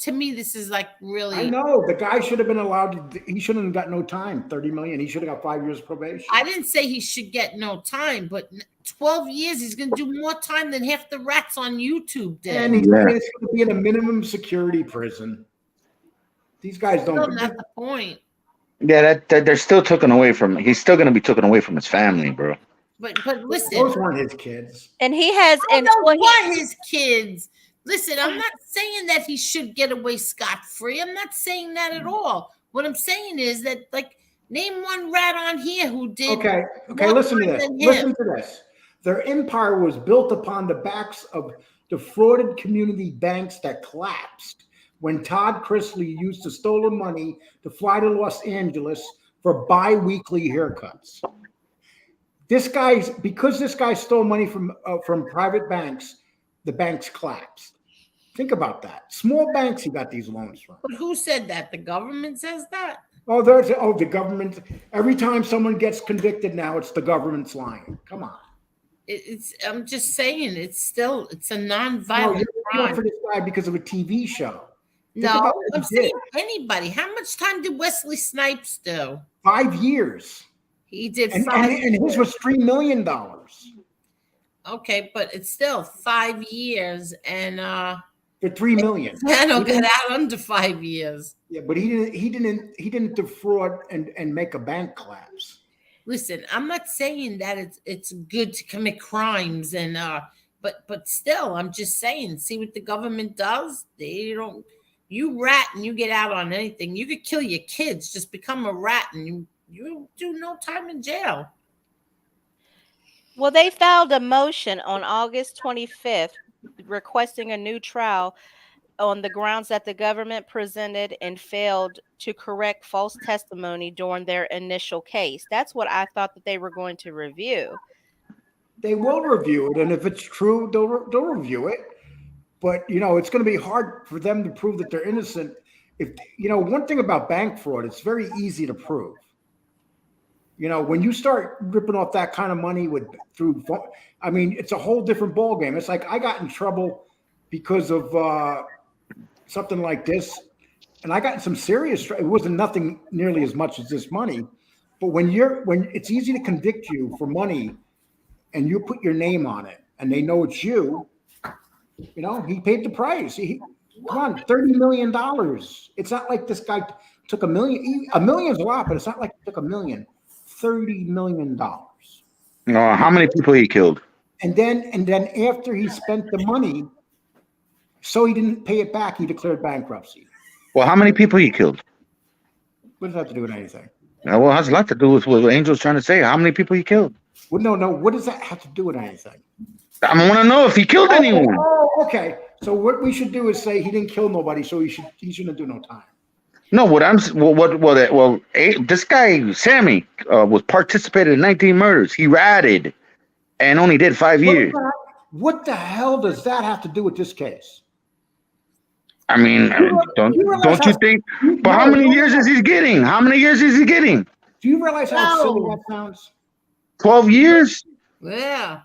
to me, this is really. I know the guy should have been allowed to, he shouldn't have got no time, 30 million. He should have got 5 years probation. I didn't say he should get no time, but 12 years, he's going to do more time than half the rats on YouTube did. And he's going to be in a minimum security prison. These guys don't. That's not the point. Yeah, that they're still taken away from. He's still going to be taken away from his family, bro. But listen, those weren't his kids. And he has, and what his kids. Listen, I'm not saying that he should get away scot-free. I'm not saying that at all. What I'm saying is that, name one rat on here who did. Okay. Listen to this. Listen to this. Their empire was built upon the backs of defrauded community banks that collapsed when Todd Chrisley used the stolen money to fly to Los Angeles for bi-weekly haircuts. because this guy stole money from private banks, the banks collapsed. Think about that. Small banks he got these loans from. But who said that? The government says that? Oh, the government. Every time someone gets convicted now, it's the government's lying. Come on. I'm just saying, it's a non-violent you're crime. for this guy because of a TV show. No, I'm saying anybody. How much time did Wesley Snipes do? 5 years. He did and 5 years. And his was $3 million. Okay, but it's still 5 years, and for $3 million. Dano got out under 5 years. Yeah, but he didn't defraud and make a bank collapse. Listen, I'm not saying that it's good to commit crimes, and but still, I'm just saying, see what the government does. They don't. You rat and you get out on anything. You could kill your kids. Just become a rat and you do no time in jail. Well, they filed a motion on August 25th requesting a new trial on the grounds that the government presented and failed to correct false testimony during their initial case. That's what I thought that they were going to review. They will review it, and if it's true, they'll review it. But, it's going to be hard for them to prove that they're innocent. If one thing about bank fraud, it's very easy to prove. When you start ripping off that kind of money it's a whole different ballgame. It's like I got in trouble because of something like this, and I got in some serious. It wasn't nothing nearly as much as this money, but when it's easy to convict you for money, and you put your name on it, and they know it's you. He paid the price. Come on, $30 million. It's not like this guy took $1 million. $1 million's a lot, but it's not like he took $1 million. $30 million. No, how many people he killed? And then after he spent the money, so he didn't pay it back, he declared bankruptcy. Well, how many people he killed? What does that have to do with anything? Well, it has a lot to do with what Angel's trying to say. How many people he killed? Well, no. What does that have to do with anything? I want to know if he killed anyone. Oh, okay. So what we should do is say he didn't kill nobody, so he shouldn't do no time. No, this guy Sammy was participated in 19 murders. He ratted, and only did 5 years. What the hell does that have to do with this case? I mean, don't you think? But how many years is he getting? How many years is he getting? Do you realize how silly that sounds? 12 years. Yeah.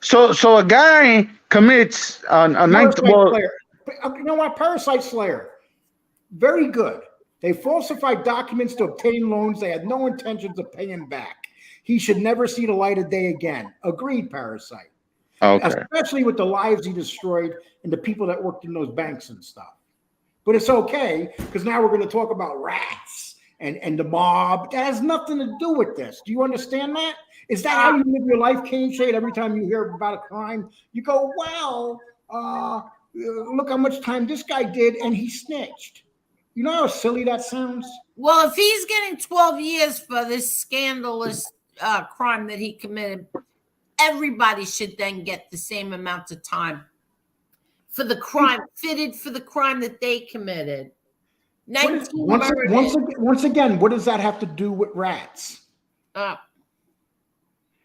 So a guy commits a Slayer. You know what? Parasite Slayer. Very good. They falsified documents to obtain loans they had no intentions of paying back. He should never see the light of day again. Agreed, Parasite. Okay. Especially with the lives he destroyed and the people that worked in those banks and stuff. But it's okay, because now we're going to talk about rats and the mob. That has nothing to do with this. Do you understand that? Is that how you live your life, Cane Shade? Every time you hear about a crime, you go, well, look how much time this guy did, and he snitched. You know how silly that sounds? Well, if he's getting 12 years for this scandalous crime that he committed, everybody should then get the same amount of time for the crime, fitted for the crime that they committed. Once again, what does that have to do with rats?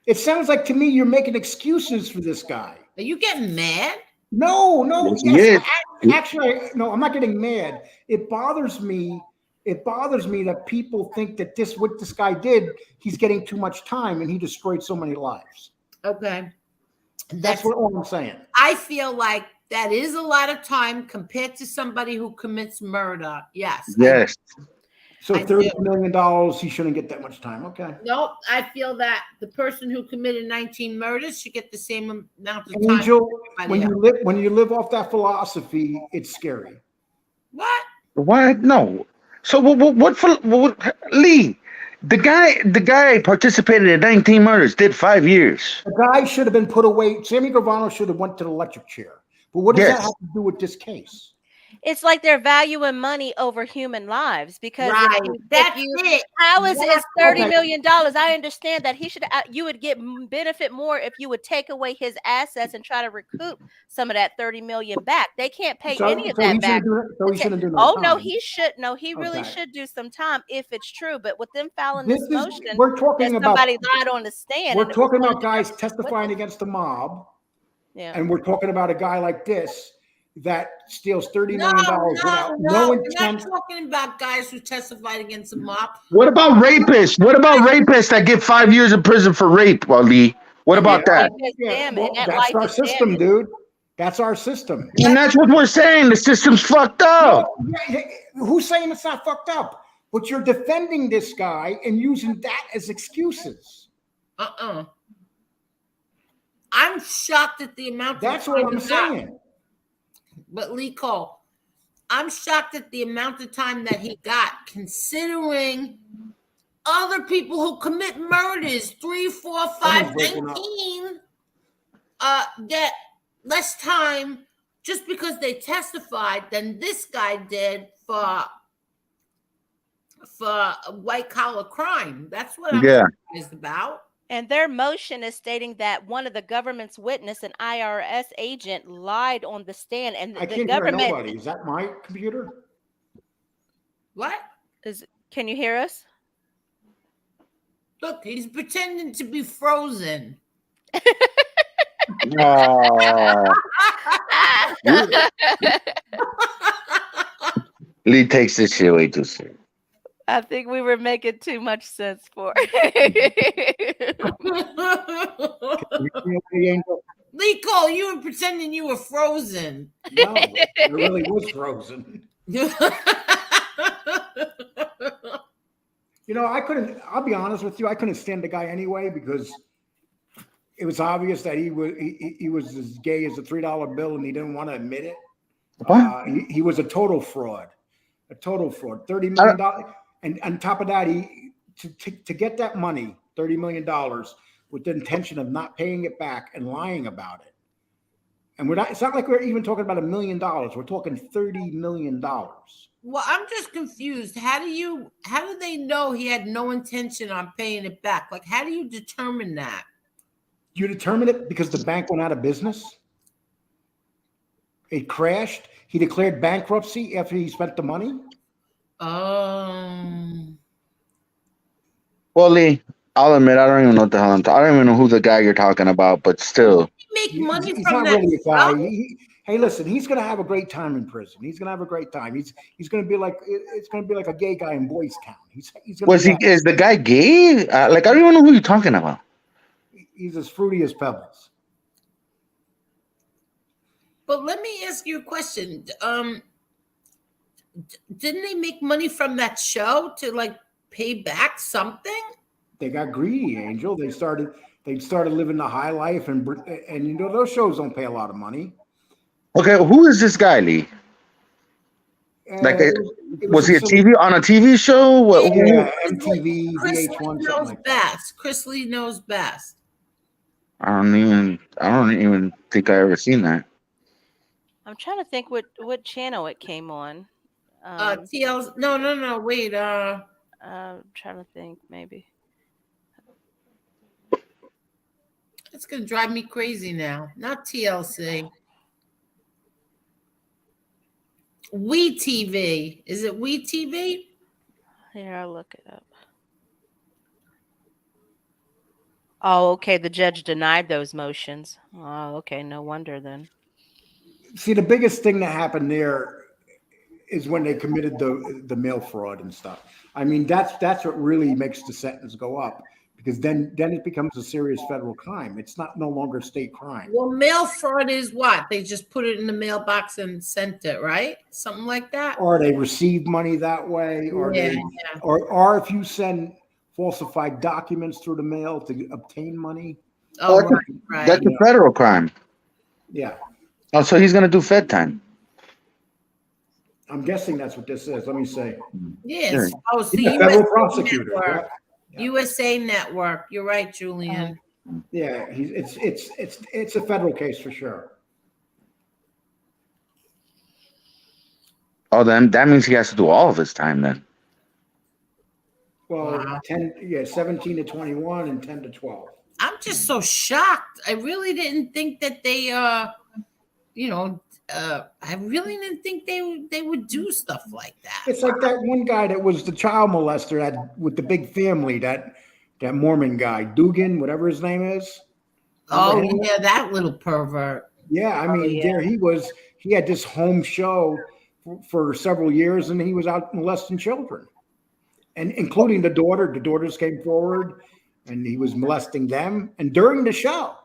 It sounds like to me you're making excuses for this guy. Are you getting mad? No. Yes. Actually, no, I'm not getting mad. It bothers me. It bothers me that people think that what this guy did, he's getting too much time and he destroyed so many lives. Okay. That's what all I'm saying. I feel like that is a lot of time compared to somebody who commits murder. Yes. Yes. So $30 million, he shouldn't get that much time. Okay. Nope. I feel that the person who committed 19 murders should get the same amount of time. Angel, when you live off that philosophy, it's scary. What? No. So what Lee? The guy participated in 19 murders, did 5 years. The guy should have been put away. Sammy Gravano should have went to the electric chair. But what does that have to do with this case? It's like they're valuing money over human lives because Right. That's it. How is That's $30 okay. million? I understand that you would get benefit more if you would take away his assets and try to recoup some of that 30 million back. They can't pay any of that back. So he shouldn't do no Oh time. no, he should. No, he really Okay. should do some time if it's true. But with them filing This this is motion, we're talking that about somebody lied on the stand. we're and it was talking one about of the guys government's testifying witnesses. against the mob. Yeah. And we're talking about a guy like this that steals $30 No, million without no we're intent. not talking about guys who testified against the mob. What about rapists? What about rapists that get 5 years in prison for rape, Wally? What about that? Well, that's our system, dude. That's our system. And that's what we're saying. The system's fucked up. Who's saying it's not fucked up? But you're defending this guy and using that as excuses. I'm shocked at the amount. That's what I'm saying. But Lee Cole, I'm shocked at the amount of time that he got, considering other people who commit murders, 3, 4, 5, 19, get less time just because they testified than this guy did for a white collar crime. That's what I'm surprised about. And their motion is stating that one of the government's witness, an IRS agent, lied on the stand, and I the can't government. hear nobody. Is that my computer? What? Can you hear us? Look, he's pretending to be frozen. Lee takes this shit way too serious. I think we were making too much sense for. Lee Cole, you were pretending you were frozen. No, it really was frozen. I'll be honest with you, I couldn't stand the guy anyway because it was obvious that he was as gay as a $3 bill and he didn't want to admit it. He was a total fraud. $30 million. And on top of that, to get that money, $30 million, with the intention of not paying it back and lying about it. And it's not like we're even talking about $1 million. We're talking $30 million. Well, I'm just confused. How do they know he had no intention on paying it back? Like, how do you determine that? You determine it because the bank went out of business. It crashed. He declared bankruptcy after he spent the money. Well, Lee, I'll admit I don't even know what the hell I don't even know who the guy you're talking about, but still. Make money he's from not that really a guy. Hey, listen, he's gonna have a great time in prison. He's gonna have a great time. He's gonna be like a gay guy in Boys Town. Is the guy gay? I don't even know who you're talking about. He's as fruity as pebbles. But let me ask you a question. Didn't they make money from that show to pay back something? They got greedy, Angel. They started living the high life, and those shows don't pay a lot of money. Okay, who is this guy, Lee? Was he on a TV show? Yeah, MTV, VH1, something like that. Chris Lee knows best. I don't even think I ever seen that. I'm trying to think what channel it came on. TL's no, wait. I'm trying to think, maybe. It's gonna drive me crazy now. Not TLC. WeTV. Is it WeTV? Here, I'll look it up. Oh, okay. The judge denied those motions. Oh, okay. No wonder then. See, the biggest thing that happened there is when they committed the mail fraud and stuff. I mean, that's what really makes the sentence go up, because then it becomes a serious federal crime. It's no longer a state crime. Well, mail fraud is what? They just put it in the mailbox and sent it, right? Something like that. Or they receive money that way, or or if you send falsified documents through the mail to obtain money. Oh, right. That's a federal crime. Yeah. Oh, so he's gonna do Fed time. I'm guessing that's what this is. Let me say. Yes. Oh, see, federal prosecutor. Network. Yeah. USA Network. You're right, Julian. Yeah, it's a federal case for sure. Oh, then that means he has to do all of his time then. Well, Wow. 17 to 21 and 10 to 12. I'm just so shocked. I really didn't think that they, I really didn't think they would do stuff like that. It's like that one guy that was the child molester that with the big family, that Mormon guy, Dugan, whatever his name is. Oh, yeah, that little pervert. Yeah, I mean, there he was. He had this home show for several years, and he was out molesting children, and including the daughter. The daughters came forward, and he was molesting them. And during the show,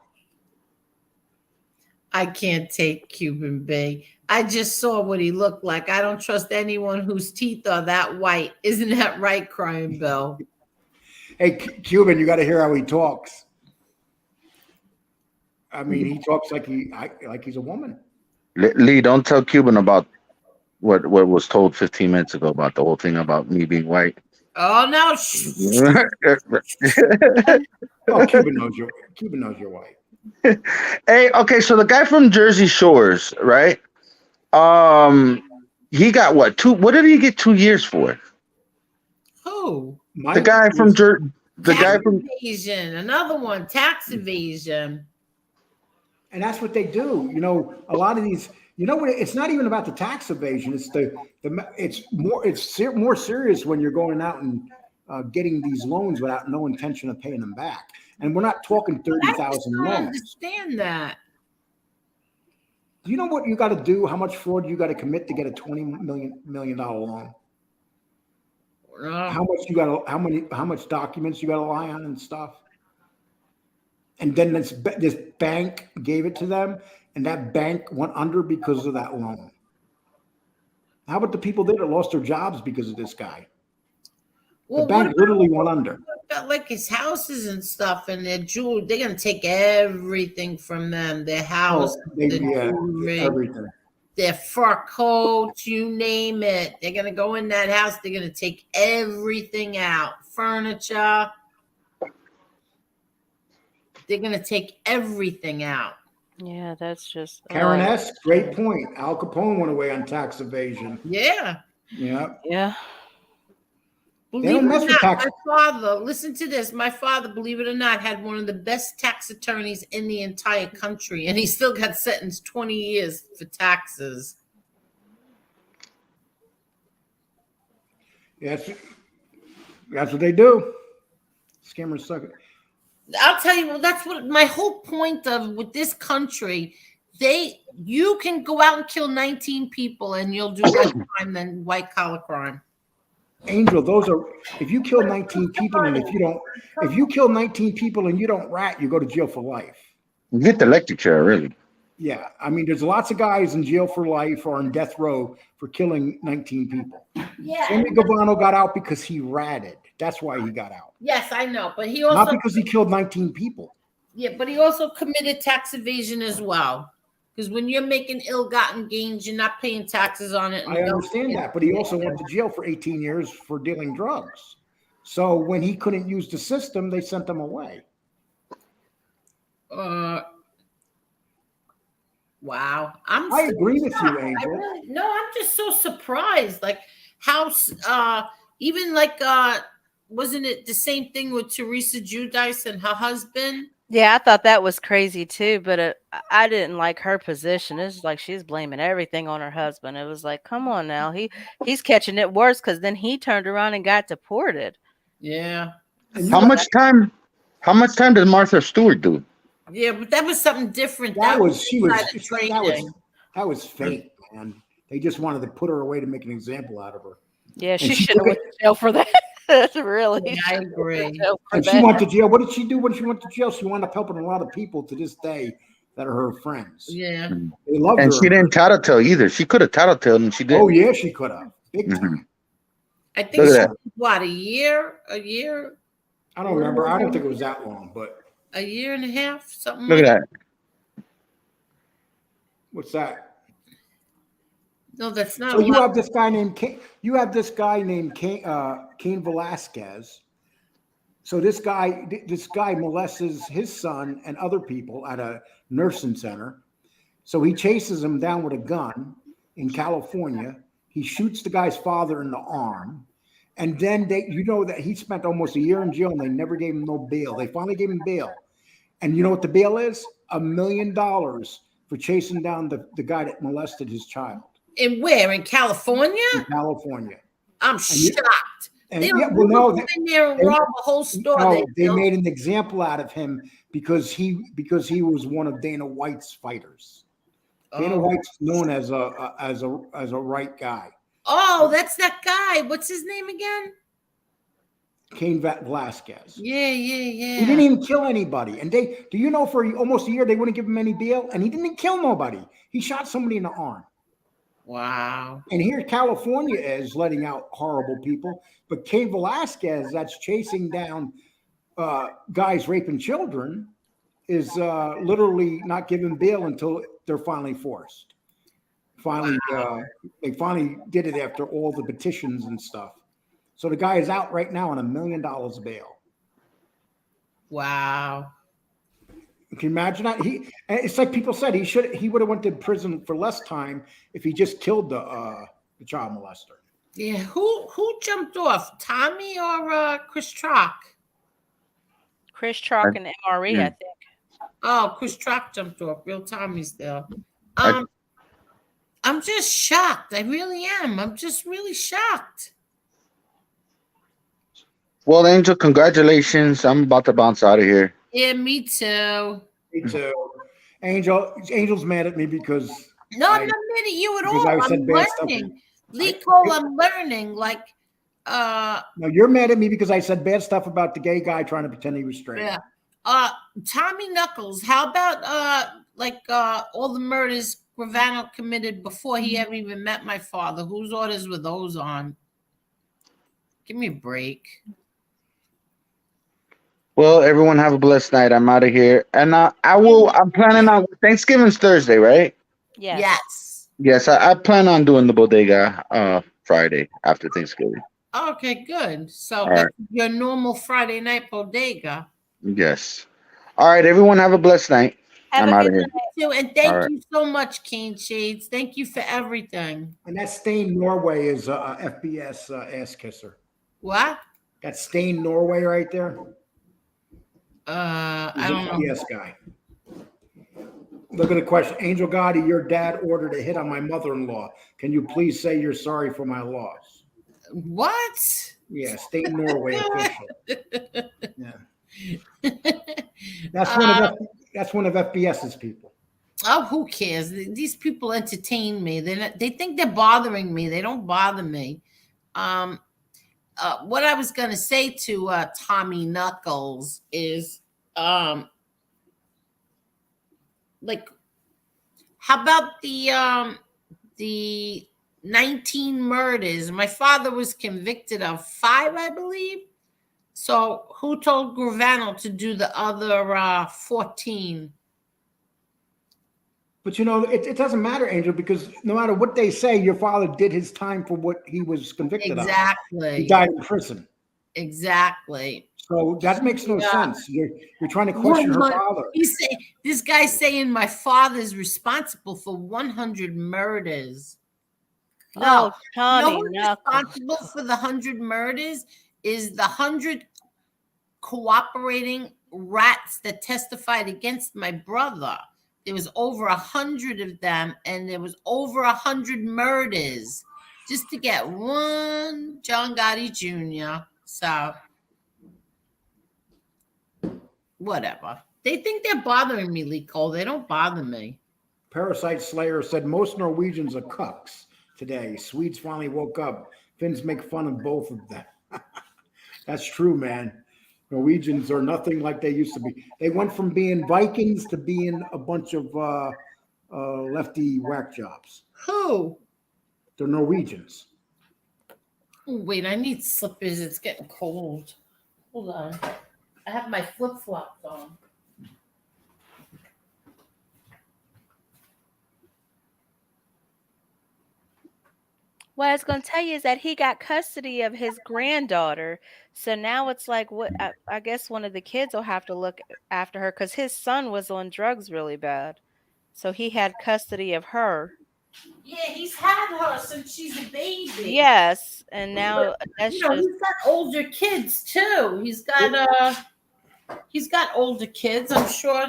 I can't take Cuban B. I just saw what he looked like. I don't trust anyone whose teeth are that white. Isn't that right, Crying Bill? hey, Cuban, you got to hear how he talks. I mean, he talks like he's a woman. Lee, don't tell Cuban about what was told 15 minutes ago about the whole thing about me being white. Oh no! Oh, Cuban knows you're white. Hey, okay, so the guy from Jersey Shores, right? He got what? What did he get 2 years for? Who? The guy from Jersey. The guy from evasion. Another one, tax evasion. And that's what they do. You know, a lot of these. You know what? It's not even about the tax evasion. It's it's more serious when you're going out and getting these loans without no intention of paying them back. And we're not talking 30,000 loans. I understand that. Do you know what you got to do? How much fraud you got to commit to get a $20 million loan? How much documents you got to lie on and stuff? And then this bank gave it to them, and that bank went under because of that loan. How about the people that lost their jobs because of this guy? The bank literally went under. Like his houses and stuff, and their jewelry. They're gonna take everything from them. Their house, their jewelry, everything. Their fur coats, you name it. They're gonna go in that house. They're gonna take everything out. Furniture. They're gonna take everything out. Yeah, that's just Karen S. Great point. Al Capone went away on tax evasion. Yeah. Yeah. Yeah. Believe it or not, my father, listen to this. My father, believe it or not, had one of the best tax attorneys in the entire country, and he still got sentenced 20 years for taxes. Yes, that's what they do. Scammers suck it. I'll tell you, well, that's what my whole point of with this country. You can go out and kill 19 people, and you'll do less crime than white collar crime. Angel, those are if you kill 19 people and if you kill 19 people and you don't rat, you go to jail for life. You get the electric chair, really. Yeah, I mean, there's lots of guys in jail for life or on death row for killing 19 people. Yeah, Sammy Gavano got out because he ratted. That's why he got out. Yes, I know, but he also not because he killed 19 people. Yeah, but he also committed tax evasion as well. Because when you're making ill-gotten gains, you're not paying taxes on it. I understand that, but he also went to jail for 18 years for dealing drugs. So when he couldn't use the system, they sent him away. Wow. I agree with you, Angel. I'm just so surprised. Like how even like wasn't it the same thing with Teresa Giudice and her husband? Yeah, I thought that was crazy too, but I didn't like her position. It's like she's blaming everything on her husband. It was like, come on now, he's catching it worse because then he turned around and got deported. Yeah. How much time did Martha Stewart do? Yeah, but that was something different. That was fake, man. They just wanted to put her away to make an example out of her. Yeah, she should have went to jail for that. Really, yeah, I agree. And she went to jail. What did she do when she went to jail? She wound up helping a lot of people to this day that are her friends. Yeah, they loved her. And she didn't tattletale either. She could have tattletaled, and she did. Oh yeah, she could have. Big time. I think she, what, a year? I don't remember. I don't think it was that long, but a year and a half, something. Look at that. What's that? No, that's not. So you have this guy named Cain. You have this guy named Cain Velasquez. So this guy molests his son and other people at a nursing center. So he chases him down with a gun in California. He shoots the guy's father in the arm. And then that he spent almost a year in jail and they never gave him no bail. They finally gave him bail. And you know what the bail is? $1 million for chasing down the guy that molested his child. In where? In California? In California. I'm shocked. And they in there and rob a whole store. No, they made an example out of him because he was one of Dana White's fighters. Dana White's known as a right guy. Oh, that's that guy. What's his name again? Cain Velasquez. Yeah. He didn't even kill anybody. And do you know, for almost a year they wouldn't give him any bail, and he didn't kill nobody. He shot somebody in the arm. Wow. And here California is letting out horrible people, but Cain Velasquez, that's chasing down guys raping children, is literally not giving bail until they're finally forced. They finally did it after all the petitions and stuff. So the guy is out right now on $1 million bail. Wow. Can you imagine that? It's like people said he would have went to prison for less time if he just killed the child molester. Yeah. Who jumped off? Tommy or Chris Trock? Chris Trock and MRE, I think. Oh, Chris Trock jumped off. Real Tommy's there. I'm just shocked. I really am. I'm just really shocked. Well, Angel, congratulations. I'm about to bounce out of here. Yeah, me too. Me too. Angel's mad at me because I'm not mad at you at all. I'm learning. Lee-Cole, I'm learning. No, you're mad at me because I said bad stuff about the gay guy trying to pretend he was straight. Yeah. Tommy Knuckles, how about all the murders Gravano committed before he ever even met my father? Whose orders were those on? Give me a break. Well, everyone have a blessed night. I'm out of here. And I'm planning on Thanksgiving's Thursday, right? Yes. Yes, I plan on doing the bodega Friday after Thanksgiving. Okay, good. So that's your normal Friday night bodega. Yes. All right, everyone have a blessed night. I'm out of here. Too. And thank you so much, Cane Shades. Thank you for everything. And that Stain Norway is FBS ass kisser. What? That Stain Norway right there. I don't know. Yes, guy. Look at the question. Angel Gotti, your dad ordered a hit on my mother-in-law. Can you please say you're sorry for my loss? What? Yeah, State Norway official. Yeah. That's one of FBS's people. Oh, who cares? These people entertain me. They think they're bothering me. They don't bother me. What I was going to say to Tommy Knuckles is, how about the 19 murders? My father was convicted of 5, I believe. So who told Gravano to do the other 14? But it doesn't matter, Angel, because no matter what they say, your father did his time for what he was convicted of. Exactly. He died in prison. Exactly. So that makes no sense. You're trying to question her father. This guy's saying my father's responsible for 100 murders. No, Tommy, responsible for the 100 murders is the 100 cooperating rats that testified against my brother. There was over 100 of them, and there was over 100 murders just to get one John Gotti Jr. So, whatever. They think they're bothering me, Lee Cole. They don't bother me. Parasite Slayer said most Norwegians are cucks today. Swedes finally woke up. Finns make fun of both of them. That's true, man. Norwegians are nothing like they used to be. They went from being Vikings to being a bunch of lefty whack jobs. Who? The Norwegians. Oh, wait, I need slippers. It's getting cold. Hold on. I have my flip-flops on. What I was going to tell you is that he got custody of his granddaughter. So now it's like, I guess one of the kids will have to look after her because his son was on drugs really bad. So he had custody of her. Yeah, he's had her since she's a baby. Yes, and now that's he's got older kids too. He's got older kids. I'm sure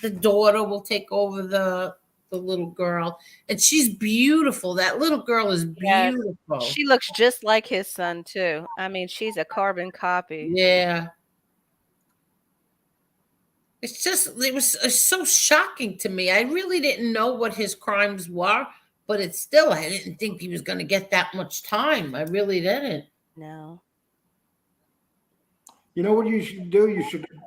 the daughter will take over the little girl, and she's beautiful. That little girl is beautiful. Yes, she looks just like his son too. I mean, she's a carbon copy. Yeah. It was so shocking to me. I really didn't know what his crimes were, but I didn't think he was going to get that much time. I really didn't. No. You know what you should do?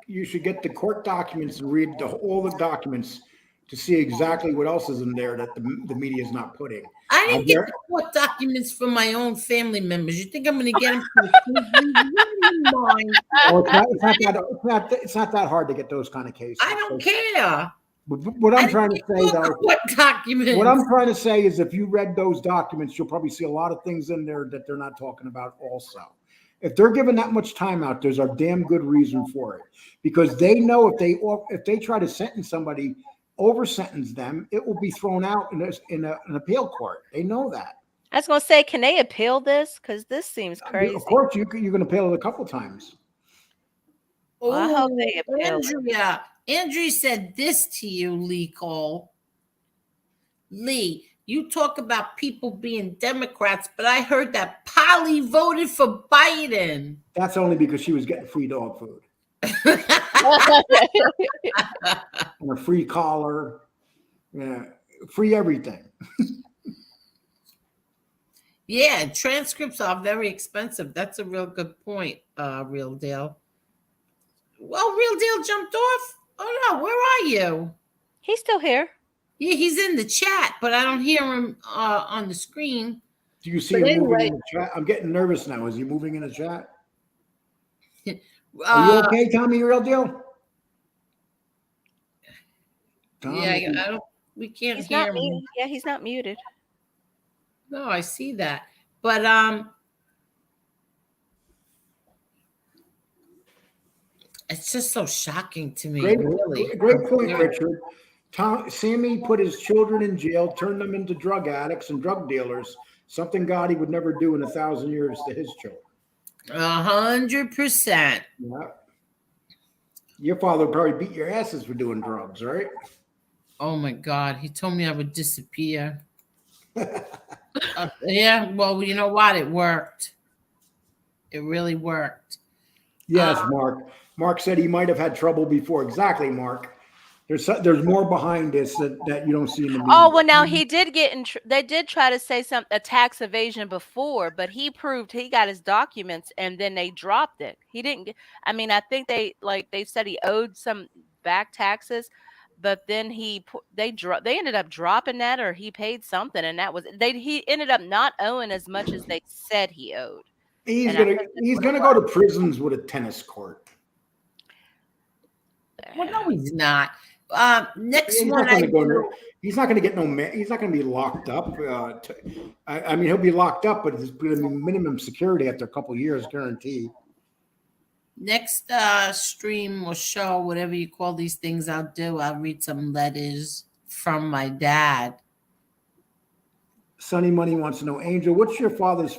You should get the court documents and read all the documents to see exactly what else is in there that the media is not putting. I didn't get the court documents from my own family members. You think I'm going to get them from it's not that hard to get those kind of cases. I don't care. What I'm trying to say, though, documents. What I'm trying to say is if you read those documents, you'll probably see a lot of things in there that they're not talking about also. If they're giving that much time out, there's a damn good reason for it. Because they know if they try to sentence somebody, over-sentence them, it will be thrown out in an appeal court. They know that. I was going to say, can they appeal this? Because this seems crazy. Of course, you can appeal it a couple times. Well, I hope they appeal Andrea. Andrea said this to you, Lee Cole. Lee, you talk about people being Democrats, but I heard that Polly voted for Biden. That's only because she was getting free dog food. And a free collar. Yeah, free everything. Yeah, transcripts are very expensive. That's a real good point, Real Deal. Well, Real Deal jumped off. Oh no, where are you? He's still here. Yeah, he's in the chat, but I don't hear him on the screen. Do you see him moving in the chat? I'm getting nervous now. Is he moving in the chat? Are you okay, Tommy? Real Deal? Tommy. Yeah, we can't hear him. Yeah, he's not muted. No, I see that. But it's just so shocking to me. Great point, Yeah. Richard. Sammy put his children in jail, turned them into drug addicts and drug dealers, something Gotti would never do in 1,000 years to his children. 100%. Yeah. Your father probably beat your asses for doing drugs, right? Oh my God. He told me I would disappear. Yeah, well, you know what? It worked. It really worked. Yes, Mark. Mark said he might have had trouble before. Exactly, Mark. There's more behind this that you don't see in the media. Oh, well, now he did get in. They did try to say a tax evasion before, but he proved he got his documents, and then they dropped it. He didn't. I mean, I think they said he owed some back taxes, but then they ended up dropping that, or he paid something, and that was he ended up not owing as much as they said he owed. He's gonna go to prisons with a tennis court. Well, no, he's not. Next he's one, he's not going to get he's not going to be locked up. I mean, he'll be locked up, but it's going to be minimum security after a couple of years, guaranteed. Next stream or show, whatever you call these things, I'll read some letters from my dad. Sonny Money wants to know, Angel, what was your father's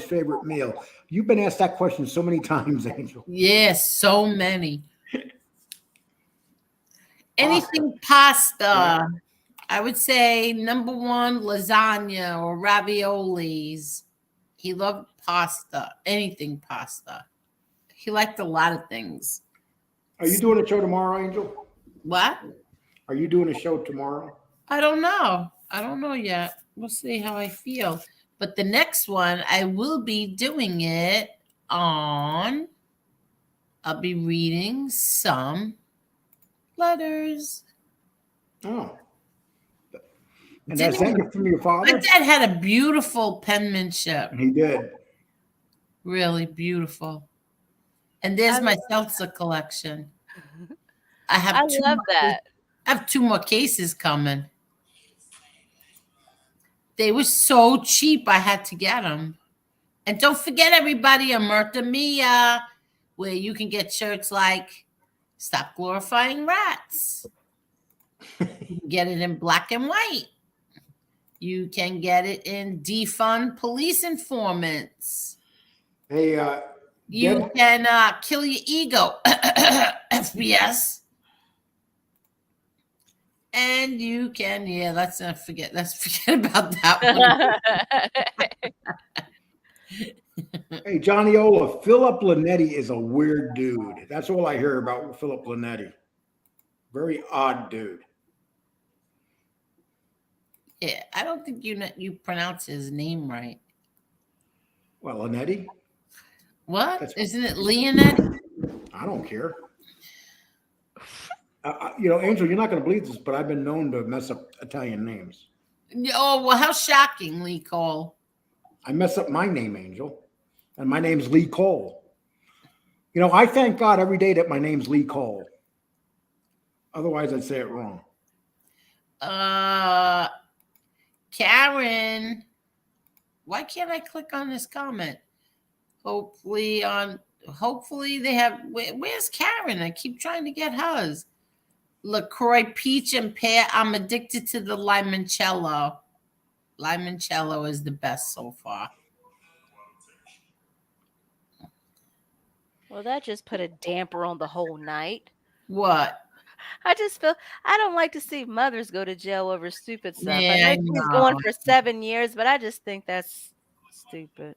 favorite meal? You've been asked that question so many times, Angel. Yes, so many. Anything pasta. I would say number one, lasagna or raviolis. He loved pasta, anything pasta. He liked a lot of things. Are you doing a show tomorrow, Angel? What? Are you doing a show tomorrow? I don't know. I don't know yet. We'll see how I feel. But the next one, I will be doing it on, I'll be reading some letters. Oh. And that's that from your father? My dad had a beautiful penmanship. He did. Really beautiful. And there's my seltzer collection. I love that. I have 2 more cases coming. They were so cheap, I had to get them. And don't forget, everybody, Amerta Mia, where you can get shirts like Stop Glorifying Rats. You can get it in black and white. You can get it in defund police informants. Hey, you can kill your ego, FBS. And you can, let's forget about that one. Hey, Johnny Ola, Philip Linetti is a weird dude. That's all I hear about Philip Linetti. Very odd dude. Yeah, I don't think you pronounce his name right. Well, Linetti? What? Isn't it Leonetti? I don't care. Angel, you're not going to believe this, but I've been known to mess up Italian names. Oh, well, how shocking, Lee Cole. I mess up my name, Angel, and my name's Lee Cole. I thank God every day that my name's Lee Cole. Otherwise, I'd say it wrong. Karen, why can't I click on this comment? Hopefully they have. Where's Karen? I keep trying to get hers. LaCroix, peach, and pear. I'm addicted to the limoncello. Limoncello is the best so far. Well, that just put a damper on the whole night. What? I just feel I don't like to see mothers go to jail over stupid stuff. Yeah, I know she's going for 7 years, but I just think that's stupid.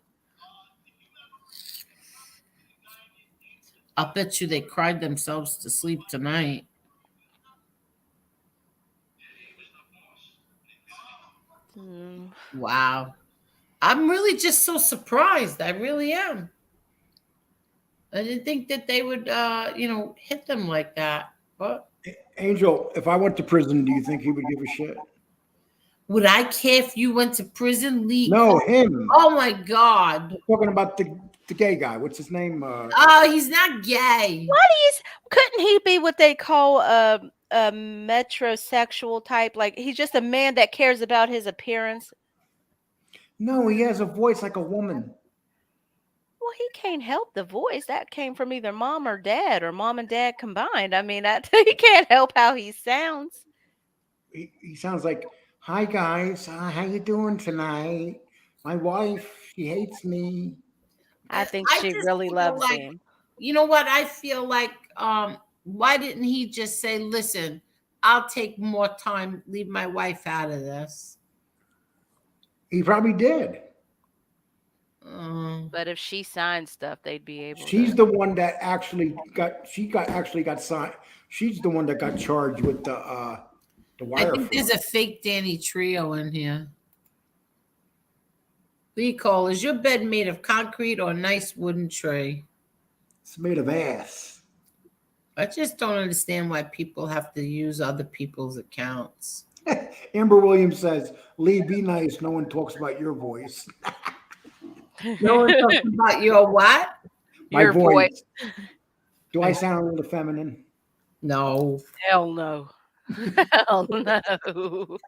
I'll bet you they cried themselves to sleep tonight. Wow. I'm really just so surprised. I really am. I didn't think that they would, hit them like that. But Angel, if I went to prison, do you think he would give a shit? Would I care if you went to prison, Lee? No, him. Oh my God. I'm talking about the gay guy. What's his name? Oh, he's not gay. Couldn't he be what they call a metrosexual type? Like he's just a man that cares about his appearance. No, he has a voice like a woman. Well, he can't help the voice. That came from either mom or dad, or mom and dad combined. I mean, he can't help how he sounds. He sounds like, "Hi guys, how you doing tonight? My wife, she hates me." I think she really loves him. You know what? I feel like, why didn't he just say, "Listen, I'll take more time, leave my wife out of this"? He probably did. But if she signed stuff, they'd be able. She's the one that actually got signed. She's the one that got charged with the wire. I think there's a fake Danny Trio in here. Lee Cole, is your bed made of concrete or a nice wooden tray? It's made of ass. I just don't understand why people have to use other people's accounts. Amber Williams says, "Lee, be nice. No one talks about your voice." No one talks about your what? Your voice. Do I sound a little feminine? No. Hell no. Hell no.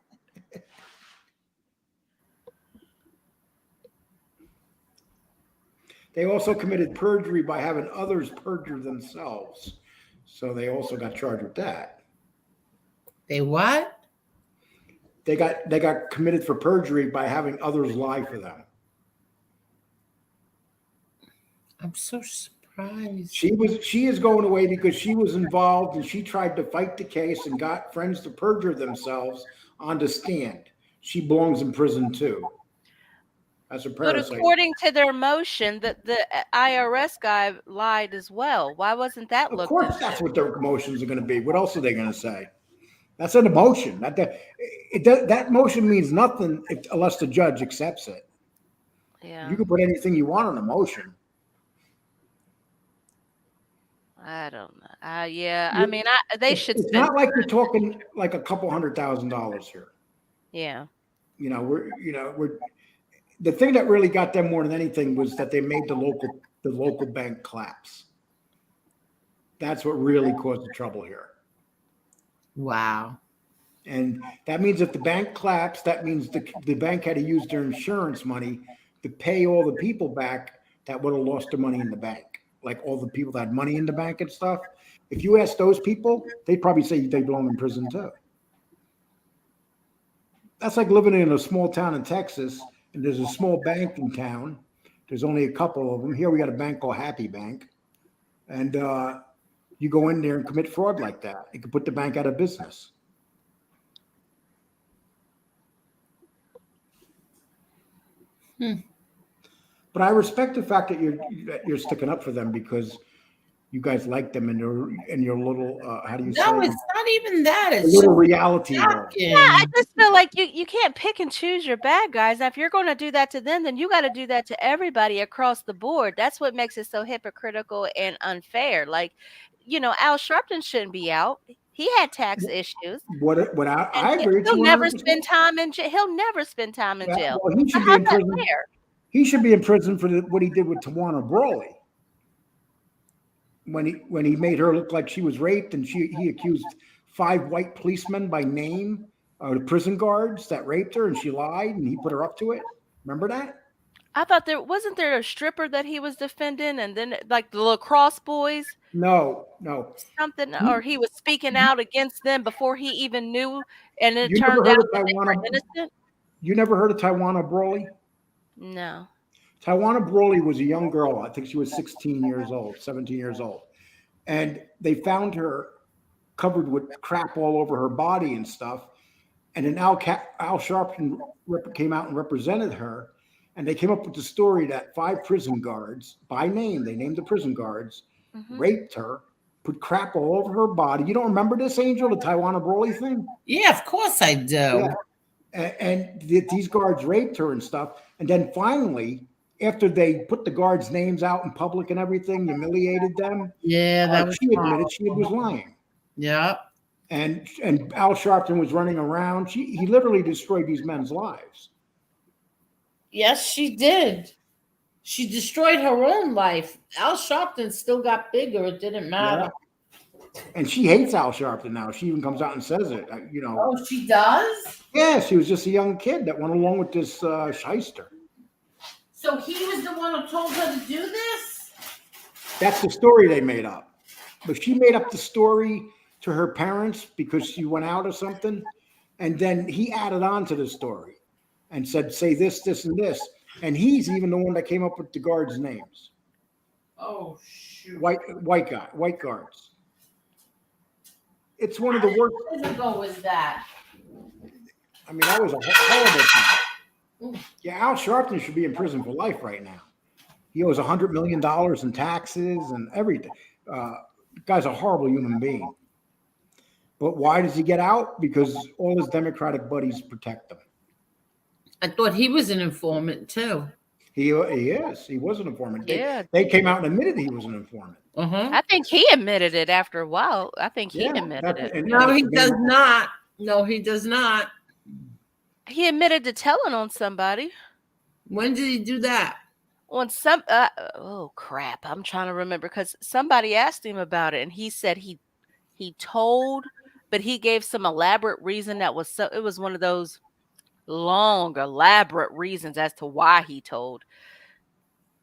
They also committed perjury by having others perjure themselves. So they also got charged with that. They what? They got committed for perjury by having others lie for them. I'm so surprised. She is going away because she was involved and she tried to fight the case and got friends to perjure themselves on the stand. She belongs in prison too. As a parasite. But according to their motion, the IRS guy lied as well. Why wasn't that looked into? Of course, that's what their motions are going to be. What else are they going to say? That's an emotion. That motion means nothing unless the judge accepts it. Yeah. You can put anything you want on a motion. I don't know. Yeah. I mean, they should. It's not like you're talking like a couple $100,000 here. Yeah. We're the thing that really got them more than anything was that they made the local bank collapse. That's what really caused the trouble here. Wow. And that means if the bank collapsed, that means the bank had to use their insurance money to pay all the people back that would have lost their money in the bank. Like all the people that had money in the bank and stuff. If you ask those people, they'd probably say they belong in prison too. That's like living in a small town in Texas, and there's a small bank in town. There's only a couple of them. Here we got a bank called Happy Bank, and you go in there and commit fraud like that. It could put the bank out of business. But I respect the fact that you're sticking up for them because you guys like them and your little how do you say? No, it's not even that. It's a little reality. Yeah, I just feel like you can't pick and choose your bad guys. Now, if you're going to do that to them, then you got to do that to everybody across the board. That's what makes it so hypocritical and unfair. Like, Al Sharpton shouldn't be out. He had tax issues. What I agree. He'll never spend time in jail. He'll never spend time in jail. Well, he should be in prison. He should be in prison for what he did with Tawana Brawley. When he made her look like she was raped, and he accused 5 white policemen by name, the prison guards that raped her, and she lied, and he put her up to it. Remember that? I thought wasn't there a stripper that he was defending, and then like the lacrosse boys. No. Something, or he was speaking out against them before he even knew, and it turned out that they were innocent. You never heard of Tawana Brawley? No. Tawana Brawley was a young girl. I think she was 17 years old. And they found her covered with crap all over her body and stuff. And then Al Sharpton came out and represented her. And they came up with the story that 5 prison guards, by name, they named the prison guards, raped her, put crap all over her body. You don't remember this, Angel, the Tawana Brawley thing? Yeah, of course I do. Yeah. And these guards raped her and stuff. And then finally, after they put the guards' names out in public and everything, humiliated them. Yeah, that was she admitted she was lying. Yeah. And Al Sharpton was running around. He literally destroyed these men's lives. Yes, she did. She destroyed her own life. Al Sharpton still got bigger. It didn't matter. Yeah. And she hates Al Sharpton now. She even comes out and says it. Oh, she does? Yeah, she was just a young kid that went along with this shyster. So he was the one who told her to do this? That's the story they made up. But she made up the story to her parents because she went out or something. And then he added on to the story and said, say this, this, and this. And he's even the one that came up with the guards' names. Oh, shoot. White guards. It's one of the worst. How long ago was that? I mean, that was a horrible thing. Yeah, Al Sharpton should be in prison for life right now. He owes $100 million in taxes and everything. Guy's a horrible human being. But why does he get out? Because all his Democratic buddies protect him. I thought he was an informant too. He is. He was an informant. Yeah. They came out and admitted he was an informant. I think he admitted it after a while. I think he admitted it. No, he does not. No, he does not. He admitted to telling on somebody. When did he do that? On some oh crap, I'm trying to remember because somebody asked him about it and he said he told, but he gave some elaborate reason that was it was one of those long elaborate reasons as to why he told.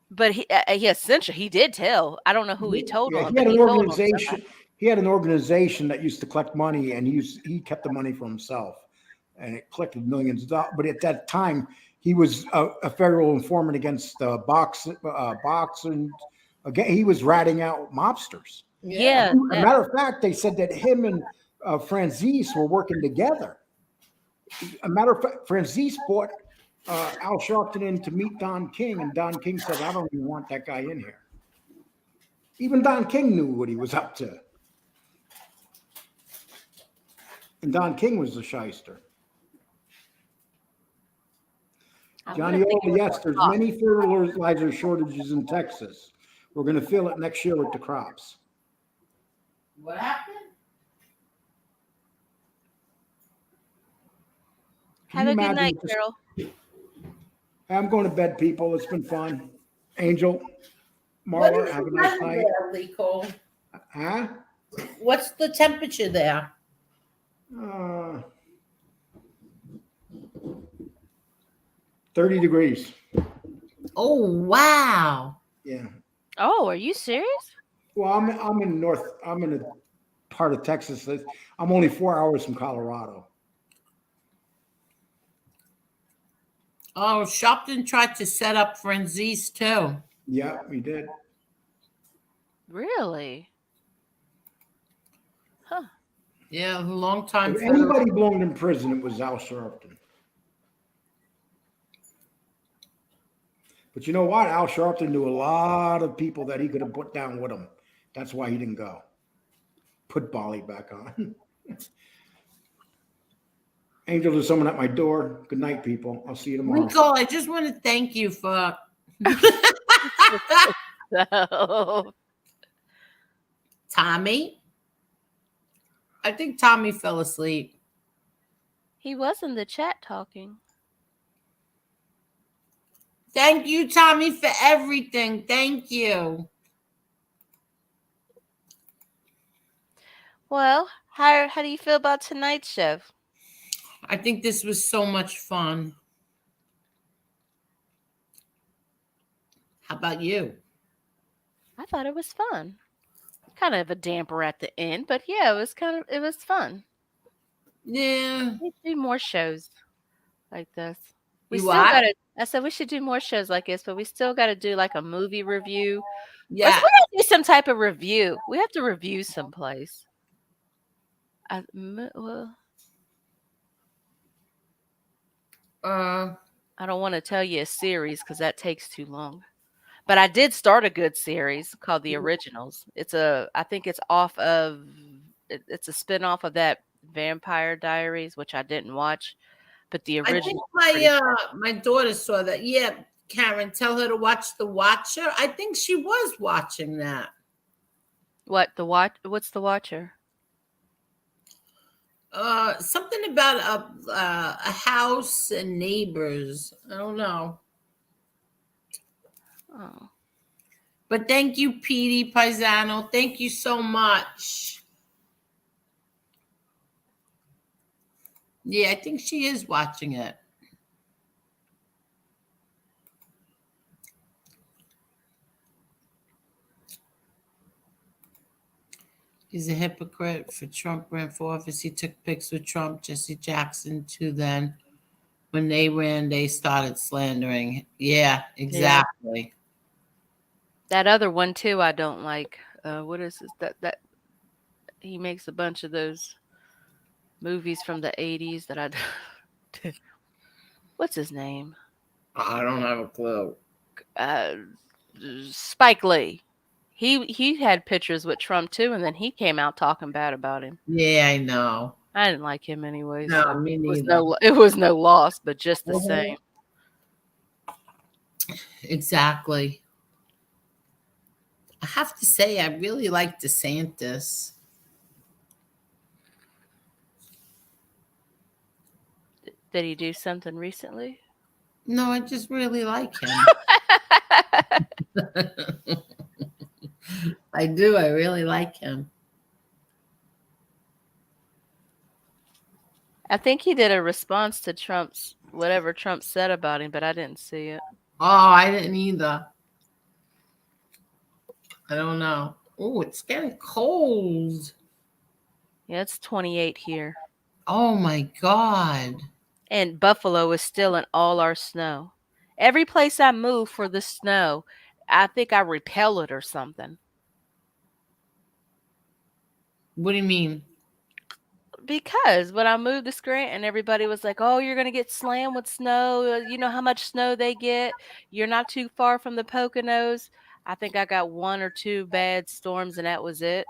But he essentially he did tell. I don't know who he told on. He had an organization that used to collect money, and he kept the money for himself, and it collected millions of dollars. But at that time, he was a federal informant against boxing. Again, he was ratting out mobsters. Yeah. As a matter of fact, they said that him and Franzese were working together. A matter of fact, Franzese brought Al Sharpton in to meet Don King, and Don King said, I don't even want that guy in here. Even Don King knew what he was up to. And Don King was the shyster. Johnny Oldie, yes, there's many fertilizer shortages in Texas. We're going to feel it next year with the crops. What happened? Have a good night, Carol. I'm going to bed, people. It's been fun. Angel, Marla, have a nice night. Nicole? Huh? What's the temperature there? 30 degrees. Oh, wow. Yeah. Oh, are you serious? Well, I'm in a part of Texas. I'm only 4 hours from Colorado. Oh, Sharpton tried to set up Frenzies too. Yeah, we did. Really? Huh. Yeah, a long time. If anybody belonged in prison, it was Al Sharpton. But you know what? Al Sharpton knew a lot of people that he could have put down with him. That's why he didn't go. Put Bolly back on. Angel, there's someone at my door. Good night, people. I'll see you tomorrow. Rico, I just want to thank you for So, Tommy. I think Tommy fell asleep. he was in the chat talking. Thank you, Tommy, for everything. Thank you. Well, how do you feel about tonight's show? I think this was so much fun. How about you? I thought it was fun. Kind of a damper at the end, but yeah, it was fun. Yeah. We should do more shows like this. We You still what? gotta. I said we should do more shows like this, but we still got to do like a movie review. Yeah. We gotta do some type of review. We have to review someplace. Well, I don't want to tell you a series because that takes too long. But I did start a good series called The Originals. I think it's off of. It's a spinoff of that Vampire Diaries, which I didn't watch. But The Original. I think my daughter saw that. Yeah, Karen, tell her to watch The Watcher. I think she was watching that. What's The Watcher? Something about a house and neighbors. I don't know. Oh. But thank you, Petey Paisano. Thank you so much. Yeah, I think she is watching it. He's a hypocrite. For Trump ran for office, he took pics with Trump, Jesse Jackson, too. Then when they ran, they started slandering. Yeah, exactly. Yeah. That other one too, I don't like. What is this? That he makes a bunch of those movies from the 80s that I. What's his name? I don't have a clue. Spike Lee. He had pictures with Trump too, and then he came out talking bad about him. Yeah, I know. I didn't like him anyway. No, so me neither. It was no loss, but just the same. Exactly. I have to say, I really like DeSantis. Did he do something recently? No, I just really like him. I do. I really like him. I think he did a response to whatever Trump said about him, but I didn't see it. Oh, I didn't either. I don't know. Oh, it's getting cold. Yeah, it's 28 here. Oh my God. And Buffalo is still in all our snow. Every place I move for the snow, I think I repel it or something. What do you mean? Because when I moved to Scranton, everybody was like, oh, you're going to get slammed with snow. You know how much snow they get. You're not too far from the Poconos. I think I got 1 or 2 bad storms, and that was it.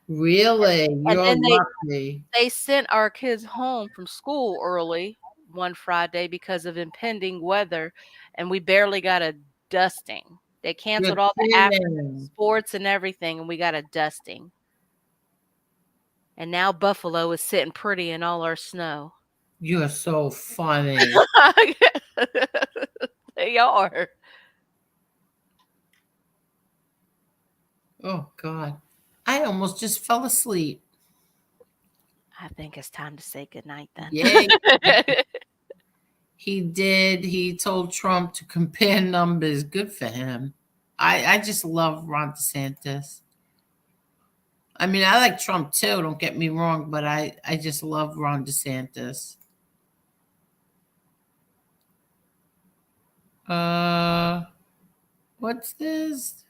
Really? You're lucky. They sent our kids home from school early one Friday because of impending weather, and we barely got a dusting. They canceled all the after sports and everything, and we got a dusting. And now Buffalo is sitting pretty in all our snow. You're so funny. They are. Oh, God. I almost just fell asleep. I think it's time to say goodnight then. Yeah. He did. He told Trump to compare numbers. Good for him. I just love Ron DeSantis. I mean, I like Trump too, don't get me wrong, but I just love Ron DeSantis. What's this?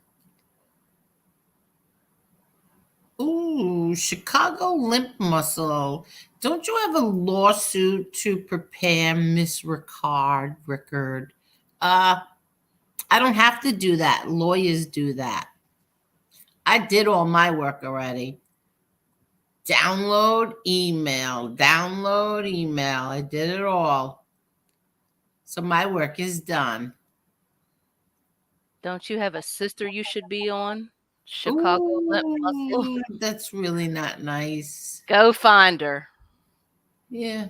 Ooh, Chicago limp muscle. Don't you have a lawsuit to prepare, Miss Rickard? I don't have to do that. Lawyers do that. I did all my work already. Download email. I did it all. So my work is done. Don't you have a sister you should be on? Chicago limp muscle. That's really not nice. Go find her. Yeah.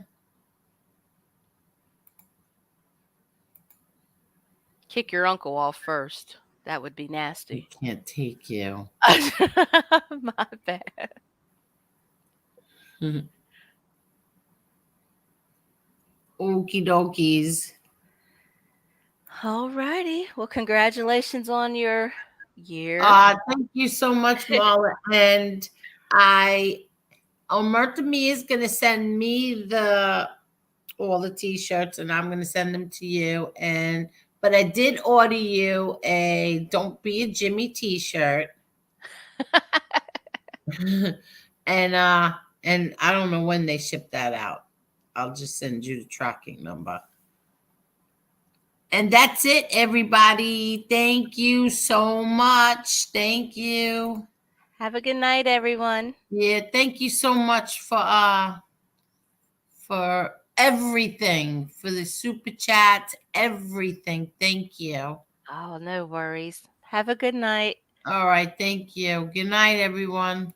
Kick your uncle off first. That would be nasty. I can't take you. My bad. Okie dokies. All righty. Well, congratulations on your year. Thank you so much, Marla. And Omerta Me is going to send me all the t-shirts, and I'm going to send them to you. But I did order you a Don't Be a Jimmy t-shirt. and I don't know when they ship that out. I'll just send you the tracking number. And that's it, everybody. Thank you so much. Thank you. Have a good night, everyone. Yeah, thank you so much for everything, for the super chats, everything. Thank you. Oh, no worries. Have a good night. All right, thank you. Good night, everyone.